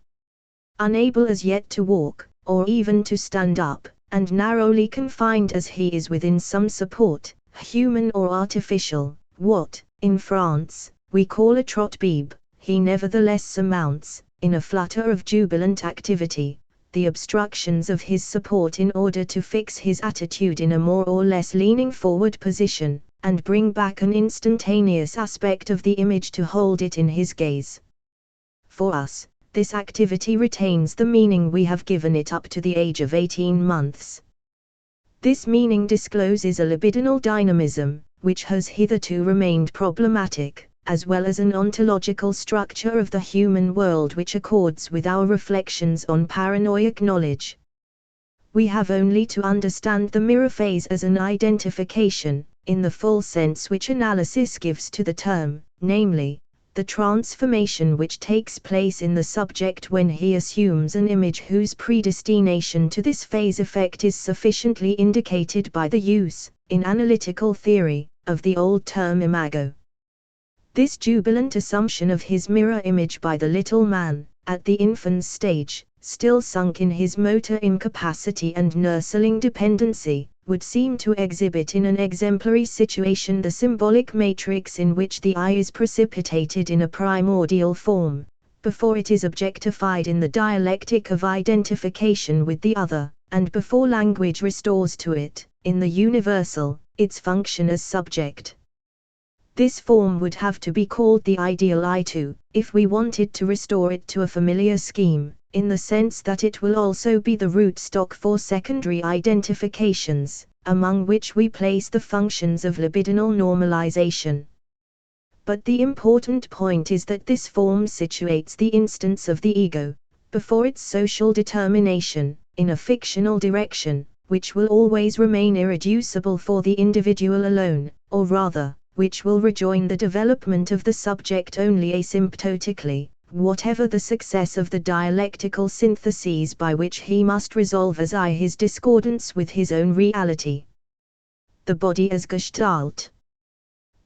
Unable as yet to walk, or even to stand up, and narrowly confined as he is within some support, human or artificial, what, in France, we call a trot-beeb, he nevertheless surmounts, in a flutter of jubilant activity, the obstructions of his support in order to fix his attitude in a more or less leaning forward position, and bring back an instantaneous aspect of the image to hold it in his gaze. For us, this activity retains the meaning we have given it up to the age of 18 months. This meaning discloses a libidinal dynamism, which has hitherto remained problematic, as well as an ontological structure of the human world which accords with our reflections on paranoiac knowledge. We have only to understand the mirror phase as an identification, in the full sense which analysis gives to the term, namely, the transformation which takes place in the subject when he assumes an image whose predestination to this phase effect is sufficiently indicated by the use, in analytical theory, of the old term imago. This jubilant assumption of his mirror image by the little man, at the infant's stage, still sunk in his motor incapacity and nursling dependency, would seem to exhibit in an exemplary situation the symbolic matrix in which the I is precipitated in a primordial form, before it is objectified in the dialectic of identification with the other, and before language restores to it, in the universal, its function as subject. This form would have to be called the ideal I too, if we wanted to restore it to a familiar scheme, in the sense that it will also be the rootstock for secondary identifications, among which we place the functions of libidinal normalization. But the important point is that this form situates the instance of the ego, before its social determination, in a fictional direction, which will always remain irreducible for the individual alone, or rather, which will rejoin the development of the subject only asymptotically, whatever the success of the dialectical syntheses by which he must resolve as I his discordance with his own reality. The body as Gestalt.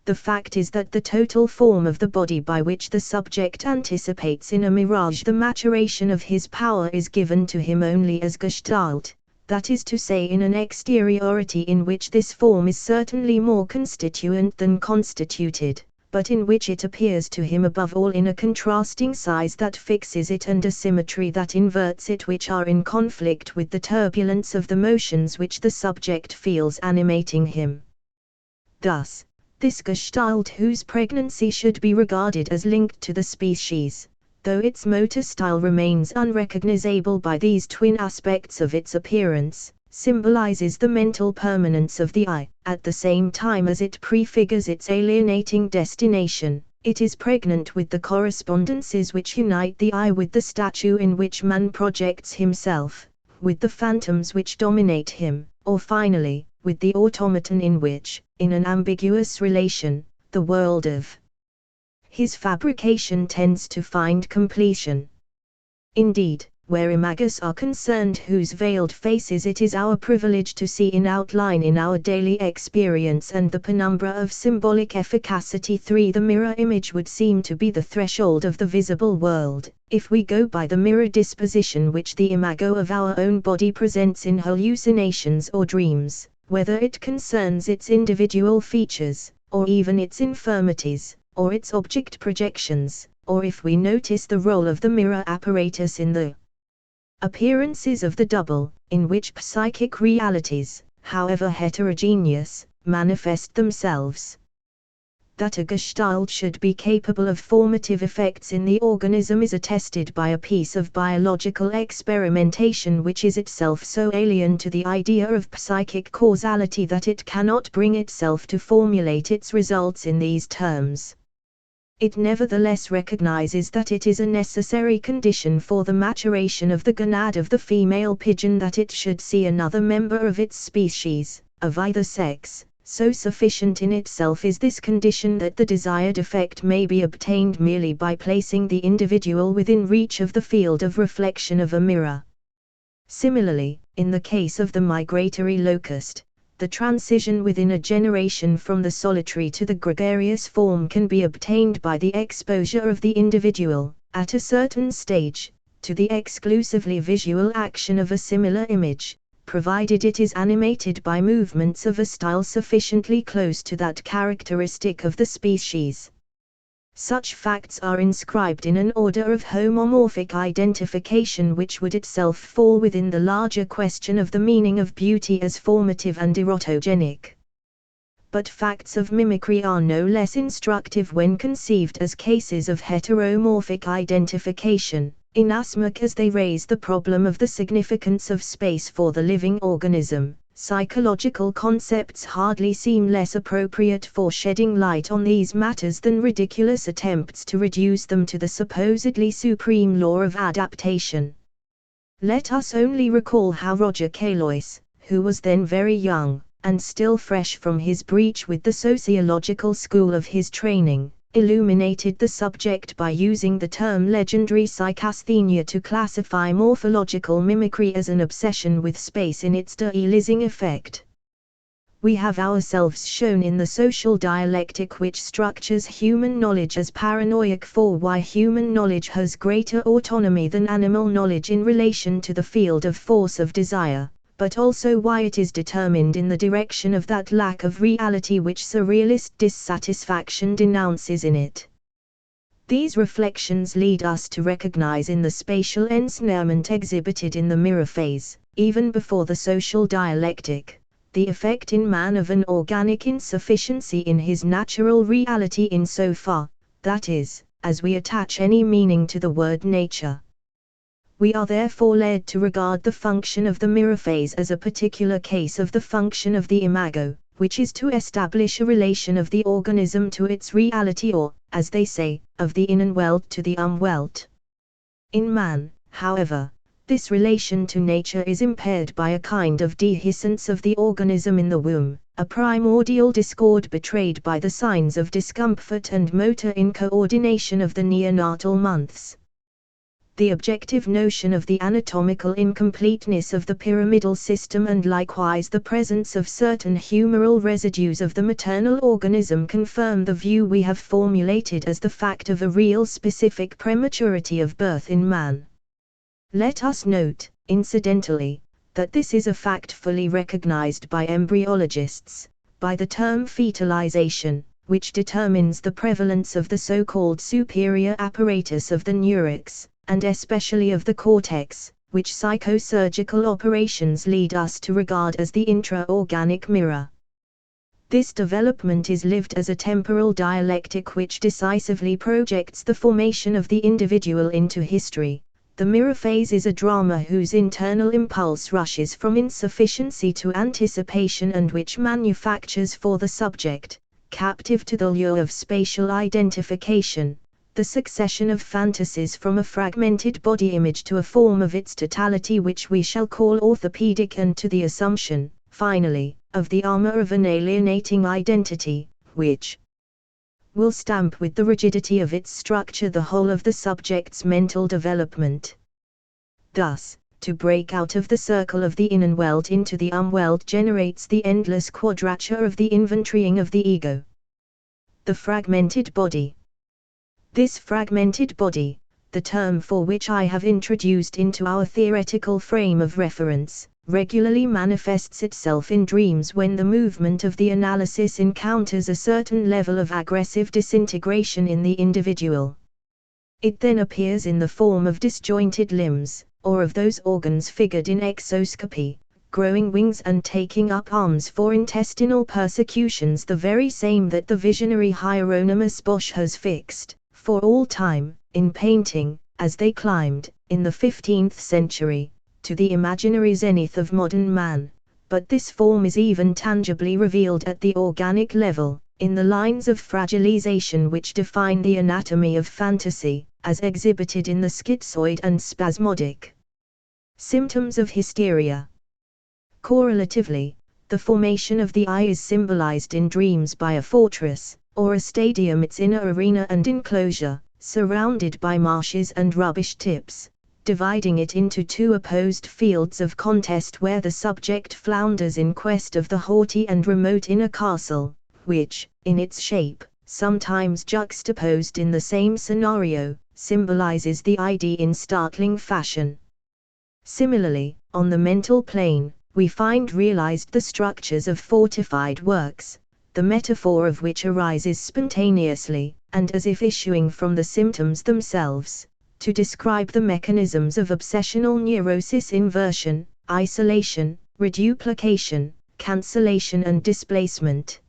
The fact is that the total form of the body by which the subject anticipates in a mirage the maturation of his power is given to him only as Gestalt, that is to say in an exteriority in which this form is certainly more constituent than constituted, but in which it appears to him above all in a contrasting size that fixes it and a symmetry that inverts it, which are in conflict with the turbulence of the motions which the subject feels animating him. Thus, this Gestalt whose pregnancy should be regarded as linked to the species, though its motor style remains unrecognizable by these twin aspects of its appearance, symbolizes the mental permanence of the I, at the same time as it prefigures its alienating destination. It is pregnant with the correspondences which unite the I with the statue in which man projects himself, with the phantoms which dominate him, or finally, with the automaton in which, in an ambiguous relation, the world of his fabrication tends to find completion. Indeed, where images are concerned whose veiled faces it is our privilege to see in outline in our daily experience and the penumbra of symbolic efficacity 3, the mirror image would seem to be the threshold of the visible world, if we go by the mirror disposition which the imago of our own body presents in hallucinations or dreams, whether it concerns its individual features, or even its infirmities, or its object projections, or if we notice the role of the mirror apparatus in the appearances of the double, in which psychic realities, however heterogeneous, manifest themselves. That a gestalt should be capable of formative effects in the organism is attested by a piece of biological experimentation which is itself so alien to the idea of psychic causality that it cannot bring itself to formulate its results in these terms. It nevertheless recognizes that it is a necessary condition for the maturation of the gonad of the female pigeon that it should see another member of its species, of either sex. So sufficient in itself is this condition that the desired effect may be obtained merely by placing the individual within reach of the field of reflection of a mirror. Similarly, in the case of the migratory locust, the transition within a generation from the solitary to the gregarious form can be obtained by the exposure of the individual, at a certain stage, to the exclusively visual action of a similar image, provided it is animated by movements of a style sufficiently close to that characteristic of the species. Such facts are inscribed in an order of homomorphic identification which would itself fall within the larger question of the meaning of beauty as formative and erotogenic. But facts of mimicry are no less instructive when conceived as cases of heteromorphic identification, inasmuch as they raise the problem of the significance of space for the living organism. Psychological concepts hardly seem less appropriate for shedding light on these matters than ridiculous attempts to reduce them to the supposedly supreme law of adaptation. Let us only recall how Roger Calois, who was then very young, and still fresh from his breach with the sociological school of his training, illuminated the subject by using the term legendary psychasthenia to classify morphological mimicry as an obsession with space in its dealising effect. We have ourselves shown in the social dialectic which structures human knowledge as paranoiac for why human knowledge has greater autonomy than animal knowledge in relation to the field of force of desire, but also why it is determined in the direction of that lack of reality which surrealist dissatisfaction denounces in it. These reflections lead us to recognize in the spatial ensnarement exhibited in the mirror phase, even before the social dialectic, the effect in man of an organic insufficiency in his natural reality insofar, that is, as we attach any meaning to the word nature. We are therefore led to regard the function of the mirror phase as a particular case of the function of the imago, which is to establish a relation of the organism to its reality or, as they say, of the Innenwelt to the Umwelt. In man, however, this relation to nature is impaired by a kind of dehiscence of the organism in the womb, a primordial discord betrayed by the signs of discomfort and motor incoordination of the neonatal months. The objective notion of the anatomical incompleteness of the pyramidal system and likewise the presence of certain humoral residues of the maternal organism confirm the view we have formulated as the fact of a real specific prematurity of birth in man. Let us note, incidentally, that this is a fact fully recognized by embryologists, by the term fetalization, which determines the prevalence of the so-called superior apparatus of the neurics, and especially of the cortex, which psychosurgical operations lead us to regard as the intra-organic mirror. This development is lived as a temporal dialectic which decisively projects the formation of the individual into history. The mirror phase is a drama whose internal impulse rushes from insufficiency to anticipation and which manufactures for the subject, captive to the lure of spatial identification, the succession of fantasies from a fragmented body image to a form of its totality which we shall call orthopedic and to the assumption, finally, of the armor of an alienating identity, which will stamp with the rigidity of its structure the whole of the subject's mental development. Thus, to break out of the circle of the Innenwelt into the Umwelt generates the endless quadrature of the inventorying of the ego. The fragmented body. This fragmented body, the term for which I have introduced into our theoretical frame of reference, regularly manifests itself in dreams when the movement of the analysis encounters a certain level of aggressive disintegration in the individual. It then appears in the form of disjointed limbs, or of those organs figured in exoscopy, growing wings and taking up arms for intestinal persecutions, the very same that the visionary Hieronymus Bosch has fixed, for all time, in painting, as they climbed, in the 15th century, to the imaginary zenith of modern man. But this form is even tangibly revealed at the organic level, in the lines of fragilization which define the anatomy of fantasy, as exhibited in the schizoid and spasmodic symptoms of hysteria. Correlatively, the formation of the eye is symbolized in dreams by a fortress, or a stadium, its inner arena and enclosure, surrounded by marshes and rubbish tips, dividing it into two opposed fields of contest where the subject flounders in quest of the haughty and remote inner castle, which, in its shape, sometimes juxtaposed in the same scenario, symbolizes the ID in startling fashion. Similarly, on the mental plane, we find realized the structures of fortified works, the metaphor of which arises spontaneously, and as if issuing from the symptoms themselves, to describe the mechanisms of obsessional neurosis: inversion, isolation, reduplication, cancellation and displacement.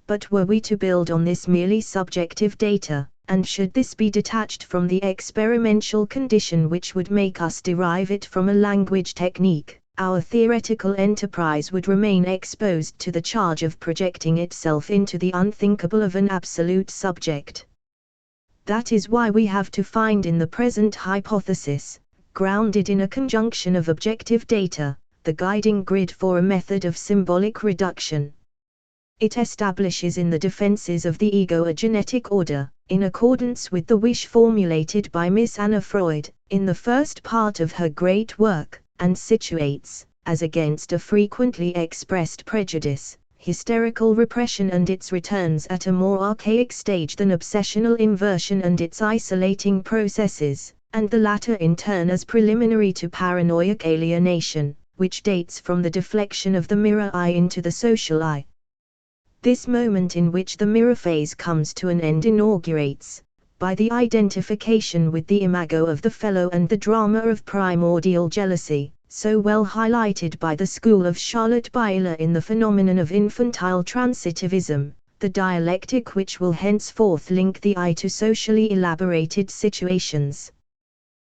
But were we to build on this merely subjective data, and should this be detached from the experimental condition which would make us derive it from a language technique, our theoretical enterprise would remain exposed to the charge of projecting itself into the unthinkable of an absolute subject. That is why we have to find in the present hypothesis, grounded in a conjunction of objective data, the guiding grid for a method of symbolic reduction. It establishes in the defenses of the ego a genetic order, in accordance with the wish formulated by Miss Anna Freud, in the first part of her great work, and situates, as against a frequently expressed prejudice, hysterical repression and its returns at a more archaic stage than obsessional inversion and its isolating processes, and the latter in turn as preliminary to paranoid alienation, which dates from the deflection of the mirror eye into the social eye. This moment in which the mirror phase comes to an end inaugurates, by the identification with the imago of the fellow and the drama of primordial jealousy, so well highlighted by the school of Charlotte Bayler in the phenomenon of infantile transitivism, the dialectic which will henceforth link the eye to socially elaborated situations.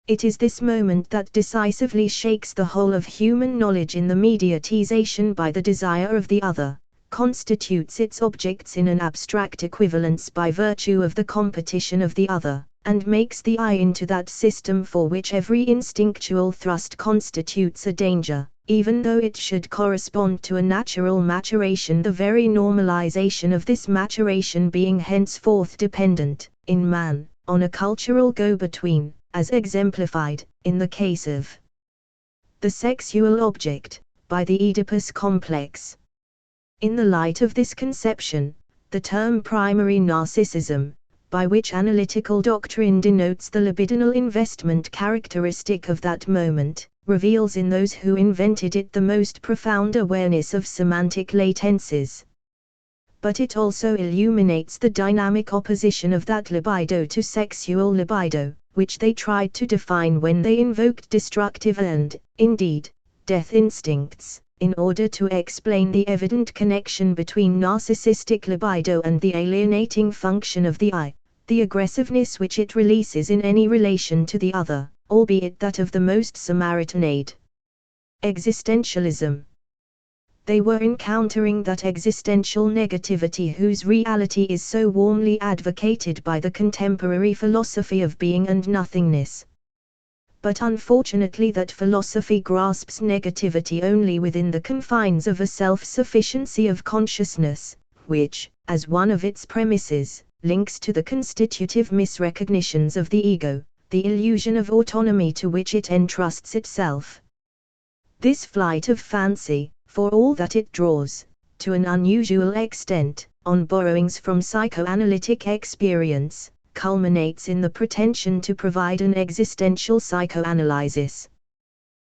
It is this moment that decisively shakes the whole of human knowledge in the mediatization by the desire of the other, constitutes its objects in an abstract equivalence by virtue of the competition of the other, and makes the eye into that system for which every instinctual thrust constitutes a danger, even though it should correspond to a natural maturation, the very normalization of this maturation being henceforth dependent, in man, on a cultural go-between, as exemplified, in the case of the sexual object, by the Oedipus complex. In the light of this conception, the term primary narcissism, by which analytical doctrine denotes the libidinal investment characteristic of that moment, reveals in those who invented it the most profound awareness of semantic latencies. But it also illuminates the dynamic opposition of that libido to sexual libido, which they tried to define when they invoked destructive and, indeed, death instincts, in order to explain the evident connection between narcissistic libido and the alienating function of the eye, the aggressiveness which it releases in any relation to the other, albeit that of the most Samaritanade. Existentialism. They were encountering that existential negativity whose reality is so warmly advocated by the contemporary philosophy of being and nothingness. But unfortunately that philosophy grasps negativity only within the confines of a self-sufficiency of consciousness, which, as one of its premises, links to the constitutive misrecognitions of the ego, the illusion of autonomy to which it entrusts itself. This flight of fancy, for all that it draws, to an unusual extent, on borrowings from psychoanalytic experience, culminates in the pretension to provide an existential psychoanalysis.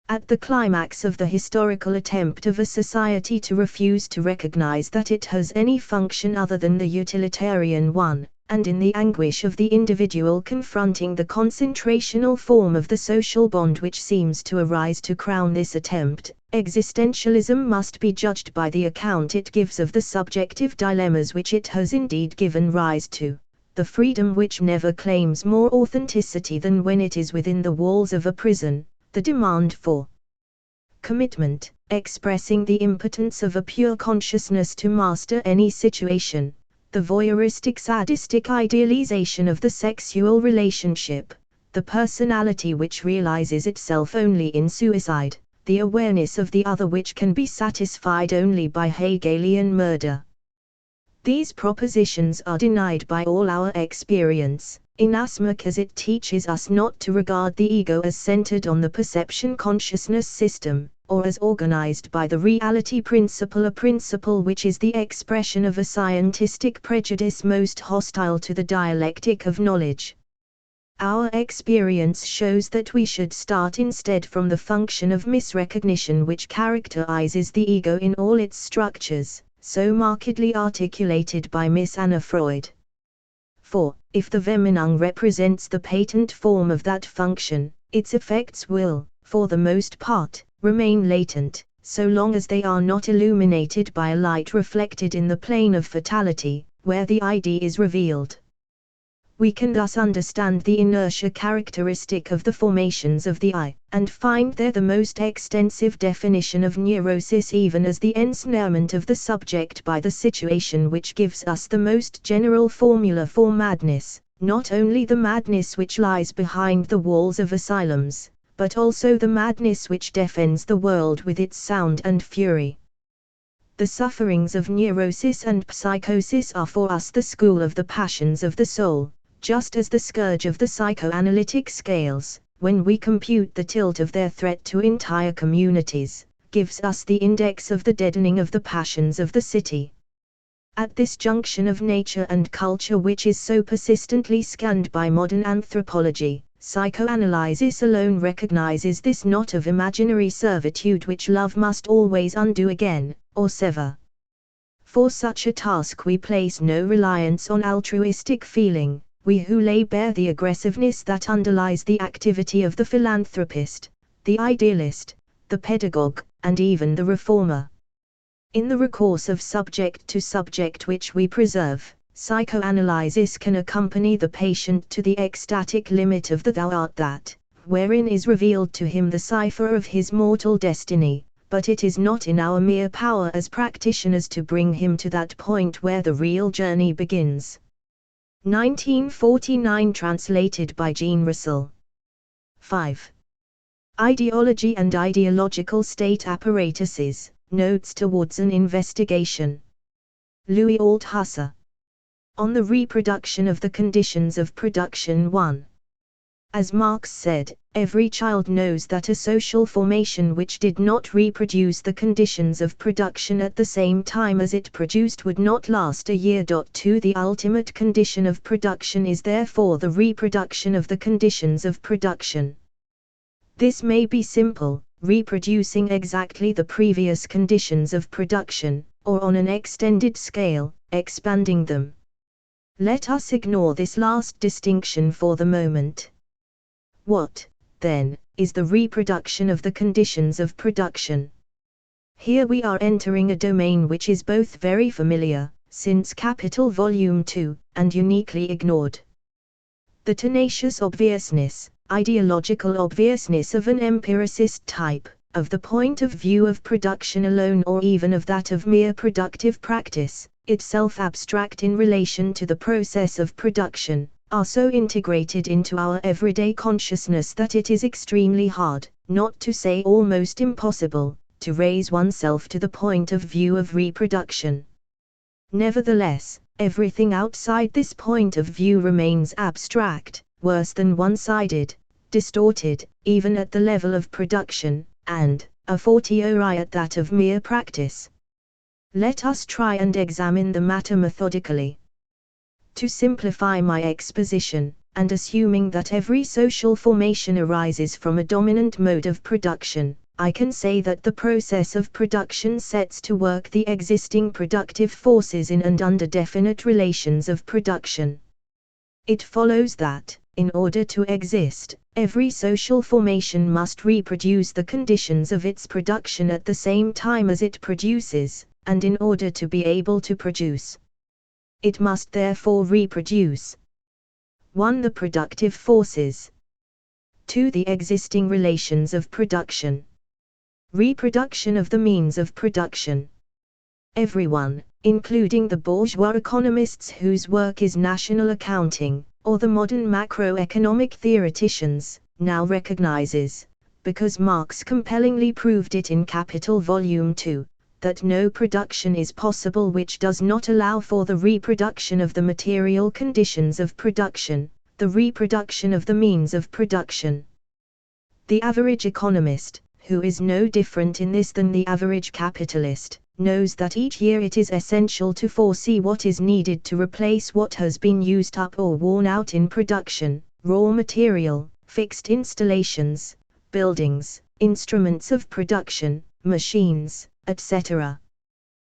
At the climax of the historical attempt of a society to refuse to recognize that it has any function other than the utilitarian one, and in the anguish of the individual confronting the concentrational form of the social bond which seems to arise to crown this attempt, existentialism must be judged by the account it gives of the subjective dilemmas which it has indeed given rise to, the freedom which never claims more authenticity than when it is within the walls of a prison, the demand for commitment, expressing the impotence of a pure consciousness to master any situation, the voyeuristic sadistic idealization of the sexual relationship, the personality which realizes itself only in suicide, the awareness of the other which can be satisfied only by Hegelian murder. These propositions are denied by all our experience, inasmuch as it teaches us not to regard the ego as centered on the perception consciousness system, or as organized by the reality principle, a principle which is the expression of a scientistic prejudice most hostile to the dialectic of knowledge. Our experience shows that we should start instead from the function of misrecognition which characterizes the ego in all its structures, so markedly articulated by Miss Anna Freud. For, if the Vermenung represents the patent form of that function, its effects will, for the most part, remain latent, so long as they are not illuminated by a light reflected in the plane of fatality, where the ID is revealed. We can thus understand the inertia characteristic of the formations of the I, and find there the most extensive definition of neurosis, even as the ensnarement of the subject by the situation which gives us the most general formula for madness, not only the madness which lies behind the walls of asylums, but also the madness which defends the world with its sound and fury. The sufferings of neurosis and psychosis are for us the school of the passions of the soul, just as the scourge of the psychoanalytic scales, when we compute the tilt of their threat to entire communities, gives us the index of the deadening of the passions of the city. At this junction of nature and culture which is so persistently scanned by modern anthropology, psychoanalysis alone recognizes this knot of imaginary servitude which love must always undo again, or sever. For such a task we place no reliance on altruistic feeling, we who lay bare the aggressiveness that underlies the activity of the philanthropist, the idealist, the pedagogue, and even the reformer. In the recourse of subject to subject which we preserve, psychoanalysis can accompany the patient to the ecstatic limit of the thou art that, wherein is revealed to him the cipher of his mortal destiny, but it is not in our mere power as practitioners to bring him to that point where the real journey begins. 1949, translated by Jean Russell. 5. Ideology and ideological state apparatuses, notes towards an investigation. Louis Althusser. On the reproduction of the conditions of production 1. As Marx said, every child knows that a social formation which did not reproduce the conditions of production at the same time as it produced would not last a year. 2. The ultimate condition of production is therefore the reproduction of the conditions of production. This may be simple, reproducing exactly the previous conditions of production, or on an extended scale, expanding them. Let us ignore this last distinction for the moment. What, then, is the reproduction of the conditions of production? Here we are entering a domain which is both very familiar, since Capital Volume 2, and uniquely ignored. The tenacious obviousness, ideological obviousness of an empiricist type, of the point of view of production alone or even of that of mere productive practice, itself abstract in relation to the process of production, are so integrated into our everyday consciousness that it is extremely hard, not to say almost impossible, to raise oneself to the point of view of reproduction. Nevertheless, everything outside this point of view remains abstract, worse than one-sided, distorted, even at the level of production, and, a fortiori at that of mere practice. Let us try and examine the matter methodically. To simplify my exposition, and assuming that every social formation arises from a dominant mode of production, I can say that the process of production sets to work the existing productive forces in and under definite relations of production. It follows that, in order to exist, every social formation must reproduce the conditions of its production at the same time as it produces, and in order to be able to produce, it must therefore reproduce 1. The productive forces, 2. The existing relations of production, reproduction of the means of production. Everyone, including the bourgeois economists whose work is national accounting, or the modern macroeconomic theoreticians, now recognizes, because Marx compellingly proved it in Capital Volume 2, that no production is possible which does not allow for the reproduction of the material conditions of production, the reproduction of the means of production. The average economist, who is no different in this than the average capitalist, knows that each year it is essential to foresee what is needed to replace what has been used up or worn out in production, raw material, fixed installations, buildings, instruments of production, machines, etc.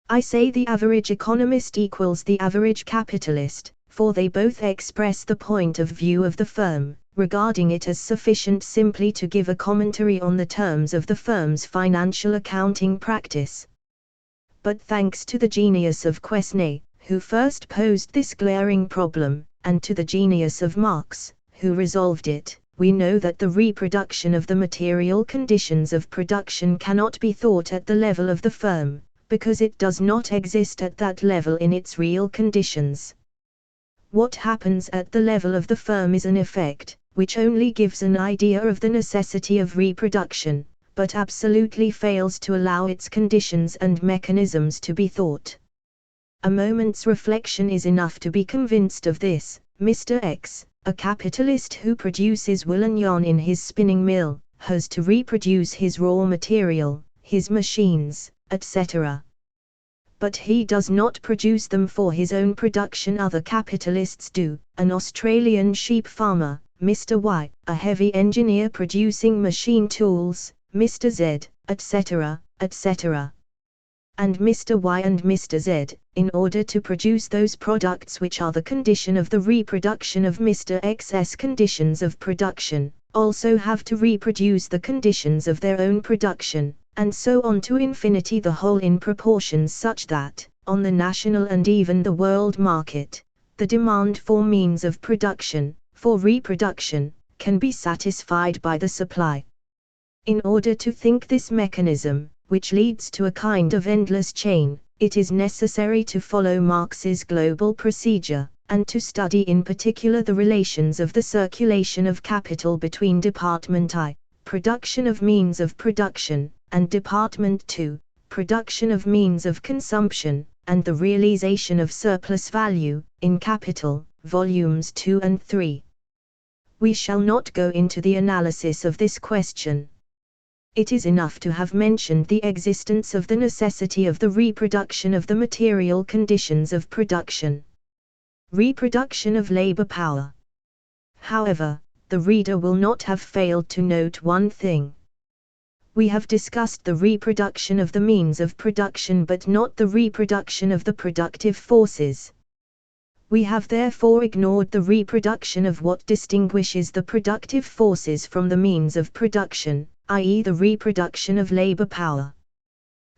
I say the average economist equals the average capitalist, for they both express the point of view of the firm, regarding it as sufficient simply to give a commentary on the terms of the firm's financial accounting practice. But thanks to the genius of Quesnay, who first posed this glaring problem, and to the genius of Marx, who resolved it, we know that the reproduction of the material conditions of production cannot be thought at the level of the firm, because it does not exist at that level in its real conditions. What happens at the level of the firm is an effect, which only gives an idea of the necessity of reproduction, but absolutely fails to allow its conditions and mechanisms to be thought. A moment's reflection is enough to be convinced of this. Mr. X, a capitalist who produces woolen yarn in his spinning mill, has to reproduce his raw material, his machines, etc. But he does not produce them for his own production. Other capitalists do. An Australian sheep farmer, Mr. Y, a heavy engineer producing machine tools, Mr. Z, etc., etc. And Mr. Y and Mr. Z, in order to produce those products which are the condition of the reproduction of Mr. X's conditions of production, also have to reproduce the conditions of their own production, and so on to infinity, the whole in proportions such that, on the national and even the world market, the demand for means of production, for reproduction, can be satisfied by the supply. In order to think this mechanism, which leads to a kind of endless chain, it is necessary to follow Marx's global procedure, and to study in particular the relations of the circulation of capital between Department I, production of means of production, and Department II, production of means of consumption, and the realization of surplus value, in Capital, Volumes 2 and 3. We shall not go into the analysis of this question. It is enough to have mentioned the existence of the necessity of the reproduction of the material conditions of production. Reproduction of labor power. However, the reader will not have failed to note one thing. We have discussed the reproduction of the means of production but not the reproduction of the productive forces. We have therefore ignored the reproduction of what distinguishes the productive forces from the means of production, i.e. the reproduction of labor power.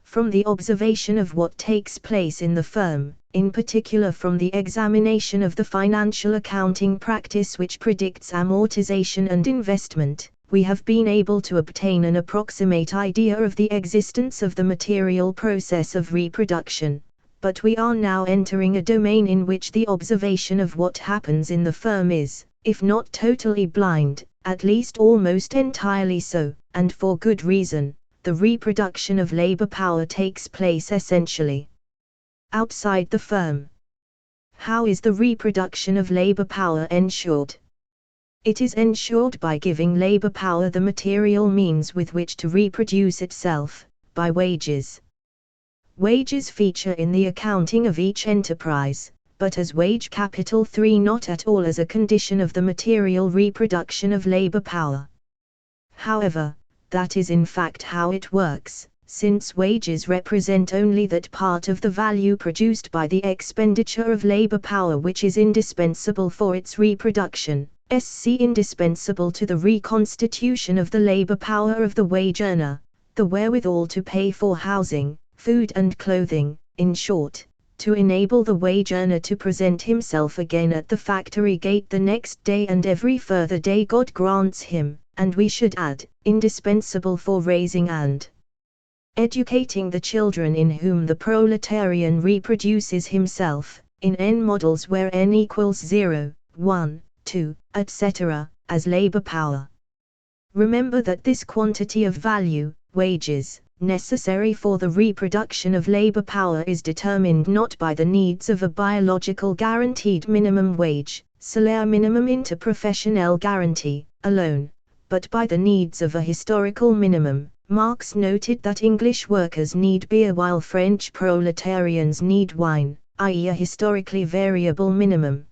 From the observation of what takes place in the firm, in particular from the examination of the financial accounting practice which predicts amortization and investment, we have been able to obtain an approximate idea of the existence of the material process of reproduction, but we are now entering a domain in which the observation of what happens in the firm is, if not totally blind, at least almost entirely so, and for good reason. The reproduction of labor power takes place essentially outside the firm. How is the reproduction of labor power ensured? It is ensured by giving labor power the material means with which to reproduce itself, by wages. Wages feature in the accounting of each enterprise, but as wage capital 3, not at all as a condition of the material reproduction of labor power. However, that is in fact how it works, since wages represent only that part of the value produced by the expenditure of labor power which is indispensable for its reproduction, indispensable to the reconstitution of the labor power of the wage earner, the wherewithal to pay for housing, food and clothing, in short, to enable the wage earner to present himself again at the factory gate the next day and every further day God grants him, and we should add, indispensable for raising and educating the children in whom the proletarian reproduces himself, in n models where n equals 0, 1, 2, etc., as labor power. Remember that this quantity of value, wages, necessary for the reproduction of labor power is determined not by the needs of a biological guaranteed minimum wage, salaire minimum interprofessionnel guarantee, alone, but by the needs of a historical minimum. Marx noted that English workers need beer while French proletarians need wine, i.e. a historically variable minimum.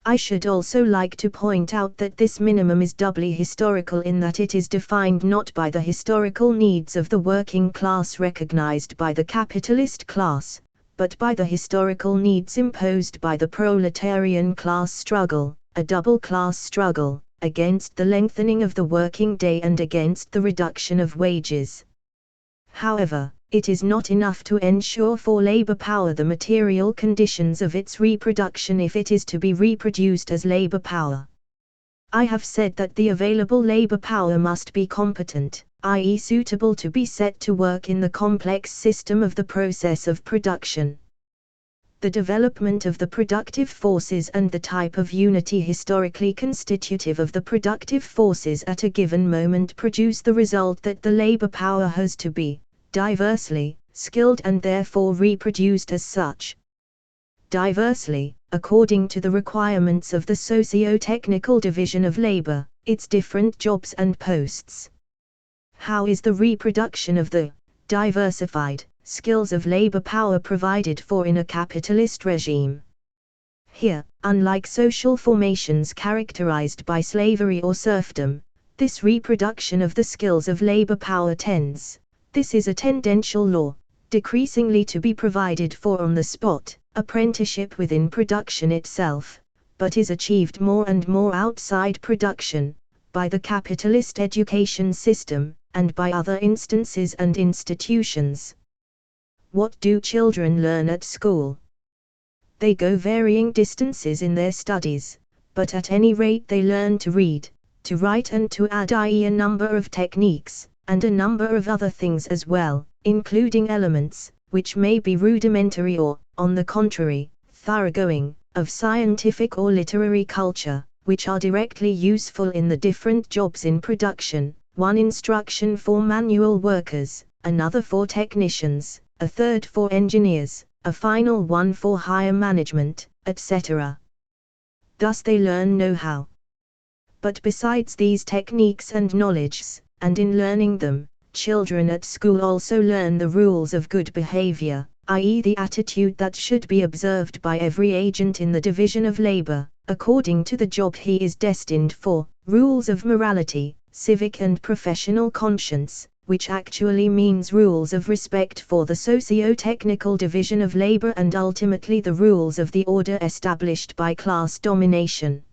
I should also like to point out that this minimum is doubly historical in that it is defined not by the historical needs of the working class recognized by the capitalist class, but by the historical needs imposed by the proletarian class struggle, a double class struggle, against the lengthening of the working day and against the reduction of wages. However, it is not enough to ensure for labor power the material conditions of its reproduction if it is to be reproduced as labor power. I have said that the available labor power must be competent, i.e. suitable to be set to work in the complex system of the process of production. The development of the productive forces and the type of unity historically constitutive of the productive forces at a given moment produce the result that the labor power has to be diversely skilled and therefore reproduced as such. Diversely, according to the requirements of the socio-technical division of labor, its different jobs and posts. How is the reproduction of the diversified skills of labor power provided for in a capitalist regime? Here, unlike social formations characterized by slavery or serfdom, this reproduction of the skills of labor power tends, this is a tendential law, decreasingly to be provided for on the spot, apprenticeship within production itself, but is achieved more and more outside production, by the capitalist education system, and by other instances and institutions. What do children learn at school? They go varying distances in their studies, but at any rate they learn to read, to write and to add, i.e. a number of techniques, and a number of other things as well, including elements, which may be rudimentary or, on the contrary, thoroughgoing, of scientific or literary culture, which are directly useful in the different jobs in production, one instruction for manual workers, another for technicians, a third for engineers, a final one for higher management, etc. Thus they learn know-how. But besides these techniques and knowledges, and in learning them, children at school also learn the rules of good behavior, i.e. the attitude that should be observed by every agent in the division of labor, according to the job he is destined for, rules of morality, civic and professional conscience, which actually means rules of respect for the socio-technical division of labor and ultimately the rules of the order established by class domination.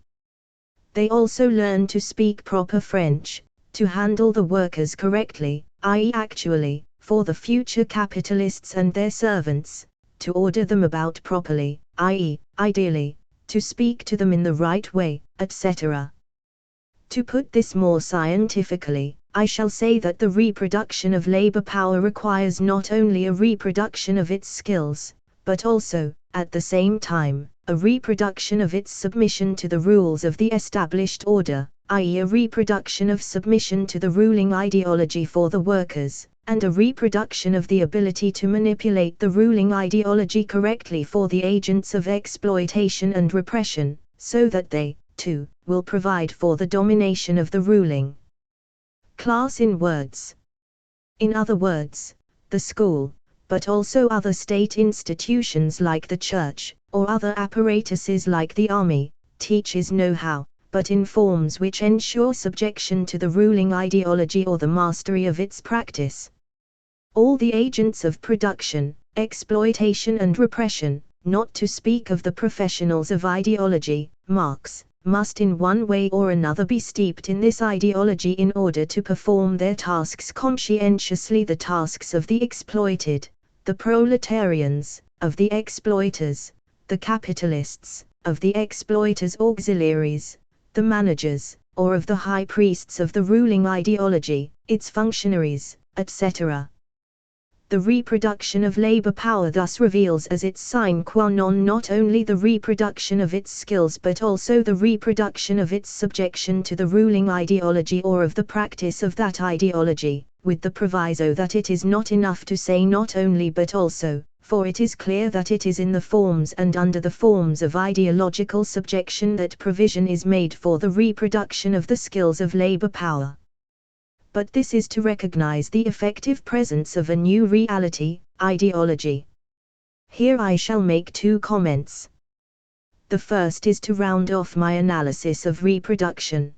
They also learn to speak proper French, to handle the workers correctly, i.e. actually, for the future capitalists and their servants, to order them about properly, i.e., ideally, to speak to them in the right way, etc. To put this more scientifically, I shall say that the reproduction of labor power requires not only a reproduction of its skills, but also, at the same time, a reproduction of its submission to the rules of the established order, i.e. a reproduction of submission to the ruling ideology for the workers, and a reproduction of the ability to manipulate the ruling ideology correctly for the agents of exploitation and repression, so that they, too, will provide for the domination of the ruling class in words. In other words, the school, but also other state institutions like the church, or other apparatuses like the army, teaches know-how, but in forms which ensure subjection to the ruling ideology or the mastery of its practice. all the agents of production, exploitation and repression, not to speak of the professionals of ideology, Marx, must in one way or another be steeped in this ideology in order to perform their tasks conscientiously, the tasks of the exploited, the proletarians, of the exploiters, the capitalists, of the exploiters' auxiliaries, the managers, or of the high priests of the ruling ideology, its functionaries, etc. The reproduction of labor power thus reveals as its sine qua non not only the reproduction of its skills but also the reproduction of its subjection to the ruling ideology or of the practice of that ideology, with the proviso that it is not enough to say not only but also, for it is clear that it is in the forms and under the forms of ideological subjection that provision is made for the reproduction of the skills of labor power. But this is to recognize the effective presence of a new reality, ideology. Here I shall make two comments. The first is to round off my analysis of reproduction.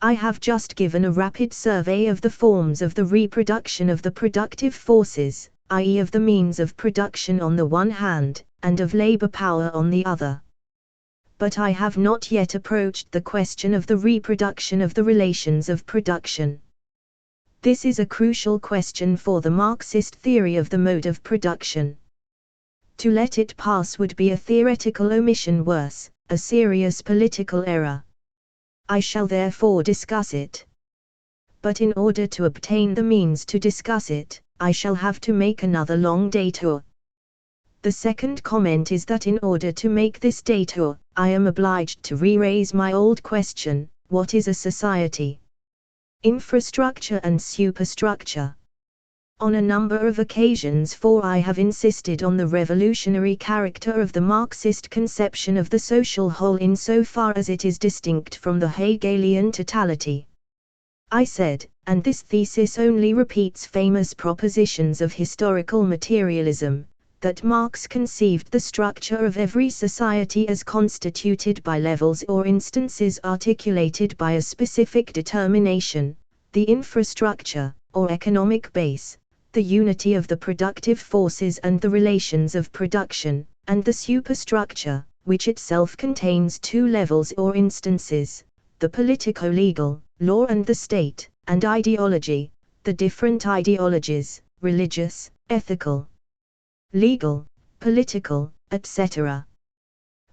I have just given a rapid survey of the forms of the reproduction of the productive forces, i.e. of the means of production on the one hand, and of labor power on the other. But I have not yet approached the question of the reproduction of the relations of production. This is a crucial question for the Marxist theory of the mode of production. To let it pass would be a theoretical omission, worse, a serious political error. I shall therefore discuss it. But in order to obtain the means to discuss it, I shall have to make another long detour. The second comment is that in order to make this detour, I am obliged to re-raise my old question: what is a society? Infrastructure and superstructure. On a number of occasions I have insisted on the revolutionary character of the Marxist conception of the social whole insofar as it is distinct from the Hegelian totality. I said, and this thesis only repeats famous propositions of historical materialism, that Marx conceived the structure of every society as constituted by levels or instances articulated by a specific determination, the infrastructure, or economic base, the unity of the productive forces and the relations of production, and the superstructure, which itself contains two levels or instances, the politico-legal, law and the state, and ideology, the different ideologies, religious, ethical, legal, political, etc.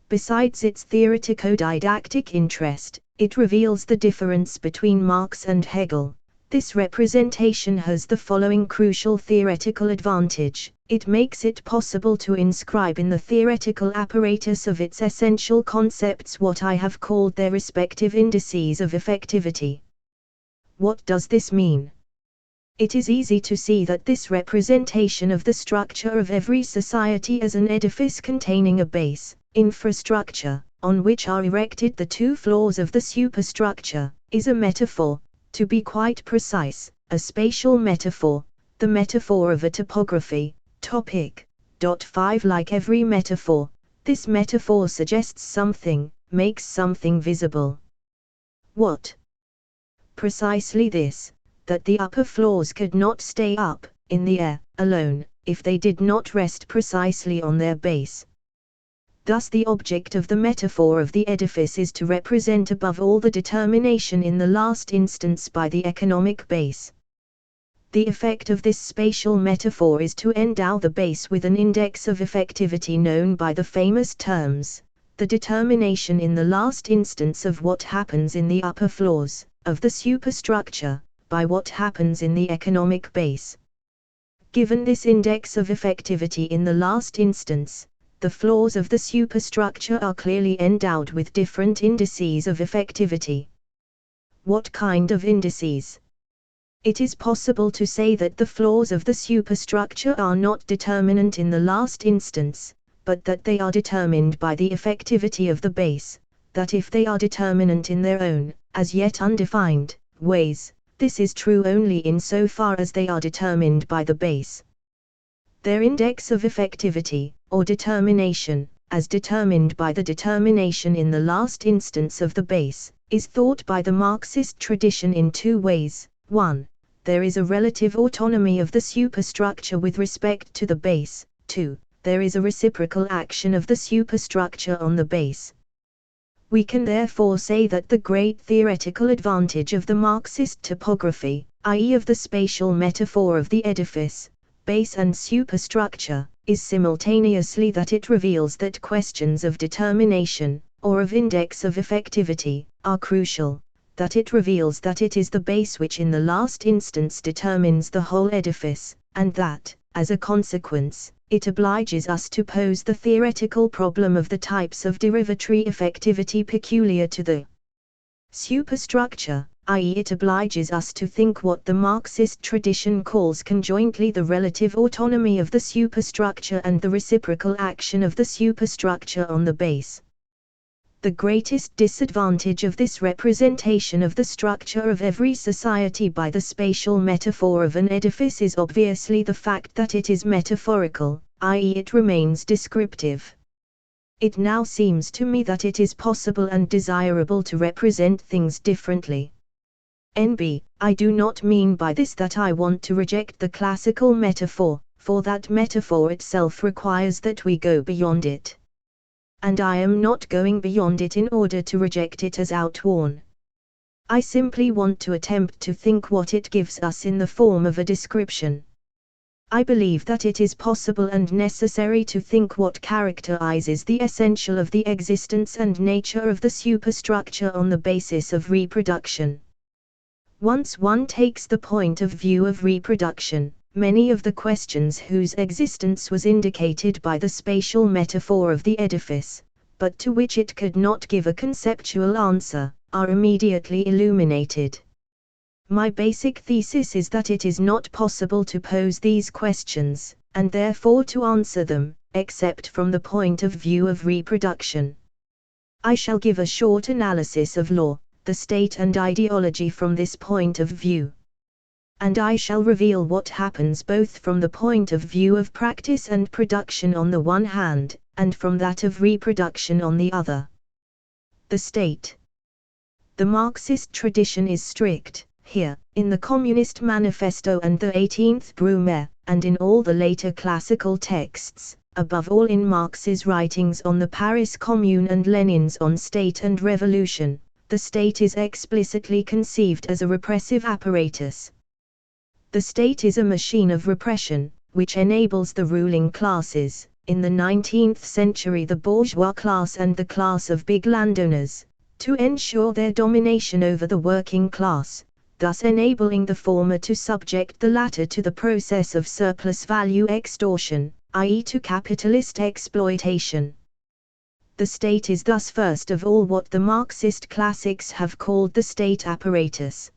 Besides its theoretico-didactic interest, it reveals the difference between Marx and Hegel. This representation has the following crucial theoretical advantage: it makes it possible to inscribe in the theoretical apparatus of its essential concepts what I have called their respective indices of effectivity. What does this mean? It is easy to see that this representation of the structure of every society as an edifice containing a base, infrastructure, on which are erected the two floors of the superstructure, is a metaphor, to be quite precise, a spatial metaphor, the metaphor of a topography. Topic. 5 Like every metaphor, this metaphor suggests something, makes something visible. What? Precisely this, that the upper floors could not stay up, in the air, alone, if they did not rest precisely on their base. Thus the object of the metaphor of the edifice is to represent above all the determination in the last instance by the economic base. The effect of this spatial metaphor is to endow the base with an index of effectivity known by the famous terms, the determination in the last instance of what happens in the upper floors, of the superstructure, by what happens in the economic base. Given this index of effectivity in the last instance, the floors of the superstructure are clearly endowed with different indices of effectivity. What kind of indices? It is possible to say that the floors of the superstructure are not determinant in the last instance, but that they are determined by the effectivity of the base, that if they are determinant in their own, as yet undefined, ways, this is true only in so far as they are determined by the base. Their index of effectivity, or determination, as determined by the determination in the last instance of the base, is thought by the Marxist tradition in two ways. 1. there is a relative autonomy of the superstructure with respect to the base. 2. There is a reciprocal action of the superstructure on the base. We can therefore say that the great theoretical advantage of the Marxist topography, i.e. of the spatial metaphor of the edifice, base and superstructure, is simultaneously that it reveals that questions of determination, or of index of effectivity, are crucial, that it reveals that it is the base which in the last instance determines the whole edifice, and that, as a consequence, it obliges us to pose the theoretical problem of the types of derivatory effectivity peculiar to the superstructure, i.e. it obliges us to think what the Marxist tradition calls conjointly the relative autonomy of the superstructure and the reciprocal action of the superstructure on the base. The greatest disadvantage of this representation of the structure of every society by the spatial metaphor of an edifice is obviously the fact that it is metaphorical, i.e. it remains descriptive. It now seems to me that it is possible and desirable to represent things differently. N.B. I do not mean by this that I want to reject the classical metaphor, for that metaphor itself requires that we go beyond it. And I am not going beyond it in order to reject it as outworn. I simply want to attempt to think what it gives us in the form of a description. I believe that it is possible and necessary to think what characterizes the essential of the existence and nature of the superstructure on the basis of reproduction. Once one takes the point of view of reproduction, many of the questions whose existence was indicated by the spatial metaphor of the edifice, but to which it could not give a conceptual answer, are immediately illuminated. My basic thesis is that it is not possible to pose these questions, and therefore to answer them, except from the point of view of reproduction. I shall give a short analysis of law, the state and ideology from this point of view. And I shall reveal what happens both from the point of view of practice and production on the one hand, and from that of reproduction on the other. The state. The Marxist tradition is strict, here, in the Communist Manifesto and the 18th Brumaire, and in all the later classical texts, above all in Marx's writings on the Paris Commune and Lenin's on State and Revolution. The state is explicitly conceived as a repressive apparatus. The state is a machine of repression, which enables the ruling classes, in the 19th century the bourgeois class and the class of big landowners, to ensure their domination over the working class, thus enabling the former to subject the latter to the process of surplus value extortion, i.e. to capitalist exploitation. The state is thus first of all what the Marxist classics have called the state apparatus.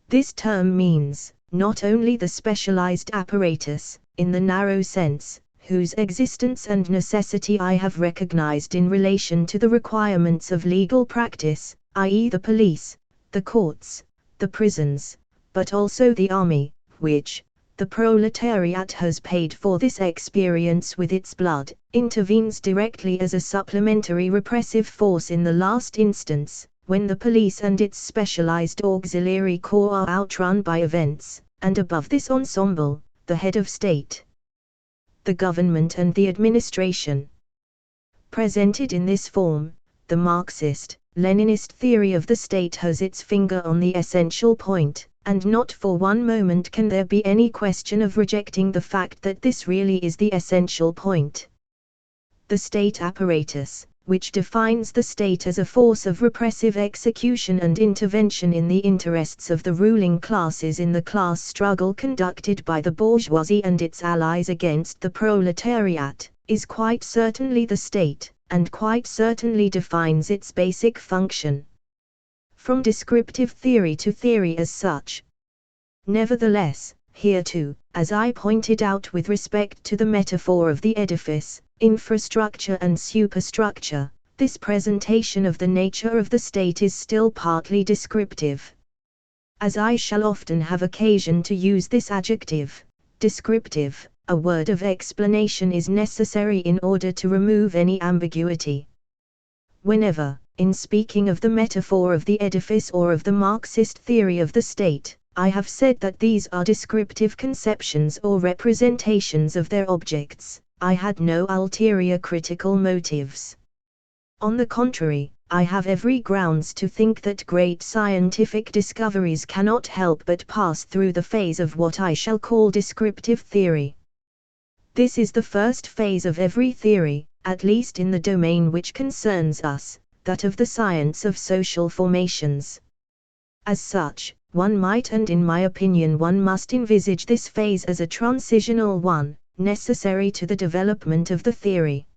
This term means, not only the specialized apparatus, in the narrow sense, whose existence and necessity I have recognized in relation to the requirements of legal practice, i.e. the police, the courts, the prisons, but also the army, which, the proletariat has paid for this experience with its blood, intervenes directly as a supplementary repressive force in the last instance, when the police and its specialized auxiliary corps are outrun by events, and above this ensemble, the head of state, the government and the administration. Presented in this form, the Marxist, Leninist theory of the state has its finger on the essential point, and not for one moment can there be any question of rejecting the fact that this really is the essential point. The state apparatus, which defines the state as a force of repressive execution and intervention in the interests of the ruling classes in the class struggle conducted by the bourgeoisie and its allies against the proletariat, is quite certainly the state, and quite certainly defines its basic function. From descriptive theory to theory as such. Nevertheless, here too, as I pointed out with respect to the metaphor of the edifice, infrastructure and superstructure, this presentation of the nature of the state is still partly descriptive. As I shall often have occasion to use this adjective, descriptive, a word of explanation is necessary in order to remove any ambiguity. Whenever, in speaking of the metaphor of the edifice or of the Marxist theory of the state, I have said that these are descriptive conceptions or representations of their objects. I had no ulterior critical motives. On the contrary, I have every grounds to think that great scientific discoveries cannot help but pass through the phase of what I shall call descriptive theory. This is the first phase of every theory, at least in the domain which concerns us, that of the science of social formations. As such, one might, and in my opinion one must, envisage this phase as a transitional one, necessary to the development of the theory.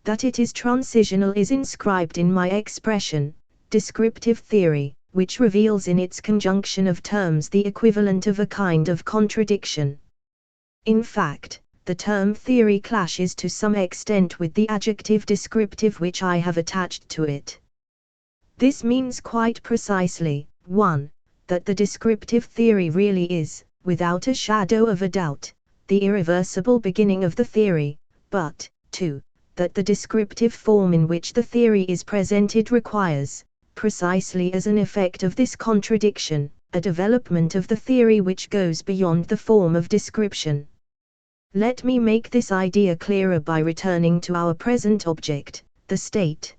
That it is transitional is inscribed in my expression, descriptive theory, which reveals in its conjunction of terms the equivalent of a kind of contradiction. In fact, the term theory clashes to some extent with the adjective descriptive which I have attached to it. This means quite precisely, 1. That the descriptive theory really is, without a shadow of a doubt, the irreversible beginning of the theory, but, 2. That the descriptive form in which the theory is presented requires, precisely as an effect of this contradiction, a development of the theory which goes beyond the form of description. Let me make this idea clearer by returning to our present object, the state.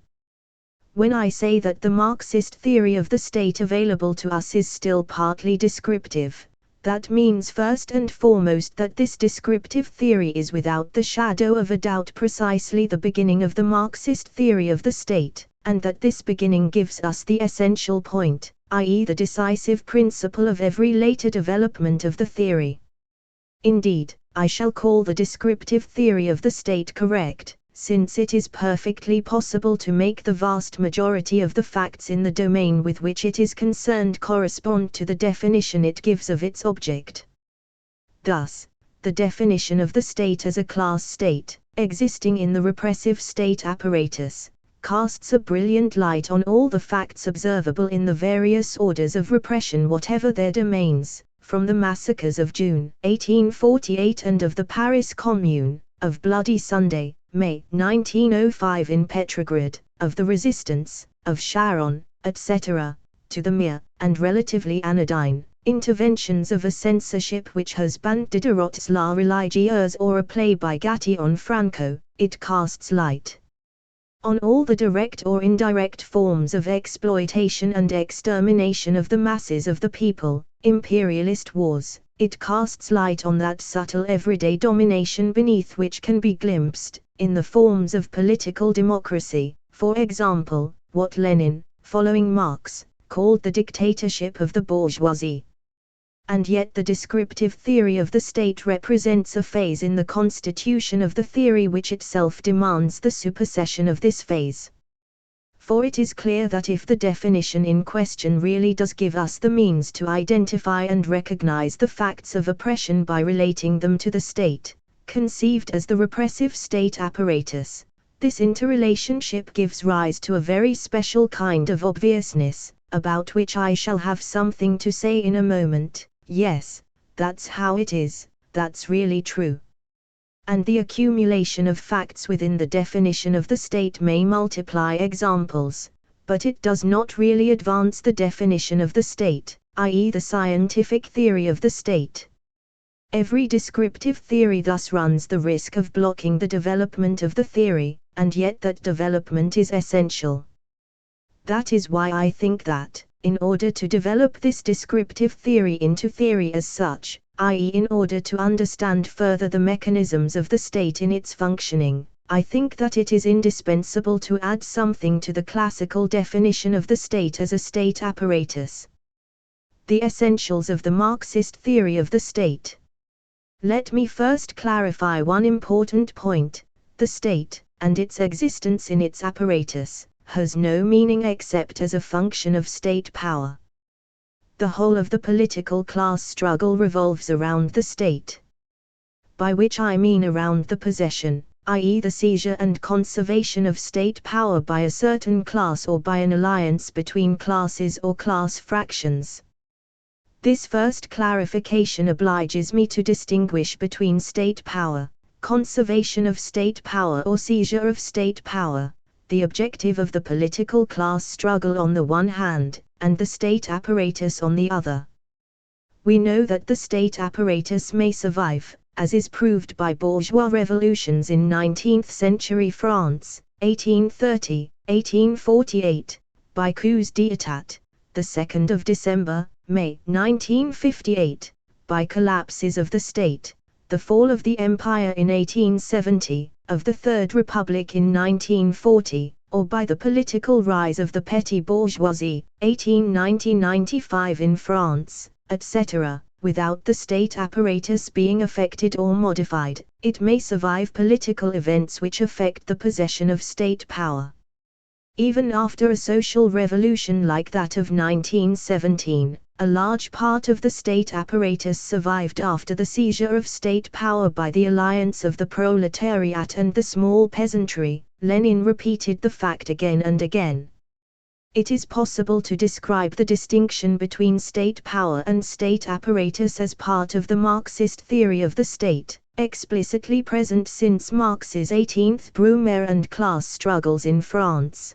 When I say that the Marxist theory of the state available to us is still partly descriptive, that means first and foremost that this descriptive theory is without the shadow of a doubt precisely the beginning of the Marxist theory of the state, and that this beginning gives us the essential point, i.e. the decisive principle of every later development of the theory. Indeed, I shall call the descriptive theory of the state correct, since it is perfectly possible to make the vast majority of the facts in the domain with which it is concerned correspond to the definition it gives of its object. Thus, the definition of the state as a class state, existing in the repressive state apparatus, casts a brilliant light on all the facts observable in the various orders of repression whatever their domains, from the massacres of June 1848 and of the Paris Commune, of Bloody Sunday, May 1905 in Petrograd, of the resistance, of Sharon, etc., to the mere, and relatively anodyne, interventions of a censorship which has banned Diderot's La Religieuse or a play by Gatti on Franco. It casts light on all the direct or indirect forms of exploitation and extermination of the masses of the people, imperialist wars. It casts light on that subtle everyday domination beneath which can be glimpsed, in the forms of political democracy, for example, what Lenin, following Marx, called the dictatorship of the bourgeoisie. And yet the descriptive theory of the state represents a phase in the constitution of the theory which itself demands the supersession of this phase. For it is clear that if the definition in question really does give us the means to identify and recognize the facts of oppression by relating them to the state, conceived as the repressive state apparatus, this interrelationship gives rise to a very special kind of obviousness, about which I shall have something to say in a moment. Yes, that's how it is, that's really true. And the accumulation of facts within the definition of the state may multiply examples, but it does not really advance the definition of the state, i.e. the scientific theory of the state. Every descriptive theory thus runs the risk of blocking the development of the theory, and yet that development is essential. That is why I think that, in order to develop this descriptive theory into theory as such, i.e. in order to understand further the mechanisms of the state in its functioning, I think that it is indispensable to add something to the classical definition of the state as a state apparatus. The essentials of the Marxist theory of the state. Let me first clarify one important point: the state, and its existence in its apparatus, has no meaning except as a function of state power. The whole of the political class struggle revolves around the state. By which I mean around the possession, i.e. the seizure and conservation of state power by a certain class or by an alliance between classes or class fractions. This first clarification obliges me to distinguish between state power, conservation of state power or seizure of state power, the objective of the political class struggle on the one hand, and the state apparatus on the other. we know that the state apparatus may survive, as is proved by bourgeois revolutions in 19th century France, 1830, 1848, by coups d'état, the 2nd of December, May 1958, by collapses of the state, the fall of the empire in 1870, of the Third Republic in 1940, or by the political rise of the petty bourgeoisie, 1890-95 in France, etc. Without the state apparatus being affected or modified, it may survive political events which affect the possession of state power. Even after a social revolution like that of 1917, a large part of the state apparatus survived after the seizure of state power by the alliance of the proletariat and the small peasantry. Lenin repeated the fact again and again. It is possible to describe the distinction between state power and state apparatus as part of the Marxist theory of the state, explicitly present since Marx's 18th Brumaire and class struggles in France.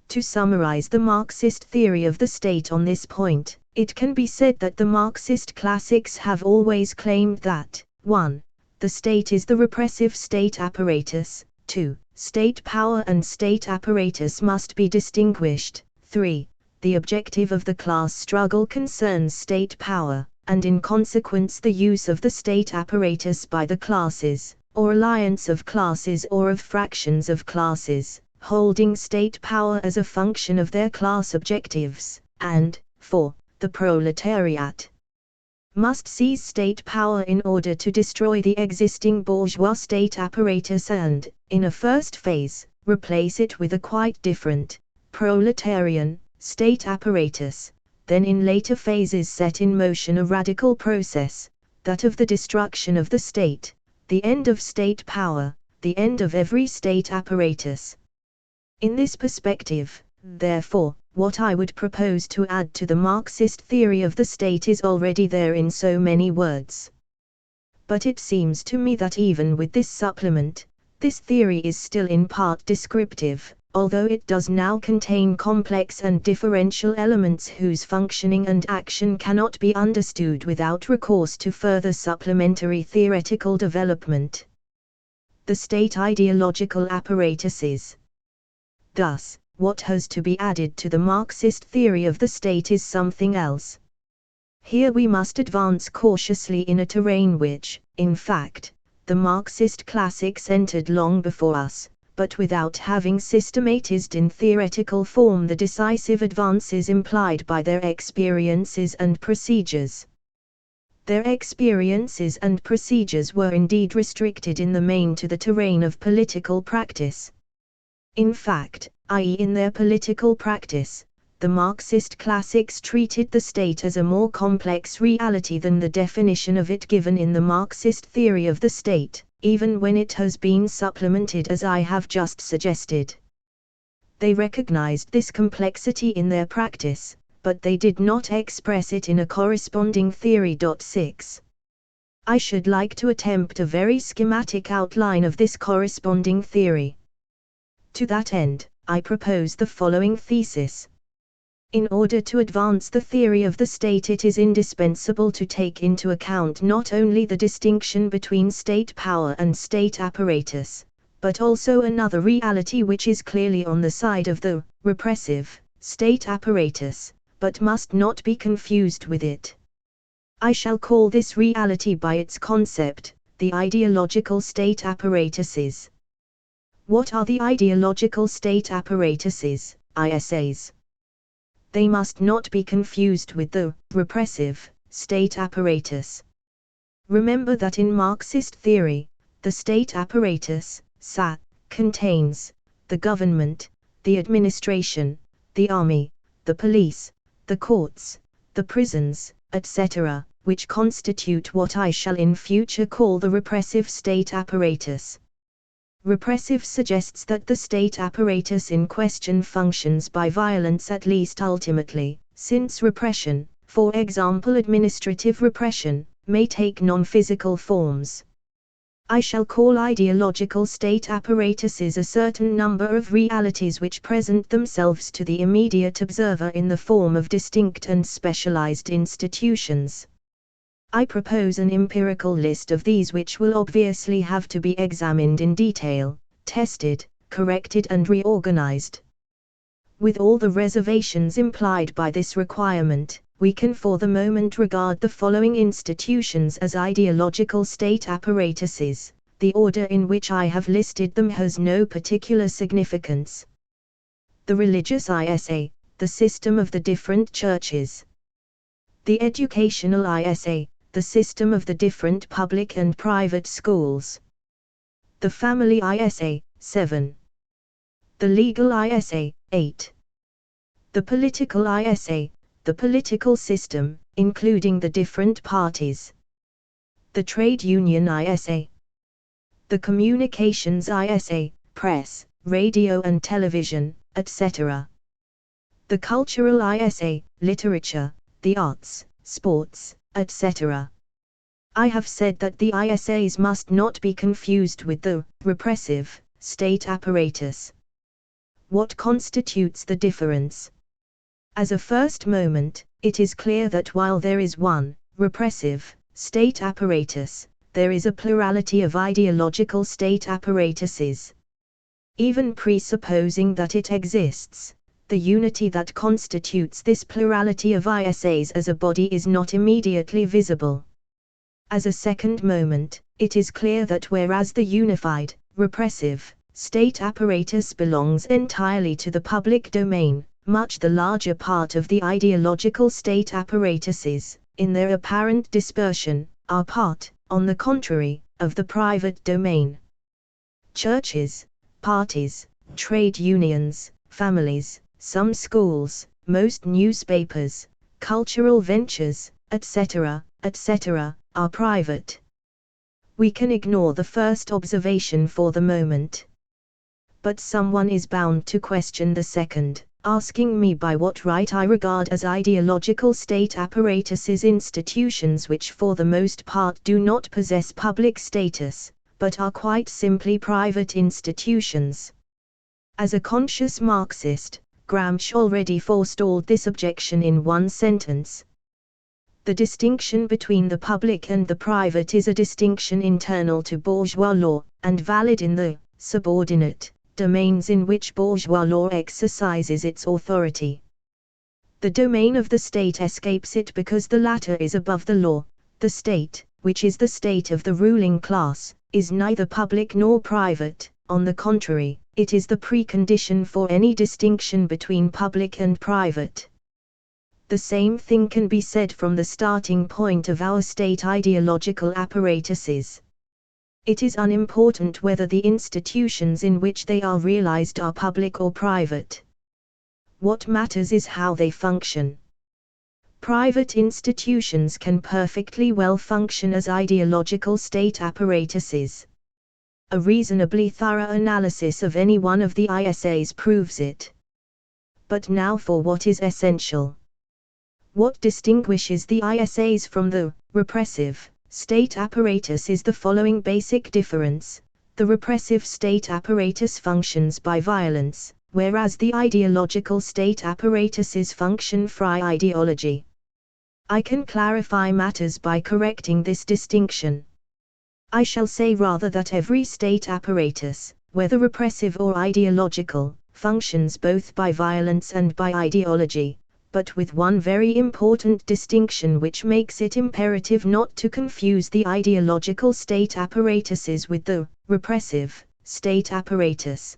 To summarize the Marxist theory of the state on this point, it can be said that the Marxist classics have always claimed that 1. The state is the repressive state apparatus, 2. State power and state apparatus must be distinguished, 3. The objective of the class struggle concerns state power, and in consequence the use of the state apparatus by the classes, or alliance of classes or of fractions of classes, holding state power as a function of their class objectives, and 4. The proletariat must seize state power in order to destroy the existing bourgeois state apparatus and, in a first phase, replace it with a quite different, proletarian, state apparatus, then in later phases set in motion a radical process, that of the destruction of the state, the end of state power, the end of every state apparatus. In this perspective, therefore, what I would propose to add to the Marxist theory of the state is already there in so many words. But it seems to me that even with this supplement, this theory is still in part descriptive, although it does now contain complex and differential elements whose functioning and action cannot be understood without recourse to further supplementary theoretical development. The state ideological apparatuses. Thus, what has to be added to the Marxist theory of the state is something else. Here we must advance cautiously in a terrain which, in fact, the Marxist classics entered long before us, but without having systematized in theoretical form the decisive advances implied by their experiences and procedures. Their experiences and procedures were indeed restricted in the main to the terrain of political practice. In fact, i.e. in their political practice, the Marxist classics treated the state as a more complex reality than the definition of it given in the Marxist theory of the state, even when it has been supplemented as I have just suggested. They recognized this complexity in their practice, but they did not express it in a corresponding theory. 6. I should like to attempt a very schematic outline of this corresponding theory. To that end, I propose the following thesis. In order to advance the theory of the state, it is indispensable to take into account not only the distinction between state power and state apparatus, but also another reality which is clearly on the side of the repressive state apparatus, but must not be confused with it. I shall call this reality by its concept, the ideological state apparatuses. What are the ideological state apparatuses, ISAs? They must not be confused with the repressive state apparatus. Remember that in Marxist theory, the state apparatus, SAT, contains the government, the administration, the army, the police, the courts, the prisons, etc., which constitute what I shall in future call the repressive state apparatus. Repressive suggests that the state apparatus in question functions by violence, at least ultimately, since repression, for example administrative repression, may take non-physical forms. I shall call ideological state apparatuses a certain number of realities which present themselves to the immediate observer in the form of distinct and specialized institutions, I propose an empirical list of these which will obviously have to be examined in detail, tested, corrected and reorganized. With all the reservations implied by this requirement, we can for the moment regard the following institutions as ideological state apparatuses. The order in which I have listed them has no particular significance. The religious ISA, the system of the different churches. The educational ISA, the system of the different public and private schools. The family ISA, 7. The legal ISA, 8. The political ISA, the political system, including the different parties. The trade union ISA. The communications ISA, press, radio and television, etc. The cultural ISA, literature, the arts, sports, etc. I have said that the ISAs must not be confused with the repressive state apparatus. What constitutes the difference? As a first moment, it is clear that while there is one repressive state apparatus, there is a plurality of ideological state apparatuses. Even presupposing that it exists, the unity that constitutes this plurality of ISAs as a body is not immediately visible. As a second moment, it is clear that whereas the unified, repressive, state apparatus belongs entirely to the public domain, much the larger part of the ideological state apparatuses, in their apparent dispersion, are part, on the contrary, of the private domain. Churches, parties, trade unions, families, some schools, most newspapers, cultural ventures, etc., etc., are private. We can ignore the first observation for the moment. But someone is bound to question the second, asking me by what right I regard as ideological state apparatuses institutions which for the most part do not possess public status, but are quite simply private institutions. As a conscious Marxist, Gramsci already forestalled this objection in one sentence. The distinction between the public and the private is a distinction internal to bourgeois law, and valid in the subordinate domains in which bourgeois law exercises its authority. The domain of the state escapes it because the latter is above the law. The state, which is the state of the ruling class, is neither public nor private. On the contrary, it is the precondition for any distinction between public and private. The same thing can be said from the starting point of our state ideological apparatuses. It is unimportant whether the institutions in which they are realized are public or private. What matters is how they function. Private institutions can perfectly well function as ideological state apparatuses. A reasonably thorough analysis of any one of the ISAs proves it. But now for what is essential. What distinguishes the ISAs from the repressive state apparatus is the following basic difference. The repressive state apparatus functions by violence, whereas the ideological state apparatuses function by ideology. I can clarify matters by correcting this distinction. I shall say rather that every state apparatus, whether repressive or ideological, functions both by violence and by ideology, but with one very important distinction which makes it imperative not to confuse the ideological state apparatuses with the repressive state apparatus.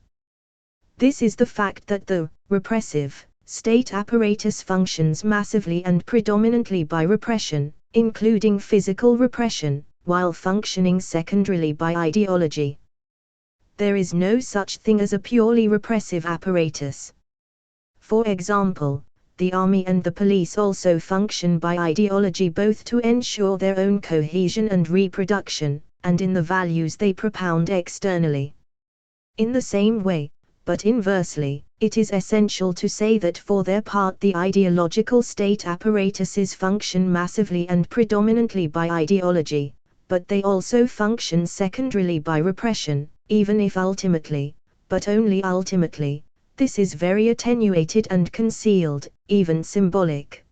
This is the fact that the repressive state apparatus functions massively and predominantly by repression, including physical repression, while functioning secondarily by ideology. There is no such thing as a purely repressive apparatus. For example, the army and the police also function by ideology both to ensure their own cohesion and reproduction, and in the values they propound externally. In the same way, but inversely, it is essential to say that for their part the ideological state apparatuses function massively and predominantly by ideology, but they also function secondarily by repression, even if ultimately, but only ultimately, this is very attenuated and concealed, even symbolic.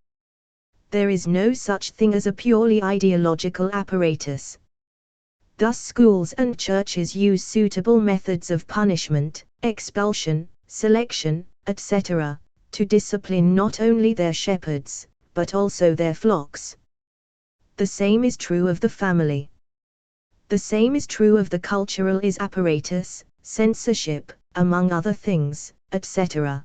there is no such thing as a purely ideological apparatus. Thus schools and churches use suitable methods of punishment, expulsion, selection, etc., to discipline not only their shepherds, but also their flocks. The same is true of the family. The same is true of the cultural apparatus, censorship, among other things, etc.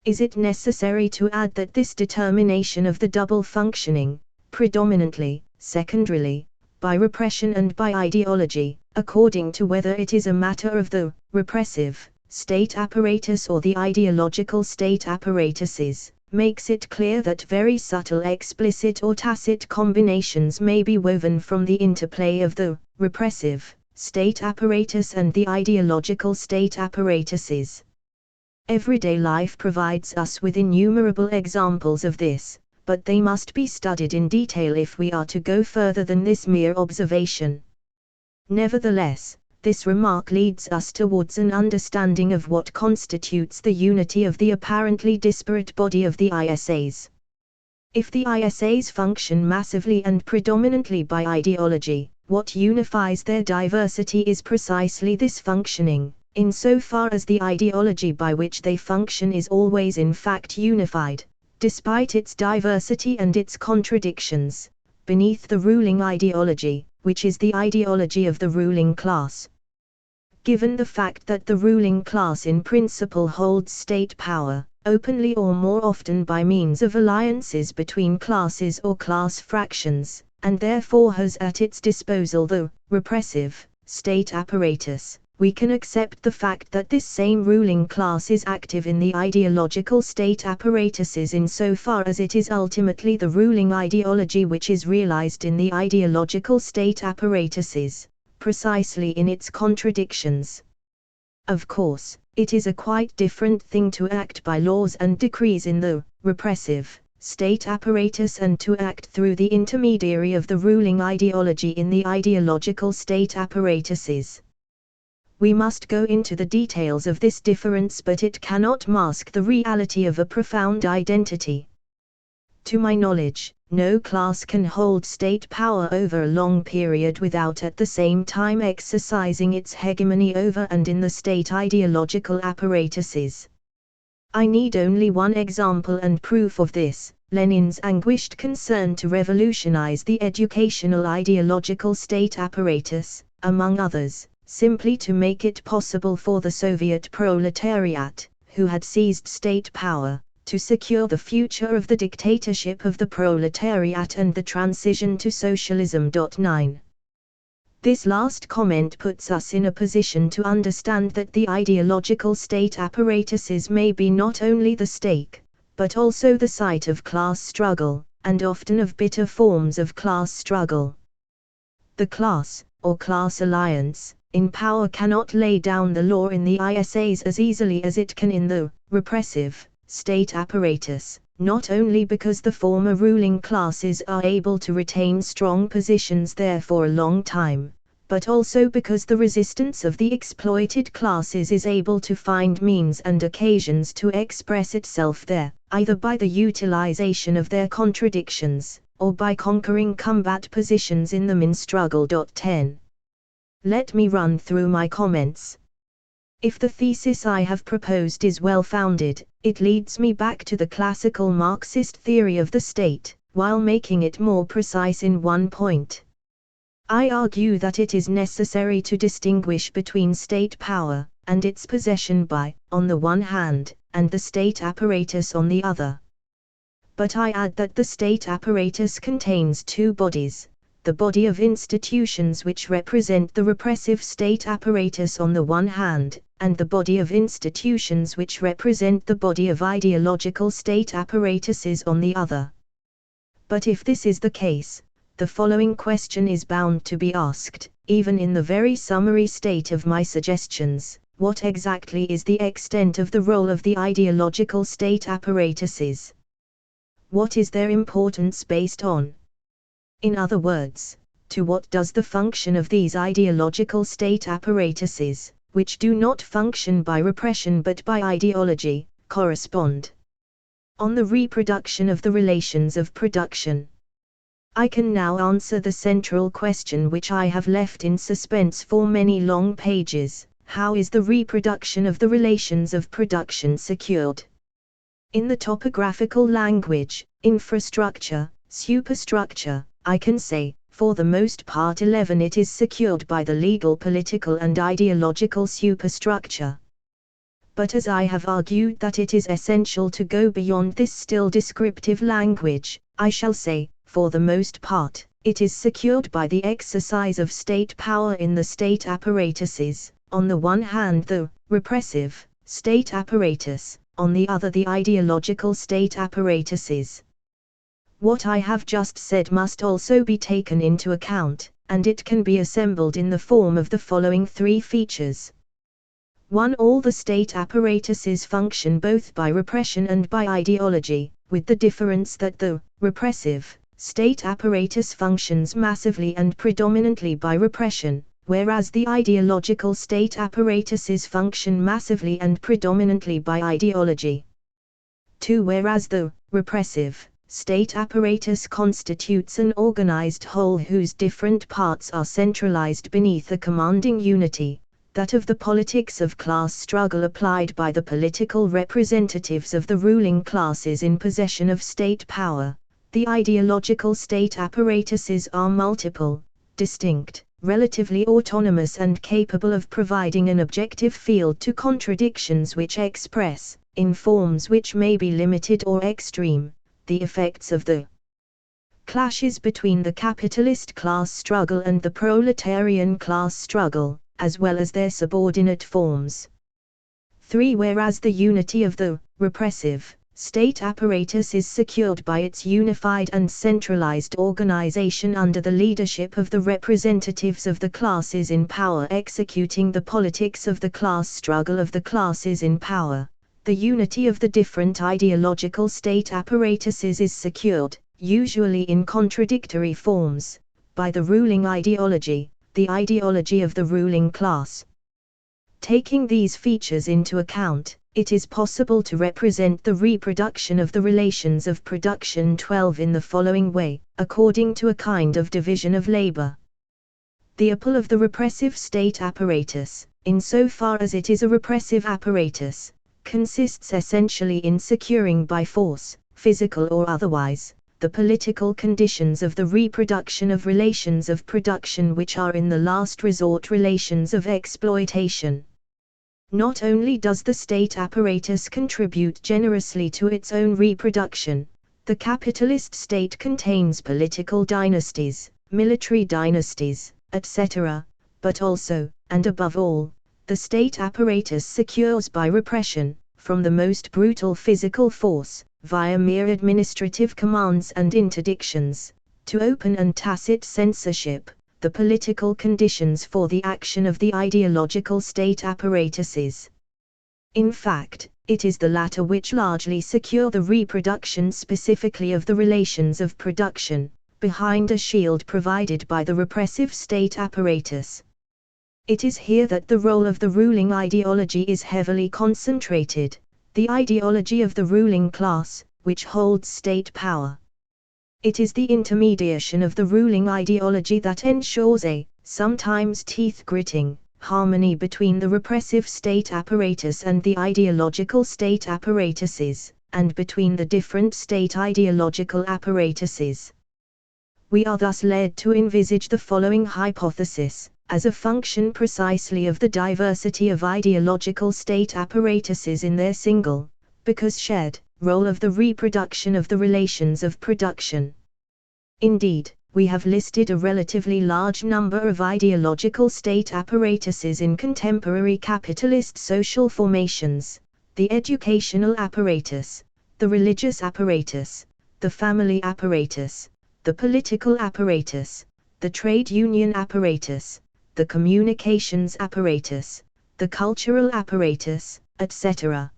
Is it necessary to add that this determination of the double functioning, predominantly, secondarily, by repression and by ideology, according to whether it is a matter of the repressive state apparatus or the ideological state apparatuses, makes it clear that very subtle explicit or tacit combinations may be woven from the interplay of the repressive state apparatus and the ideological state apparatuses. Everyday life provides us with innumerable examples of this, but they must be studied in detail if we are to go further than this mere observation. Nevertheless, this remark leads us towards an understanding of what constitutes the unity of the apparently disparate body of the ISAs. If the ISAs function massively and predominantly by ideology, what unifies their diversity is precisely this functioning, insofar as the ideology by which they function is always in fact unified, despite its diversity and its contradictions, beneath the ruling ideology, which is the ideology of the ruling class. Given the fact that the ruling class in principle holds state power, openly or more often by means of alliances between classes or class fractions, and therefore has at its disposal the repressive state apparatus, we can accept the fact that this same ruling class is active in the ideological state apparatuses insofar as it is ultimately the ruling ideology which is realized in the ideological state apparatuses, precisely in its contradictions. Of course, it is a quite different thing to act by laws and decrees in the repressive state apparatus and to act through the intermediary of the ruling ideology in the ideological state apparatuses. We must go into the details of this difference, but it cannot mask the reality of a profound identity. To my knowledge, no class can hold state power over a long period without at the same time exercising its hegemony over and in the state ideological apparatuses. I need only one example and proof of this: Lenin's anguished concern to revolutionize the educational ideological state apparatus, among others, simply to make it possible for the Soviet proletariat, who had seized state power, to secure the future of the dictatorship of the proletariat and the transition to socialism. 9. This last comment puts us in a position to understand that the ideological state apparatuses may be not only the stake, but also the site of class struggle, and often of bitter forms of class struggle. The class, or class alliance, in power cannot lay down the law in the ISAs as easily as it can in the repressive state apparatus, not only because the former ruling classes are able to retain strong positions there for a long time, but also because the resistance of the exploited classes is able to find means and occasions to express itself there, either by the utilization of their contradictions, or by conquering combat positions in the main struggle. 10. Let me run through my comments. If the thesis I have proposed is well-founded, it leads me back to the classical Marxist theory of the state, while making it more precise in one point. I argue that it is necessary to distinguish between state power, and its possession by, on the one hand, and the state apparatus on the other. But I add that the state apparatus contains two bodies: the body of institutions which represent the repressive state apparatus on the one hand, and the body of institutions which represent the body of ideological state apparatuses on the other. But if this is the case, the following question is bound to be asked, even in the very summary state of my suggestions: what exactly is the extent of the role of the ideological state apparatuses? What is their importance based on? In other words, to what does the function of these ideological state apparatuses, which do not function by repression but by ideology, correspond? on the reproduction of the relations of production. I can now answer the central question which I have left in suspense for many long pages: how is the reproduction of the relations of production secured? In the topographical language, infrastructure, superstructure, I can say, for the most part 11 it is secured by the legal, political and ideological superstructure. But as I have argued that it is essential to go beyond this still descriptive language, I shall say, for the most part, it is secured by the exercise of state power in the state apparatuses, on the one hand the repressive state apparatus, on the other the ideological state apparatuses. What I have just said must also be taken into account, and it can be assembled in the form of the following three features. 1. All the state apparatuses function both by repression and by ideology, with the difference that the repressive state apparatus functions massively and predominantly by repression, whereas the ideological state apparatuses function massively and predominantly by ideology. 2. Whereas the repressive state apparatus constitutes an organized whole whose different parts are centralized beneath a commanding unity, that of the politics of class struggle applied by the political representatives of the ruling classes in possession of state power, the ideological state apparatuses are multiple, distinct, relatively autonomous and capable of providing an objective field to contradictions which express, in forms which may be limited or extreme, the effects of the clashes between the capitalist class struggle and the proletarian class struggle, as well as their subordinate forms. 3. Whereas the unity of the repressive state apparatus is secured by its unified and centralized organization under the leadership of the representatives of the classes in power executing the politics of the class struggle of the classes in power, the unity of the different ideological state apparatuses is secured, usually in contradictory forms, by the ruling ideology, the ideology of the ruling class. Taking these features into account, it is possible to represent the reproduction of the relations of production 12 in the following way, according to a kind of division of labor. The apple of the repressive state apparatus, insofar as it is a repressive apparatus, consists essentially in securing by force, physical or otherwise, the political conditions of the reproduction of relations of production which are in the last resort relations of exploitation. Not only does the state apparatus contribute generously to its own reproduction, the capitalist state contains political dynasties, military dynasties, etc., but also, and above all, the state apparatus secures by repression, from the most brutal physical force, via mere administrative commands and interdictions, to open and tacit censorship, the political conditions for the action of the ideological state apparatuses. In fact, it is the latter which largely secure the reproduction specifically of the relations of production, behind a shield provided by the repressive state apparatus. It is here that the role of the ruling ideology is heavily concentrated, the ideology of the ruling class, which holds state power. It is the intermediation of the ruling ideology that ensures a, sometimes teeth-gritting, harmony between the repressive state apparatus and the ideological state apparatuses, and between the different state ideological apparatuses. We are thus led to envisage the following hypothesis, as a function precisely of the diversity of ideological state apparatuses in their single, because shared, role of the reproduction of the relations of production. Indeed, we have listed a relatively large number of ideological state apparatuses in contemporary capitalist social formations: the educational apparatus, the religious apparatus, the family apparatus, the political apparatus, the trade union apparatus, the communications apparatus, the cultural apparatus, etc.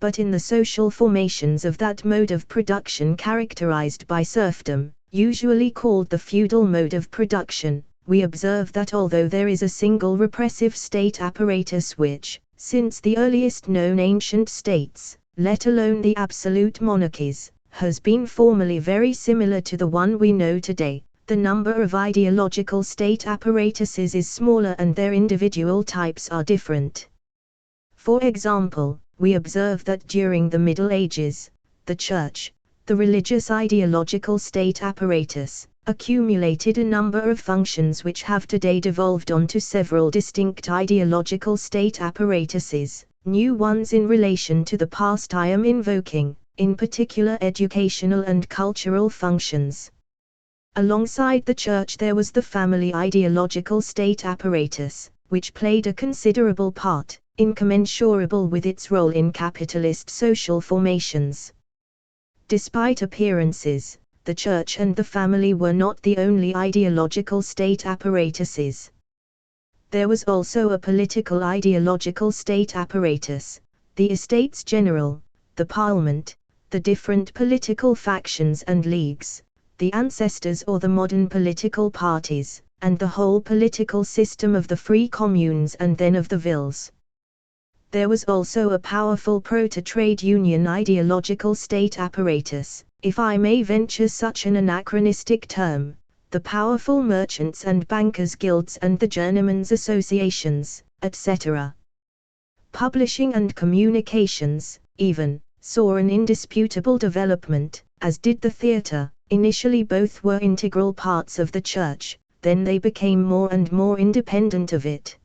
But in the social formations of that mode of production characterized by serfdom, usually called the feudal mode of production, we observe that although there is a single repressive state apparatus which, since the earliest known ancient states, let alone the absolute monarchies, has been formerly very similar to the one we know today. The number of ideological state apparatuses is smaller and their individual types are different. For example, we observe that during the Middle Ages, the Church, the religious ideological state apparatus, accumulated a number of functions which have today devolved onto several distinct ideological state apparatuses, new ones in relation to the past I am invoking, in particular educational and cultural functions. Alongside the Church there was the family ideological state apparatus, which played a considerable part, incommensurable with its role in capitalist social formations. Despite appearances, the Church and the family were not the only ideological state apparatuses. There was also a political ideological state apparatus, the Estates General, the Parliament, the different political factions and leagues, the ancestors or the modern political parties, and the whole political system of the free communes and then of the villes. There was also a powerful proto-trade union ideological state apparatus, if I may venture such an anachronistic term, the powerful merchants and bankers' guilds and the journeymen's associations, etc. Publishing and communications, even, saw an indisputable development, as did the theatre. Initially both were integral parts of the Church, then they became more and more independent of it.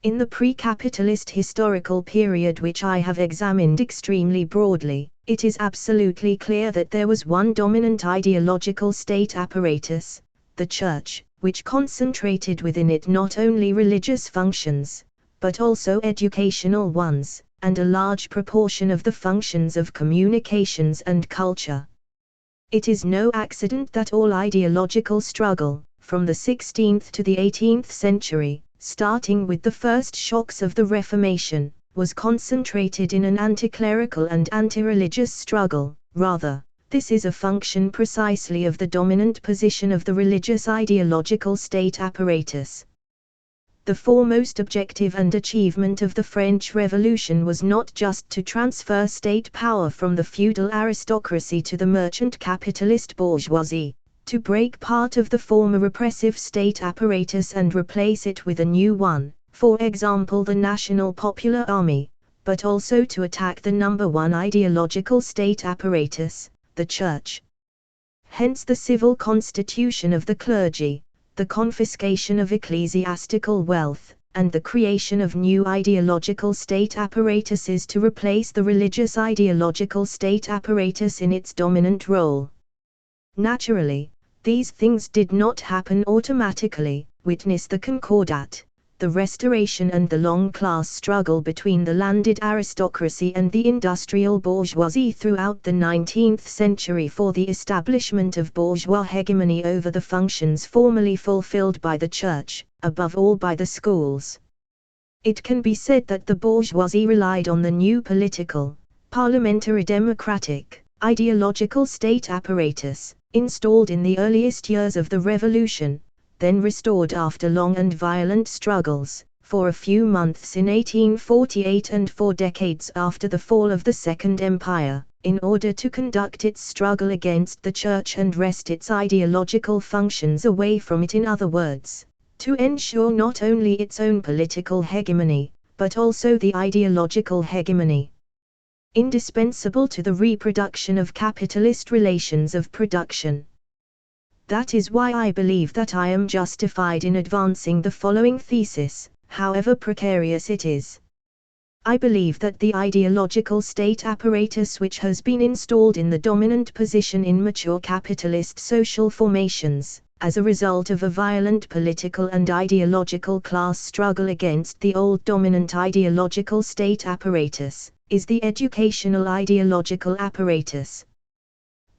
In the pre-capitalist historical period which I have examined extremely broadly, it is absolutely clear that there was one dominant ideological state apparatus, the Church, which concentrated within it not only religious functions, but also educational ones, and a large proportion of the functions of communications and culture. It is no accident that all ideological struggle, from the 16th to the 18th century, starting with the first shocks of the Reformation, was concentrated in an anti-clerical and anti-religious struggle. Rather, this is a function precisely of the dominant position of the religious ideological state apparatus. The foremost objective and achievement of the French Revolution was not just to transfer state power from the feudal aristocracy to the merchant capitalist bourgeoisie, to break part of the former repressive state apparatus and replace it with a new one, for example the National Popular Army, but also to attack the number one ideological state apparatus, the Church. Hence the civil constitution of the clergy, the confiscation of ecclesiastical wealth, and the creation of new ideological state apparatuses to replace the religious ideological state apparatus in its dominant role. Naturally, these things did not happen automatically. Witness the Concordat, the Restoration and the long class struggle between the landed aristocracy and the industrial bourgeoisie throughout the 19th century for the establishment of bourgeois hegemony over the functions formerly fulfilled by the Church, above all by the schools. It can be said that the bourgeoisie relied on the new political, parliamentary democratic, ideological state apparatus, installed in the earliest years of the Revolution, then restored after long and violent struggles, for a few months in 1848 and 4 decades after the fall of the Second Empire, in order to conduct its struggle against the Church and wrest its ideological functions away from it, in other words, to ensure not only its own political hegemony, but also the ideological hegemony indispensable to the reproduction of capitalist relations of production. That is why I believe that I am justified in advancing the following thesis, however precarious it is. I believe that the ideological state apparatus which has been installed in the dominant position in mature capitalist social formations, as a result of a violent political and ideological class struggle against the old dominant ideological state apparatus, is the educational ideological apparatus.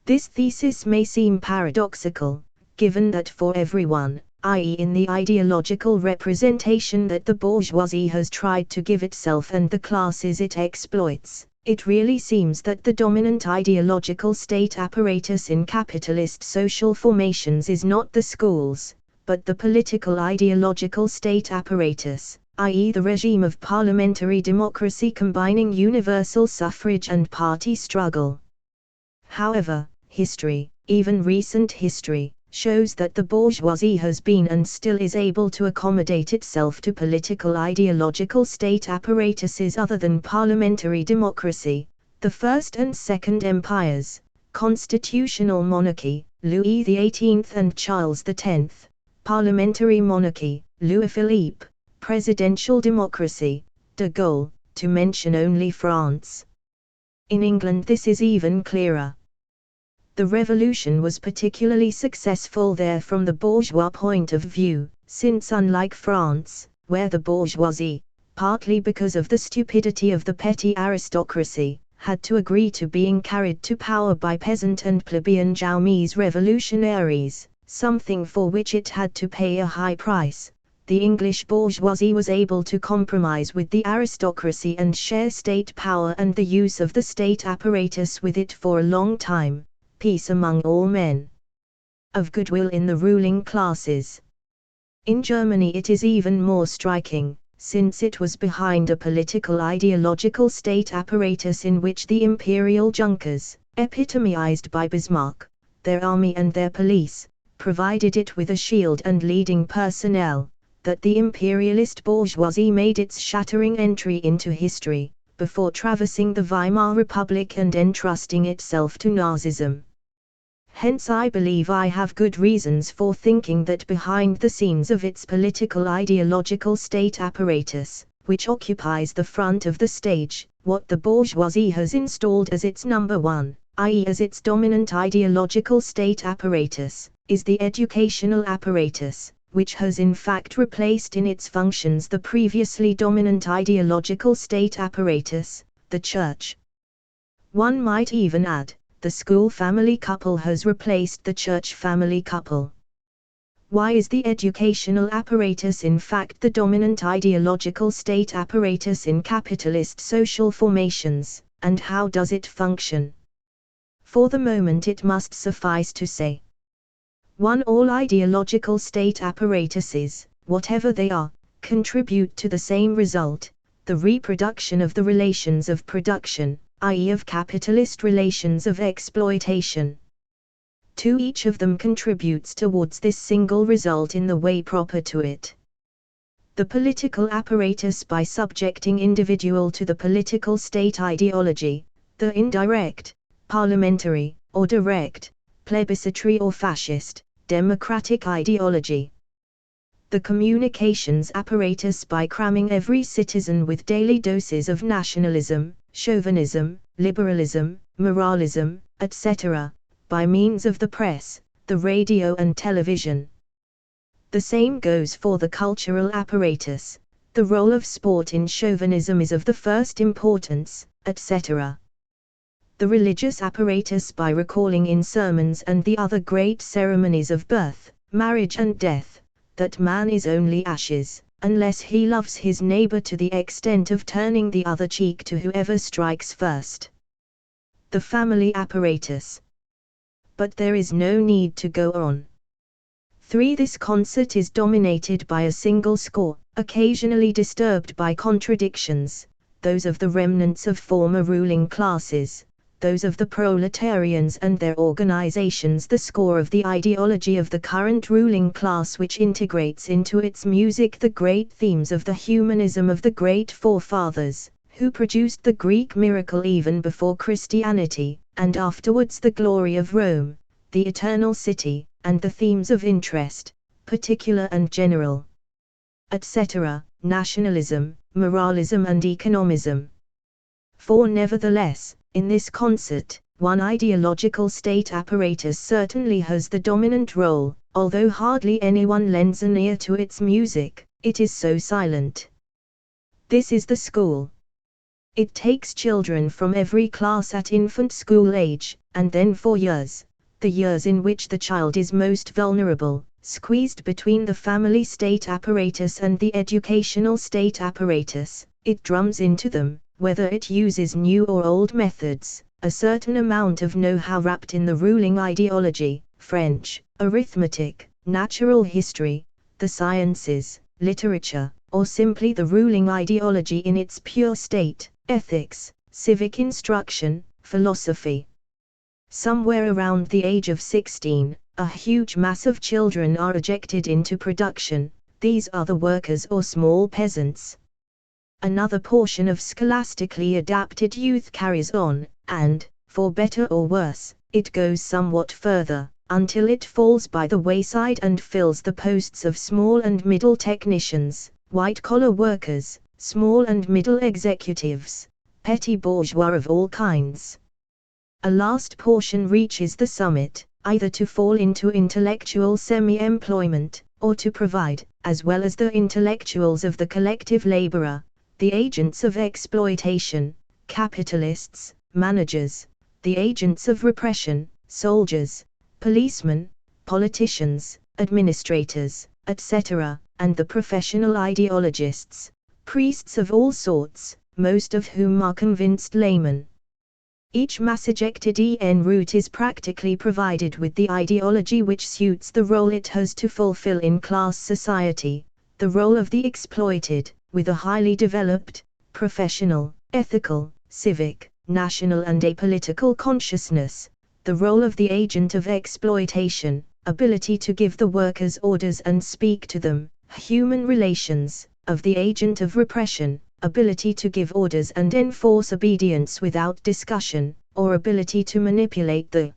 This thesis may seem paradoxical, given that for everyone, i.e. in the ideological representation that the bourgeoisie has tried to give itself and the classes it exploits, it really seems that the dominant ideological state apparatus in capitalist social formations is not the schools, but the political ideological state apparatus, i.e. the regime of parliamentary democracy combining universal suffrage and party struggle. However, history, even recent history, shows that the bourgeoisie has been and still is able to accommodate itself to political ideological state apparatuses other than parliamentary democracy, the First and Second Empires, constitutional monarchy, Louis XVIII and Charles X, parliamentary monarchy, Louis-Philippe, presidential democracy, de Gaulle, to mention only France. In England this is even clearer. The revolution was particularly successful there from the bourgeois point of view, since unlike France, where the bourgeoisie, partly because of the stupidity of the petty aristocracy, had to agree to being carried to power by peasant and plebeian Jaumese revolutionaries, something for which it had to pay a high price, the English bourgeoisie was able to compromise with the aristocracy and share state power and the use of the state apparatus with it for a long time. Peace among all men. Of goodwill in the ruling classes. In Germany it is even more striking, since it was behind a political ideological state apparatus in which the imperial Junkers, epitomized by Bismarck, their army and their police, provided it with a shield and leading personnel, that the imperialist bourgeoisie made its shattering entry into history, before traversing the Weimar Republic and entrusting itself to Nazism. Hence I believe I have good reasons for thinking that behind the scenes of its political ideological state apparatus, which occupies the front of the stage, what the bourgeoisie has installed as its number one, i.e. as its dominant ideological state apparatus, is the educational apparatus, which has in fact replaced in its functions the previously dominant ideological state apparatus, the church. One might even add, the school-family couple has replaced the church-family couple. Why is the educational apparatus in fact the dominant ideological state apparatus in capitalist social formations, and how does it function? For the moment it must suffice to say. 1. All ideological state apparatuses, whatever they are, contribute to the same result, the reproduction of the relations of production, i.e. of capitalist relations of exploitation. 2. Each of them contributes towards this single result in the way proper to it. The political apparatus by subjecting individual to the political state ideology, the indirect, parliamentary, or direct, plebiscitary or fascist, democratic ideology. The communications apparatus by cramming every citizen with daily doses of nationalism, chauvinism, liberalism, moralism, etc., by means of the press, the radio and television. The same goes for the cultural apparatus. The role of sport in chauvinism is of the first importance, etc. The religious apparatus by recalling in sermons and the other great ceremonies of birth, marriage and death, that man is only ashes, unless he loves his neighbor to the extent of turning the other cheek to whoever strikes first. The family apparatus. But there is no need to go on. 3. This concert is dominated by a single score, occasionally disturbed by contradictions, those of the remnants of former ruling classes, those of the proletarians and their organizations, the score of the ideology of the current ruling class which integrates into its music the great themes of the humanism of the great forefathers, who produced the Greek miracle even before Christianity, and afterwards the glory of Rome, the eternal city, and the themes of interest, particular and general, etc., nationalism, moralism and economism. 4. Nevertheless, in this concert, one ideological state apparatus certainly has the dominant role, although hardly anyone lends an ear to its music, it is so silent. This is the school. It takes children from every class at infant school age, and then 4 years, the years in which the child is most vulnerable, squeezed between the family state apparatus and the educational state apparatus, it drums into them, whether it uses new or old methods, a certain amount of know-how wrapped in the ruling ideology, French, arithmetic, natural history, the sciences, literature, or simply the ruling ideology in its pure state, ethics, civic instruction, philosophy. Somewhere around the age of 16, a huge mass of children are ejected into production. These are the workers or small peasants. Another portion of scholastically adapted youth carries on, and, for better or worse, it goes somewhat further, until it falls by the wayside and fills the posts of small and middle technicians, white-collar workers, small and middle executives, petty bourgeois of all kinds. A last portion reaches the summit, either to fall into intellectual semi-employment, or to provide, as well as the intellectuals of the collective laborer, the agents of exploitation, capitalists, managers, the agents of repression, soldiers, policemen, politicians, administrators, etc., and the professional ideologists, priests of all sorts, most of whom are convinced laymen. Each mass-ejected en route is practically provided with the ideology which suits the role it has to fulfill in class society, the role of the exploited, with a highly developed, professional, ethical, civic, national and apolitical consciousness, the role of the agent of exploitation, ability to give the workers orders and speak to them, human relations, of the agent of repression, ability to give orders and enforce obedience without discussion, or ability to manipulate the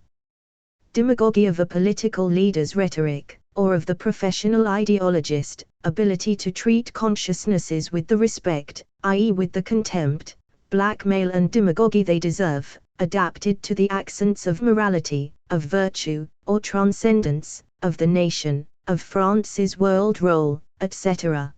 demagogy of a political leader's rhetoric, or of the professional ideologist, ability to treat consciousnesses with the respect, i.e. with the contempt, blackmail and demagogy they deserve, adapted to the accents of morality, of virtue, or transcendence, of the nation, of France's world role, etc.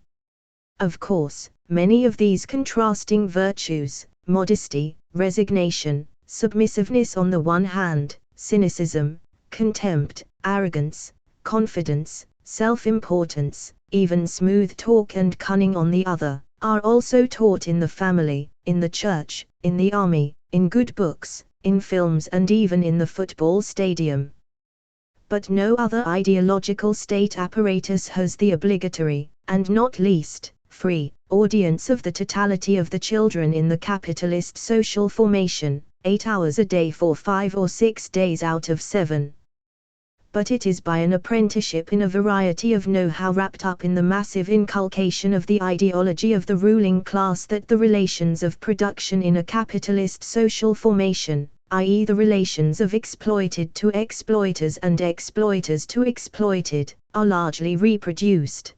Of course, many of these contrasting virtues, modesty, resignation, submissiveness on the one hand, cynicism, contempt, arrogance, confidence, self-importance, even smooth talk and cunning on the other, are also taught in the family, in the church, in the army, in good books, in films and even in the football stadium. But no other ideological state apparatus has the obligatory, and not least, free, audience of the totality of the children in the capitalist social formation, 8 hours a day for 5 or 6 days out of 7. But it is by an apprenticeship in a variety of know-how wrapped up in the massive inculcation of the ideology of the ruling class that the relations of production in a capitalist social formation, i.e. the relations of exploited to exploiters and exploiters to exploited, are largely reproduced.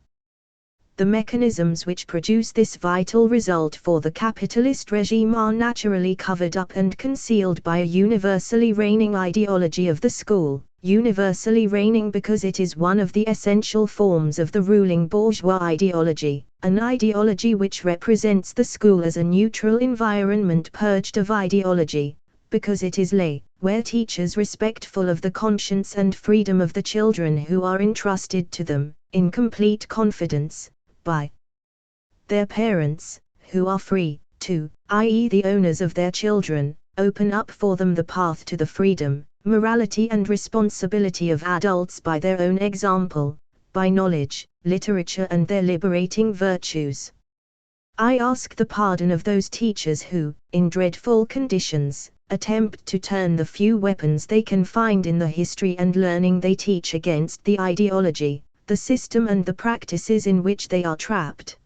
The mechanisms which produce this vital result for the capitalist regime are naturally covered up and concealed by a universally reigning ideology of the school, universally reigning because it is one of the essential forms of the ruling bourgeois ideology, an ideology which represents the school as a neutral environment purged of ideology, because it is lay, where teachers respectful of the conscience and freedom of the children who are entrusted to them, in complete confidence, by their parents, who are free to, i.e. the owners of their children, open up for them the path to the freedom, morality and responsibility of adults by their own example, by knowledge, literature and their liberating virtues. I ask the pardon of those teachers who, in dreadful conditions, attempt to turn the few weapons they can find in the history and learning they teach against the ideology, the system and the practices in which they are trapped.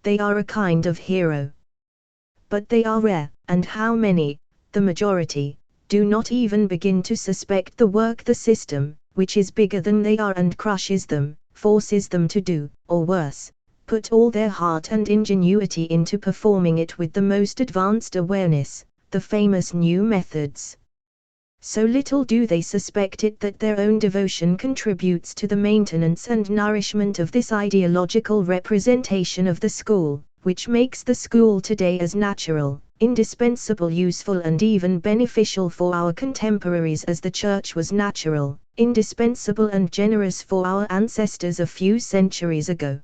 They are a kind of hero. But they are rare, and how many, the majority, do not even begin to suspect the work the system, which is bigger than they are and crushes them, forces them to do, or worse, put all their heart and ingenuity into performing it with the most advanced awareness, the famous new methods. So little do they suspect it that their own devotion contributes to the maintenance and nourishment of this ideological representation of the school, which makes the school today as natural, indispensable, useful and even beneficial for our contemporaries as the church was natural, indispensable and generous for our ancestors a few centuries ago.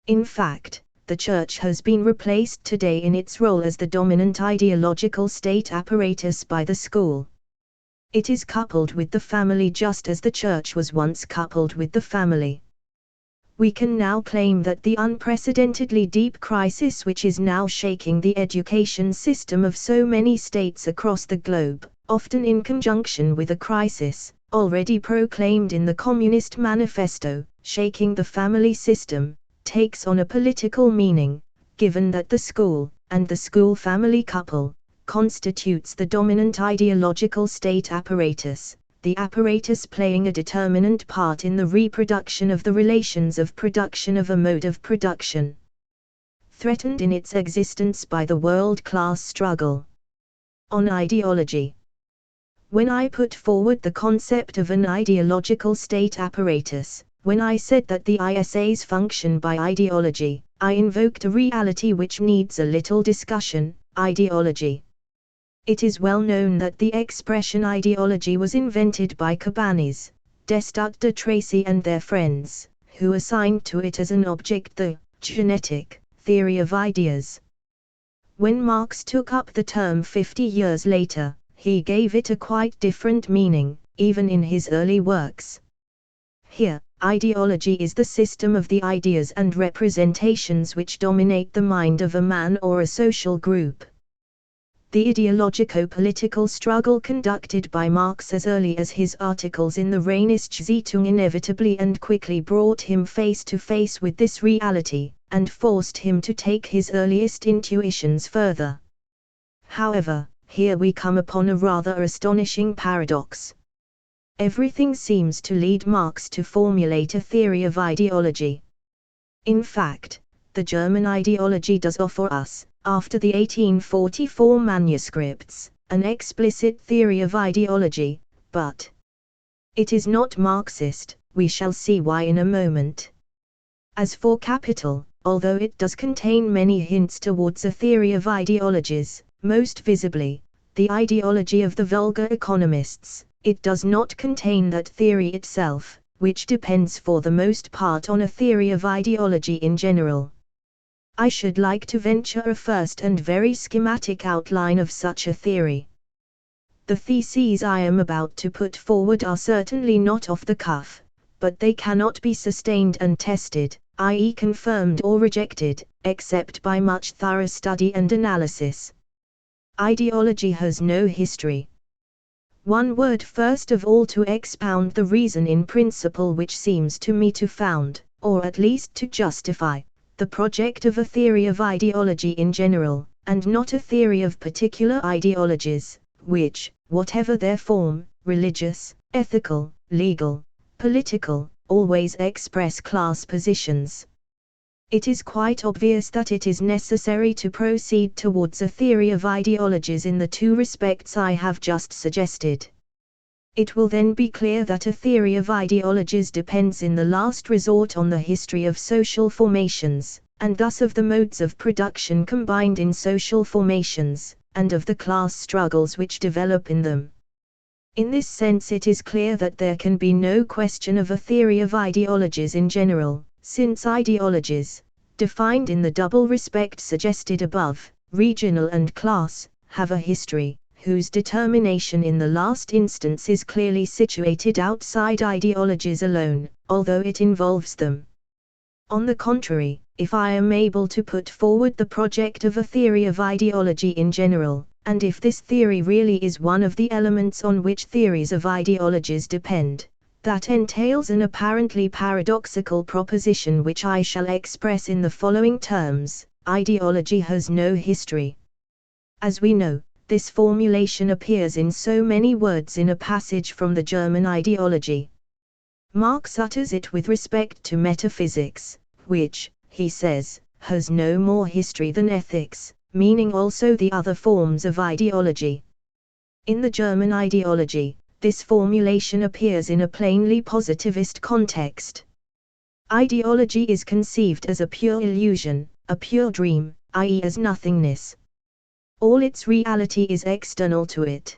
In fact, the church has been replaced today in its role as the dominant ideological state apparatus by the school. It is coupled with the family just as the church was once coupled with the family. We can now claim that the unprecedentedly deep crisis which is now shaking the education system of so many states across the globe, often in conjunction with a crisis, already proclaimed in the Communist Manifesto, shaking the family system, takes on a political meaning, given that the school, and the school-family couple, constitutes the dominant ideological state apparatus, the apparatus playing a determinant part in the reproduction of the relations of production of a mode of production, threatened in its existence by the world-class struggle. On ideology. When I put forward the concept of an ideological state apparatus, when I said that the ISAs function by ideology, I invoked a reality which needs a little discussion: ideology. It is well known that the expression ideology was invented by Cabanis, Destutt de Tracy and their friends, who assigned to it as an object the genetic theory of ideas. When Marx took up the term 50 years later, he gave it a quite different meaning, even in his early works. Here, ideology is the system of the ideas and representations which dominate the mind of a man or a social group. The ideologico-political struggle conducted by Marx as early as his articles in the Rheinische Zeitung inevitably and quickly brought him face to face with this reality, and forced him to take his earliest intuitions further. However, here we come upon a rather astonishing paradox. Everything seems to lead Marx to formulate a theory of ideology. In fact, the German ideology does offer us, after the 1844 manuscripts, an explicit theory of ideology, but it is not Marxist. We shall see why in a moment. As for Capital, although it does contain many hints towards a theory of ideologies, most visibly, the ideology of the vulgar economists, it does not contain that theory itself, which depends for the most part on a theory of ideology in general. I should like to venture a first and very schematic outline of such a theory. The theses I am about to put forward are certainly not off the cuff, but they cannot be sustained and tested, i.e. confirmed or rejected, except by much thorough study and analysis. Ideology has no history. One word first of all to expound the reason in principle which seems to me to found, or at least to justify, the project of a theory of ideology in general, and not a theory of particular ideologies, which, whatever their form, religious, ethical, legal, political, always express class positions. It is quite obvious that it is necessary to proceed towards a theory of ideologies in the two respects I have just suggested. It will then be clear that a theory of ideologies depends in the last resort on the history of social formations, and thus of the modes of production combined in social formations, and of the class struggles which develop in them. In this sense it is clear that there can be no question of a theory of ideologies in general, since ideologies, defined in the double respect suggested above, regional and class, have a history, whose determination in the last instance is clearly situated outside ideologies alone, although it involves them. On the contrary, if I am able to put forward the project of a theory of ideology in general, and if this theory really is one of the elements on which theories of ideologies depend, that entails an apparently paradoxical proposition which I shall express in the following terms: ideology has no history. As we know, this formulation appears in so many words in a passage from the German ideology. Marx utters it with respect to metaphysics, which, he says, has no more history than ethics, meaning also the other forms of ideology. In the German ideology, this formulation appears in a plainly positivist context. Ideology is conceived as a pure illusion, a pure dream, i.e. as nothingness. All its reality is external to it.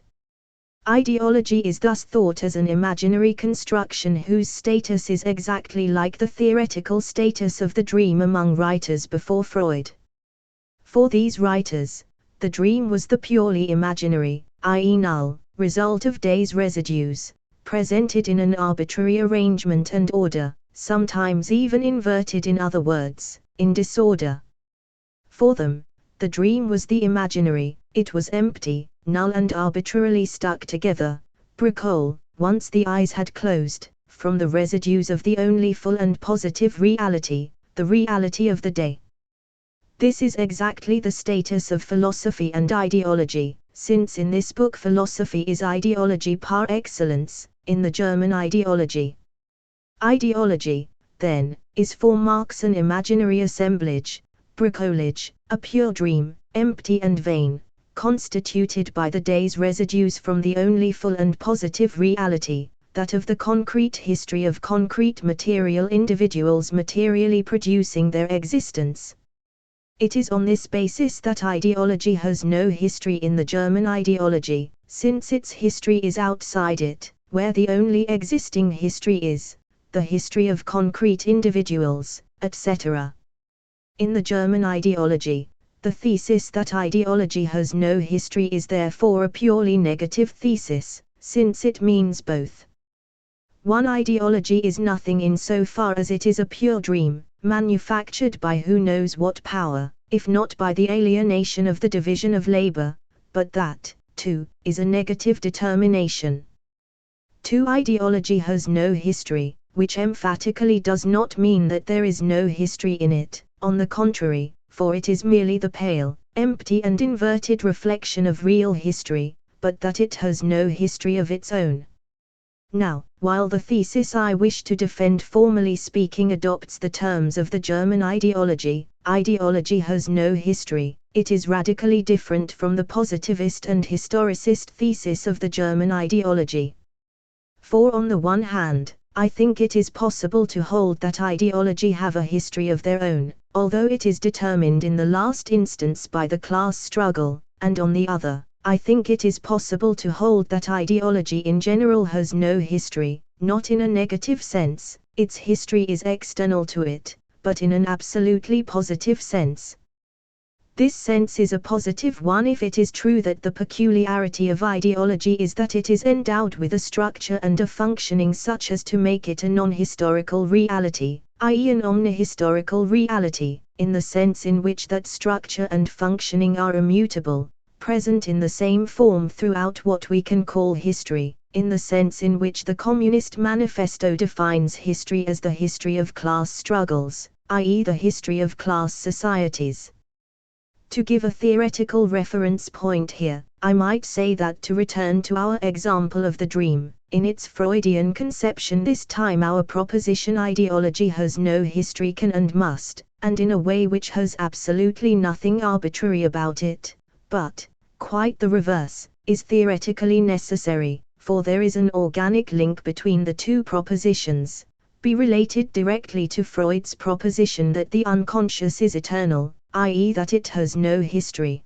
Ideology is thus thought as an imaginary construction whose status is exactly like the theoretical status of the dream among writers before Freud. For these writers, the dream was the purely imaginary, i.e. null, result of days residues, presented in an arbitrary arrangement and order, sometimes even inverted, in other words, in disorder. For them, the dream was the imaginary, it was empty, null and arbitrarily stuck together, brick-hole, once the eyes had closed, from the residues of the only full and positive reality, the reality of the day. This is exactly the status of philosophy and ideology, since in this book philosophy is ideology par excellence, in the German ideology. Ideology, then, is for Marx an imaginary assemblage, bricolage, a pure dream, empty and vain, constituted by the day's residues from the only full and positive reality, that of the concrete history of concrete material individuals materially producing their existence. It is on this basis that ideology has no history in the German ideology, since its history is outside it, where the only existing history is the history of concrete individuals, etc. In the German ideology, the thesis that ideology has no history is therefore a purely negative thesis, since it means both. One ideology is nothing insofar as it is a pure dream, manufactured by who knows what power, if not by the alienation of the division of labor, but that, too, is a negative determination. Two, ideology has no history, which emphatically does not mean that there is no history in it, on the contrary, for it is merely the pale, empty and inverted reflection of real history, but that it has no history of its own. Now, while the thesis I wish to defend, formally speaking, adopts the terms of the German ideology, ideology has no history, it is radically different from the positivist and historicist thesis of the German ideology. For on the one hand, I think it is possible to hold that ideology have a history of their own, although it is determined in the last instance by the class struggle, and on the other, I think it is possible to hold that ideology in general has no history, not in a negative sense, its history is external to it, but in an absolutely positive sense. This sense is a positive one if it is true that the peculiarity of ideology is that it is endowed with a structure and a functioning such as to make it a non-historical reality, i.e. an omnihistorical reality, in the sense in which that structure and functioning are immutable, present in the same form throughout what we can call history, in the sense in which the Communist Manifesto defines history as the history of class struggles, i.e. the history of class societies. To give a theoretical reference point here, I might say that, to return to our example of the dream, in its Freudian conception this time our proposition ideology has no history can and must, and in a way which has absolutely nothing arbitrary about it, but, quite the reverse, is theoretically necessary, for there is an organic link between the two propositions, be related directly to Freud's proposition that the unconscious is eternal, i.e. that it has no history.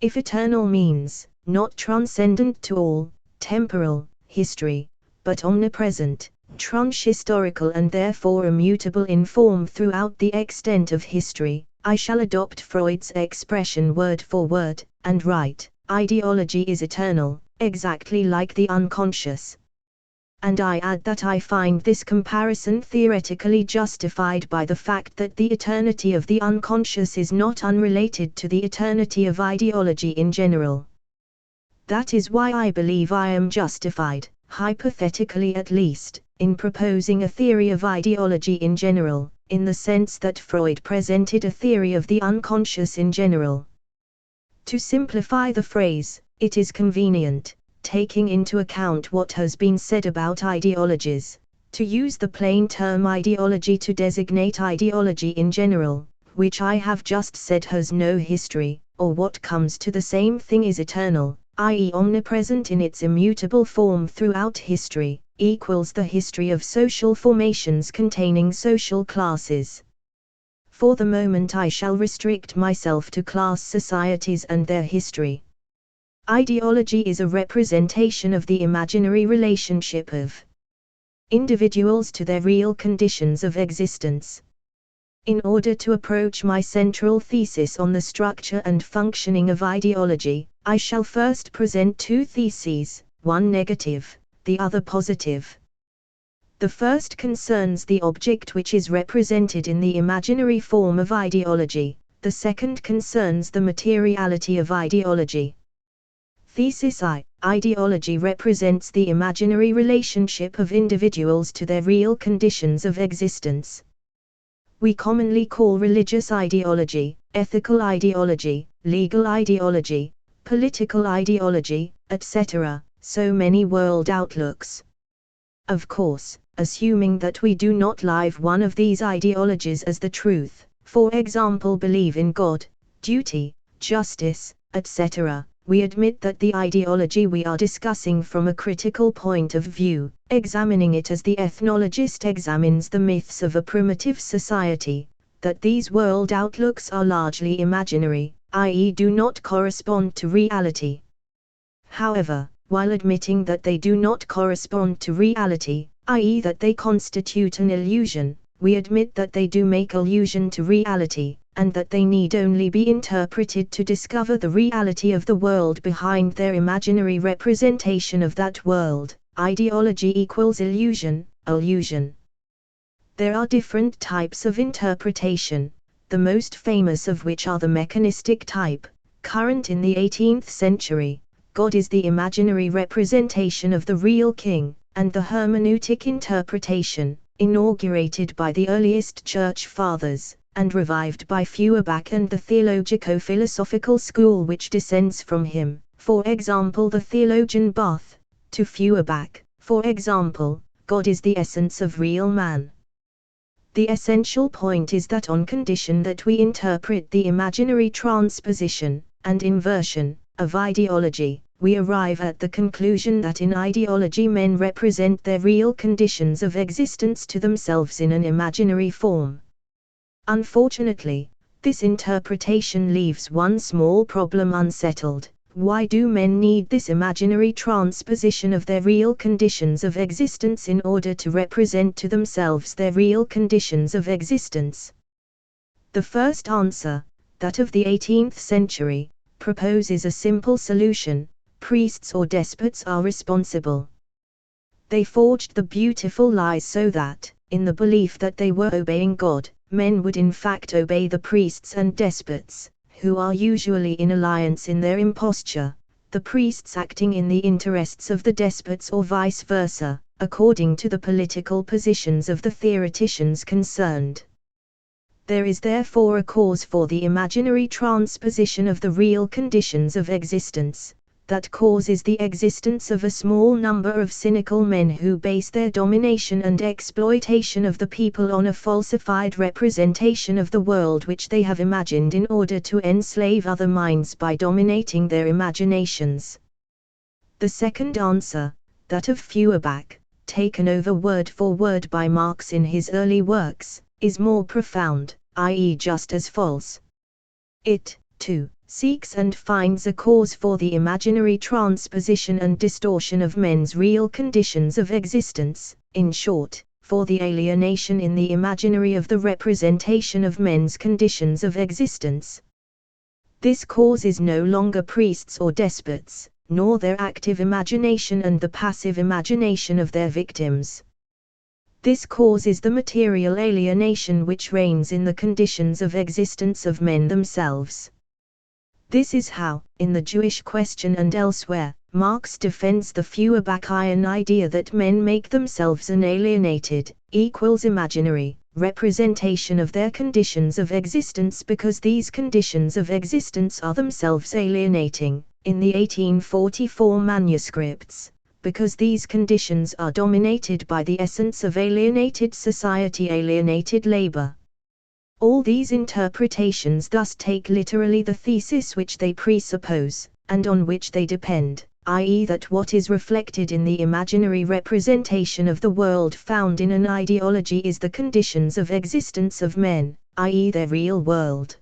If eternal means, not transcendent to all, temporal, history, but omnipresent, transhistorical and therefore immutable in form throughout the extent of history, I shall adopt Freud's expression word for word, and write, ideology is eternal, exactly like the unconscious. And I add that I find this comparison theoretically justified by the fact that the eternity of the unconscious is not unrelated to the eternity of ideology in general. That is why I believe I am justified, hypothetically at least, in proposing a theory of ideology in general, in the sense that Freud presented a theory of the unconscious in general. To simplify the phrase, it is convenient, taking into account what has been said about ideologies, to use the plain term ideology to designate ideology in general, which I have just said has no history, or what comes to the same thing is eternal, i.e. omnipresent in its immutable form throughout history, equals the history of social formations containing social classes. For the moment I shall restrict myself to class societies and their history. Ideology is a representation of the imaginary relationship of individuals to their real conditions of existence. In order to approach my central thesis on the structure and functioning of ideology, I shall first present two theses, one negative, the other positive. The first concerns the object which is represented in the imaginary form of ideology, the second concerns the materiality of ideology. Thesis I. Ideology represents the imaginary relationship of individuals to their real conditions of existence. We commonly call religious ideology, ethical ideology, legal ideology, political ideology, etc., so many world outlooks. Of course, assuming that we do not live one of these ideologies as the truth, for example believe in God, duty, justice, etc., we admit that the ideology we are discussing from a critical point of view, examining it as the ethnologist examines the myths of a primitive society, that these world outlooks are largely imaginary, i.e. do not correspond to reality. However, while admitting that they do not correspond to reality, i.e. that they constitute an illusion, we admit that they do make allusion to reality, and that they need only be interpreted to discover the reality of the world behind their imaginary representation of that world. Ideology equals illusion, illusion. There are different types of interpretation, the most famous of which are the mechanistic type, current in the 18th century. God is the imaginary representation of the real king, and the hermeneutic interpretation, inaugurated by the earliest church fathers, and revived by Feuerbach and the theologico-philosophical school which descends from him, for example the theologian Barth, to Feuerbach, for example, God is the essence of real man. The essential point is that on condition that we interpret the imaginary transposition, and inversion, of ideology, we arrive at the conclusion that in ideology men represent their real conditions of existence to themselves in an imaginary form. Unfortunately, this interpretation leaves one small problem unsettled. Why do men need this imaginary transposition of their real conditions of existence in order to represent to themselves their real conditions of existence? The first answer, that of the 18th century, proposes a simple solution: priests or despots are responsible. They forged the beautiful lies so that, in the belief that they were obeying God, men would in fact obey the priests and despots, who are usually in alliance in their imposture, the priests acting in the interests of the despots or vice versa, according to the political positions of the theoreticians concerned. There is therefore a cause for the imaginary transposition of the real conditions of existence. That cause is the existence of a small number of cynical men who base their domination and exploitation of the people on a falsified representation of the world which they have imagined in order to enslave other minds by dominating their imaginations. The second answer, that of Feuerbach, taken over word for word by Marx in his early works, is more profound, i.e. just as false. It, too, seeks and finds a cause for the imaginary transposition and distortion of men's real conditions of existence, in short, for the alienation in the imaginary of the representation of men's conditions of existence. This cause is no longer priests or despots, nor their active imagination and the passive imagination of their victims. This cause is the material alienation which reigns in the conditions of existence of men themselves. This is how, in the Jewish question and elsewhere, Marx defends the Feuerbachian idea that men make themselves an alienated, imaginary, representation of their conditions of existence because these conditions of existence are themselves alienating, in the 1844 manuscripts, because these conditions are dominated by the essence of alienated society, alienated labor. All these interpretations thus take literally the thesis which they presuppose, and on which they depend, i.e. that what is reflected in the imaginary representation of the world found in an ideology is the conditions of existence of men, i.e. their real world.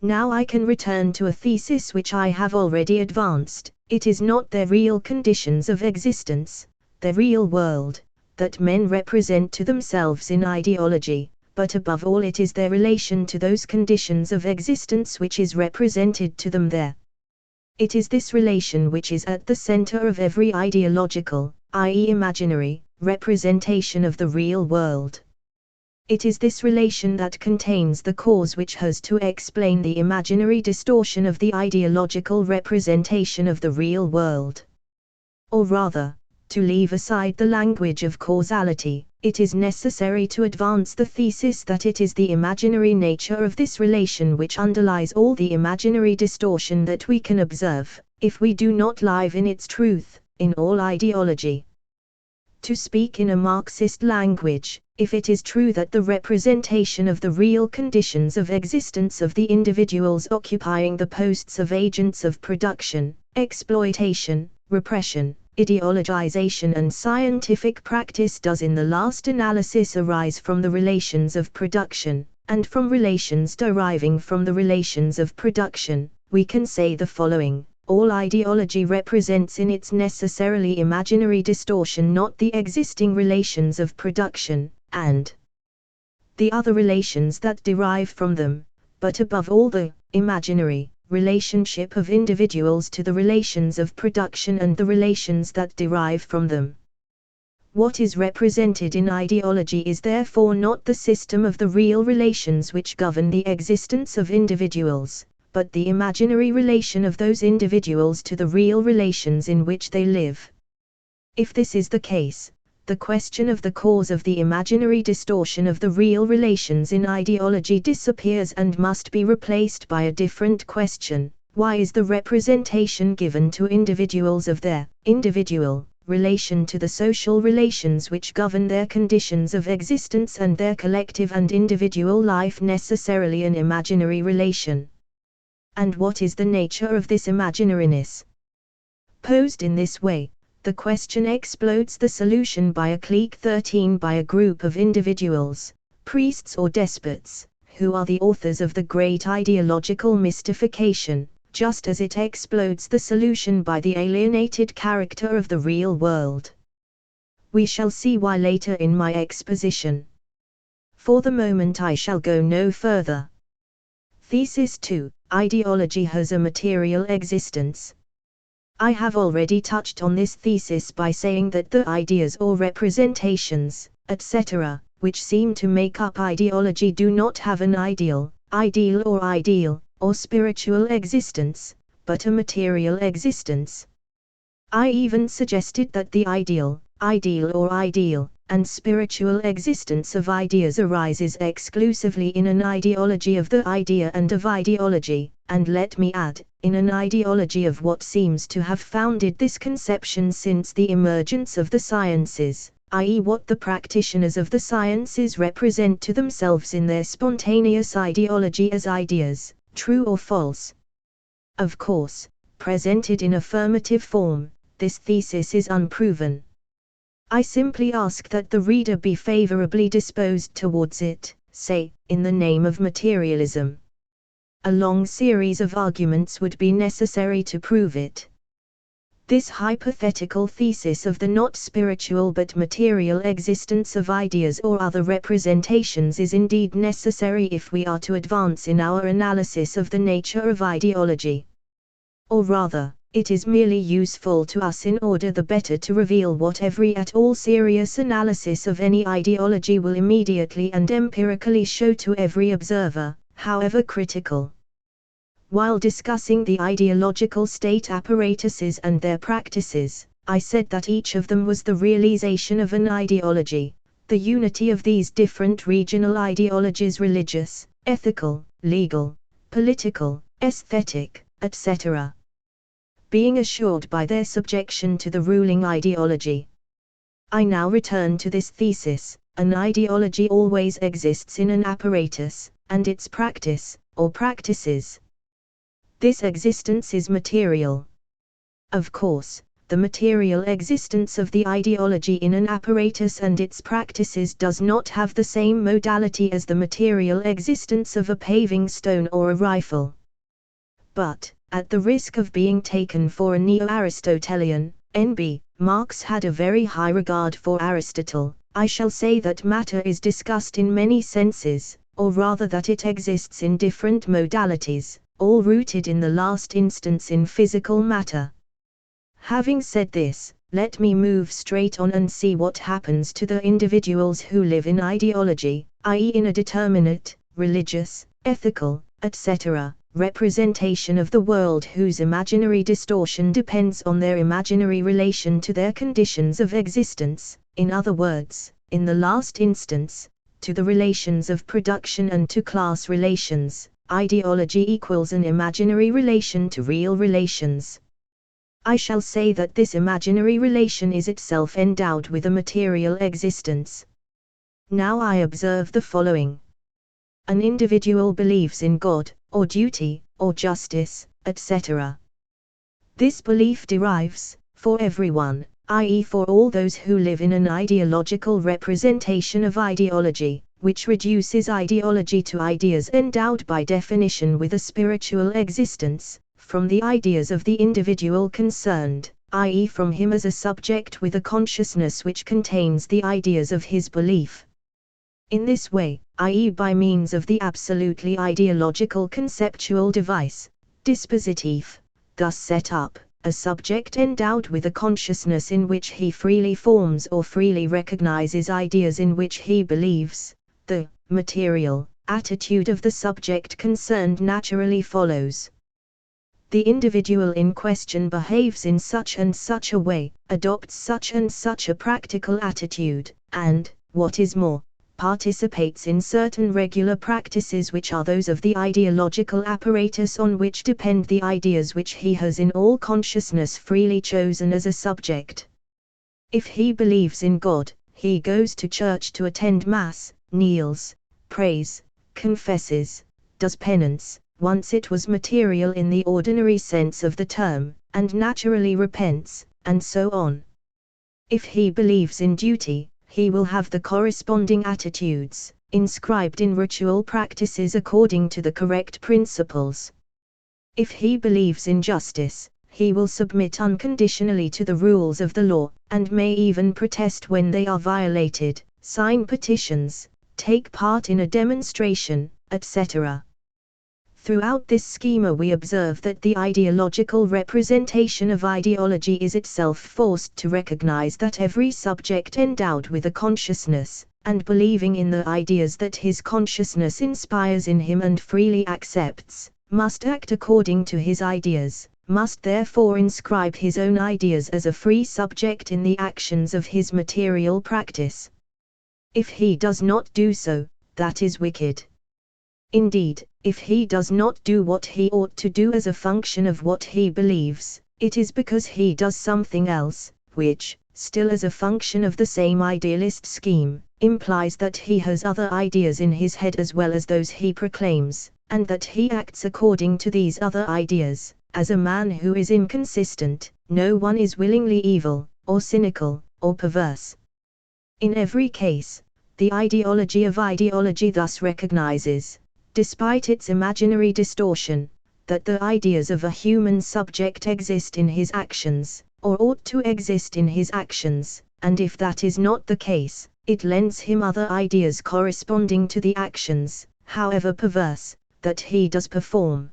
Now I can return to a thesis which I have already advanced: it is not their real conditions of existence, their real world, that men represent to themselves in ideology, but above all it is their relation to those conditions of existence which is represented to them there. It is this relation which is at the center of every ideological, i.e. imaginary, representation of the real world. It is this relation that contains the cause which has to explain the imaginary distortion of the ideological representation of the real world. Or rather, to leave aside the language of causality, it is necessary to advance the thesis that it is the imaginary nature of this relation which underlies all the imaginary distortion that we can observe, if we do not live in its truth, in all ideology. To speak in a Marxist language, if it is true that the representation of the real conditions of existence of the individuals occupying the posts of agents of production, exploitation, repression, ideologization and scientific practice does in the last analysis arise from the relations of production, and from relations deriving from the relations of production, we can say the following: all ideology represents in its necessarily imaginary distortion not the existing relations of production, and the other relations that derive from them, but above all the imaginary relationship of individuals to the relations of production and the relations that derive from them. What is represented in ideology is therefore not the system of the real relations which govern the existence of individuals, but the imaginary relation of those individuals to the real relations in which they live. If this is the case, the question of the cause of the imaginary distortion of the real relations in ideology disappears and must be replaced by a different question: why is the representation given to individuals of their individual relation to the social relations which govern their conditions of existence and their collective and individual life necessarily an imaginary relation? And what is the nature of this imaginariness? Posed in this way, the question explodes the solution by a clique 13 by a group of individuals, priests or despots, who are the authors of the great ideological mystification, just as it explodes the solution by the alienated character of the real world. We shall see why later in my exposition. For the moment I shall go no further. Thesis 2: Ideology has a material existence. I have already touched on this thesis by saying that the ideas or representations, etc., which seem to make up ideology do not have an ideal or spiritual existence, but a material existence. I even suggested that the ideal and spiritual existence of ideas arises exclusively in an ideology of the idea and of ideology, and let me add, in an ideology of what seems to have founded this conception since the emergence of the sciences, i.e. what the practitioners of the sciences represent to themselves in their spontaneous ideology as ideas, true or false. Of course, presented in affirmative form, this thesis is unproven. I simply ask that the reader be favorably disposed towards it, say, in the name of materialism. A long series of arguments would be necessary to prove it. This hypothetical thesis of the not spiritual but material existence of ideas or other representations is indeed necessary if we are to advance in our analysis of the nature of ideology. Or rather, it is merely useful to us in order the better to reveal what every at all serious analysis of any ideology will immediately and empirically show to every observer, however critical. While discussing the ideological state apparatuses and their practices, I said that each of them was the realization of an ideology, the unity of these different regional ideologies: religious, ethical, legal, political, aesthetic, etc., being assured by their subjection to the ruling ideology. I now return to this thesis: an ideology always exists in an apparatus, and its practice, or practices. This existence is material. Of course, the material existence of the ideology in an apparatus and its practices does not have the same modality as the material existence of a paving stone or a rifle. But, at the risk of being taken for a neo-Aristotelian, N.B., Marx had a very high regard for Aristotle. I shall say that matter is discussed in many senses, or rather that it exists in different modalities, all rooted in the last instance in physical matter. Having said this, let me move straight on and see what happens to the individuals who live in ideology, i.e. in a determinate, religious, ethical, etc., representation of the world whose imaginary distortion depends on their imaginary relation to their conditions of existence, in other words, in the last instance, to the relations of production and to class relations. Ideology equals an imaginary relation to real relations. I shall say that this imaginary relation is itself endowed with a material existence. Now I observe the following. An individual believes in God, or duty, or justice, etc. This belief derives, for everyone, i.e. for all those who live in an ideological representation of ideology, which reduces ideology to ideas endowed by definition with a spiritual existence, from the ideas of the individual concerned, i.e. from him as a subject with a consciousness which contains the ideas of his belief. In this way, i.e. by means of the absolutely ideological conceptual device, dispositif, thus set up, a subject endowed with a consciousness in which he freely forms or freely recognizes ideas in which he believes, the material attitude of the subject concerned naturally follows. The individual in question behaves in such and such a way, adopts such and such a practical attitude, and, what is more, participates in certain regular practices which are those of the ideological apparatus on which depend the ideas which he has in all consciousness freely chosen as a subject. If he believes in God, he goes to church to attend Mass, kneels, prays, confesses, does penance, once it was material in the ordinary sense of the term, and naturally repents, and so on. If he believes in duty, he will have the corresponding attitudes, inscribed in ritual practices according to the correct principles. If he believes in justice, he will submit unconditionally to the rules of the law, and may even protest when they are violated, sign petitions, take part in a demonstration, etc. Throughout this schema we observe that the ideological representation of ideology is itself forced to recognize that every subject endowed with a consciousness, and believing in the ideas that his consciousness inspires in him and freely accepts, must act according to his ideas, must therefore inscribe his own ideas as a free subject in the actions of his material practice. If he does not do so, that is wicked. Indeed, if he does not do what he ought to do as a function of what he believes, it is because he does something else, which, still as a function of the same idealist scheme, implies that he has other ideas in his head as well as those he proclaims, and that he acts according to these other ideas. As a man who is inconsistent, no one is willingly evil, or cynical, or perverse. In every case, the ideology of ideology thus recognizes, despite its imaginary distortion, that the ideas of a human subject exist in his actions, or ought to exist in his actions, and if that is not the case, it lends him other ideas corresponding to the actions, however perverse, that he does perform.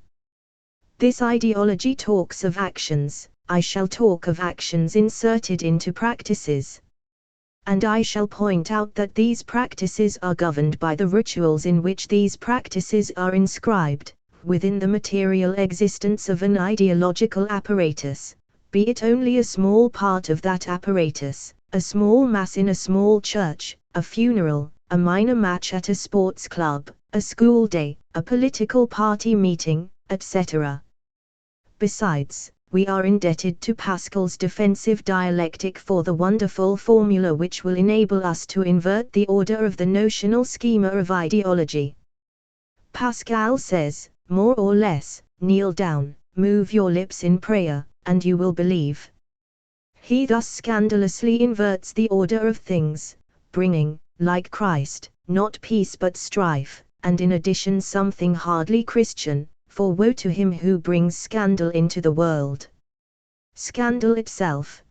This ideology talks of actions, I shall talk of actions inserted into practices. And I shall point out that these practices are governed by the rituals in which these practices are inscribed, within the material existence of an ideological apparatus, be it only a small part of that apparatus, a small mass in a small church, a funeral, a minor match at a sports club, a school day, a political party meeting, etc. Besides, we are indebted to Pascal's defensive dialectic for the wonderful formula which will enable us to invert the order of the notional schema of ideology. Pascal says, more or less, kneel down, move your lips in prayer, and you will believe. He thus scandalously inverts the order of things, bringing, like Christ, not peace but strife, and in addition something hardly Christian, for woe to him who brings scandal into the world. Scandal itself.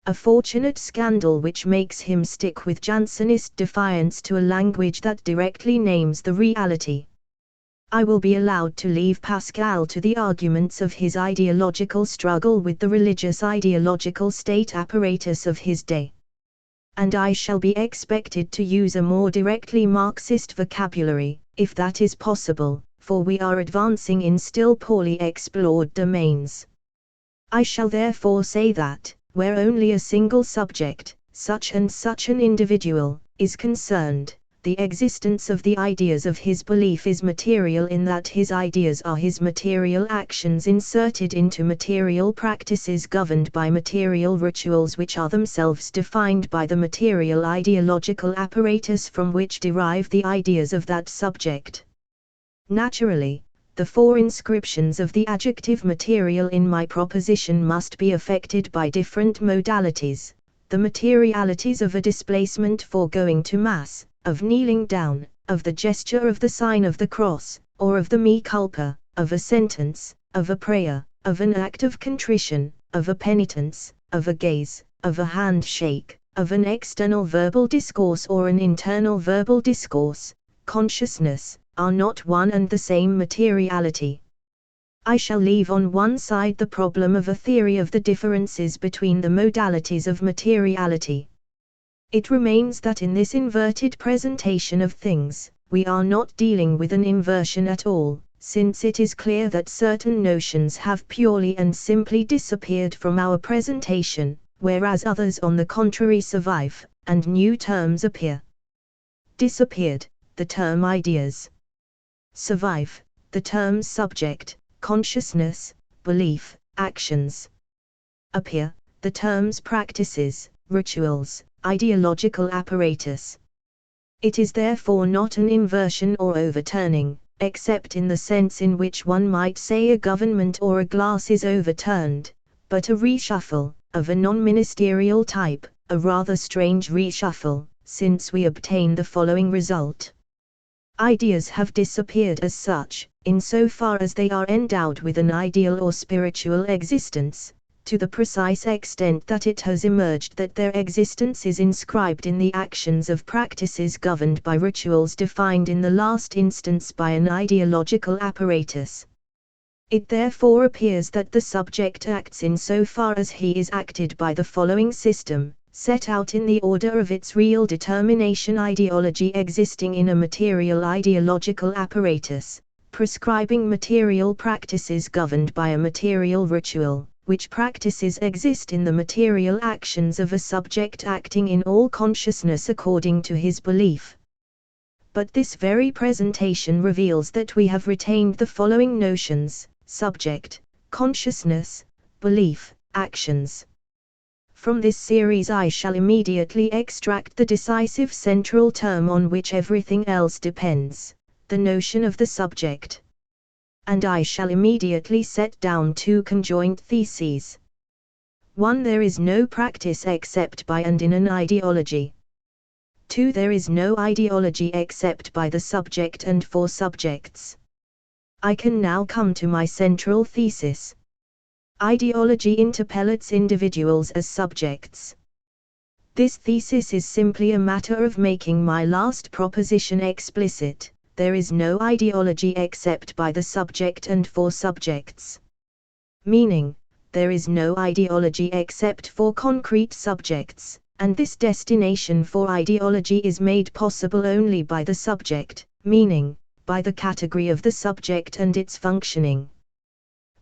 A fortunate scandal which makes him stick with Jansenist defiance to a language that directly names the reality. I will be allowed to leave Pascal to the arguments of his ideological struggle with the religious ideological state apparatus of his day. And I shall be expected to use a more directly Marxist vocabulary, if that is possible, for we are advancing in still poorly explored domains. I shall therefore say that, where only a single subject, such and such an individual, is concerned, the existence of the ideas of his belief is material in that his ideas are his material actions inserted into material practices governed by material rituals which are themselves defined by the material ideological apparatus from which derive the ideas of that subject. Naturally, the four inscriptions of the adjective material in my proposition must be affected by different modalities, the materialities of a displacement for going to Mass, of kneeling down, of the gesture of the sign of the cross, or of the mea culpa, of a sentence, of a prayer, of an act of contrition, of a penitence, of a gaze, of a handshake, of an external verbal discourse or an internal verbal discourse, consciousness, are not one and the same materiality. I shall leave on one side the problem of a theory of the differences between the modalities of materiality. It remains that in this inverted presentation of things, we are not dealing with an inversion at all, since it is clear that certain notions have purely and simply disappeared from our presentation, whereas others on the contrary survive, and new terms appear. Disappeared, the term ideas. Survive, the terms subject, consciousness, belief, actions. Appear, the terms practices, rituals, ideological apparatus. It is therefore not an inversion or overturning, except in the sense in which one might say a government or a glass is overturned, but a reshuffle, of a non-ministerial type, a rather strange reshuffle, since we obtain the following result. Ideas have disappeared as such, insofar as they are endowed with an ideal or spiritual existence, to the precise extent that it has emerged that their existence is inscribed in the actions of practices governed by rituals defined in the last instance by an ideological apparatus. It therefore appears that the subject acts insofar as he is acted by the following system, set out in the order of its real determination: ideology existing in a material ideological apparatus, prescribing material practices governed by a material ritual, which practices exist in the material actions of a subject acting in all consciousness according to his belief. But this very presentation reveals that we have retained the following notions: subject, consciousness, belief, actions. From this series I shall immediately extract the decisive central term on which everything else depends, the notion of the subject. And I shall immediately set down two conjoint theses. 1. There is no practice except by and in an ideology. 2. There is no ideology except by the subject and for subjects. I can now come to my central thesis. Ideology interpellates individuals as subjects. This thesis is simply a matter of making my last proposition explicit. There is no ideology except by the subject and for subjects. Meaning, there is no ideology except for concrete subjects, and this destination for ideology is made possible only by the subject, meaning, by the category of the subject and its functioning.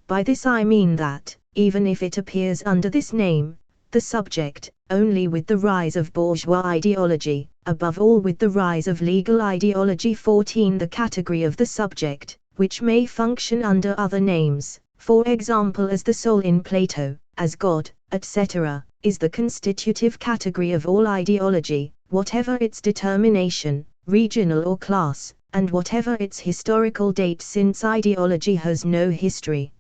By this I mean that, even if it appears under this name, the subject, only with the rise of bourgeois ideology, above all with the rise of legal ideology. 14. The category of the subject, which may function under other names, for example as the soul in Plato, as God, etc., is the constitutive category of all ideology, whatever its determination, regional or class, and whatever its historical date, since ideology has no history.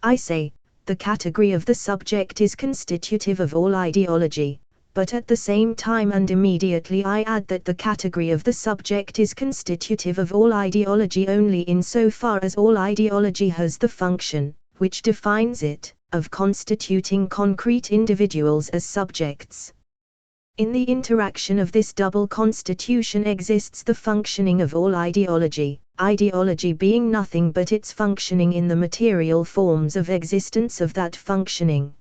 I say, the category of the subject is constitutive of all ideology, but at the same time and immediately I add that the category of the subject is constitutive of all ideology only insofar as all ideology has the function, which defines it, of constituting concrete individuals as subjects. In the interaction of this double constitution exists the functioning of all ideology, ideology being nothing but its functioning in the material forms of existence of that functioning.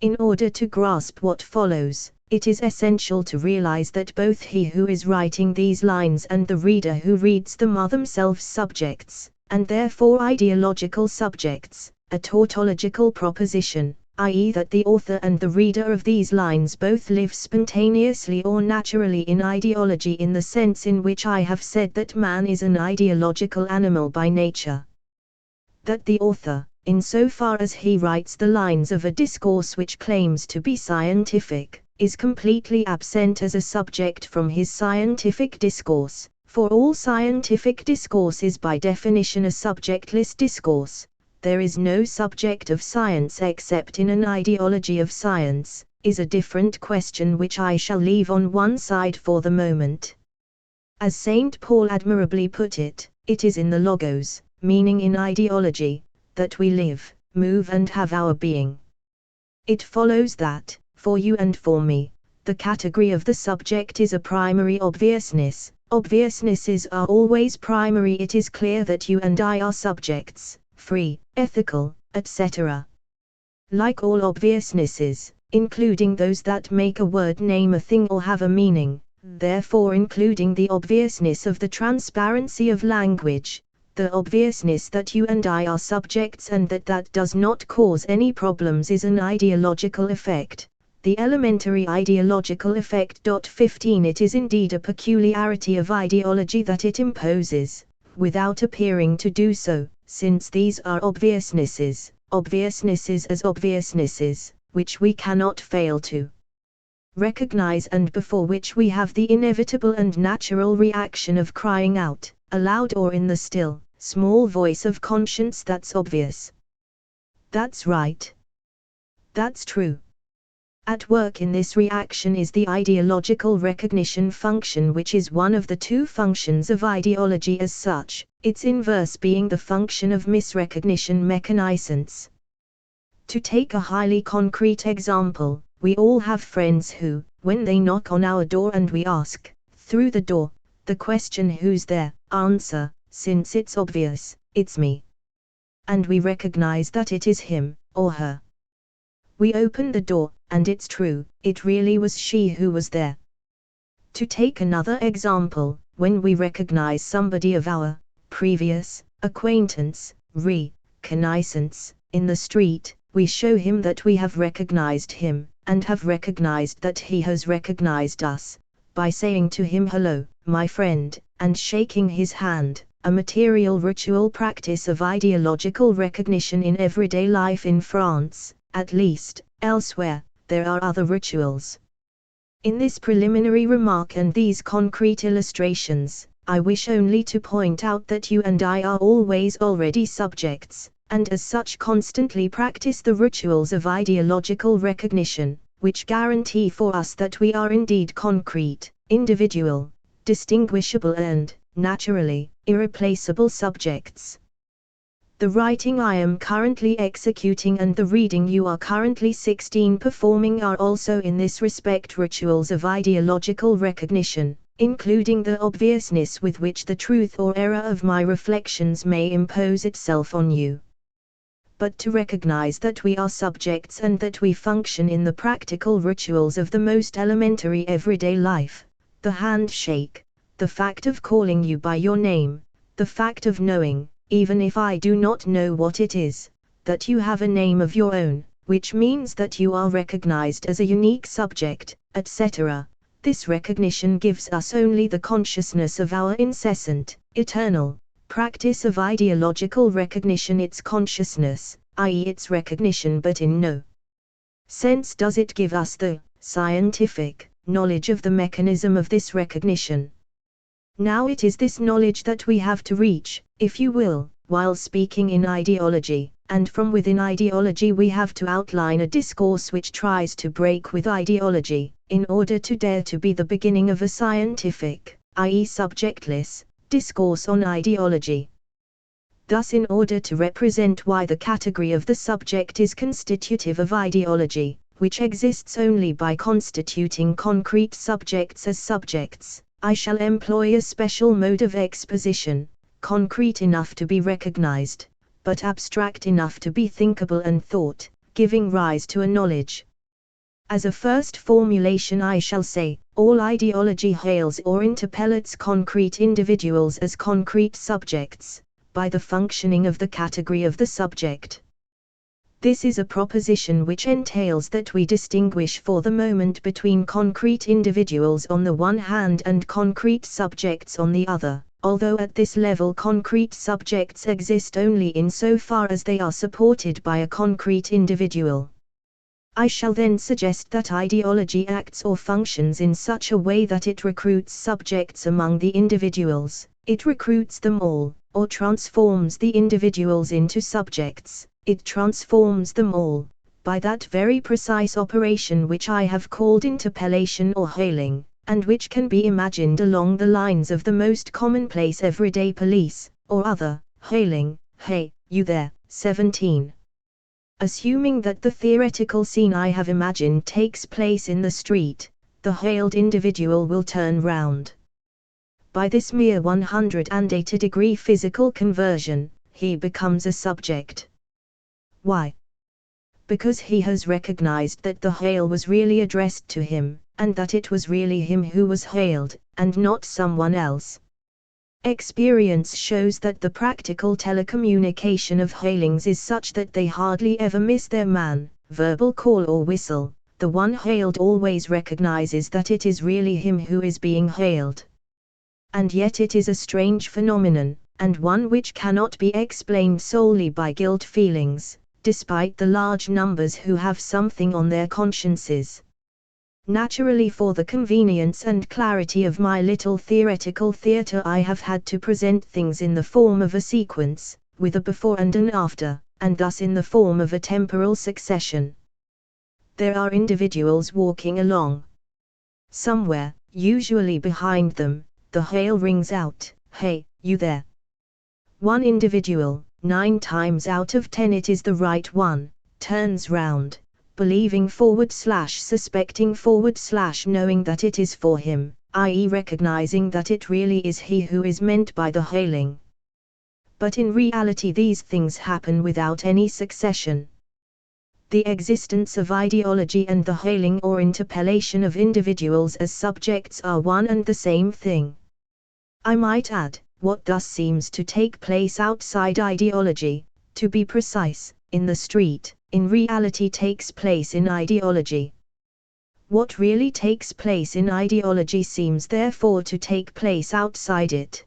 In order to grasp what follows, it is essential to realize that both he who is writing these lines and the reader who reads them are themselves subjects, and therefore ideological subjects, a tautological proposition, i.e. that the author and the reader of these lines both live spontaneously or naturally in ideology in the sense in which I have said that man is an ideological animal by nature. That the author, insofar as he writes the lines of a discourse which claims to be scientific, is completely absent as a subject from his scientific discourse, for all scientific discourse is by definition a subjectless discourse. There is no subject of science except in an ideology of science, is a different question which I shall leave on one side for the moment. As St. Paul admirably put it, it is in the logos, meaning in ideology, that we live, move and have our being. It follows that, for you and for me, the category of the subject is a primary obviousness. Obviousnesses are always primary. It is clear that you and I are subjects, free, ethical, etc. Like all obviousnesses, including those that make a word name a thing or have a meaning, therefore including the obviousness of the transparency of language, the obviousness that you and I are subjects and that does not cause any problems is an ideological effect, the elementary ideological effect. 15 It is indeed a peculiarity of ideology that it imposes, without appearing to do so, since these are obviousnesses as obviousnesses, which we cannot fail to recognize and before which we have the inevitable and natural reaction of crying out, aloud or in the still, small voice of conscience, that's obvious. That's right. That's true. At work in this reaction is the ideological recognition function, which is one of the two functions of ideology as such, its inverse being the function of misrecognition mechanisance. To take a highly concrete example, we all have friends who, when they knock on our door and we ask, through the door, the question "Who's there?" answer, since it's obvious, it's me. And we recognize that it is him, or her. We open the door, and it's true, it really was she who was there. To take another example, when we recognize somebody of our previous acquaintance, reconnaissance, in the street, we show him that we have recognized him, and have recognized that he has recognized us, by saying to him "Hello, my friend," and shaking his hand, a material ritual practice of ideological recognition in everyday life in France, at least. Elsewhere, there are other rituals. In this preliminary remark and these concrete illustrations, I wish only to point out that you and I are always already subjects, and as such constantly practice the rituals of ideological recognition, which guarantee for us that we are indeed concrete, individual, distinguishable and, naturally, irreplaceable subjects. The writing I am currently executing and the reading you are currently 16 performing are also in this respect rituals of ideological recognition, including the obviousness with which the truth or error of my reflections may impose itself on you. But to recognize that we are subjects and that we function in the practical rituals of the most elementary everyday life, the handshake, the fact of calling you by your name, the fact of knowing, even if I do not know what it is, that you have a name of your own, which means that you are recognized as a unique subject, etc. This recognition gives us only the consciousness of our incessant, eternal, practice of ideological recognition, its consciousness, i.e. its recognition, but in no sense does it give us the scientific knowledge of the mechanism of this recognition. Now it is this knowledge that we have to reach, if you will, while speaking in ideology, and from within ideology we have to outline a discourse which tries to break with ideology, in order to dare to be the beginning of a scientific, i.e. subjectless, discourse on ideology. Thus, in order to represent why the category of the subject is constitutive of ideology, which exists only by constituting concrete subjects as subjects, I shall employ a special mode of exposition, concrete enough to be recognized, but abstract enough to be thinkable and thought, giving rise to a knowledge. As a first formulation I shall say, all ideology hails or interpellates concrete individuals as concrete subjects, by the functioning of the category of the subject. This is a proposition which entails that we distinguish for the moment between concrete individuals on the one hand and concrete subjects on the other, although at this level concrete subjects exist only insofar as they are supported by a concrete individual. I shall then suggest that ideology acts or functions in such a way that it recruits subjects among the individuals, it recruits them all, or transforms the individuals into subjects, it transforms them all, by that very precise operation which I have called interpellation or hailing, and which can be imagined along the lines of the most commonplace everyday police, or other, hailing, "Hey, you there, 17. Assuming that the theoretical scene I have imagined takes place in the street, the hailed individual will turn round. By this mere 180-degree physical conversion, he becomes a subject. Why? Because he has recognized that the hail was really addressed to him, and that it was really him who was hailed, and not someone else. Experience shows that the practical telecommunication of hailings is such that they hardly ever miss their man, verbal call or whistle. The one hailed always recognizes that it is really him who is being hailed. And yet it is a strange phenomenon, and one which cannot be explained solely by guilt feelings, despite the large numbers who have something on their consciences. Naturally, for the convenience and clarity of my little theoretical theatre, I have had to present things in the form of a sequence, with a before and an after, and thus in the form of a temporal succession. There are individuals walking along. Somewhere, usually behind them, the hail rings out, "Hey, you there." One individual, 9 times out of 10 it is the right one, turns round, believing /suspecting /knowing that it is for him, i.e. recognizing that it really is he who is meant by the hailing. But in reality these things happen without any succession. The existence of ideology and the hailing or interpellation of individuals as subjects are one and the same thing. I might add, what thus seems to take place outside ideology, to be precise, in the street, in reality takes place in ideology. What really takes place in ideology seems therefore to take place outside it.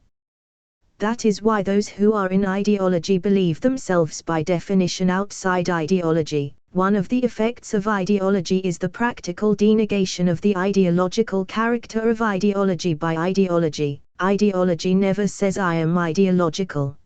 That is why those who are in ideology believe themselves by definition outside ideology. One of the effects of ideology is the practical denegation of the ideological character of ideology by ideology. Ideology never says I am ideological.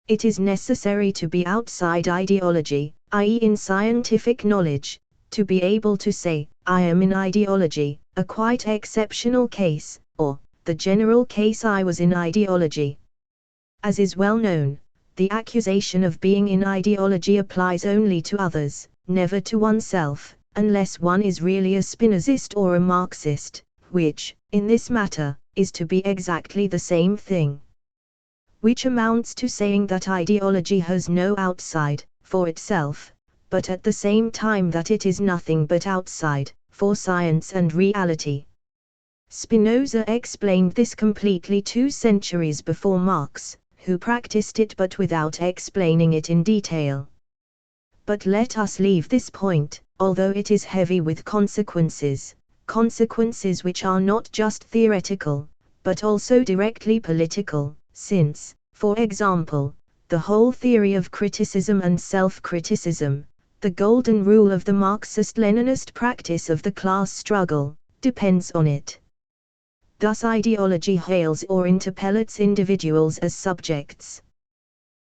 It is necessary to be outside ideology, i.e. in scientific knowledge, to be able to say, I am in ideology, a quite exceptional case, or, the general case I was in ideology. As is well known, the accusation of being in ideology applies only to others, never to oneself, unless one is really a Spinozist or a Marxist, which, in this matter, is to be exactly the same thing. Which amounts to saying that ideology has no outside, for itself, but at the same time that it is nothing but outside, for science and reality. Spinoza explained this completely 2 centuries before Marx, who practiced it but without explaining it in detail. But let us leave this point, although it is heavy with consequences which are not just theoretical, but also directly political, since, for example, the whole theory of criticism and self-criticism, the golden rule of the Marxist-Leninist practice of the class struggle, depends on it. Thus ideology hails or interpellates individuals as subjects.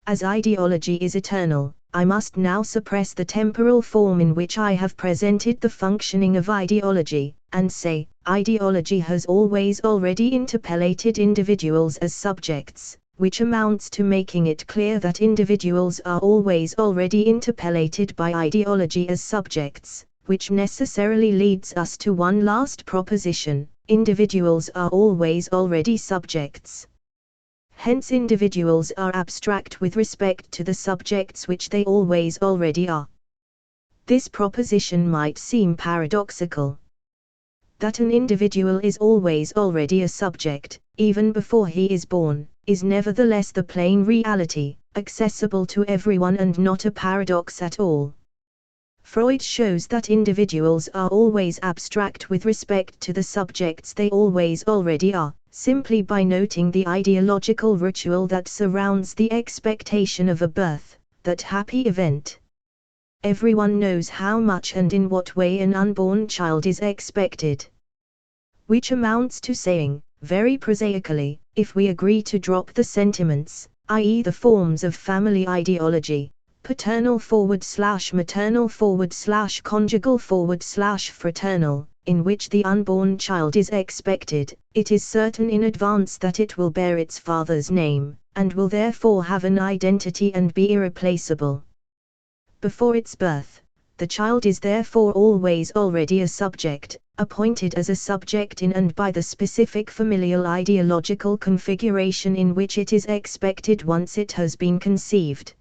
As ideology is eternal, I must now suppress the temporal form in which I have presented the functioning of ideology, and say, ideology has always already interpellated individuals as subjects, which amounts to making it clear that individuals are always already interpellated by ideology as subjects, which necessarily leads us to one last proposition: individuals are always already subjects. Hence individuals are abstract with respect to the subjects which they always already are. This proposition might seem paradoxical. That an individual is always already a subject, even before he is born, is nevertheless the plain reality, accessible to everyone and not a paradox at all. Freud shows that individuals are always abstract with respect to the subjects they always already are, simply by noting the ideological ritual that surrounds the expectation of a birth, that happy event. Everyone knows how much and in what way an unborn child is expected. Which amounts to saying, very prosaically, if we agree to drop the sentiments, i.e. the forms of family ideology, paternal/maternal/conjugal/fraternal, in which the unborn child is expected, it is certain in advance that it will bear its father's name, and will therefore have an identity and be irreplaceable. Before its birth, the child is therefore always already a subject, appointed as a subject in and by the specific familial ideological configuration in which it is expected once it has been conceived.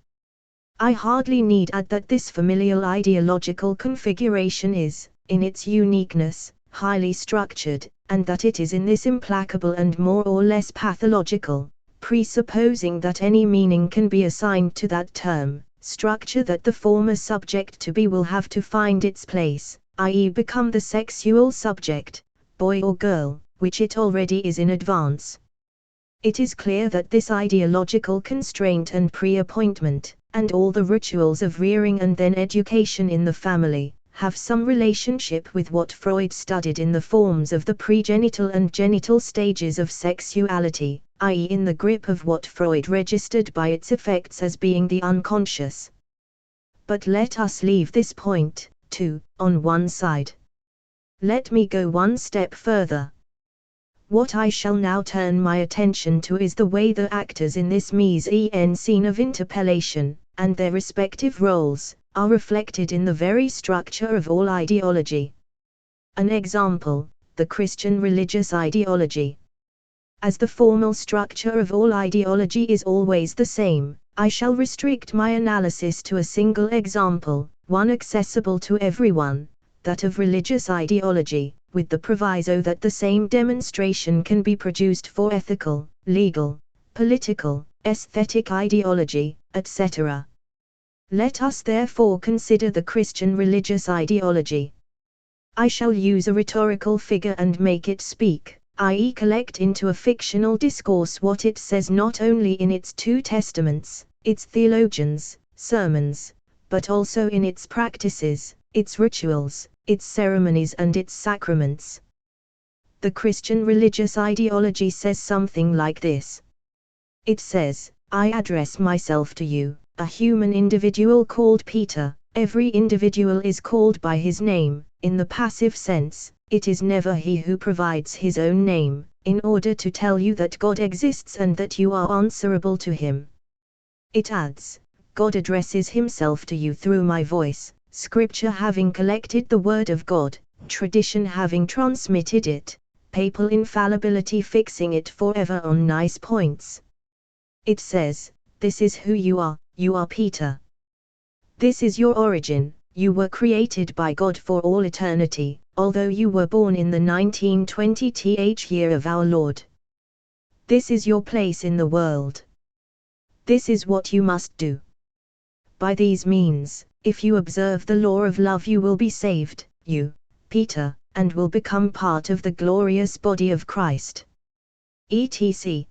I hardly need add that this familial ideological configuration is, in its uniqueness, highly structured, and that it is in this implacable and more or less pathological, presupposing that any meaning can be assigned to that term, structure that the former subject to be will have to find its place, i.e. become the sexual subject, boy or girl, which it already is in advance. It is clear that this ideological constraint and pre-appointment, and all the rituals of rearing and then education in the family, have some relationship with what Freud studied in the forms of the pregenital and genital stages of sexuality, i.e. in the grip of what Freud registered by its effects as being the unconscious. But let us leave this point, too, on one side. Let me go one step further. What I shall now turn my attention to is the way the actors in this mise-en scene of interpellation, and their respective roles, are reflected in the very structure of all ideology. An example, the Christian religious ideology. As the formal structure of all ideology is always the same, I shall restrict my analysis to a single example, one accessible to everyone, that of religious ideology, with the proviso that the same demonstration can be produced for ethical, legal, political, aesthetic ideology, etc. Let us therefore consider the Christian religious ideology. I shall use a rhetorical figure and make it speak, i.e. collect into a fictional discourse what it says not only in its two testaments, its theologians, sermons, but also in its practices, its rituals, its ceremonies and its sacraments. The Christian religious ideology says something like this. It says, I address myself to you, a human individual called Peter. Every individual is called by his name, in the passive sense. It is never he who provides his own name, in order to tell you that God exists and that you are answerable to him. It adds, God addresses himself to you through my voice, Scripture having collected the word of God, tradition having transmitted it, papal infallibility fixing it forever on nice points. It says, this is who you are Peter. This is your origin, you were created by God for all eternity, although you were born in the 1920th year of our Lord. This is your place in the world. This is what you must do. By these means, if you observe the law of love you will be saved, you, Peter, and will become part of the glorious body of Christ. etc.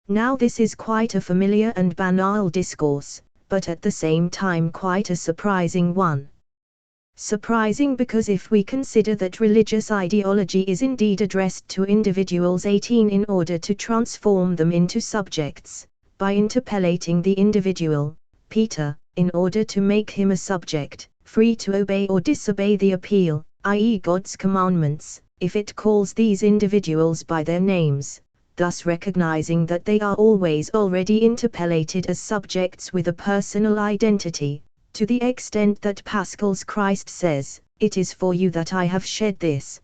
Now this is quite a familiar and banal discourse, but at the same time quite a surprising one. Surprising because if we consider that religious ideology is indeed addressed to individuals 18 in order to transform them into subjects, by interpellating the individual, Peter, in order to make him a subject, free to obey or disobey the appeal, i.e. God's commandments, if it calls these individuals by their names, thus recognizing that they are always already interpellated as subjects with a personal identity, to the extent that Pascal's Christ says, it is for you that I have shed this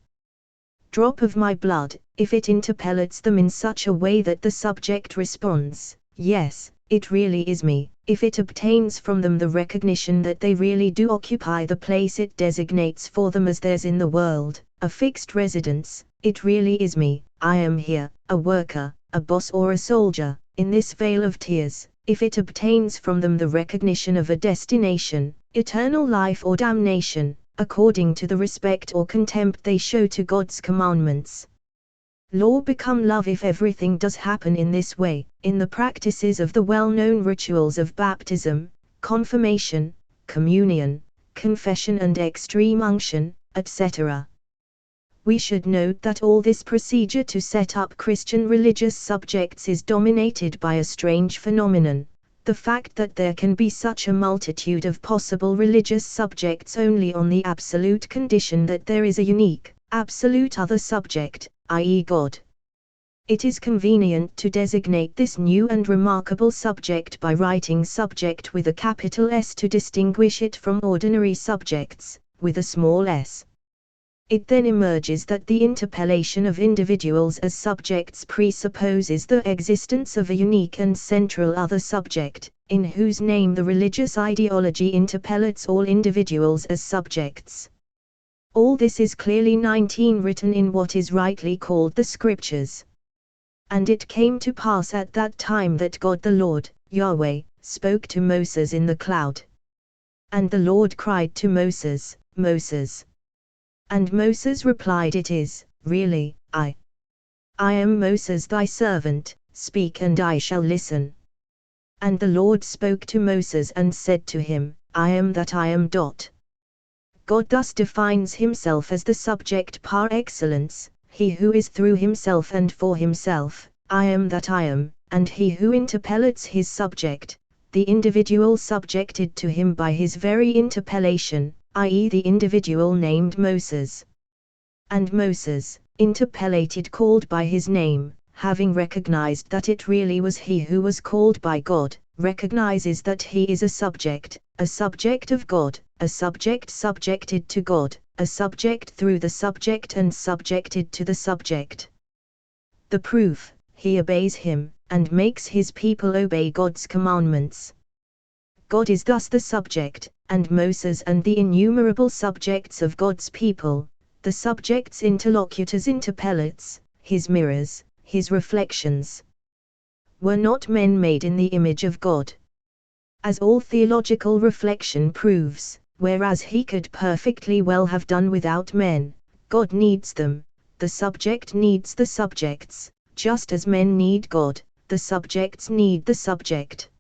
drop of my blood, if it interpellates them in such a way that the subject responds, yes, it really is me, if it obtains from them the recognition that they really do occupy the place it designates for them as theirs in the world, a fixed residence, it really is me, I am here, a worker, a boss or a soldier, in this vale of tears, if it obtains from them the recognition of a destination, eternal life or damnation, according to the respect or contempt they show to God's commandments. Law become love if everything does happen in this way, in the practices of the well-known rituals of baptism, confirmation, communion, confession and extreme unction, etc. We should note that all this procedure to set up Christian religious subjects is dominated by a strange phenomenon, the fact that there can be such a multitude of possible religious subjects only on the absolute condition that there is a unique, absolute other subject, i.e. God. It is convenient to designate this new and remarkable subject by writing subject with a capital S to distinguish it from ordinary subjects, with a small s. It then emerges that the interpellation of individuals as subjects presupposes the existence of a unique and central other subject, in whose name the religious ideology interpellates all individuals as subjects. All this is clearly written in what is rightly called the Scriptures. And it came to pass at that time that God the Lord, Yahweh, spoke to Moses in the cloud. And the Lord cried to Moses, Moses. And Moses replied, It is, really, I am Moses thy servant, speak and I shall listen. And the Lord spoke to Moses and said to him, I am that I am. God thus defines himself as the subject par excellence, he who is through himself and for himself, I am that I am, and he who interpellates his subject, the individual subjected to him by his very interpellation, i.e. the individual named Moses. And Moses, interpellated called by his name, having recognized that it really was he who was called by God, recognizes that he is a subject of God, a subject subjected to God, a subject through the subject and subjected to the subject. The proof, he obeys him, and makes his people obey God's commandments. God is thus the subject, and Moses and the innumerable subjects of God's people, the subject's interlocutors interpellates, his mirrors, his reflections. Were not men made in the image of God? As all theological reflection proves, whereas he could perfectly well have done without men, God needs them, the subject needs the subjects, just as men need God, the subjects need the subject.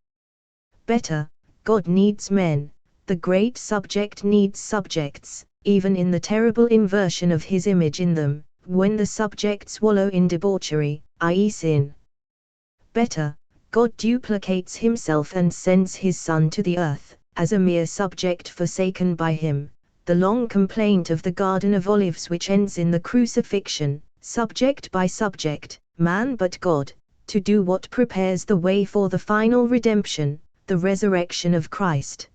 Better, God needs men, the great subject needs subjects, even in the terrible inversion of his image in them, when the subjects wallow in debauchery, i.e. sin. Better, God duplicates himself and sends his Son to the earth, as a mere subject forsaken by him, the long complaint of the Garden of Olives which ends in the crucifixion, subject by subject, man but God, to do what prepares the way for the final redemption, the resurrection of Christ.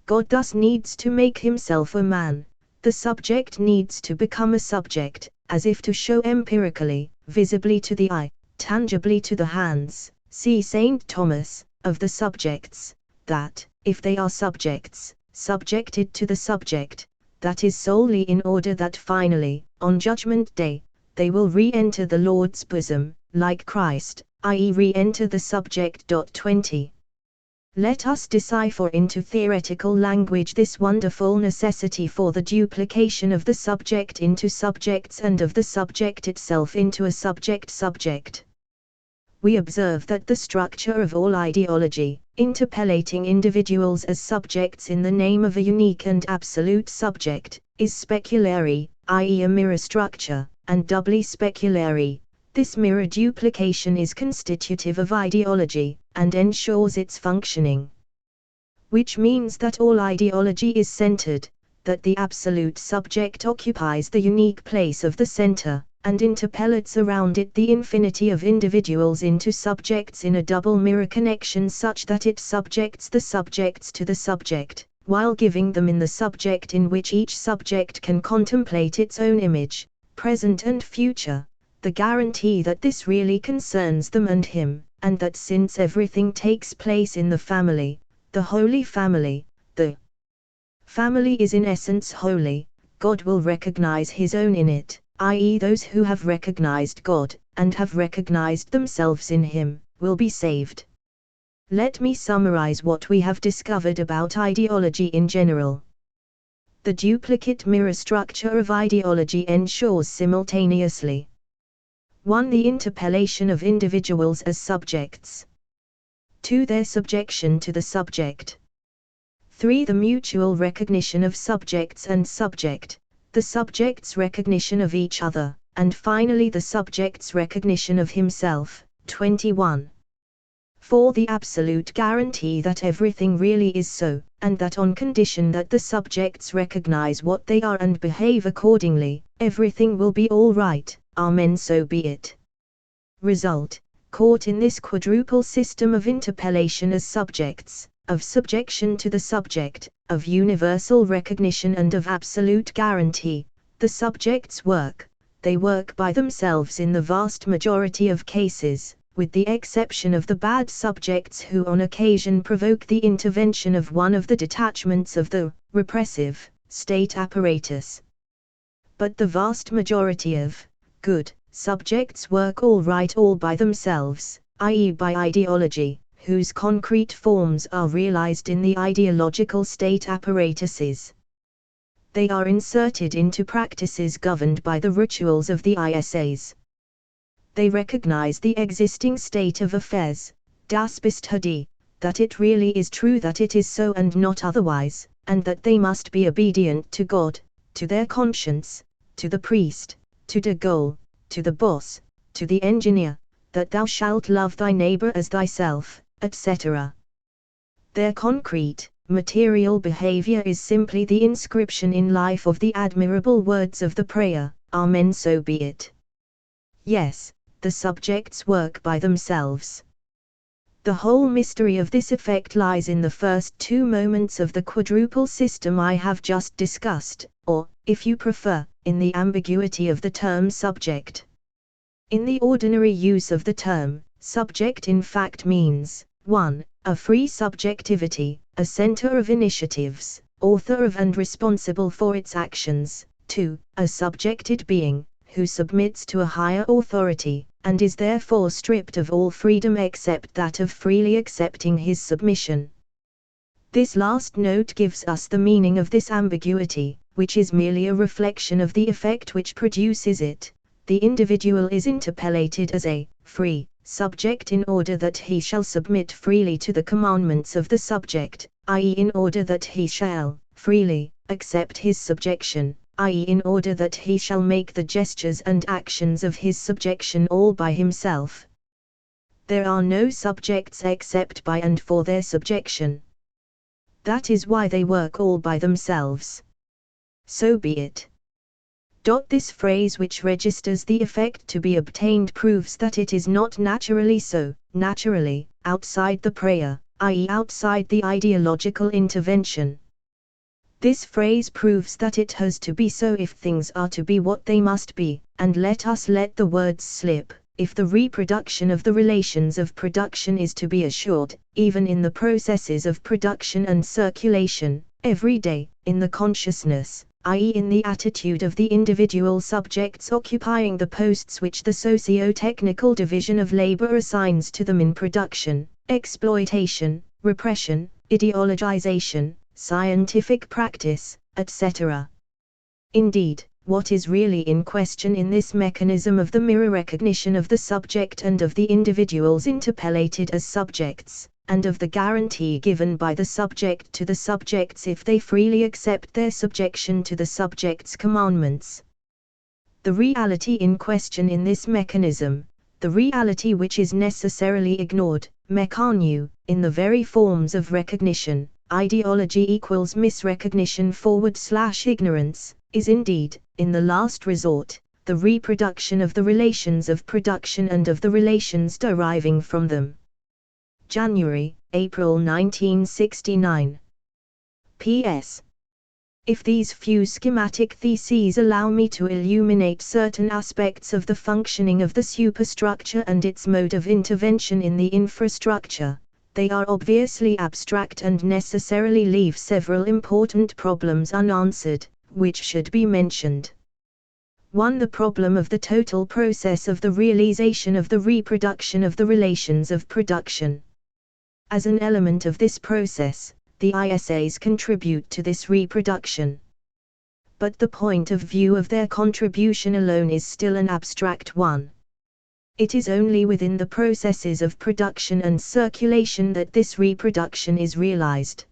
God thus needs to make himself a man, the subject needs to become a subject, as if to show empirically, visibly to the eye, tangibly to the hands, see St. Thomas, of the subjects, that, if they are subjects, subjected to the subject, that is solely in order that finally, on Judgment Day, they will re-enter the Lord's bosom, like Christ, i.e. re-enter the subject. 20. Let us decipher into theoretical language this wonderful necessity for the duplication of the subject into subjects and of the subject itself into a subject-subject. We observe that the structure of all ideology, interpellating individuals as subjects in the name of a unique and absolute subject, is speculary, i.e. a mirror structure, and doubly speculary. This mirror duplication is constitutive of ideology, and ensures its functioning. Which means that all ideology is centered, that the absolute subject occupies the unique place of the center, and interpellates around it the infinity of individuals into subjects in a double mirror connection such that it subjects the subjects to the subject, while giving them in the subject in which each subject can contemplate its own image, present and future, the guarantee that this really concerns them and him, and that since everything takes place in the family, the Holy Family, the family is in essence holy, God will recognize His own in it, i.e. those who have recognized God, and have recognized themselves in Him, will be saved. Let me summarize what we have discovered about ideology in general. The duplicate mirror structure of ideology ensures simultaneously 1. The interpellation of individuals as subjects. 2. Their subjection to the subject. 3. The mutual recognition of subjects and subject, the subject's recognition of each other, and finally the subject's recognition of himself. 21. 4. The absolute guarantee that everything really is so, and that on condition that the subjects recognize what they are and behave accordingly, everything will be all right. Amen, so be it. Result: caught in this quadruple system of interpellation as subjects, of subjection to the subject, of universal recognition and of absolute guarantee, the subjects work. They work by themselves in the vast majority of cases, with the exception of the bad subjects who on occasion provoke the intervention of one of the detachments of the repressive state apparatus. But the vast majority of good subjects work all right all by themselves, i.e. by ideology, whose concrete forms are realized in the ideological state apparatuses. They are inserted into practices governed by the rituals of the ISAs. They recognize the existing state of affairs, das bist die, that it really is true that it is so and not otherwise, and that they must be obedient to God, to their conscience, to the priest, to de Gaulle, to the boss, to the engineer, that thou shalt love thy neighbor as thyself, etc. Their concrete, material behavior is simply the inscription in life of the admirable words of the prayer, Amen, so be it. Yes, the subjects work by themselves. The whole mystery of this effect lies in the first two moments of the quadruple system I have just discussed, or, if you prefer, in the ambiguity of the term subject. In the ordinary use of the term, subject in fact means 1. A free subjectivity, a center of initiatives, author of and responsible for its actions. 2. A subjected being, who submits to a higher authority, and is therefore stripped of all freedom except that of freely accepting his submission. This last note gives us the meaning of this ambiguity, which is merely a reflection of the effect which produces it. The individual is interpellated as a free subject in order that he shall submit freely to the commandments of the subject, i.e. in order that he shall freely accept his subjection, i.e. in order that he shall make the gestures and actions of his subjection all by himself. There are no subjects except by and for their subjection. That is why they work all by themselves. So be it. This phrase which registers the effect to be obtained proves that it is not naturally so, naturally, outside the prayer, i.e. outside the ideological intervention. This phrase proves that it has to be so if things are to be what they must be, and let us let the words slip, if the reproduction of the relations of production is to be assured, even in the processes of production and circulation, every day, in the consciousness, i.e. in the attitude of the individual subjects occupying the posts which the socio-technical division of labor assigns to them in production, exploitation, repression, ideologization, scientific practice, etc. Indeed, what is really in question in this mechanism of the mirror recognition of the subject and of the individuals interpellated as subjects, and of the guarantee given by the subject to the subjects if they freely accept their subjection to the subject's commandments. The reality in question in this mechanism, the reality which is necessarily ignored, méconnu, in the very forms of recognition, ideology equals misrecognition / ignorance, is indeed, in the last resort, the reproduction of the relations of production and of the relations deriving from them. January, April 1969. P.S. If these few schematic theses allow me to illuminate certain aspects of the functioning of the superstructure and its mode of intervention in the infrastructure, they are obviously abstract and necessarily leave several important problems unanswered, which should be mentioned. 1. The problem of the total process of the realization of the reproduction of the relations of production. As an element of this process, the ISAs contribute to this reproduction. But the point of view of their contribution alone is still an abstract one. It is only within the processes of production and circulation that this reproduction is realized.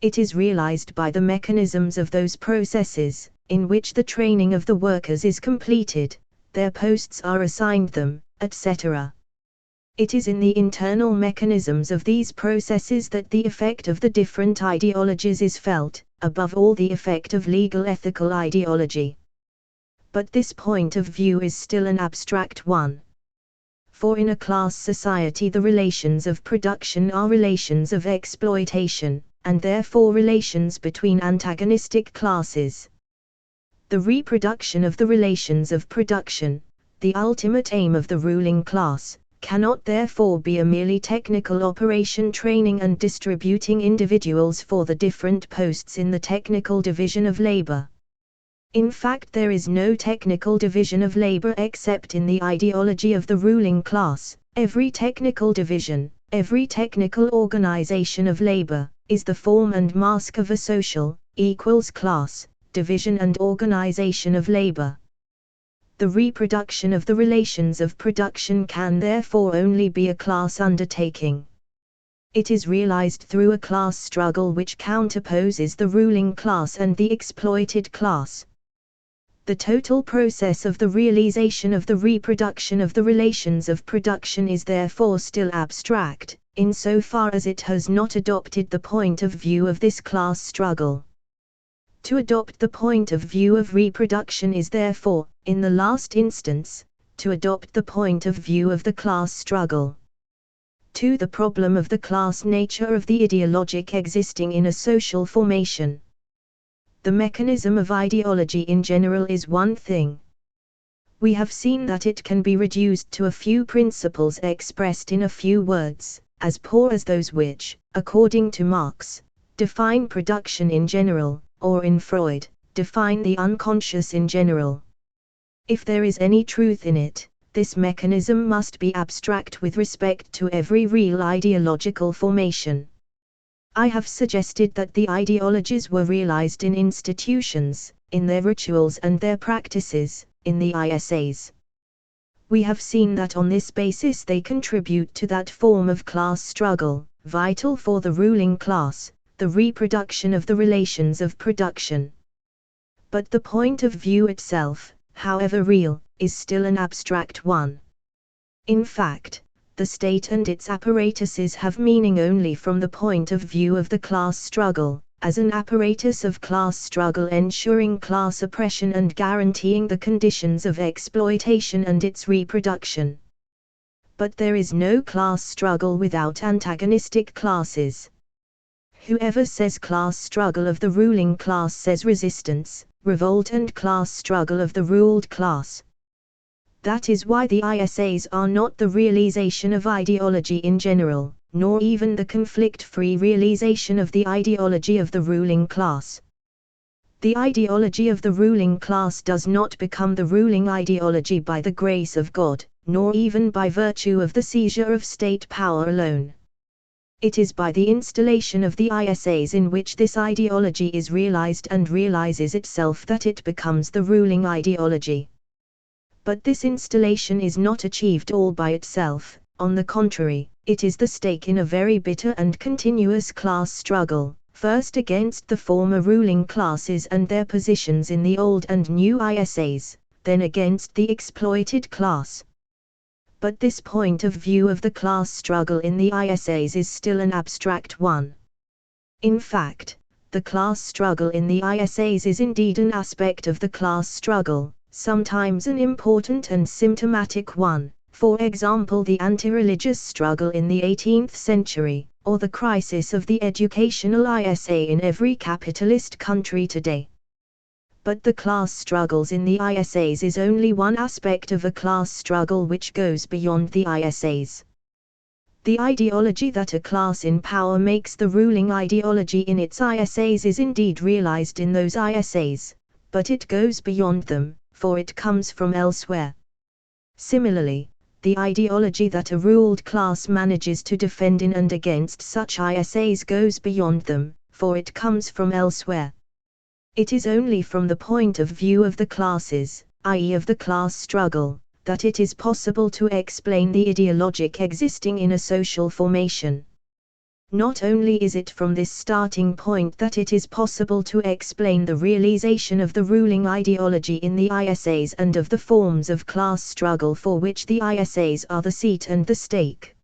It is realized by the mechanisms of those processes, in which the training of the workers is completed, their posts are assigned them, etc. It is in the internal mechanisms of these processes that the effect of the different ideologies is felt, above all the effect of legal ethical ideology. But this point of view is still an abstract one. For in a class society the relations of production are relations of exploitation, and therefore relations between antagonistic classes. The reproduction of the relations of production, the ultimate aim of the ruling class, cannot therefore be a merely technical operation training and distributing individuals for the different posts in the technical division of labor. In fact, there is no technical division of labor except in the ideology of the ruling class. Every technical division, every technical organization of labor, is the form and mask of a social, class, division and organization of labor. The reproduction of the relations of production can therefore only be a class undertaking. It is realized through a class struggle which counterposes the ruling class and the exploited class. The total process of the realization of the reproduction of the relations of production is therefore still abstract, insofar as it has not adopted the point of view of this class struggle. To adopt the point of view of reproduction is therefore, in the last instance, to adopt the point of view of the class struggle. 2. The problem of the class nature of the ideologic existing in a social formation. The mechanism of ideology in general is one thing. We have seen that it can be reduced to a few principles expressed in a few words, as poor as those which, according to Marx, define production in general, or in Freud, define the unconscious in general. If there is any truth in it, this mechanism must be abstract with respect to every real ideological formation. I have suggested that the ideologies were realized in institutions, in their rituals and their practices, in the ISAs. We have seen that on this basis they contribute to that form of class struggle, vital for the ruling class, the reproduction of the relations of production. But the point of view itself, however real, is still an abstract one. In fact, the state and its apparatuses have meaning only from the point of view of the class struggle, as an apparatus of class struggle ensuring class oppression and guaranteeing the conditions of exploitation and its reproduction. But there is no class struggle without antagonistic classes. Whoever says class struggle of the ruling class says resistance, revolt and class struggle of the ruled class. That is why the ISAs are not the realization of ideology in general, nor even the conflict-free realization of the ideology of the ruling class. The ideology of the ruling class does not become the ruling ideology by the grace of God, nor even by virtue of the seizure of state power alone. It is by the installation of the ISAs in which this ideology is realized and realizes itself that it becomes the ruling ideology. But this installation is not achieved all by itself. On the contrary, it is the stake in a very bitter and continuous class struggle, first against the former ruling classes and their positions in the old and new ISAs, then against the exploited class. But this point of view of the class struggle in the ISAs is still an abstract one. In fact, the class struggle in the ISAs is indeed an aspect of the class struggle, sometimes an important and symptomatic one, for example the anti-religious struggle in the 18th century, or the crisis of the educational ISA in every capitalist country today. But the class struggles in the ISAs is only one aspect of a class struggle which goes beyond the ISAs. The ideology that a class in power makes the ruling ideology in its ISAs is indeed realized in those ISAs, but it goes beyond them, for it comes from elsewhere. Similarly, the ideology that a ruled class manages to defend in and against such ISAs goes beyond them, for it comes from elsewhere. It is only from the point of view of the classes, i.e. of the class struggle, that it is possible to explain the ideologic existing in a social formation. Not only is it from this starting point that it is possible to explain the realization of the ruling ideology in the ISAs and of the forms of class struggle for which the ISAs are the seat and the stake.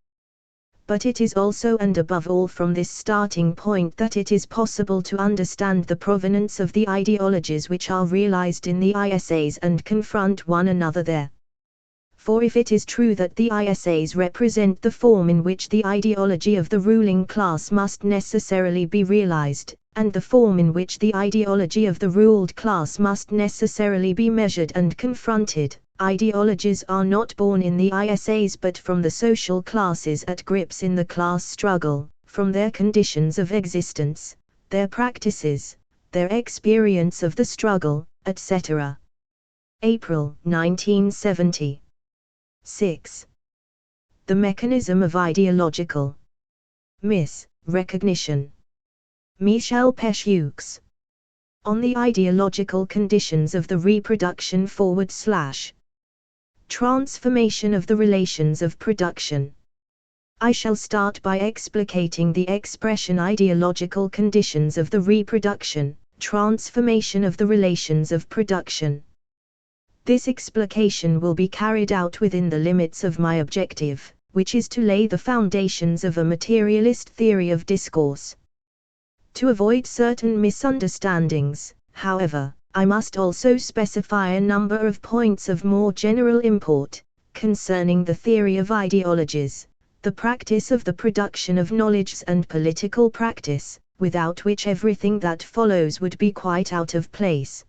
But it is also and above all from this starting point that it is possible to understand the provenance of the ideologies which are realized in the ISAs and confront one another there. For if it is true that the ISAs represent the form in which the ideology of the ruling class must necessarily be realized, and the form in which the ideology of the ruled class must necessarily be measured and confronted, ideologies are not born in the ISAs but from the social classes at grips in the class struggle, from their conditions of existence, their practices, their experience of the struggle, etc. April 1970. 6. The mechanism of ideological recognition. Michel Pecheux. On the ideological conditions of the reproduction / transformation of the relations of production. I shall start by explicating the expression ideological conditions of the reproduction, transformation of the relations of production. This explication will be carried out within the limits of my objective, which is to lay the foundations of a materialist theory of discourse. To avoid certain misunderstandings, however, I must also specify a number of points of more general import, concerning the theory of ideologies, the practice of the production of knowledge and political practice, without which everything that follows would be quite out of place.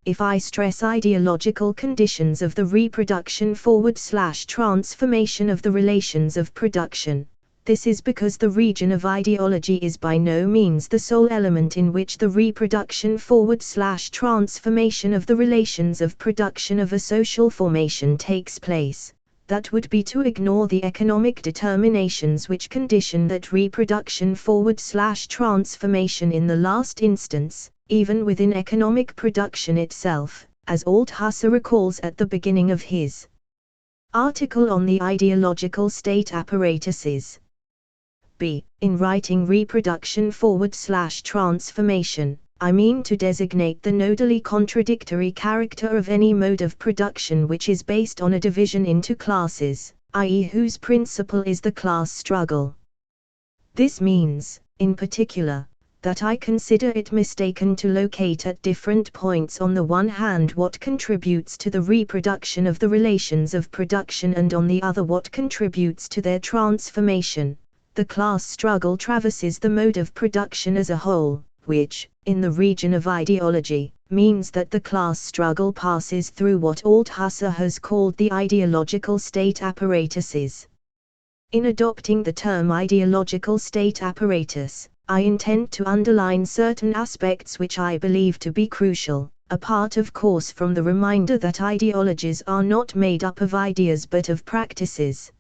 If I stress ideological conditions of the reproduction / transformation of the relations of production, this is because the region of ideology is by no means the sole element in which the reproduction / transformation of the relations of production of a social formation takes place. That would be to ignore the economic determinations which condition that reproduction / transformation in the last instance, even within economic production itself, as Althusser recalls at the beginning of his article on the ideological state apparatuses. In writing reproduction / transformation, I mean to designate the nodally contradictory character of any mode of production which is based on a division into classes, i.e. whose principle is the class struggle. This means, in particular, that I consider it mistaken to locate at different points on the one hand what contributes to the reproduction of the relations of production and on the other what contributes to their transformation. The class struggle traverses the mode of production as a whole, which, in the region of ideology, means that the class struggle passes through what Althusser has called the ideological state apparatuses. In adopting the term ideological state apparatus, I intend to underline certain aspects which I believe to be crucial, apart of course from the reminder that ideologies are not made up of ideas but of practices.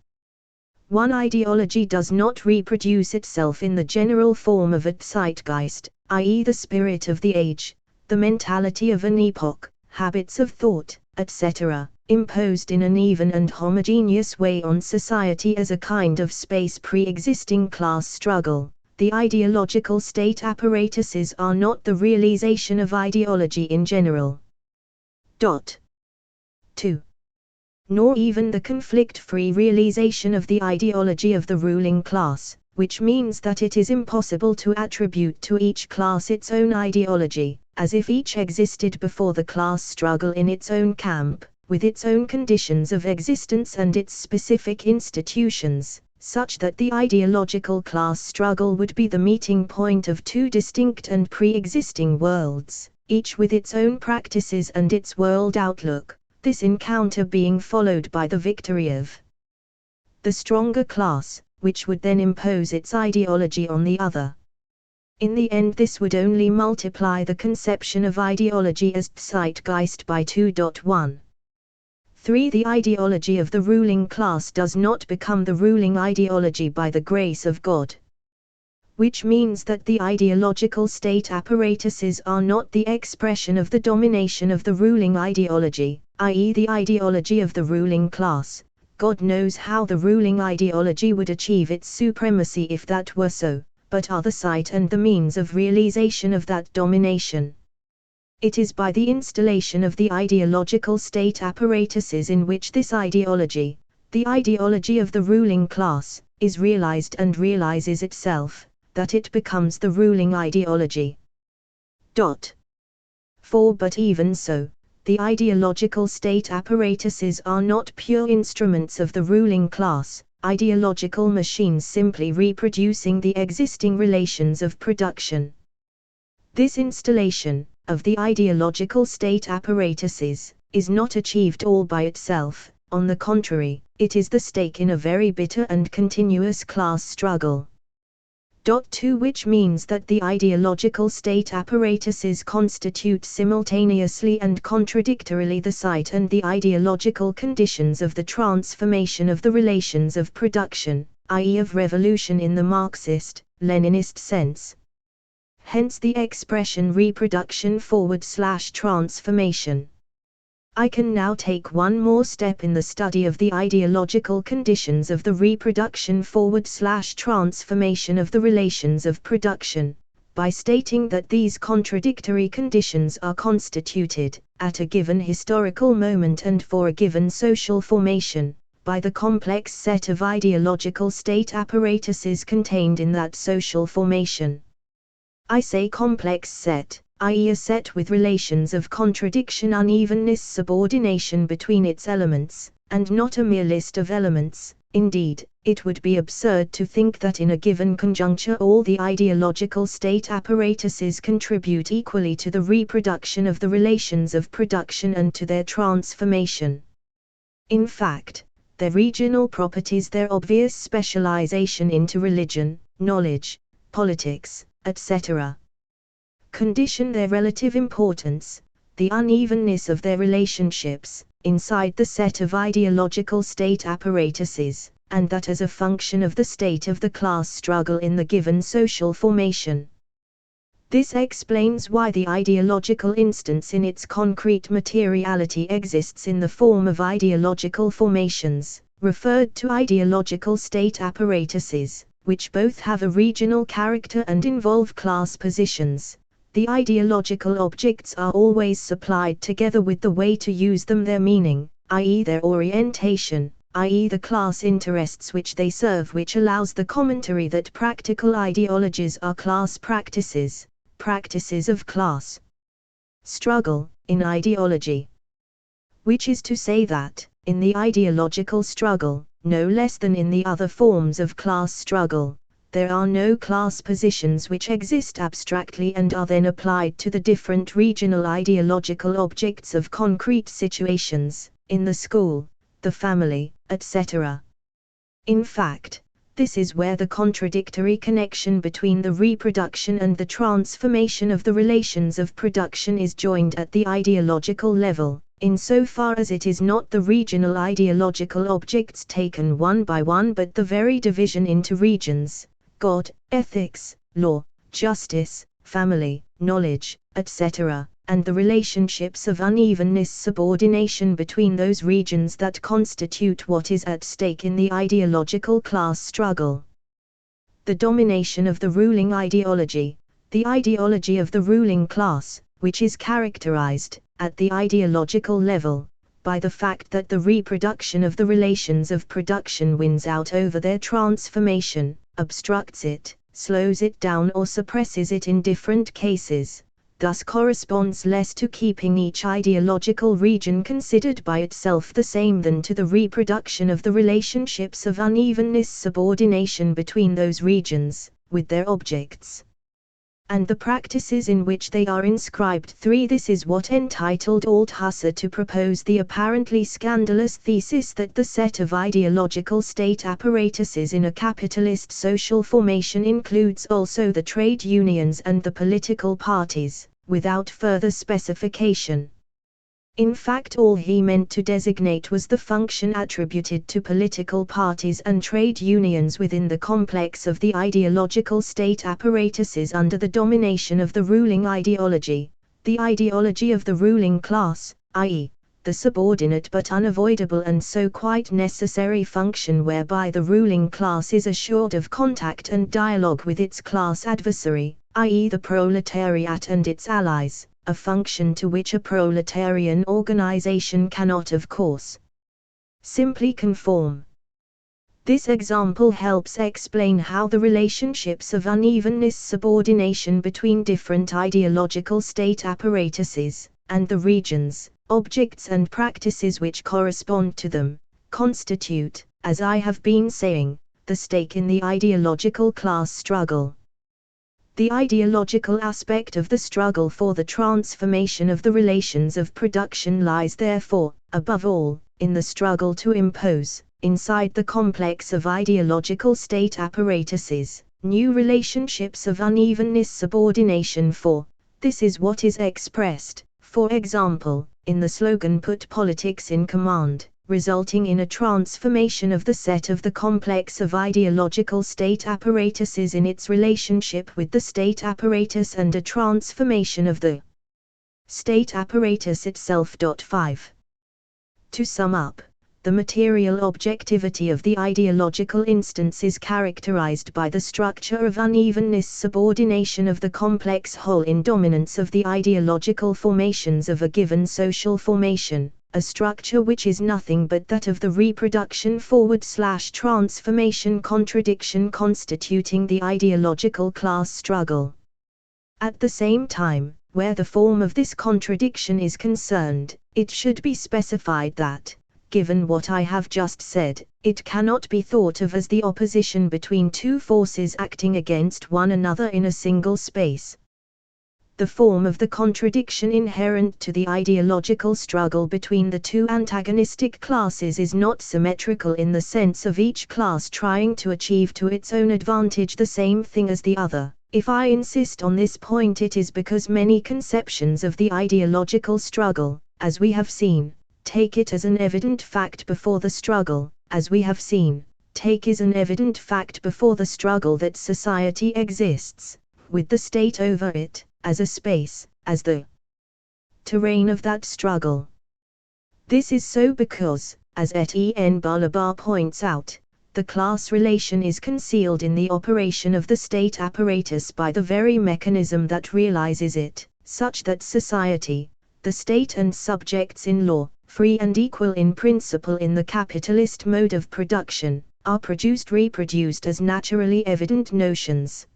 One ideology does not reproduce itself in the general form of a zeitgeist, i.e. the spirit of the age, the mentality of an epoch, habits of thought, etc., imposed in an even and homogeneous way on society as a kind of space pre-existing class struggle. The ideological state apparatuses are not the realization of ideology in general. 2. Nor even the conflict-free realization of the ideology of the ruling class, which means that it is impossible to attribute to each class its own ideology, as if each existed before the class struggle in its own camp, with its own conditions of existence and its specific institutions, such that the ideological class struggle would be the meeting point of two distinct and pre-existing worlds, each with its own practices and its world outlook, this encounter being followed by the victory of the stronger class, which would then impose its ideology on the other. In the end, this would only multiply the conception of ideology as Zeitgeist by 2.1. 3. The ideology of the ruling class does not become the ruling ideology by the grace of God. Which means that the ideological state apparatuses are not the expression of the domination of the ruling ideology, i.e. the ideology of the ruling class. God knows how the ruling ideology would achieve its supremacy if that were so, but are the site and the means of realization of that domination. It is by the installation of the ideological state apparatuses in which this ideology, the ideology of the ruling class, is realized and realizes itself, that it becomes the ruling ideology. 4. But even so, the ideological state apparatuses are not pure instruments of the ruling class, ideological machines simply reproducing the existing relations of production. This installation of the ideological state apparatuses is not achieved all by itself. On the contrary, it is the stake in a very bitter and continuous class struggle. 2. Which means that the ideological state apparatuses constitute simultaneously and contradictorily the site and the ideological conditions of the transformation of the relations of production, i.e. of revolution in the Marxist, Leninist sense. Hence the expression reproduction/transformation. I can now take one more step in the study of the ideological conditions of the reproduction/transformation of the relations of production, by stating that these contradictory conditions are constituted, at a given historical moment and for a given social formation, by the complex set of ideological state apparatuses contained in that social formation. I say complex set, i.e. a set with relations of contradiction, unevenness, subordination between its elements, and not a mere list of elements. Indeed, it would be absurd to think that in a given conjuncture all the ideological state apparatuses contribute equally to the reproduction of the relations of production and to their transformation. In fact, their regional properties, their obvious specialization into religion, knowledge, politics, etc., condition their relative importance, the unevenness of their relationships, inside the set of ideological state apparatuses, and that as a function of the state of the class struggle in the given social formation. This explains why the ideological instance in its concrete materiality exists in the form of ideological formations, referred to ideological state apparatuses, which both have a regional character and involve class positions. The ideological objects are always supplied together with the way to use them, their meaning, i.e. their orientation, i.e. the class interests which they serve, which allows the commentary that practical ideologies are class practices, practices of class struggle, in ideology. Which is to say that, in the ideological struggle, no less than in the other forms of class struggle, there are no class positions which exist abstractly and are then applied to the different regional ideological objects of concrete situations, in the school, the family, etc. In fact, this is where the contradictory connection between the reproduction and the transformation of the relations of production is joined at the ideological level, insofar as it is not the regional ideological objects taken one by one but the very division into regions, God, ethics, law, justice, family, knowledge, etc., and the relationships of unevenness, subordination between those regions that constitute what is at stake in the ideological class struggle. The domination of the ruling ideology, the ideology of the ruling class, which is characterized, at the ideological level, by the fact that the reproduction of the relations of production wins out over their transformation, obstructs it, slows it down or suppresses it in different cases. thus corresponds less to keeping each ideological region considered by itself the same than to the reproduction of the relationships of unevenness subordination between those regions, with their objects and the practices in which they are inscribed. 3. This is what entitled Althusser to propose the apparently scandalous thesis that the set of ideological state apparatuses in a capitalist social formation includes also the trade unions and the political parties, without further specification. In fact, all he meant to designate was the function attributed to political parties and trade unions within the complex of the ideological state apparatuses under the domination of the ruling ideology, the ideology of the ruling class, i.e., the subordinate but unavoidable and so quite necessary function whereby the ruling class is assured of contact and dialogue with its class adversary, i.e., the proletariat and its allies, a function to which a proletarian organization cannot of course simply conform. This example helps explain how the relationships of unevenness subordination between different ideological state apparatuses, and the regions, objects and practices which correspond to them, constitute, as I have been saying, the stake in the ideological class struggle. The ideological aspect of the struggle for the transformation of the relations of production lies therefore, above all, in the struggle to impose, inside the complex of ideological state apparatuses, new relationships of unevenness subordination for, this is what is expressed, for example, in the slogan "Put politics in command," resulting in a transformation of the set of the complex of ideological state apparatuses in its relationship with the state apparatus and a transformation of the state apparatus itself. 5. To sum up, the material objectivity of the ideological instance is characterized by the structure of unevenness subordination of the complex whole in dominance of the ideological formations of a given social formation, a structure which is nothing but that of the reproduction/transformation contradiction constituting the ideological class struggle. At the same time, where the form of this contradiction is concerned, it should be specified that, given what I have just said, it cannot be thought of as the opposition between two forces acting against one another in a single space. The form of the contradiction inherent to the ideological struggle between the two antagonistic classes is not symmetrical in the sense of each class trying to achieve to its own advantage the same thing as the other. If I insist on this point, it is because many conceptions of the ideological struggle, as we have seen, take it as an evident fact before the struggle, as we have seen, take as an evident fact before the struggle that society exists, with the state over it, as a space, as the terrain of that struggle. This is so because, as Etienne Balabar points out, the class relation is concealed in the operation of the state apparatus by the very mechanism that realizes it, such that society, the state and subjects in law, free and equal in principle in the capitalist mode of production, are reproduced as naturally evident notions.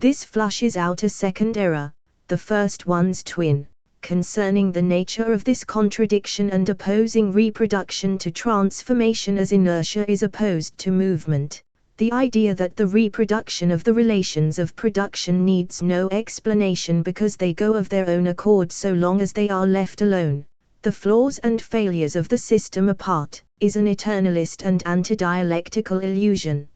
This flushes out a second error, the first one's twin, concerning the nature of this contradiction and opposing reproduction to transformation as inertia is opposed to movement, the idea that the reproduction of the relations of production needs no explanation because they go of their own accord so long as they are left alone, the flaws and failures of the system apart, is an eternalist and anti-dialectical illusion.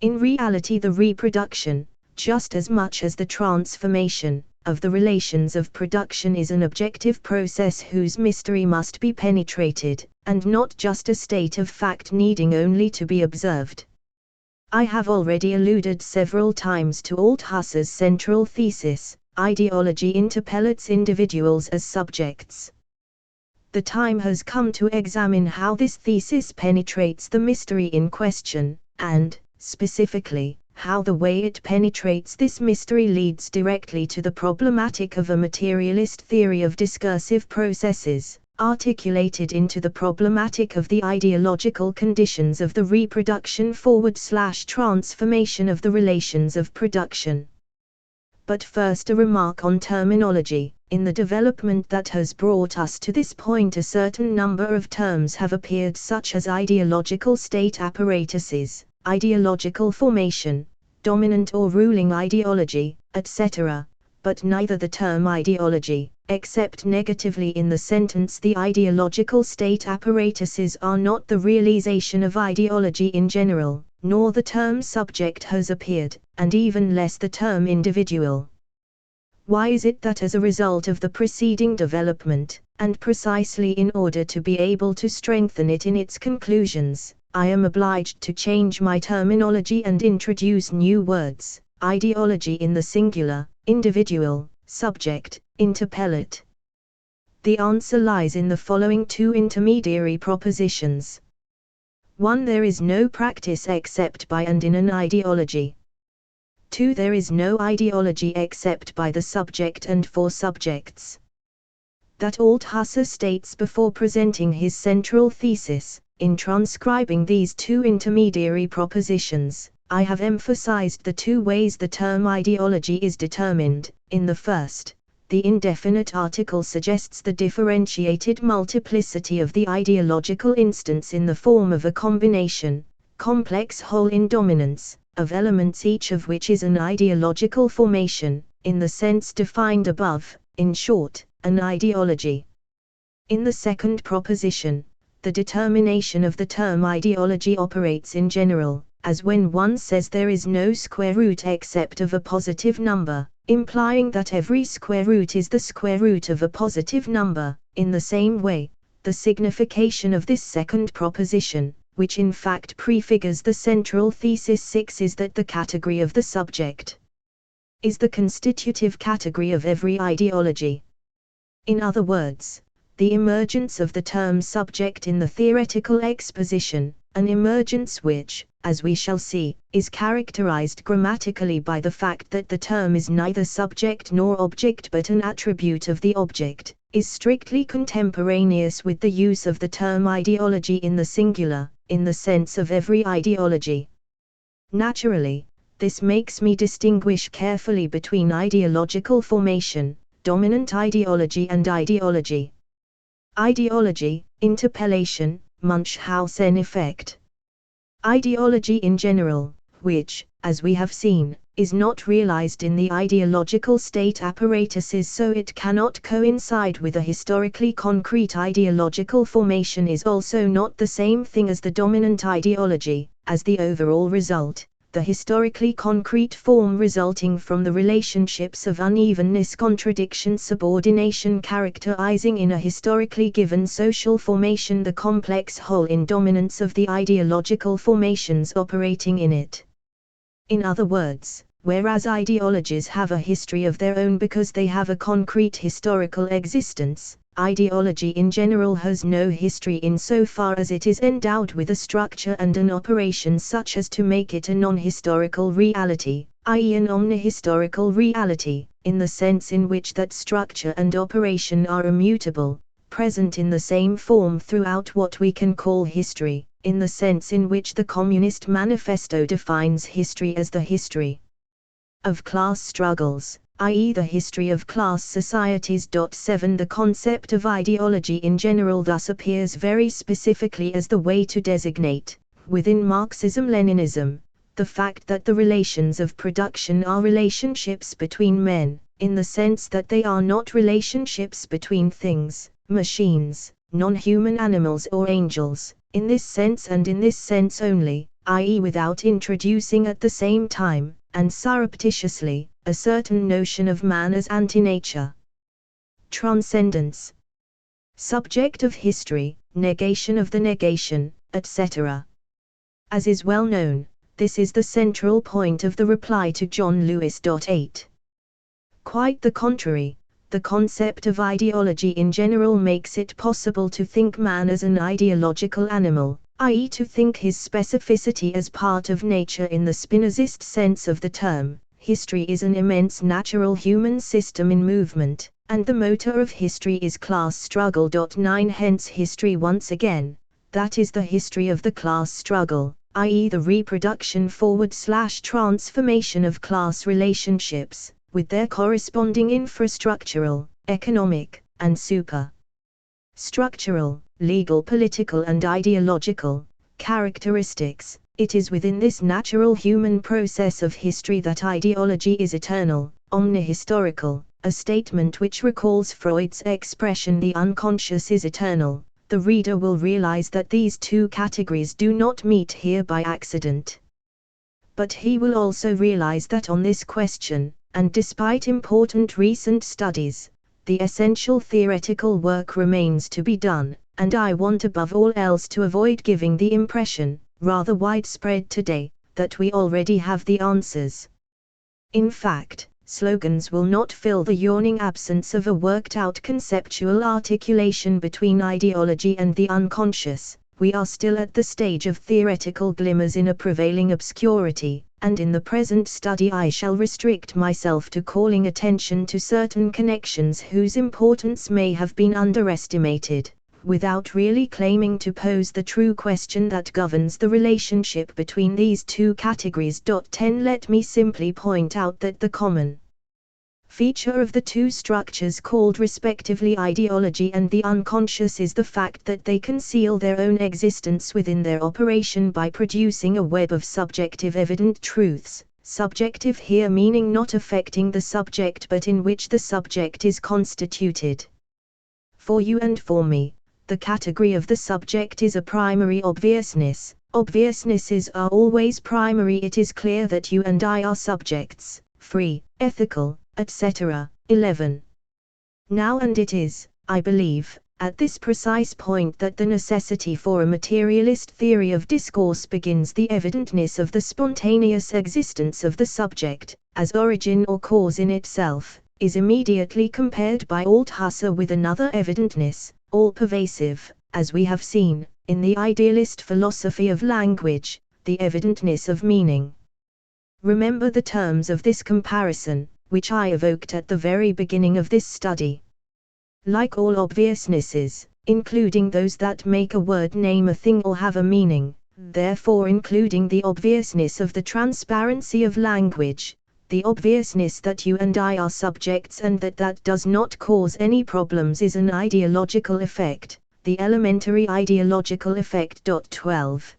In reality, the reproduction, just as much as the transformation, of the relations of production is an objective process whose mystery must be penetrated, and not just a state of fact needing only to be observed. I have already alluded several times to Althusser's central thesis, ideology interpellates individuals as subjects. The time has come to examine how this thesis penetrates the mystery in question, and, specifically, how the way it penetrates this mystery leads directly to the problematic of a materialist theory of discursive processes, articulated into the problematic of the ideological conditions of the reproduction/transformation of the relations of production. But first a remark on terminology. In the development that has brought us to this point, a certain number of terms have appeared, such as ideological state apparatuses, ideological formation, dominant or ruling ideology, etc. But neither the term ideology, except negatively in the sentence the ideological state apparatuses are not the realization of ideology in general, nor the term subject has appeared, and even less the term individual. Why is it that as a result of the preceding development, and precisely in order to be able to strengthen it in its conclusions, I am obliged to change my terminology and introduce new words, ideology in the singular, individual, subject, interpellate? The answer lies in the following two intermediary propositions. 1. There is no practice except by and in an ideology. 2. There is no ideology except by the subject and for subjects. That Althusser states before presenting his central thesis. In transcribing these two intermediary propositions, I have emphasized the two ways the term ideology is determined. In the first, the indefinite article suggests the differentiated multiplicity of the ideological instance in the form of a combination, complex whole in dominance, of elements each of which is an ideological formation, in the sense defined above, in short, an ideology. In the second proposition, the determination of the term ideology operates in general, as when one says there is no square root except of a positive number, implying that every square root is the square root of a positive number. In the same way, the signification of this second proposition, which in fact prefigures the central thesis 6, is that the category of the subject is the constitutive category of every ideology. In other words, the emergence of the term subject in the theoretical exposition, an emergence which, as we shall see, is characterized grammatically by the fact that the term is neither subject nor object but an attribute of the object, is strictly contemporaneous with the use of the term ideology in the singular, in the sense of every ideology. Naturally, this makes me distinguish carefully between ideological formation, dominant ideology and ideology. Ideology, interpellation, Munchausen effect. Ideology in general, which, as we have seen, is not realized in the ideological state apparatuses, so it cannot coincide with a historically concrete ideological formation, is also not the same thing as the dominant ideology, as the overall result, the historically concrete form resulting from the relationships of unevenness, contradiction, subordination characterizing in a historically given social formation the complex whole in dominance of the ideological formations operating in it. In other words, whereas ideologies have a history of their own because they have a concrete historical existence, ideology in general has no history insofar as it is endowed with a structure and an operation such as to make it a non-historical reality, i.e. an omnihistorical reality, in the sense in which that structure and operation are immutable, present in the same form throughout what we can call history, in the sense in which the Communist Manifesto defines history as the history of class struggles, i.e. the history of class societies. 7. The concept of ideology in general thus appears very specifically as the way to designate, within Marxism-Leninism, the fact that the relations of production are relationships between men, in the sense that they are not relationships between things, machines, non-human animals or angels, in this sense and in this sense only, i.e. without introducing at the same time, and surreptitiously, a certain notion of man as anti-nature. Transcendence. Subject of history, negation of the negation, etc. As is well known, this is the central point of the reply to John Lewis. 8. Quite the contrary, the concept of ideology in general makes it possible to think man as an ideological animal, i.e. to think his specificity as part of nature in the Spinozist sense of the term. History is an immense natural human system in movement, and the motor of history is class struggle. 9. Hence history once again, that is the history of the class struggle, i.e. the reproduction / transformation of class relationships, with their corresponding infrastructural, economic, and structural, legal, political, and ideological characteristics. It is within this natural human process of history that ideology is eternal, omnihistorical, a statement which recalls Freud's expression "the unconscious is eternal." The reader will realize that these two categories do not meet here by accident. But he will also realize that on this question, and despite important recent studies, the essential theoretical work remains to be done, and I want above all else to avoid giving the impression, rather widespread today, that we already have the answers. In fact, slogans will not fill the yawning absence of a worked-out conceptual articulation between ideology and the unconscious. We are still at the stage of theoretical glimmers in a prevailing obscurity, and in the present study I shall restrict myself to calling attention to certain connections whose importance may have been underestimated, without really claiming to pose the true question that governs the relationship between these two categories. 10. Let me simply point out that the common feature of the two structures called respectively ideology and the unconscious is the fact that they conceal their own existence within their operation by producing a web of subjective evident truths, subjective here meaning not affecting the subject but in which the subject is constituted. For you and for me, the category of the subject is a primary obviousness. Obviousnesses are always primary. It is clear that you and I are subjects, free, ethical, etc. 11. Now and it is, I believe, at this precise point that the necessity for a materialist theory of discourse begins. The evidentness of the spontaneous existence of the subject, as origin or cause in itself, is immediately compared by Althusser with another evidentness, all-pervasive, as we have seen, in the idealist philosophy of language, the evidentness of meaning. Remember the terms of this comparison, which I evoked at the very beginning of this study. Like all obviousnesses, including those that make a word name a thing or have a meaning, therefore including the obviousness of the transparency of language, the obviousness that you and I are subjects and that does not cause any problems is an ideological effect, the elementary ideological effect. 12.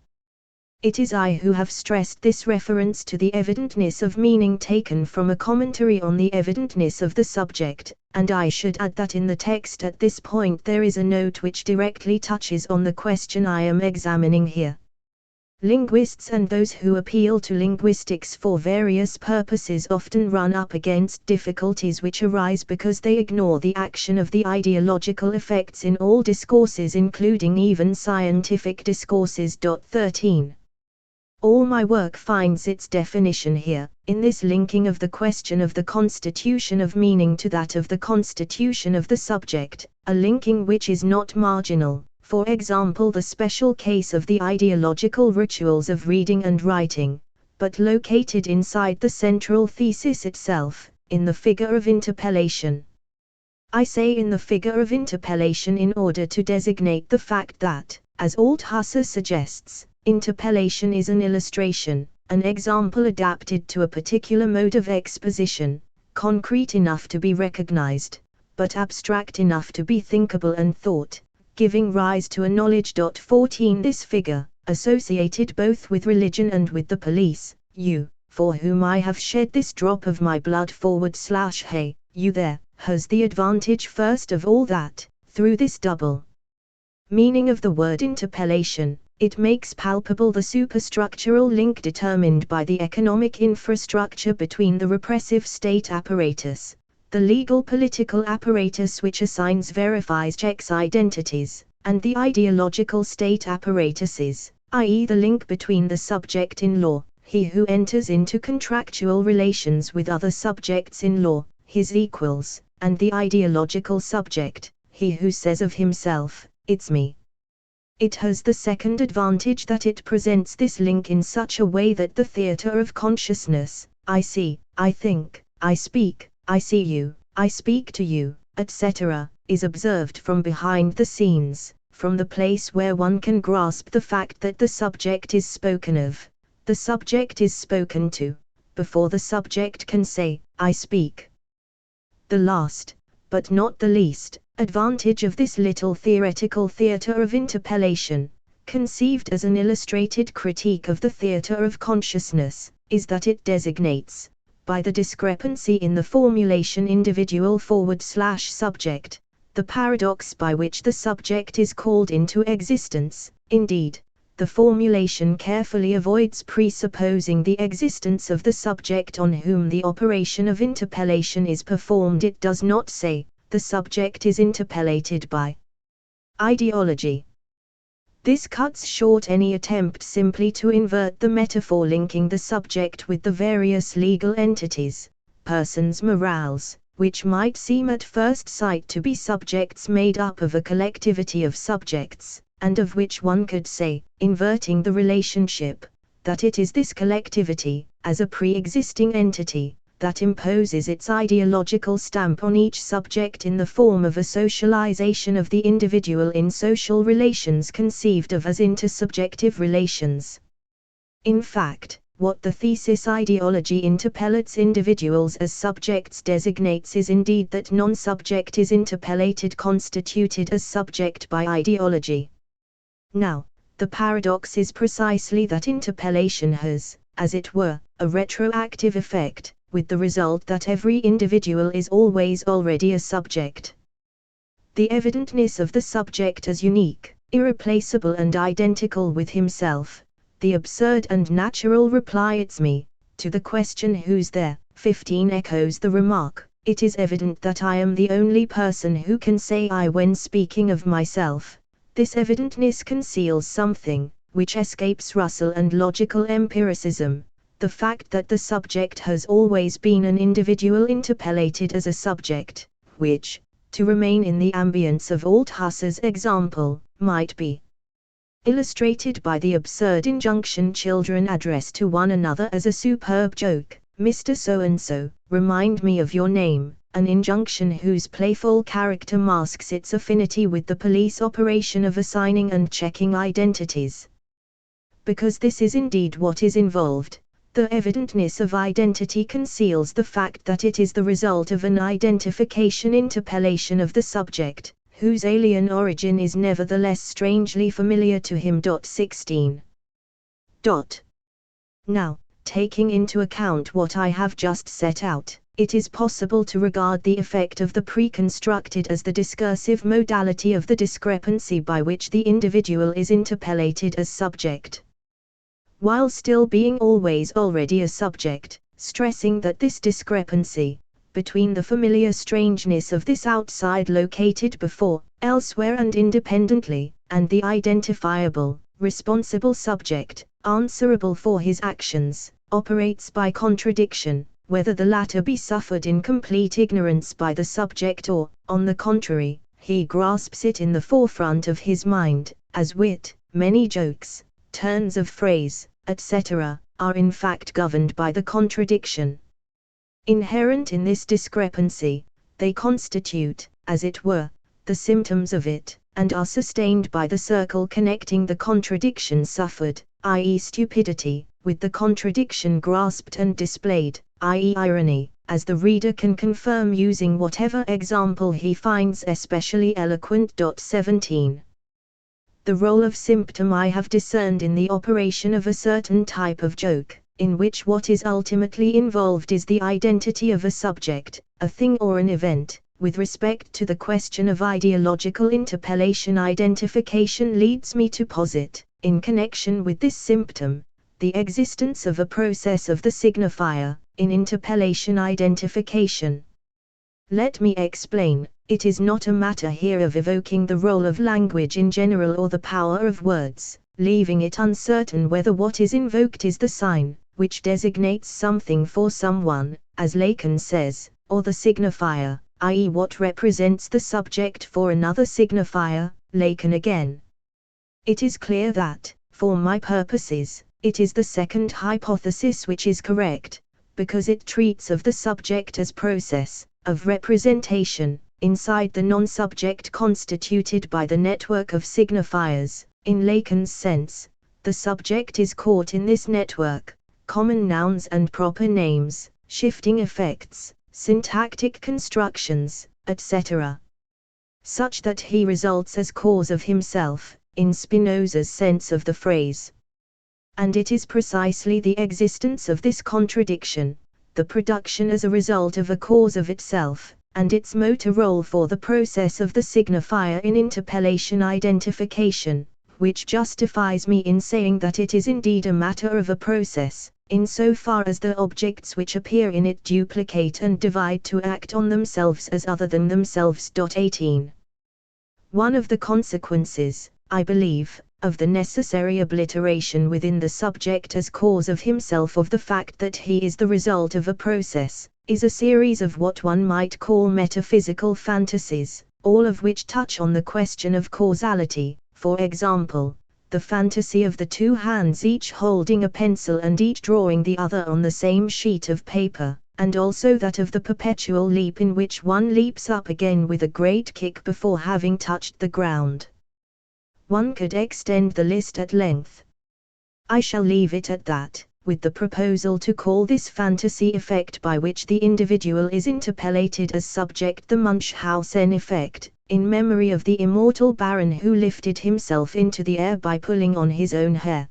It is I who have stressed this reference to the evidentness of meaning taken from a commentary on the evidentness of the subject, and I should add that in the text at this point there is a note which directly touches on the question I am examining here. Linguists and those who appeal to linguistics for various purposes often run up against difficulties which arise because they ignore the action of the ideological effects in all discourses, including even scientific discourses. 13. All my work finds its definition here, in this linking of the question of the constitution of meaning to that of the constitution of the subject, a linking which is not marginal. For example, the special case of the ideological rituals of reading and writing, but located inside the central thesis itself, in the figure of interpellation. I say in the figure of interpellation in order to designate the fact that, as Althusser suggests, interpellation is an illustration, an example adapted to a particular mode of exposition, concrete enough to be recognized, but abstract enough to be thinkable and thought, giving rise to a knowledge. 14. This figure, associated both with religion and with the police, you, for whom I have shed this drop of my blood / hey, you there, has the advantage first of all that, through this double meaning of the word interpellation, it makes palpable the superstructural link determined by the economic infrastructure between the repressive state apparatus, the legal political apparatus which assigns, verifies, checks identities, and the ideological state apparatuses, i.e. the link between the subject in law, he who enters into contractual relations with other subjects in law, his equals, and the ideological subject, he who says of himself, "It's me." It has the second advantage that it presents this link in such a way that the theater of consciousness, I see, I think, I speak, I see you, I speak to you, etc., is observed from behind the scenes, from the place where one can grasp the fact that the subject is spoken of, the subject is spoken to, before the subject can say, I speak. The last, but not the least, advantage of this little theoretical theatre of interpellation, conceived as an illustrated critique of the theatre of consciousness, is that it designates, by the discrepancy in the formulation individual/subject, the paradox by which the subject is called into existence. Indeed, the formulation carefully avoids presupposing the existence of the subject on whom the operation of interpellation is performed. It does not say, the subject is interpellated by ideology. This cuts short any attempt simply to invert the metaphor linking the subject with the various legal entities, persons morales, which might seem at first sight to be subjects made up of a collectivity of subjects, and of which one could say, inverting the relationship, that it is this collectivity, as a pre-existing entity, that imposes its ideological stamp on each subject in the form of a socialization of the individual in social relations conceived of as intersubjective relations. In fact, what the thesis ideology interpellates individuals as subjects designates is indeed that non-subject is interpellated constituted as subject by ideology. Now, the paradox is precisely that interpellation has, as it were, a retroactive effect, with the result that every individual is always already a subject. The evidentness of the subject as unique, irreplaceable and identical with himself, the absurd and natural reply "it's me," to the question "who's there?" 15 echoes the remark, "It is evident that I am the only person who can say I when speaking of myself." This evidentness conceals something, which escapes Russell and logical empiricism, the fact that the subject has always been an individual interpellated as a subject, which, to remain in the ambience of Althusser's example, might be illustrated by the absurd injunction children address to one another as a superb joke, "Mr. So-and-so, remind me of your name," an injunction whose playful character masks its affinity with the police operation of assigning and checking identities. Because this is indeed what is involved, the evidentness of identity conceals the fact that it is the result of an identification interpellation of the subject, whose alien origin is nevertheless strangely familiar to him. 16. Now, taking into account what I have just set out, it is possible to regard the effect of the preconstructed as the discursive modality of the discrepancy by which the individual is interpellated as subject, while still being always already a subject, stressing that this discrepancy, between the familiar strangeness of this outside located before, elsewhere and independently, and the identifiable, responsible subject, answerable for his actions, operates by contradiction, whether the latter be suffered in complete ignorance by the subject or, on the contrary, he grasps it in the forefront of his mind, as wit, many jokes, turns of phrase, etc., are in fact governed by the contradiction inherent in this discrepancy. They constitute, as it were, the symptoms of it, and are sustained by the circle connecting the contradiction suffered, i.e. stupidity, with the contradiction grasped and displayed, i.e. irony, as the reader can confirm using whatever example he finds especially eloquent. 17. The role of symptom I have discerned in the operation of a certain type of joke, in which what is ultimately involved is the identity of a subject, a thing or an event. With respect to the question of ideological interpellation, identification leads me to posit, in connection with this symptom, the existence of a process of the signifier, in interpellation identification. Let me explain. It is not a matter here of evoking the role of language in general or the power of words, leaving it uncertain whether what is invoked is the sign, which designates something for someone, as Lacan says, or the signifier, i.e. what represents the subject for another signifier, Lacan again. It is clear that, for my purposes, it is the second hypothesis which is correct, because it treats of the subject as process, of representation, inside the non-subject constituted by the network of signifiers. In Lacan's sense, the subject is caught in this network, common nouns and proper names, shifting effects, syntactic constructions, etc., such that he results as cause of himself, in Spinoza's sense of the phrase. And it is precisely the existence of this contradiction, the production as a result of a cause of itself, and its motor role for the process of the signifier in interpellation identification, which justifies me in saying that it is indeed a matter of a process, insofar as the objects which appear in it duplicate and divide to act on themselves as other than themselves. 18. One of the consequences, I believe, of the necessary obliteration within the subject as cause of himself of the fact that he is the result of a process, is a series of what one might call metaphysical fantasies, all of which touch on the question of causality. For example, the fantasy of the two hands each holding a pencil and each drawing the other on the same sheet of paper, and also that of the perpetual leap in which one leaps up again with a great kick before having touched the ground. One could extend the list at length. I shall leave it at that, with the proposal to call this fantasy effect by which the individual is interpellated as subject the Munchausen effect, in memory of the immortal baron who lifted himself into the air by pulling on his own hair.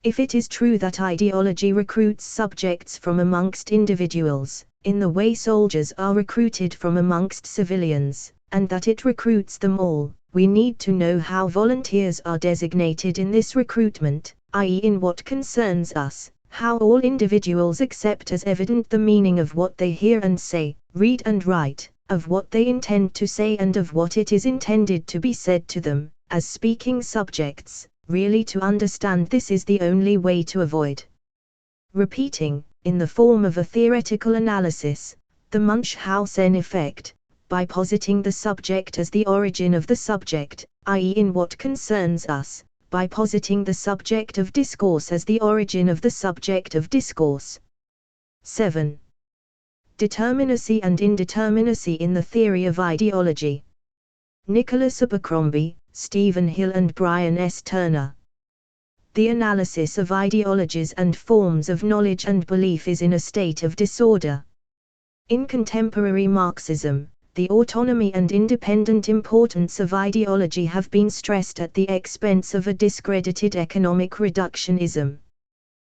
If it is true that ideology recruits subjects from amongst individuals, in the way soldiers are recruited from amongst civilians, and that it recruits them all, we need to know how volunteers are designated in this recruitment, i.e. in what concerns us, how all individuals accept as evident the meaning of what they hear and say, read and write, of what they intend to say and of what it is intended to be said to them, as speaking subjects. Really, to understand this is the only way to avoid repeating, in the form of a theoretical analysis, the Munchausen effect, by positing the subject as the origin of the subject, i.e. in what concerns us, by positing the subject of discourse as the origin of the subject of discourse. 7. Determinacy and indeterminacy in the theory of ideology. Nicholas Abercrombie, Stephen Hill and Brian S. Turner. The analysis of ideologies and forms of knowledge and belief is in a state of disorder. In contemporary Marxism, the autonomy and independent importance of ideology have been stressed at the expense of a discredited economic reductionism.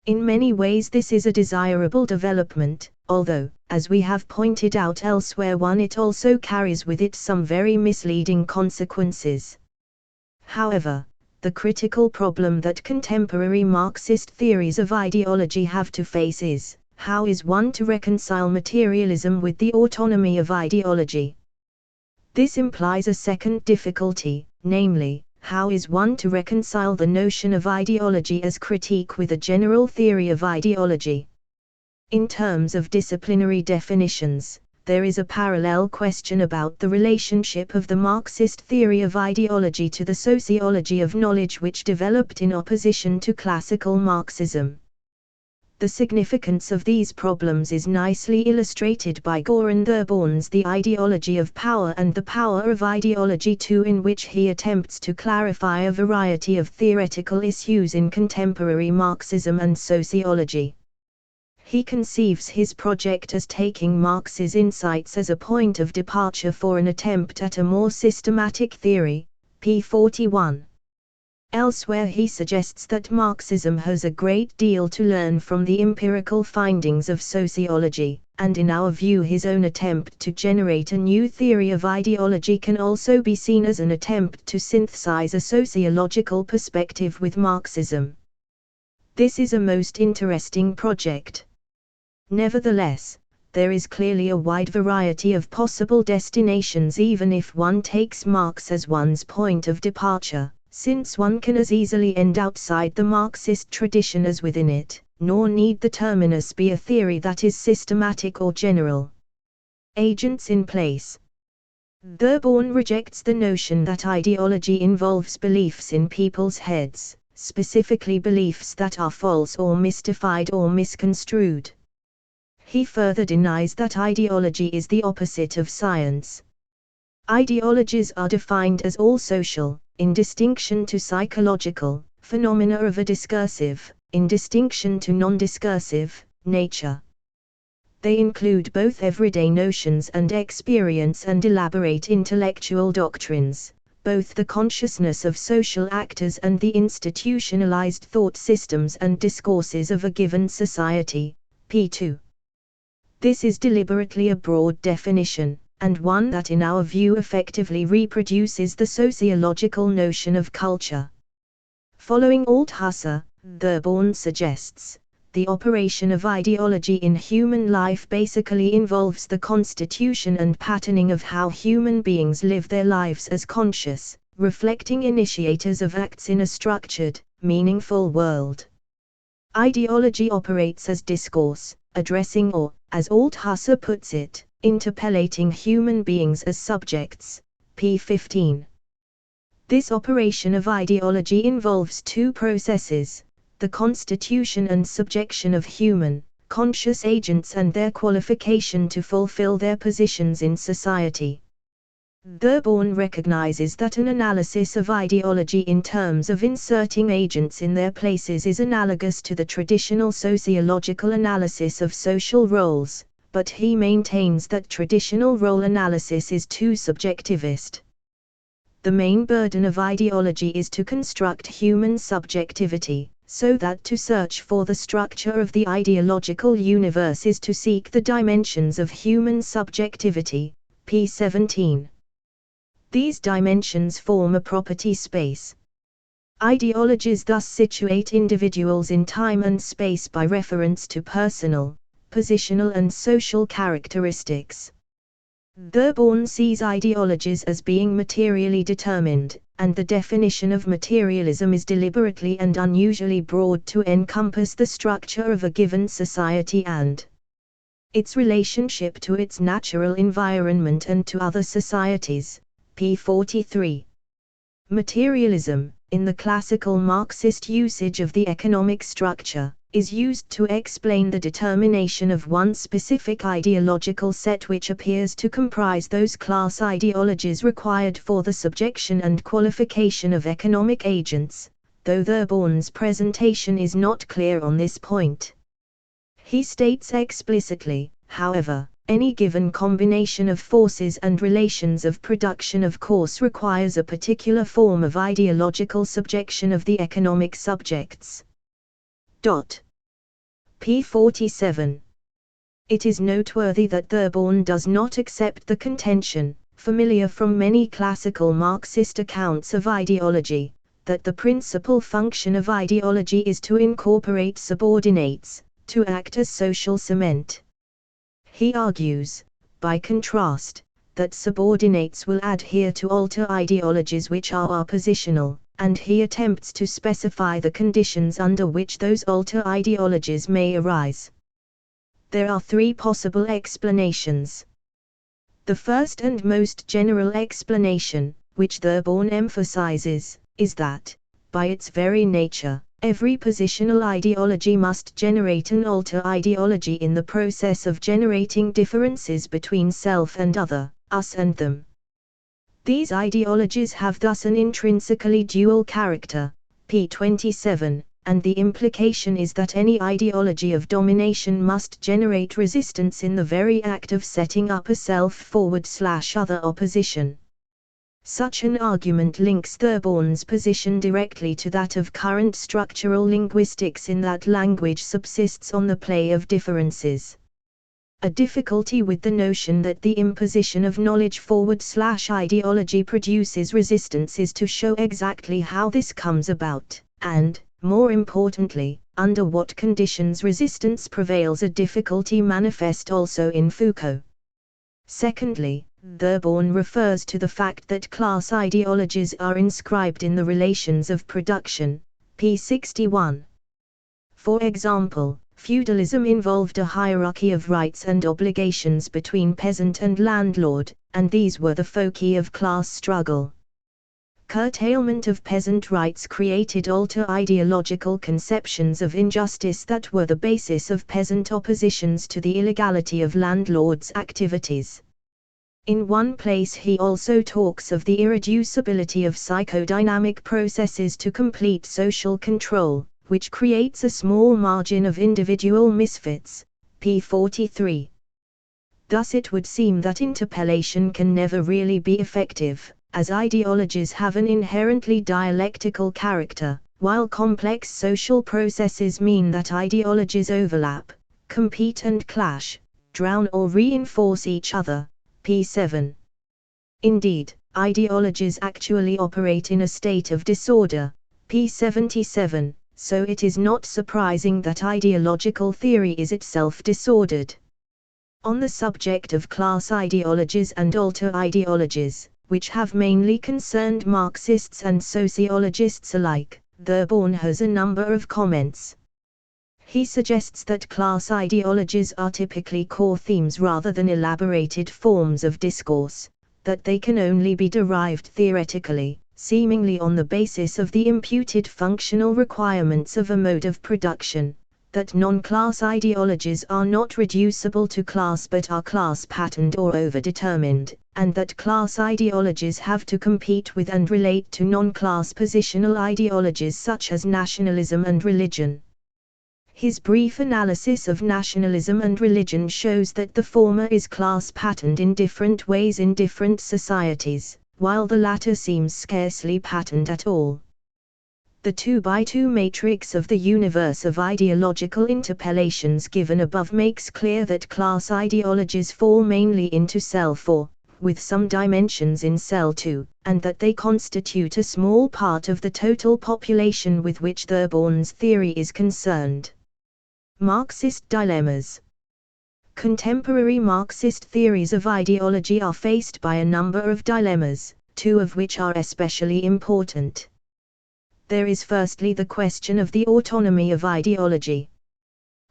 In many ways this is a desirable development, although, as we have pointed out elsewhere, it also carries with it some very misleading consequences. However, the critical problem that contemporary Marxist theories of ideology have to face is, how is one to reconcile materialism with the autonomy of ideology? This implies a second difficulty, namely, how is one to reconcile the notion of ideology as critique with a general theory of ideology? In terms of disciplinary definitions, there is a parallel question about the relationship of the Marxist theory of ideology to the sociology of knowledge which developed in opposition to classical Marxism. The significance of these problems is nicely illustrated by Göran Thurborn's The Ideology of Power and the Power of Ideology II, in which he attempts to clarify a variety of theoretical issues in contemporary Marxism and sociology. He conceives his project as taking Marx's insights as a point of departure for an attempt at a more systematic theory, p. 41. Elsewhere he suggests that Marxism has a great deal to learn from the empirical findings of sociology, and in our view his own attempt to generate a new theory of ideology can also be seen as an attempt to synthesize a sociological perspective with Marxism. This is a most interesting project. Nevertheless, there is clearly a wide variety of possible destinations even if one takes Marx as one's point of departure, since one can as easily end outside the Marxist tradition as within it, nor need the terminus be a theory that is systematic or general. Agents in place. Thurborn rejects the notion that ideology involves beliefs in people's heads, specifically beliefs that are false or mystified or misconstrued. He further denies that ideology is the opposite of science. Ideologies are defined as all social, in distinction to psychological, phenomena of a discursive, in distinction to non-discursive nature. They include both everyday notions and experience and elaborate intellectual doctrines, both the consciousness of social actors and the institutionalized thought systems and discourses of a given society. p. 2. This is deliberately a broad definition, and one that in our view effectively reproduces the sociological notion of culture. Following Althusser, Third-Born suggests, the operation of ideology in human life basically involves the constitution and patterning of how human beings live their lives as conscious, reflecting initiators of acts in a structured, meaningful world. Ideology operates as discourse, addressing or, as Althusser puts it, interpellating human beings as subjects. p. 15. This operation of ideology involves two processes: the constitution and subjection of human, conscious agents and their qualification to fulfill their positions in society. Third-Born recognizes that an analysis of ideology in terms of inserting agents in their places is analogous to the traditional sociological analysis of social roles, but he maintains that traditional role analysis is too subjectivist. The main burden of ideology is to construct human subjectivity, so that to search for the structure of the ideological universe is to seek the dimensions of human subjectivity. p. 17. These dimensions form a property space. Ideologies thus situate individuals in time and space by reference to personal, positional and social characteristics. Third-Born sees ideologies as being materially determined, and the definition of materialism is deliberately and unusually broad to encompass the structure of a given society and its relationship to its natural environment and to other societies. p. 43. Materialism, in the classical Marxist usage of the economic structure, is used to explain the determination of one specific ideological set which appears to comprise those class ideologies required for the subjection and qualification of economic agents, though Third-Born's presentation is not clear on this point. He states explicitly, however, any given combination of forces and relations of production of course requires a particular form of ideological subjection of the economic subjects. p. 47. It is noteworthy that Third-Born does not accept the contention, familiar from many classical Marxist accounts of ideology, that the principal function of ideology is to incorporate subordinates, to act as social cement. He argues, by contrast, that subordinates will adhere to alter ideologies which are oppositional, and he attempts to specify the conditions under which those alter ideologies may arise. There are three possible explanations. The first and most general explanation, which Third-Born emphasizes, is that, by its very nature, every positional ideology must generate an alter ideology in the process of generating differences between self and other, us and them. These ideologies have thus an intrinsically dual character, p. 27, and the implication is that any ideology of domination must generate resistance in the very act of setting up a self/other opposition. Such an argument links Third-Born's position directly to that of current structural linguistics in that language subsists on the play of differences. A difficulty with the notion that the imposition of knowledge/ideology produces resistance is to show exactly how this comes about, and, more importantly, under what conditions resistance prevails, a difficulty manifest also in Foucault. Secondly, Third-Born refers to the fact that class ideologies are inscribed in the relations of production, p. 61. For example, feudalism involved a hierarchy of rights and obligations between peasant and landlord, and these were the foci of class struggle. Curtailment of peasant rights created alter ideological conceptions of injustice that were the basis of peasant oppositions to the illegality of landlords' activities. In one place he also talks of the irreducibility of psychodynamic processes to complete social control, which creates a small margin of individual misfits, p. 43. Thus it would seem that interpellation can never really be effective, as ideologies have an inherently dialectical character, while complex social processes mean that ideologies overlap, compete and clash, drown or reinforce each other, p. 7. Indeed, ideologies actually operate in a state of disorder, p. 77, so it is not surprising that ideological theory is itself disordered. On the subject of class ideologies and alter ideologies, which have mainly concerned Marxists and sociologists alike, Third-Born has a number of comments. He suggests that class ideologies are typically core themes rather than elaborated forms of discourse, that they can only be derived theoretically, seemingly on the basis of the imputed functional requirements of a mode of production, that non-class ideologies are not reducible to class but are class-patterned or overdetermined, and that class ideologies have to compete with and relate to non-class positional ideologies such as nationalism and religion. His brief analysis of nationalism and religion shows that the former is class-patterned in different ways in different societies, while the latter seems scarcely patterned at all. The 2x2 matrix of the universe of ideological interpellations given above makes clear that class ideologies fall mainly into cell 4, with some dimensions in cell 2, and that they constitute a small part of the total population with which Third-Born's theory is concerned. Marxist dilemmas. Contemporary Marxist theories of ideology are faced by a number of dilemmas, two of which are especially important. There is firstly the question of the autonomy of ideology.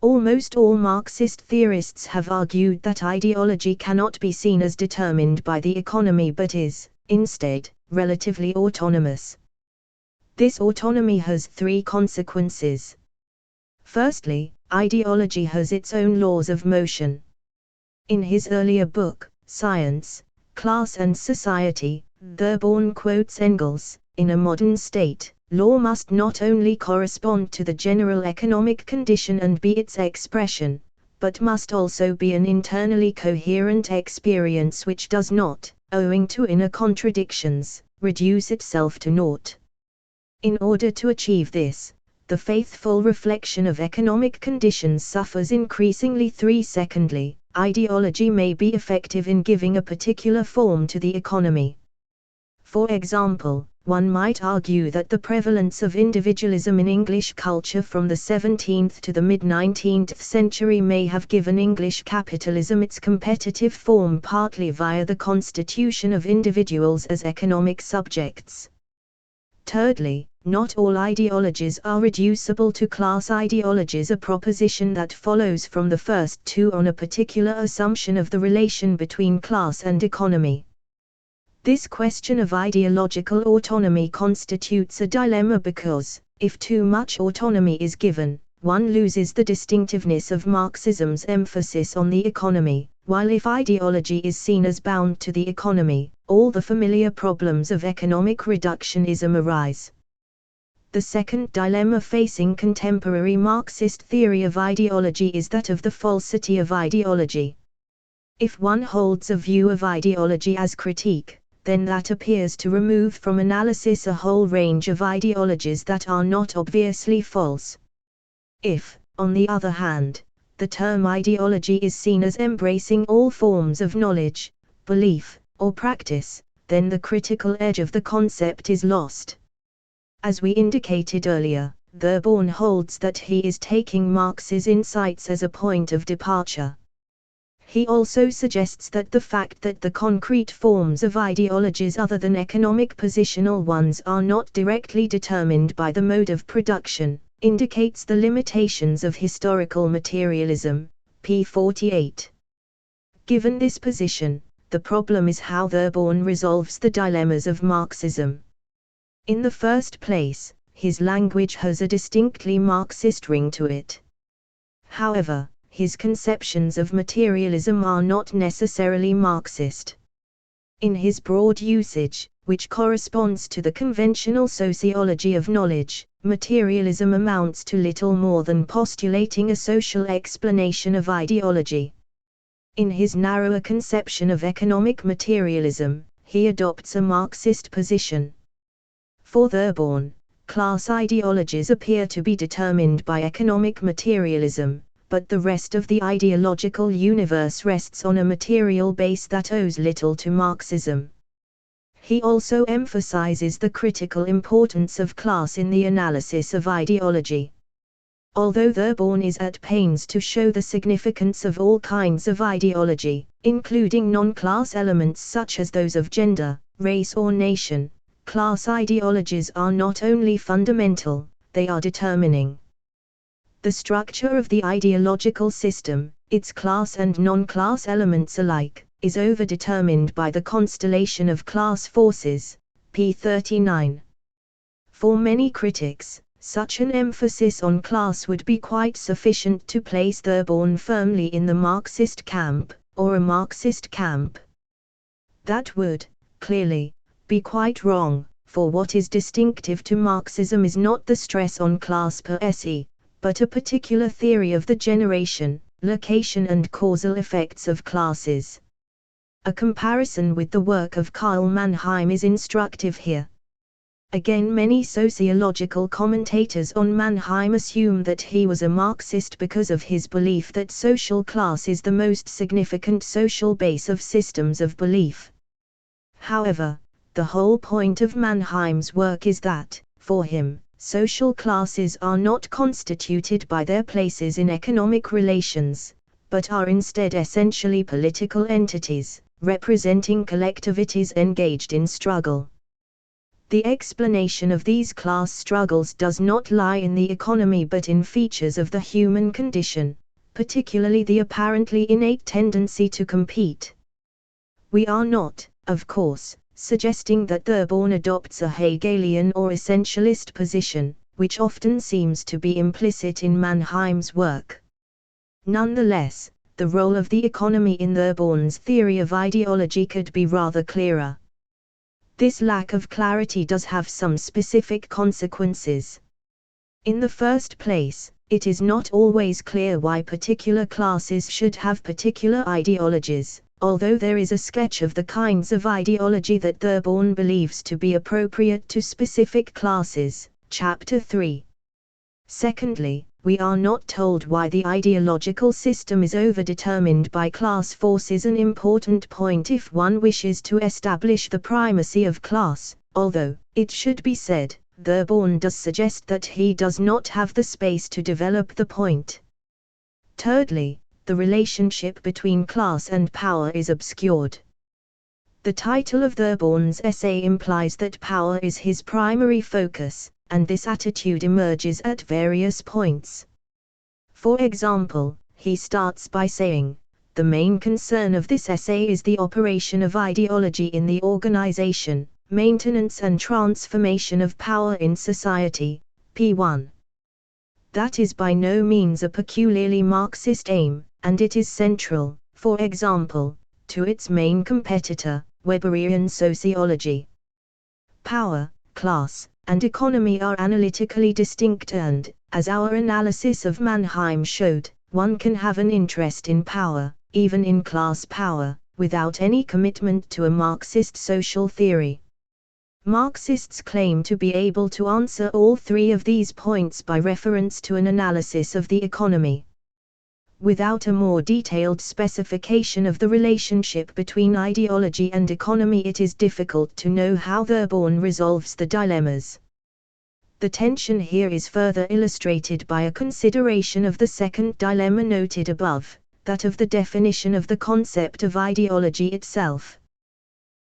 Almost all Marxist theorists have argued that ideology cannot be seen as determined by the economy but is, instead, relatively autonomous. This autonomy has three consequences. Firstly, ideology has its own laws of motion. In his earlier book, Science, Class and Society, Third-Born quotes Engels, "In a modern state, law must not only correspond to the general economic condition and be its expression, but must also be an internally coherent experience which does not, owing to inner contradictions, reduce itself to naught." In order to achieve this, the faithful reflection of economic conditions suffers increasingly. Secondly, ideology may be effective in giving a particular form to the economy. For example, one might argue that the prevalence of individualism in English culture from the 17th to the mid-19th century may have given English capitalism its competitive form partly via the constitution of individuals as economic subjects. Thirdly, not all ideologies are reducible to class ideologies, a proposition that follows from the first two on a particular assumption of the relation between class and economy. This question of ideological autonomy constitutes a dilemma because, if too much autonomy is given, one loses the distinctiveness of Marxism's emphasis on the economy, while if ideology is seen as bound to the economy, all the familiar problems of economic reductionism arise. The second dilemma facing contemporary Marxist theory of ideology is that of the falsity of ideology. If one holds a view of ideology as critique, then that appears to remove from analysis a whole range of ideologies that are not obviously false. If, on the other hand, the term ideology is seen as embracing all forms of knowledge, belief, or practice, then the critical edge of the concept is lost. As we indicated earlier, Third-Born holds that he is taking Marx's insights as a point of departure. He also suggests that the fact that the concrete forms of ideologies other than economic positional ones are not directly determined by the mode of production, indicates the limitations of historical materialism, p. 48. Given this position, the problem is how Third-Born resolves the dilemmas of Marxism. In the first place, his language has a distinctly Marxist ring to it. However, his conceptions of materialism are not necessarily Marxist. In his broad usage, which corresponds to the conventional sociology of knowledge, materialism amounts to little more than postulating a social explanation of ideology. In his narrower conception of economic materialism, he adopts a Marxist position. For Third-Born, class ideologies appear to be determined by economic materialism, but the rest of the ideological universe rests on a material base that owes little to Marxism. He also emphasizes the critical importance of class in the analysis of ideology. Although Third-Born is at pains to show the significance of all kinds of ideology, including non-class elements such as those of gender, race or nation, class ideologies are not only fundamental, they are determining. The structure of the ideological system, its class and non-class elements alike, is overdetermined by the constellation of class forces, p. 39. For many critics, such an emphasis on class would be quite sufficient to place Third-Born firmly in the Marxist camp, or a Marxist camp. That would, clearly, be quite wrong, for what is distinctive to Marxism is not the stress on class per se, but a particular theory of the generation, location and causal effects of classes. A comparison with the work of Karl Mannheim is instructive here. Again, many sociological commentators on Mannheim assume that he was a Marxist because of his belief that social class is the most significant social base of systems of belief. However, the whole point of Mannheim's work is that, for him, social classes are not constituted by their places in economic relations, but are instead essentially political entities, representing collectivities engaged in struggle. The explanation of these class struggles does not lie in the economy but in features of the human condition, particularly the apparently innate tendency to compete. We are not, of course, suggesting that Third-Born adopts a Hegelian or essentialist position, which often seems to be implicit in Mannheim's work. Nonetheless, the role of the economy in Third-Born's theory of ideology could be rather clearer. This lack of clarity does have some specific consequences. In the first place, it is not always clear why particular classes should have particular ideologies, although there is a sketch of the kinds of ideology that Third-Born believes to be appropriate to specific classes, Chapter 3. Secondly, we are not told why the ideological system is overdetermined by class force is an important point if one wishes to establish the primacy of class, although, it should be said, Third-Born does suggest that he does not have the space to develop the point. Thirdly, the relationship between class and power is obscured. The title of Third-Born's essay implies that power is his primary focus, and this attitude emerges at various points. For example, he starts by saying, "The main concern of this essay is the operation of ideology in the organization, maintenance and transformation of power in society, p. 1. That is by no means a peculiarly Marxist aim, and it is central, for example, to its main competitor, Weberian sociology. Power, class, and economy are analytically distinct and, as our analysis of Mannheim showed, one can have an interest in power, even in class power, without any commitment to a Marxist social theory. Marxists claim to be able to answer all three of these points by reference to an analysis of the economy. Without a more detailed specification of the relationship between ideology and economy, it is difficult to know how Third-Born resolves the dilemmas. The tension here is further illustrated by a consideration of the second dilemma noted above, that of the definition of the concept of ideology itself.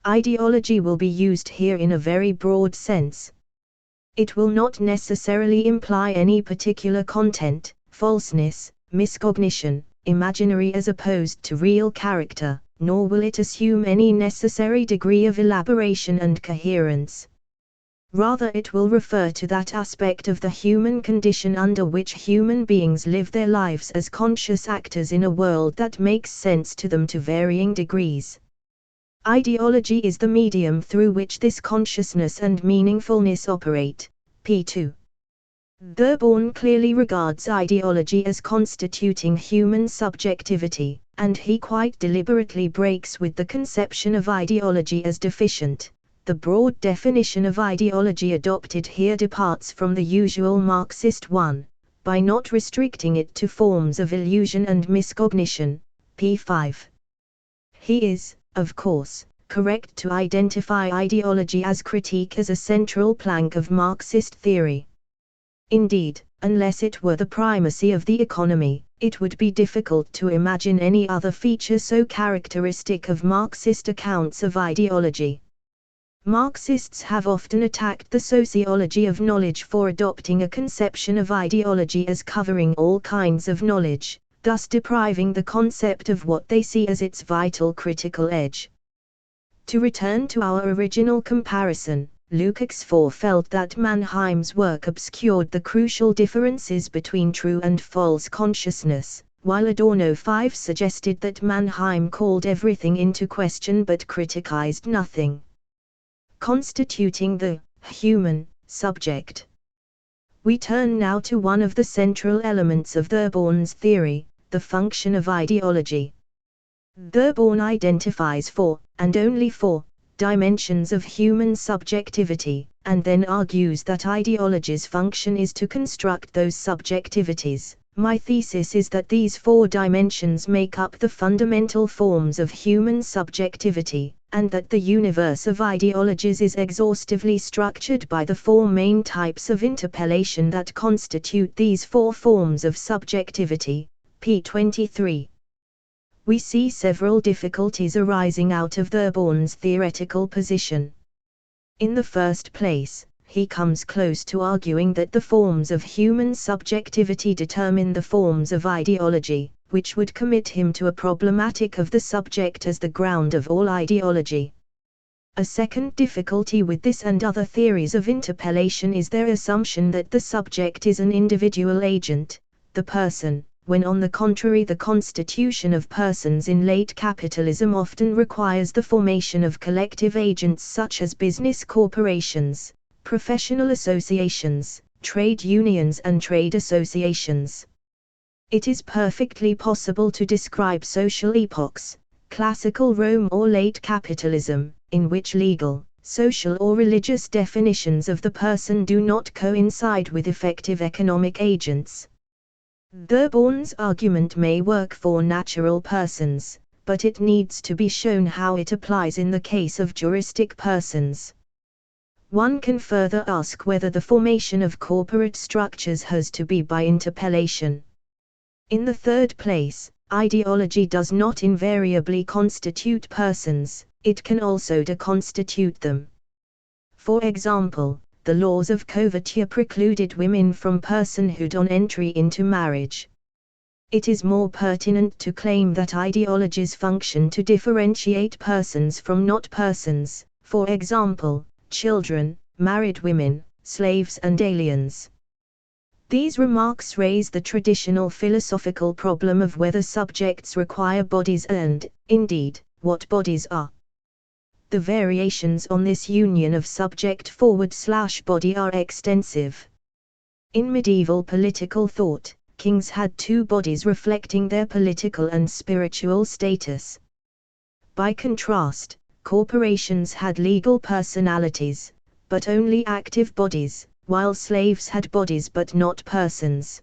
Ideology will be used here in a very broad sense. It will not necessarily imply any particular content, falseness, miscognition, imaginary as opposed to real character, nor will it assume any necessary degree of elaboration and coherence. Rather, it will refer to that aspect of the human condition under which human beings live their lives as conscious actors in a world that makes sense to them to varying degrees. Ideology is the medium through which this consciousness and meaningfulness operate. p. 2. Third-Born clearly regards ideology as constituting human subjectivity, and he quite deliberately breaks with the conception of ideology as deficient. The broad definition of ideology adopted here departs from the usual Marxist one, by not restricting it to forms of illusion and miscognition. p. 5. He is, of course, correct to identify ideology as critique as a central plank of Marxist theory. Indeed, unless it were the primacy of the economy, it would be difficult to imagine any other feature so characteristic of Marxist accounts of ideology. Marxists have often attacked the sociology of knowledge for adopting a conception of ideology as covering all kinds of knowledge, thus depriving the concept of what they see as its vital critical edge. To return to our original comparison, Lukács 4 felt that Mannheim's work obscured the crucial differences between true and false consciousness, while Adorno 5 suggested that Mannheim called everything into question but criticized nothing. Constituting the human subject. We turn now to one of the central elements of Third-Born's theory, the function of ideology. Third-Born identifies four, and only four, dimensions of human subjectivity, and then argues that ideology's function is to construct those subjectivities. My thesis is that these four dimensions make up the fundamental forms of human subjectivity, and that the universe of ideologies is exhaustively structured by the four main types of interpellation that constitute these four forms of subjectivity. p. 23. We see several difficulties arising out of Third-Born's theoretical position. In the first place, he comes close to arguing that the forms of human subjectivity determine the forms of ideology, which would commit him to a problematic of the subject as the ground of all ideology. A second difficulty with this and other theories of interpellation is their assumption that the subject is an individual agent, the person, when on the contrary the constitution of persons in late capitalism often requires the formation of collective agents such as business corporations, professional associations, trade unions and trade associations. It is perfectly possible to describe social epochs, classical Rome or late capitalism, in which legal, social or religious definitions of the person do not coincide with effective economic agents. Third-Born's argument may work for natural persons, but it needs to be shown how it applies in the case of juristic persons. One can further ask whether the formation of corporate structures has to be by interpellation. In the third place, ideology does not invariably constitute persons, it can also deconstitute them. For example, the laws of coverture precluded women from personhood on entry into marriage. It is more pertinent to claim that ideologies function to differentiate persons from not persons, for example, children, married women, slaves and aliens. These remarks raise the traditional philosophical problem of whether subjects require bodies and, indeed, what bodies are. The variations on this union of subject/body are extensive. In medieval political thought, kings had two bodies reflecting their political and spiritual status. By contrast, corporations had legal personalities, but only active bodies, while slaves had bodies but not persons.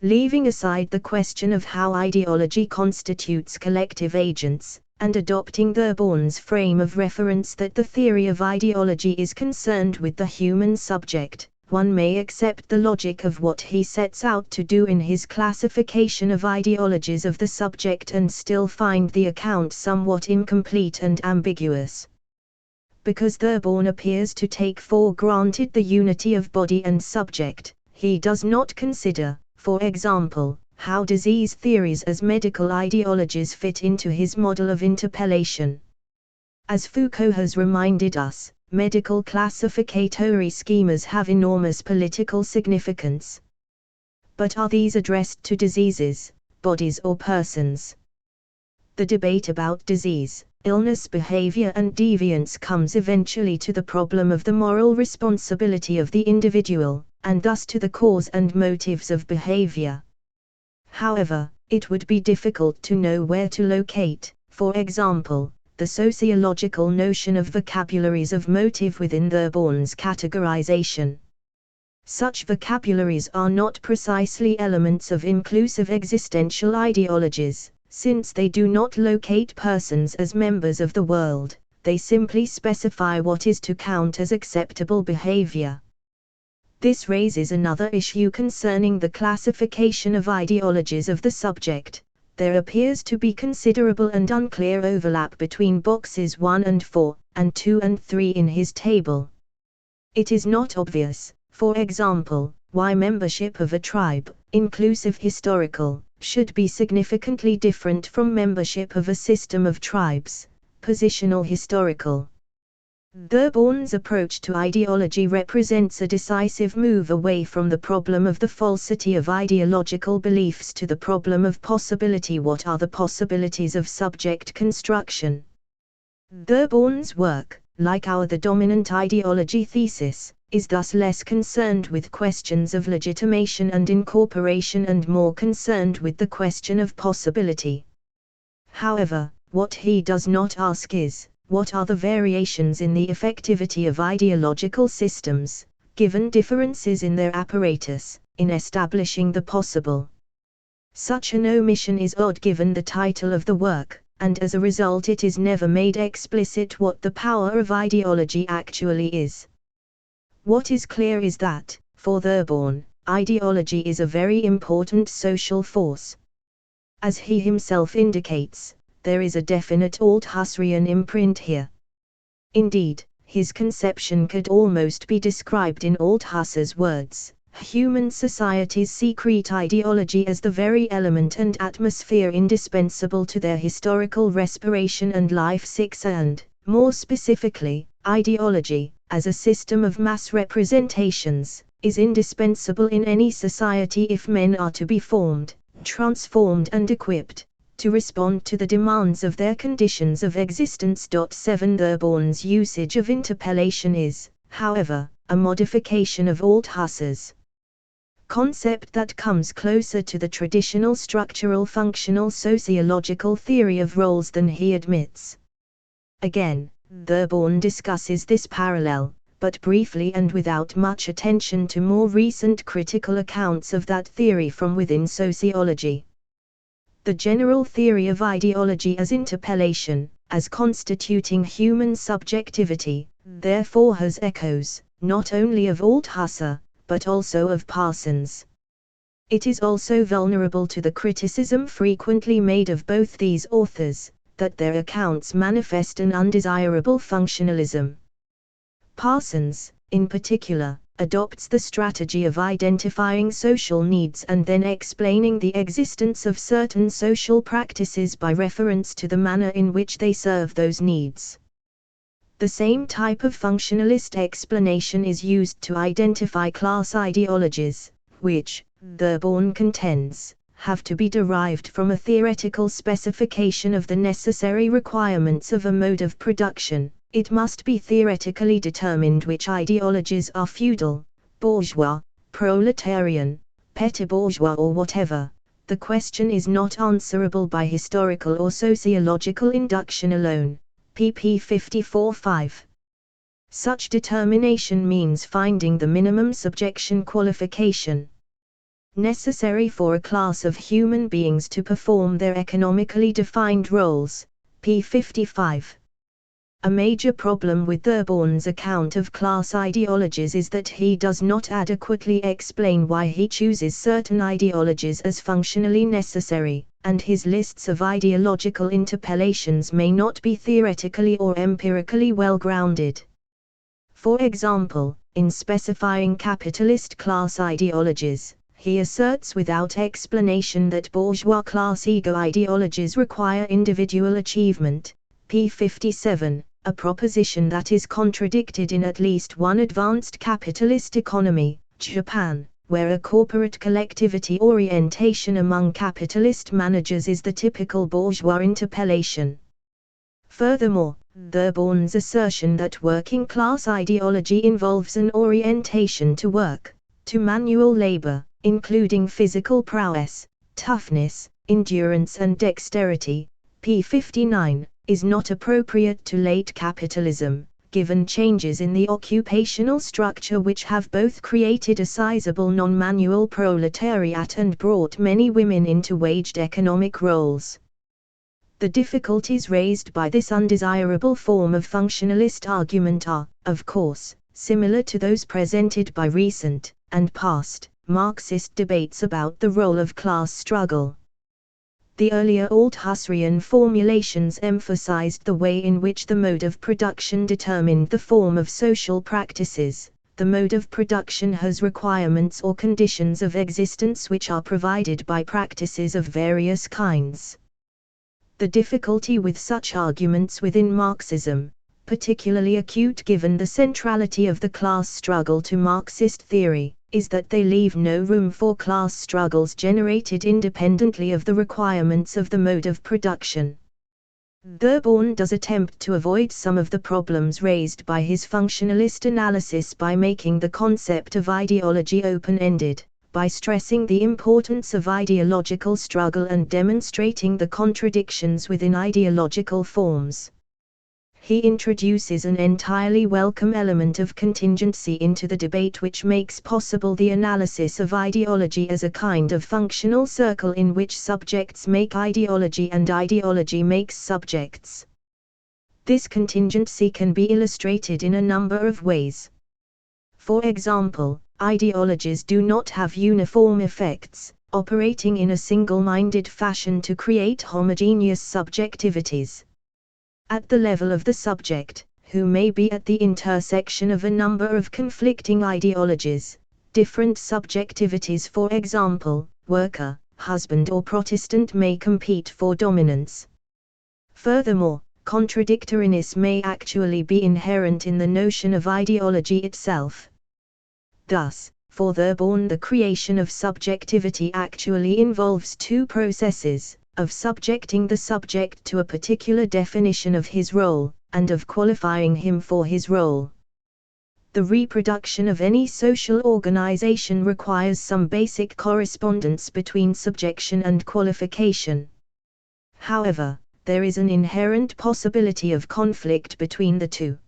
Leaving aside the question of how ideology constitutes collective agents, and adopting Third-Born's frame of reference that the theory of ideology is concerned with the human subject, one may accept the logic of what he sets out to do in his classification of ideologies of the subject and still find the account somewhat incomplete and ambiguous. Because Third-Born appears to take for granted the unity of body and subject, he does not consider, for example, how disease theories as medical ideologies fit into his model of interpellation. As Foucault has reminded us, medical classificatory schemas have enormous political significance. But are these addressed to diseases, bodies or persons? The debate about disease, illness, behavior and deviance comes eventually to the problem of the moral responsibility of the individual, and thus to the cause and motives of behavior. However, it would be difficult to know where to locate, for example, the sociological notion of vocabularies of motive within Third-Born's categorization. Such vocabularies are not precisely elements of inclusive existential ideologies, since they do not locate persons as members of the world, they simply specify what is to count as acceptable behavior. This raises another issue concerning the classification of ideologies of the subject. There appears to be considerable and unclear overlap between boxes 1 and 4, and 2 and 3 in his table. It is not obvious, for example, why membership of a tribe, inclusive historical, should be significantly different from membership of a system of tribes, positional historical. Third-Born's approach to ideology represents a decisive move away from the problem of the falsity of ideological beliefs to the problem of possibility. What are the possibilities of subject construction? Third-Born's work, like the dominant ideology thesis, is thus less concerned with questions of legitimation and incorporation and more concerned with the question of possibility. However, what he does not ask is, what are the variations in the effectivity of ideological systems, given differences in their apparatus, in establishing the possible? Such an omission is odd given the title of the work, and as a result it is never made explicit what the power of ideology actually is. What is clear is that, for Third-Born, ideology is a very important social force. As he himself indicates, there is a definite Althusserlian imprint here. Indeed, his conception could almost be described in Althusser's words: human societies secrete ideology as the very element and atmosphere indispensable to their historical respiration and life. 6 And, more specifically, ideology, as a system of mass representations, is indispensable in any society if men are to be formed, transformed and equipped to respond to the demands of their conditions of existence. 7 Third-Born's usage of interpellation is, however, a modification of Althusser's concept that comes closer to the traditional structural functional sociological theory of roles than he admits. Again, Third-Born discusses this parallel, but briefly and without much attention to more recent critical accounts of that theory from within sociology. The general theory of ideology as interpellation, as constituting human subjectivity, therefore has echoes, not only of Althusser, but also of Parsons. It is also vulnerable to the criticism frequently made of both these authors, that their accounts manifest an undesirable functionalism. Parsons, in particular, adopts the strategy of identifying social needs and then explaining the existence of certain social practices by reference to the manner in which they serve those needs. The same type of functionalist explanation is used to identify class ideologies, which, Third-Born contends, have to be derived from a theoretical specification of the necessary requirements of a mode of production. It must be theoretically determined which ideologies are feudal, bourgeois, proletarian, petit bourgeois or whatever. The question is not answerable by historical or sociological induction alone. pp. 54-5. Such determination means finding the minimum subjection qualification necessary for a class of human beings to perform their economically defined roles. p. 55. A major problem with Third-Born's account of class ideologies is that he does not adequately explain why he chooses certain ideologies as functionally necessary, and his lists of ideological interpellations may not be theoretically or empirically well grounded. For example, in specifying capitalist class ideologies, he asserts without explanation that bourgeois class ego ideologies require individual achievement. p. 57. A proposition that is contradicted in at least one advanced capitalist economy, Japan, where a corporate collectivity orientation among capitalist managers is the typical bourgeois interpellation. Furthermore, Third-Born's assertion that working class ideology involves an orientation to work, to manual labor, including physical prowess, toughness, endurance and dexterity, p. 59, is not appropriate to late capitalism, given changes in the occupational structure which have both created a sizable non-manual proletariat and brought many women into waged economic roles. The difficulties raised by this undesirable form of functionalist argument are, of course, similar to those presented by recent, and past, Marxist debates about the role of class struggle. The earlier Althusserlian formulations emphasized the way in which the mode of production determined the form of social practices. The mode of production has requirements or conditions of existence which are provided by practices of various kinds. The difficulty with such arguments within Marxism, particularly acute given the centrality of the class struggle to Marxist theory, is that they leave no room for class struggles generated independently of the requirements of the mode of production. Third-Born does attempt to avoid some of the problems raised by his functionalist analysis by making the concept of ideology open-ended, by stressing the importance of ideological struggle and demonstrating the contradictions within ideological forms. He introduces an entirely welcome element of contingency into the debate which makes possible the analysis of ideology as a kind of functional circle in which subjects make ideology and ideology makes subjects. This contingency can be illustrated in a number of ways. For example, ideologies do not have uniform effects, operating in a single-minded fashion to create homogeneous subjectivities. At the level of the subject, who may be at the intersection of a number of conflicting ideologies, different subjectivities, for example, worker, husband or Protestant, may compete for dominance. Furthermore, contradictoriness may actually be inherent in the notion of ideology itself. Thus, for Third-Born, the creation of subjectivity actually involves two processes, of subjecting the subject to a particular definition of his role, and of qualifying him for his role. The reproduction of any social organization requires some basic correspondence between subjection and qualification. However, there is an inherent possibility of conflict between the two.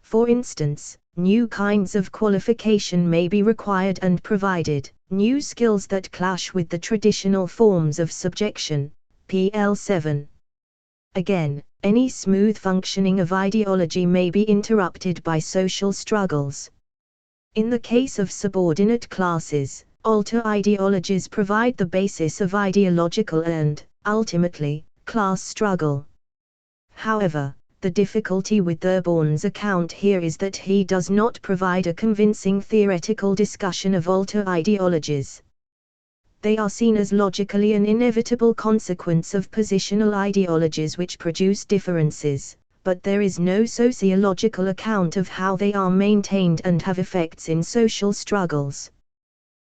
For instance, new kinds of qualification may be required and provided, new skills that clash with the traditional forms of subjection, pl. 7. Again, any smooth functioning of ideology may be interrupted by social struggles. In the case of subordinate classes, alter ideologies provide the basis of ideological and, ultimately, class struggle. However, the difficulty with Third-Born's account here is that he does not provide a convincing theoretical discussion of alter ideologies. They are seen as logically an inevitable consequence of positional ideologies which produce differences, but there is no sociological account of how they are maintained and have effects in social struggles.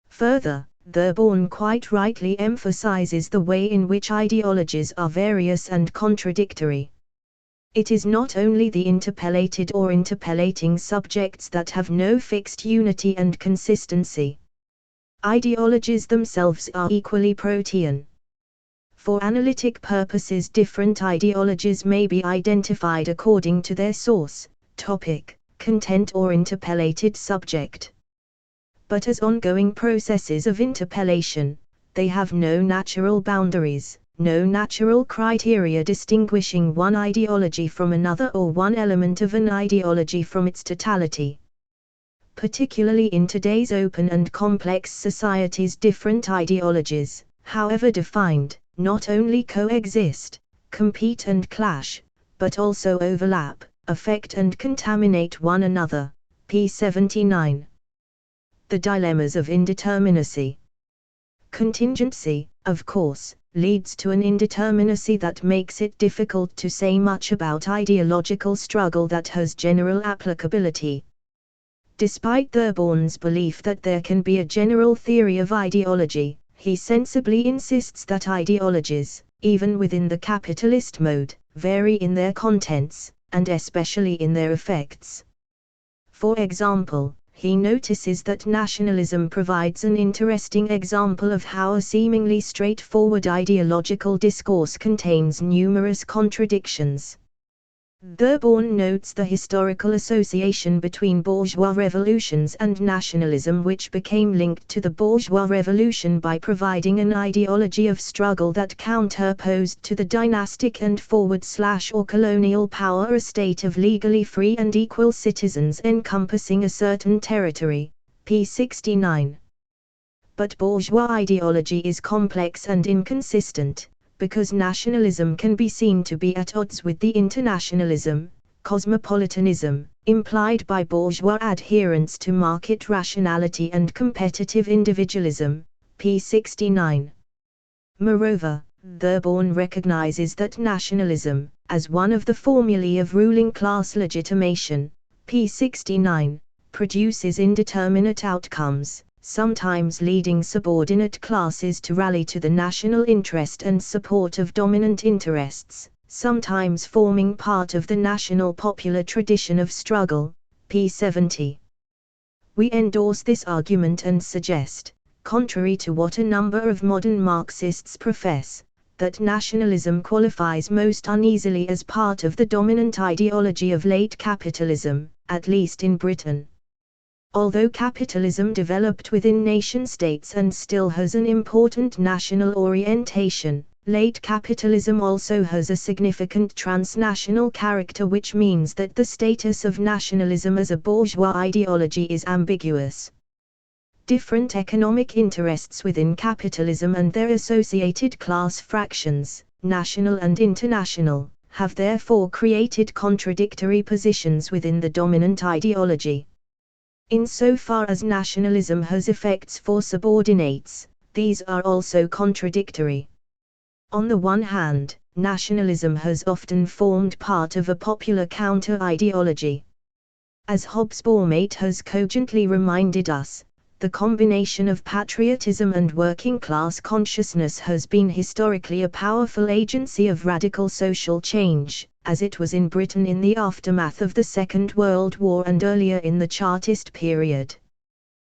Further, Third-Born quite rightly emphasizes the way in which ideologies are various and contradictory. It is not only the interpellated or interpellating subjects that have no fixed unity and consistency. Ideologies themselves are equally protean. For analytic purposes, different ideologies may be identified according to their source, topic, content or interpellated subject. But as ongoing processes of interpellation, they have no natural boundaries, no natural criteria distinguishing one ideology from another or one element of an ideology from its totality. Particularly in today's open and complex societies, different ideologies, however defined, not only coexist, compete and clash, but also overlap, affect and contaminate one another, p. 79. The dilemmas of indeterminacy. Contingency, of course, leads to an indeterminacy that makes it difficult to say much about ideological struggle that has general applicability. Despite Third-Born's belief that there can be a general theory of ideology, he sensibly insists that ideologies, even within the capitalist mode, vary in their contents, and especially in their effects. For example, he notices that nationalism provides an interesting example of how a seemingly straightforward ideological discourse contains numerous contradictions. Thurborn notes the historical association between bourgeois revolutions and nationalism, which became linked to the bourgeois revolution by providing an ideology of struggle that counterposed to the dynastic and forward/or colonial power a state of legally free and equal citizens encompassing a certain territory, p. 69. But bourgeois ideology is complex and inconsistent, because nationalism can be seen to be at odds with the internationalism, cosmopolitanism, implied by bourgeois adherence to market rationality and competitive individualism, p. 69. Moreover, Thurborn recognizes that nationalism, as one of the formulae of ruling class legitimation, p. 69, produces indeterminate outcomes, sometimes leading subordinate classes to rally to the national interest and support of dominant interests, sometimes forming part of the national popular tradition of struggle, p. 70. We endorse this argument and suggest, contrary to what a number of modern Marxists profess, that nationalism qualifies most uneasily as part of the dominant ideology of late capitalism, at least in Britain. Although capitalism developed within nation-states and still has an important national orientation, late capitalism also has a significant transnational character, which means that the status of nationalism as a bourgeois ideology is ambiguous. Different economic interests within capitalism and their associated class fractions, national and international, have therefore created contradictory positions within the dominant ideology. Insofar as nationalism has effects for subordinates, these are also contradictory. On the one hand, nationalism has often formed part of a popular counter-ideology. As Hobsbawm has cogently reminded us, the combination of patriotism and working-class consciousness has been historically a powerful agency of radical social change, as it was in Britain in the aftermath of the Second World War and earlier in the Chartist period.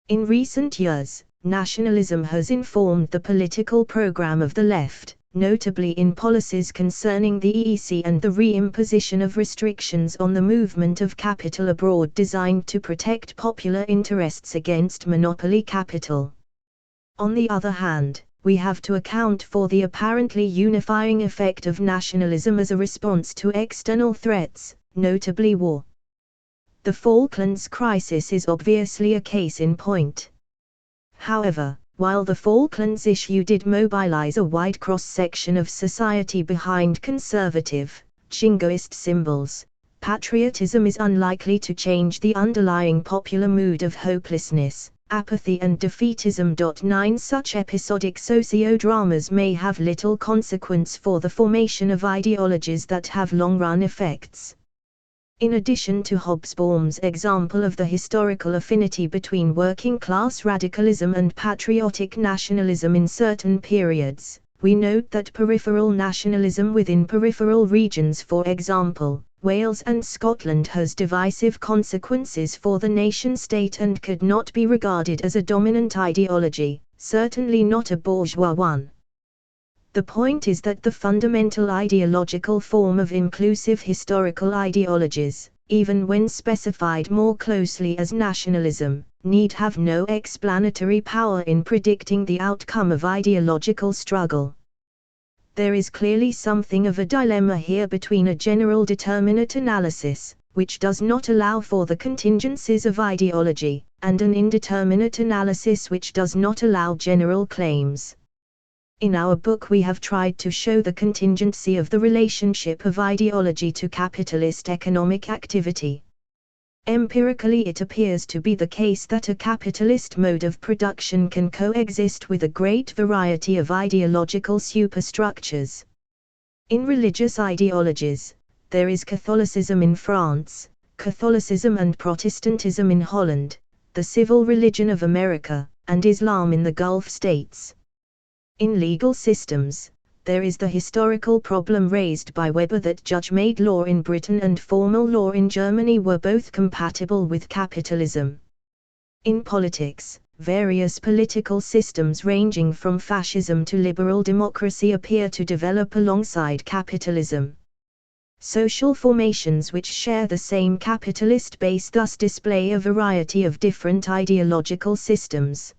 In recent years, nationalism has informed the political program of the left, notably in policies concerning the EEC and the re-imposition of restrictions on the movement of capital abroad designed to protect popular interests against monopoly capital. On the other hand, we have to account for the apparently unifying effect of nationalism as a response to external threats, notably war. The Falklands crisis is obviously a case in point. However, while the Falklands issue did mobilize a wide cross-section of society behind conservative, jingoist symbols, patriotism is unlikely to change the underlying popular mood of hopelessness, apathy and defeatism. 9 Such episodic sociodramas may have little consequence for the formation of ideologies that have long-run effects. In addition to Hobsbawm's example of the historical affinity between working-class radicalism and patriotic nationalism in certain periods, we note that peripheral nationalism within peripheral regions, for example, Wales and Scotland, has divisive consequences for the nation-state and could not be regarded as a dominant ideology, certainly not a bourgeois one. The point is that the fundamental ideological form of inclusive historical ideologies, even when specified more closely as nationalism, need have no explanatory power in predicting the outcome of ideological struggle. There is clearly something of a dilemma here between a general determinate analysis, which does not allow for the contingencies of ideology, and an indeterminate analysis which does not allow general claims. In our book we have tried to show the contingency of the relationship of ideology to capitalist economic activity. Empirically, it appears to be the case that a capitalist mode of production can coexist with a great variety of ideological superstructures. In religious ideologies, there is Catholicism in France, Catholicism and Protestantism in Holland, the civil religion of America, and Islam in the Gulf states. In legal systems, there is the historical problem raised by Weber that judge-made law in Britain and formal law in Germany were both compatible with capitalism. In politics, various political systems ranging from fascism to liberal democracy appear to develop alongside capitalism. Social formations which share the same capitalist base thus display a variety of different ideological systems.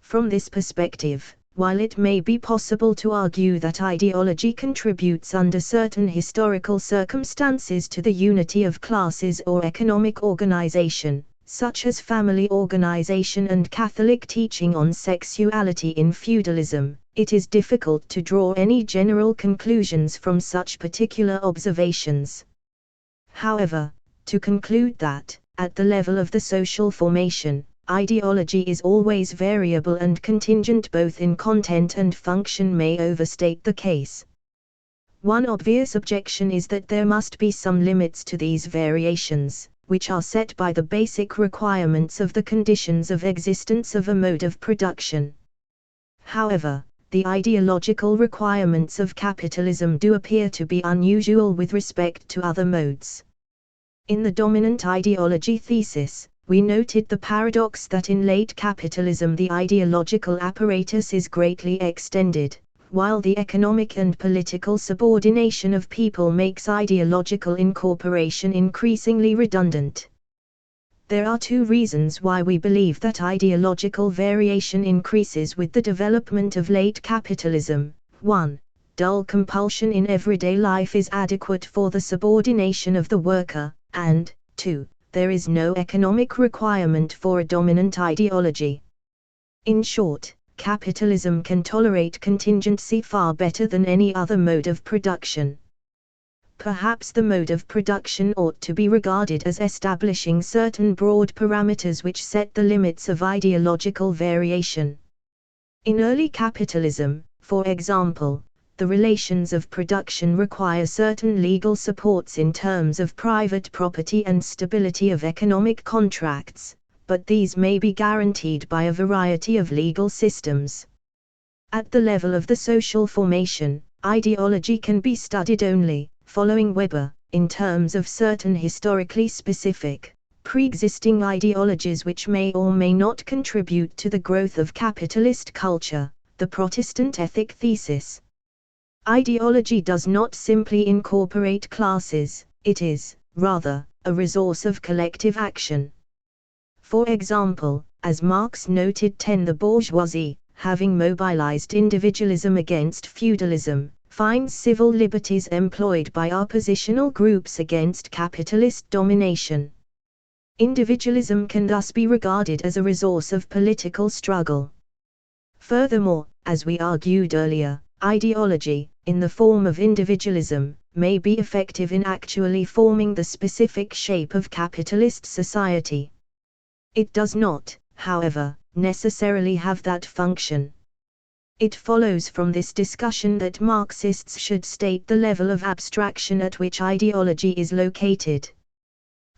From this perspective, while it may be possible to argue that ideology contributes under certain historical circumstances to the unity of classes or economic organization, such as family organization and Catholic teaching on sexuality in feudalism, it is difficult to draw any general conclusions from such particular observations. However, to conclude that, at the level of the social formation, ideology is always variable and contingent both in content and function may overstate the case. One obvious objection is that there must be some limits to these variations, which are set by the basic requirements of the conditions of existence of a mode of production. However, the ideological requirements of capitalism do appear to be unusual with respect to other modes. In the dominant ideology thesis, we noted the paradox that in late capitalism the ideological apparatus is greatly extended, while the economic and political subordination of people makes ideological incorporation increasingly redundant. There are two reasons why we believe that ideological variation increases with the development of late capitalism. 1. Dull compulsion in everyday life is adequate for the subordination of the worker, and 2. There is no economic requirement for a dominant ideology. In short, capitalism can tolerate contingency far better than any other mode of production. Perhaps the mode of production ought to be regarded as establishing certain broad parameters which set the limits of ideological variation. In early capitalism, for example, the relations of production require certain legal supports in terms of private property and stability of economic contracts, but these may be guaranteed by a variety of legal systems. At the level of the social formation, ideology can be studied only, following Weber, in terms of certain historically specific, pre-existing ideologies which may or may not contribute to the growth of capitalist culture, the Protestant ethic thesis. Ideology does not simply incorporate classes, it is, rather, a resource of collective action. For example, as Marx noted, the bourgeoisie, having mobilized individualism against feudalism, finds civil liberties employed by oppositional groups against capitalist domination. Individualism can thus be regarded as a resource of political struggle. Furthermore, as we argued earlier, ideology, in the form of individualism, may be effective in actually forming the specific shape of capitalist society. It does not, however, necessarily have that function. It follows from this discussion that Marxists should state the level of abstraction at which ideology is located.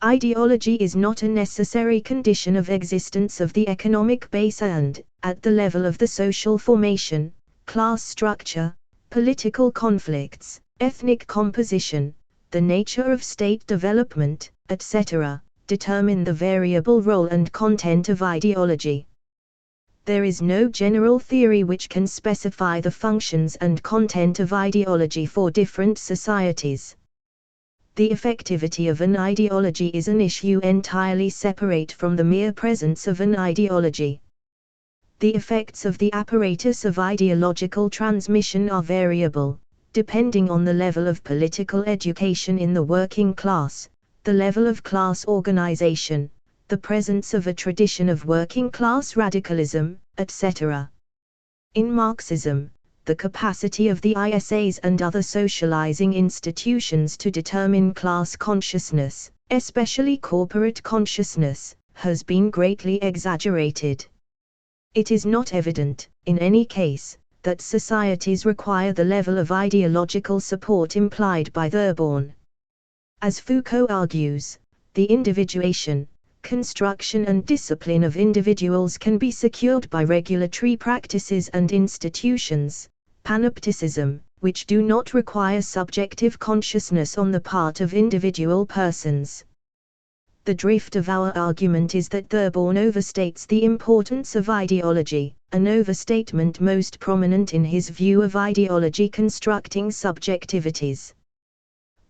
Ideology is not a necessary condition of existence of the economic base and, at the level of the social formation, class structure, political conflicts, ethnic composition, the nature of state development, etc., determine the variable role and content of ideology. There is no general theory which can specify the functions and content of ideology for different societies. The effectivity of an ideology is an issue entirely separate from the mere presence of an ideology. The effects of the apparatus of ideological transmission are variable, depending on the level of political education in the working class, the level of class organization, the presence of a tradition of working class radicalism, etc. In Marxism, the capacity of the ISAs and other socializing institutions to determine class consciousness, especially corporate consciousness, has been greatly exaggerated. It is not evident, in any case, that societies require the level of ideological support implied by Third-born. As Foucault argues, the individuation, construction and discipline of individuals can be secured by regulatory practices and institutions, panopticism, which do not require subjective consciousness on the part of individual persons. The drift of our argument is that Third-Born overstates the importance of ideology, an overstatement most prominent in his view of ideology constructing subjectivities.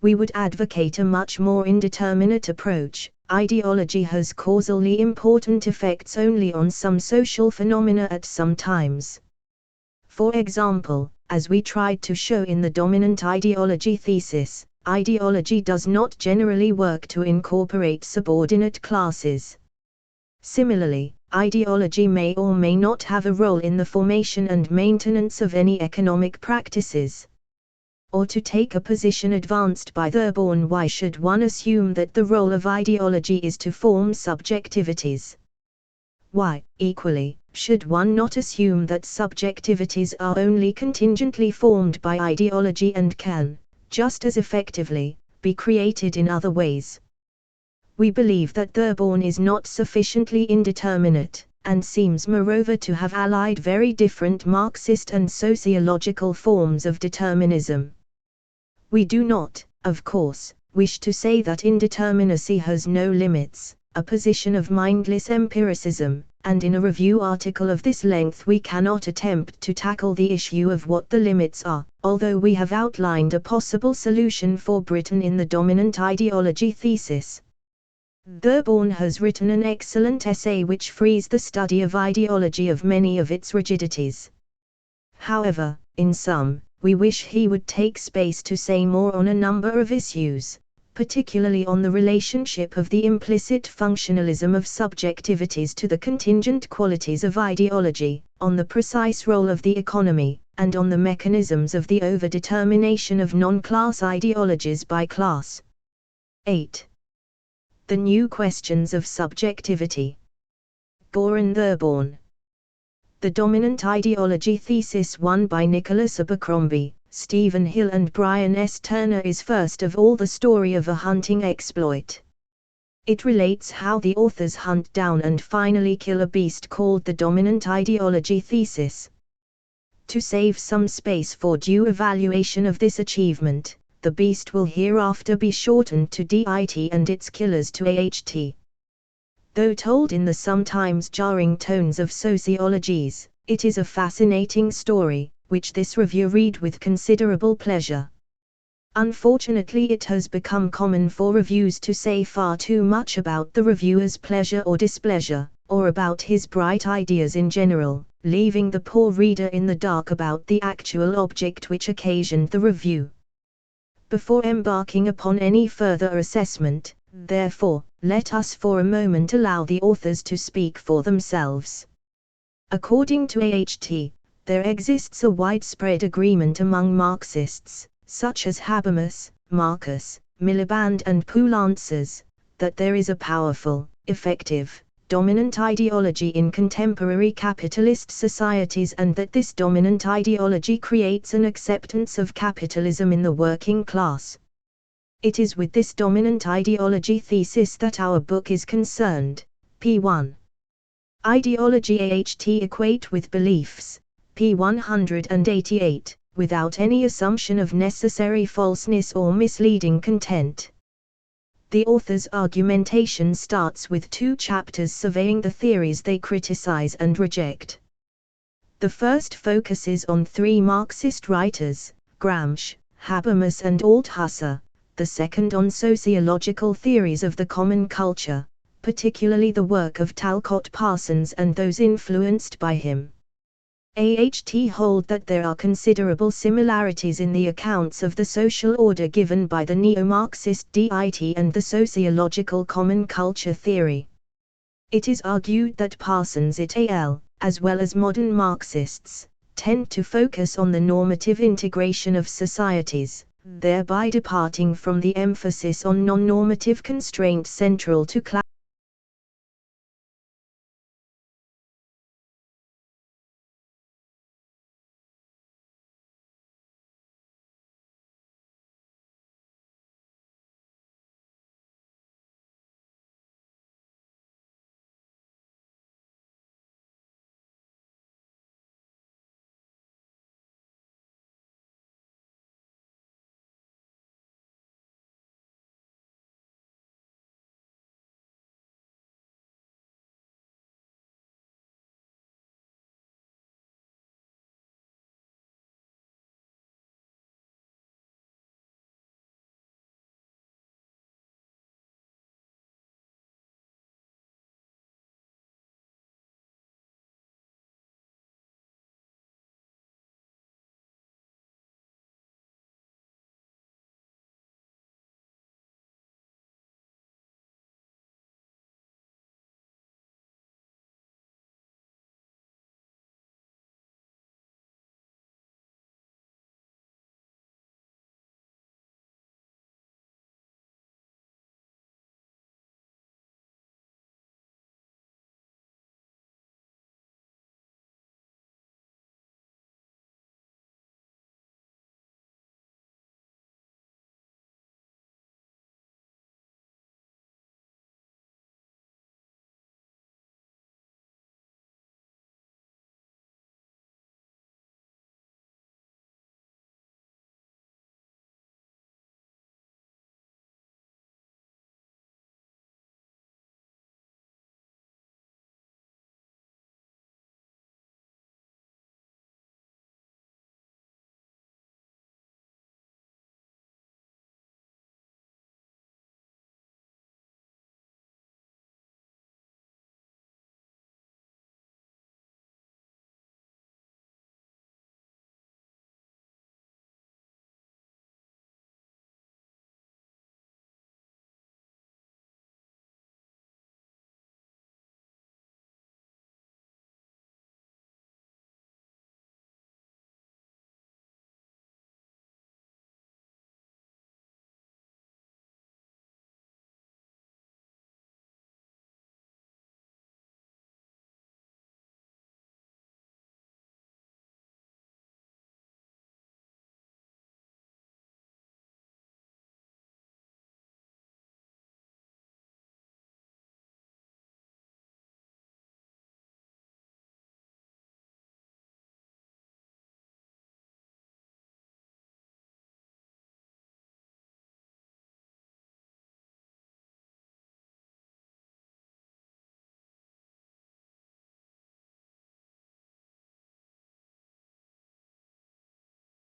We would advocate a much more indeterminate approach. Ideology has causally important effects only on some social phenomena at some times. For example, as we tried to show in the dominant ideology thesis, ideology does not generally work to incorporate subordinate classes. Similarly, ideology may or may not have a role in the formation and maintenance of any economic practices. Or to take a position advanced by Third-Born, why should one assume that the role of ideology is to form subjectivities? Why, equally, should one not assume that subjectivities are only contingently formed by ideology and can, just as effectively, be created in other ways? We believe that Third-Born is not sufficiently indeterminate, and seems moreover to have allied very different Marxist and sociological forms of determinism. We do not, of course, wish to say that indeterminacy has no limits, a position of mindless empiricism, and in a review article of this length we cannot attempt to tackle the issue of what the limits are, although we have outlined a possible solution for Britain in the dominant ideology thesis. Third-Born has written an excellent essay which frees the study of ideology of many of its rigidities. However, in sum, we wish he would take space to say more on a number of issues, particularly on the relationship of the implicit functionalism of subjectivities to the contingent qualities of ideology, on the precise role of the economy, and on the mechanisms of the overdetermination of non-class ideologies by class. 8. The new questions of subjectivity. Goran Third-Born. The dominant ideology thesis, one by Nicholas Abercrombie, Stephen Hill and Brian S. Turner, is first of all the story of a hunting exploit. It relates how the authors hunt down and finally kill a beast called the dominant ideology thesis. To save some space for due evaluation of this achievement, the beast will hereafter be shortened to DIT and its killers to AHT. Though told in the sometimes jarring tones of sociologies, it is a fascinating story, which this review read with considerable pleasure. Unfortunately, it has become common for reviews to say far too much about the reviewer's pleasure or displeasure, or about his bright ideas in general, leaving the poor reader in the dark about the actual object which occasioned the review. Before embarking upon any further assessment, therefore, let us for a moment allow the authors to speak for themselves. According to AHT, there exists a widespread agreement among Marxists, such as Habermas, Marcus, Miliband and Poulantzas, that there is a powerful, effective, dominant ideology in contemporary capitalist societies, and that this dominant ideology creates an acceptance of capitalism in the working class. It is with this dominant ideology thesis that our book is concerned. P1. Ideology AHT equate with beliefs. P 188, without any assumption of necessary falseness or misleading content. The author's argumentation starts with 2 chapters surveying the theories they criticize and reject. The first focuses on 3 Marxist writers, Gramsci, Habermas and Althusser, the second on sociological theories of the common culture, particularly the work of Talcott Parsons and those influenced by him. AHT hold that there are considerable similarities in the accounts of the social order given by the neo-Marxist DIT and the sociological common culture theory. It is argued that Parsons et al., as well as modern Marxists, tend to focus on the normative integration of societies, thereby departing from the emphasis on non-normative constraint central to class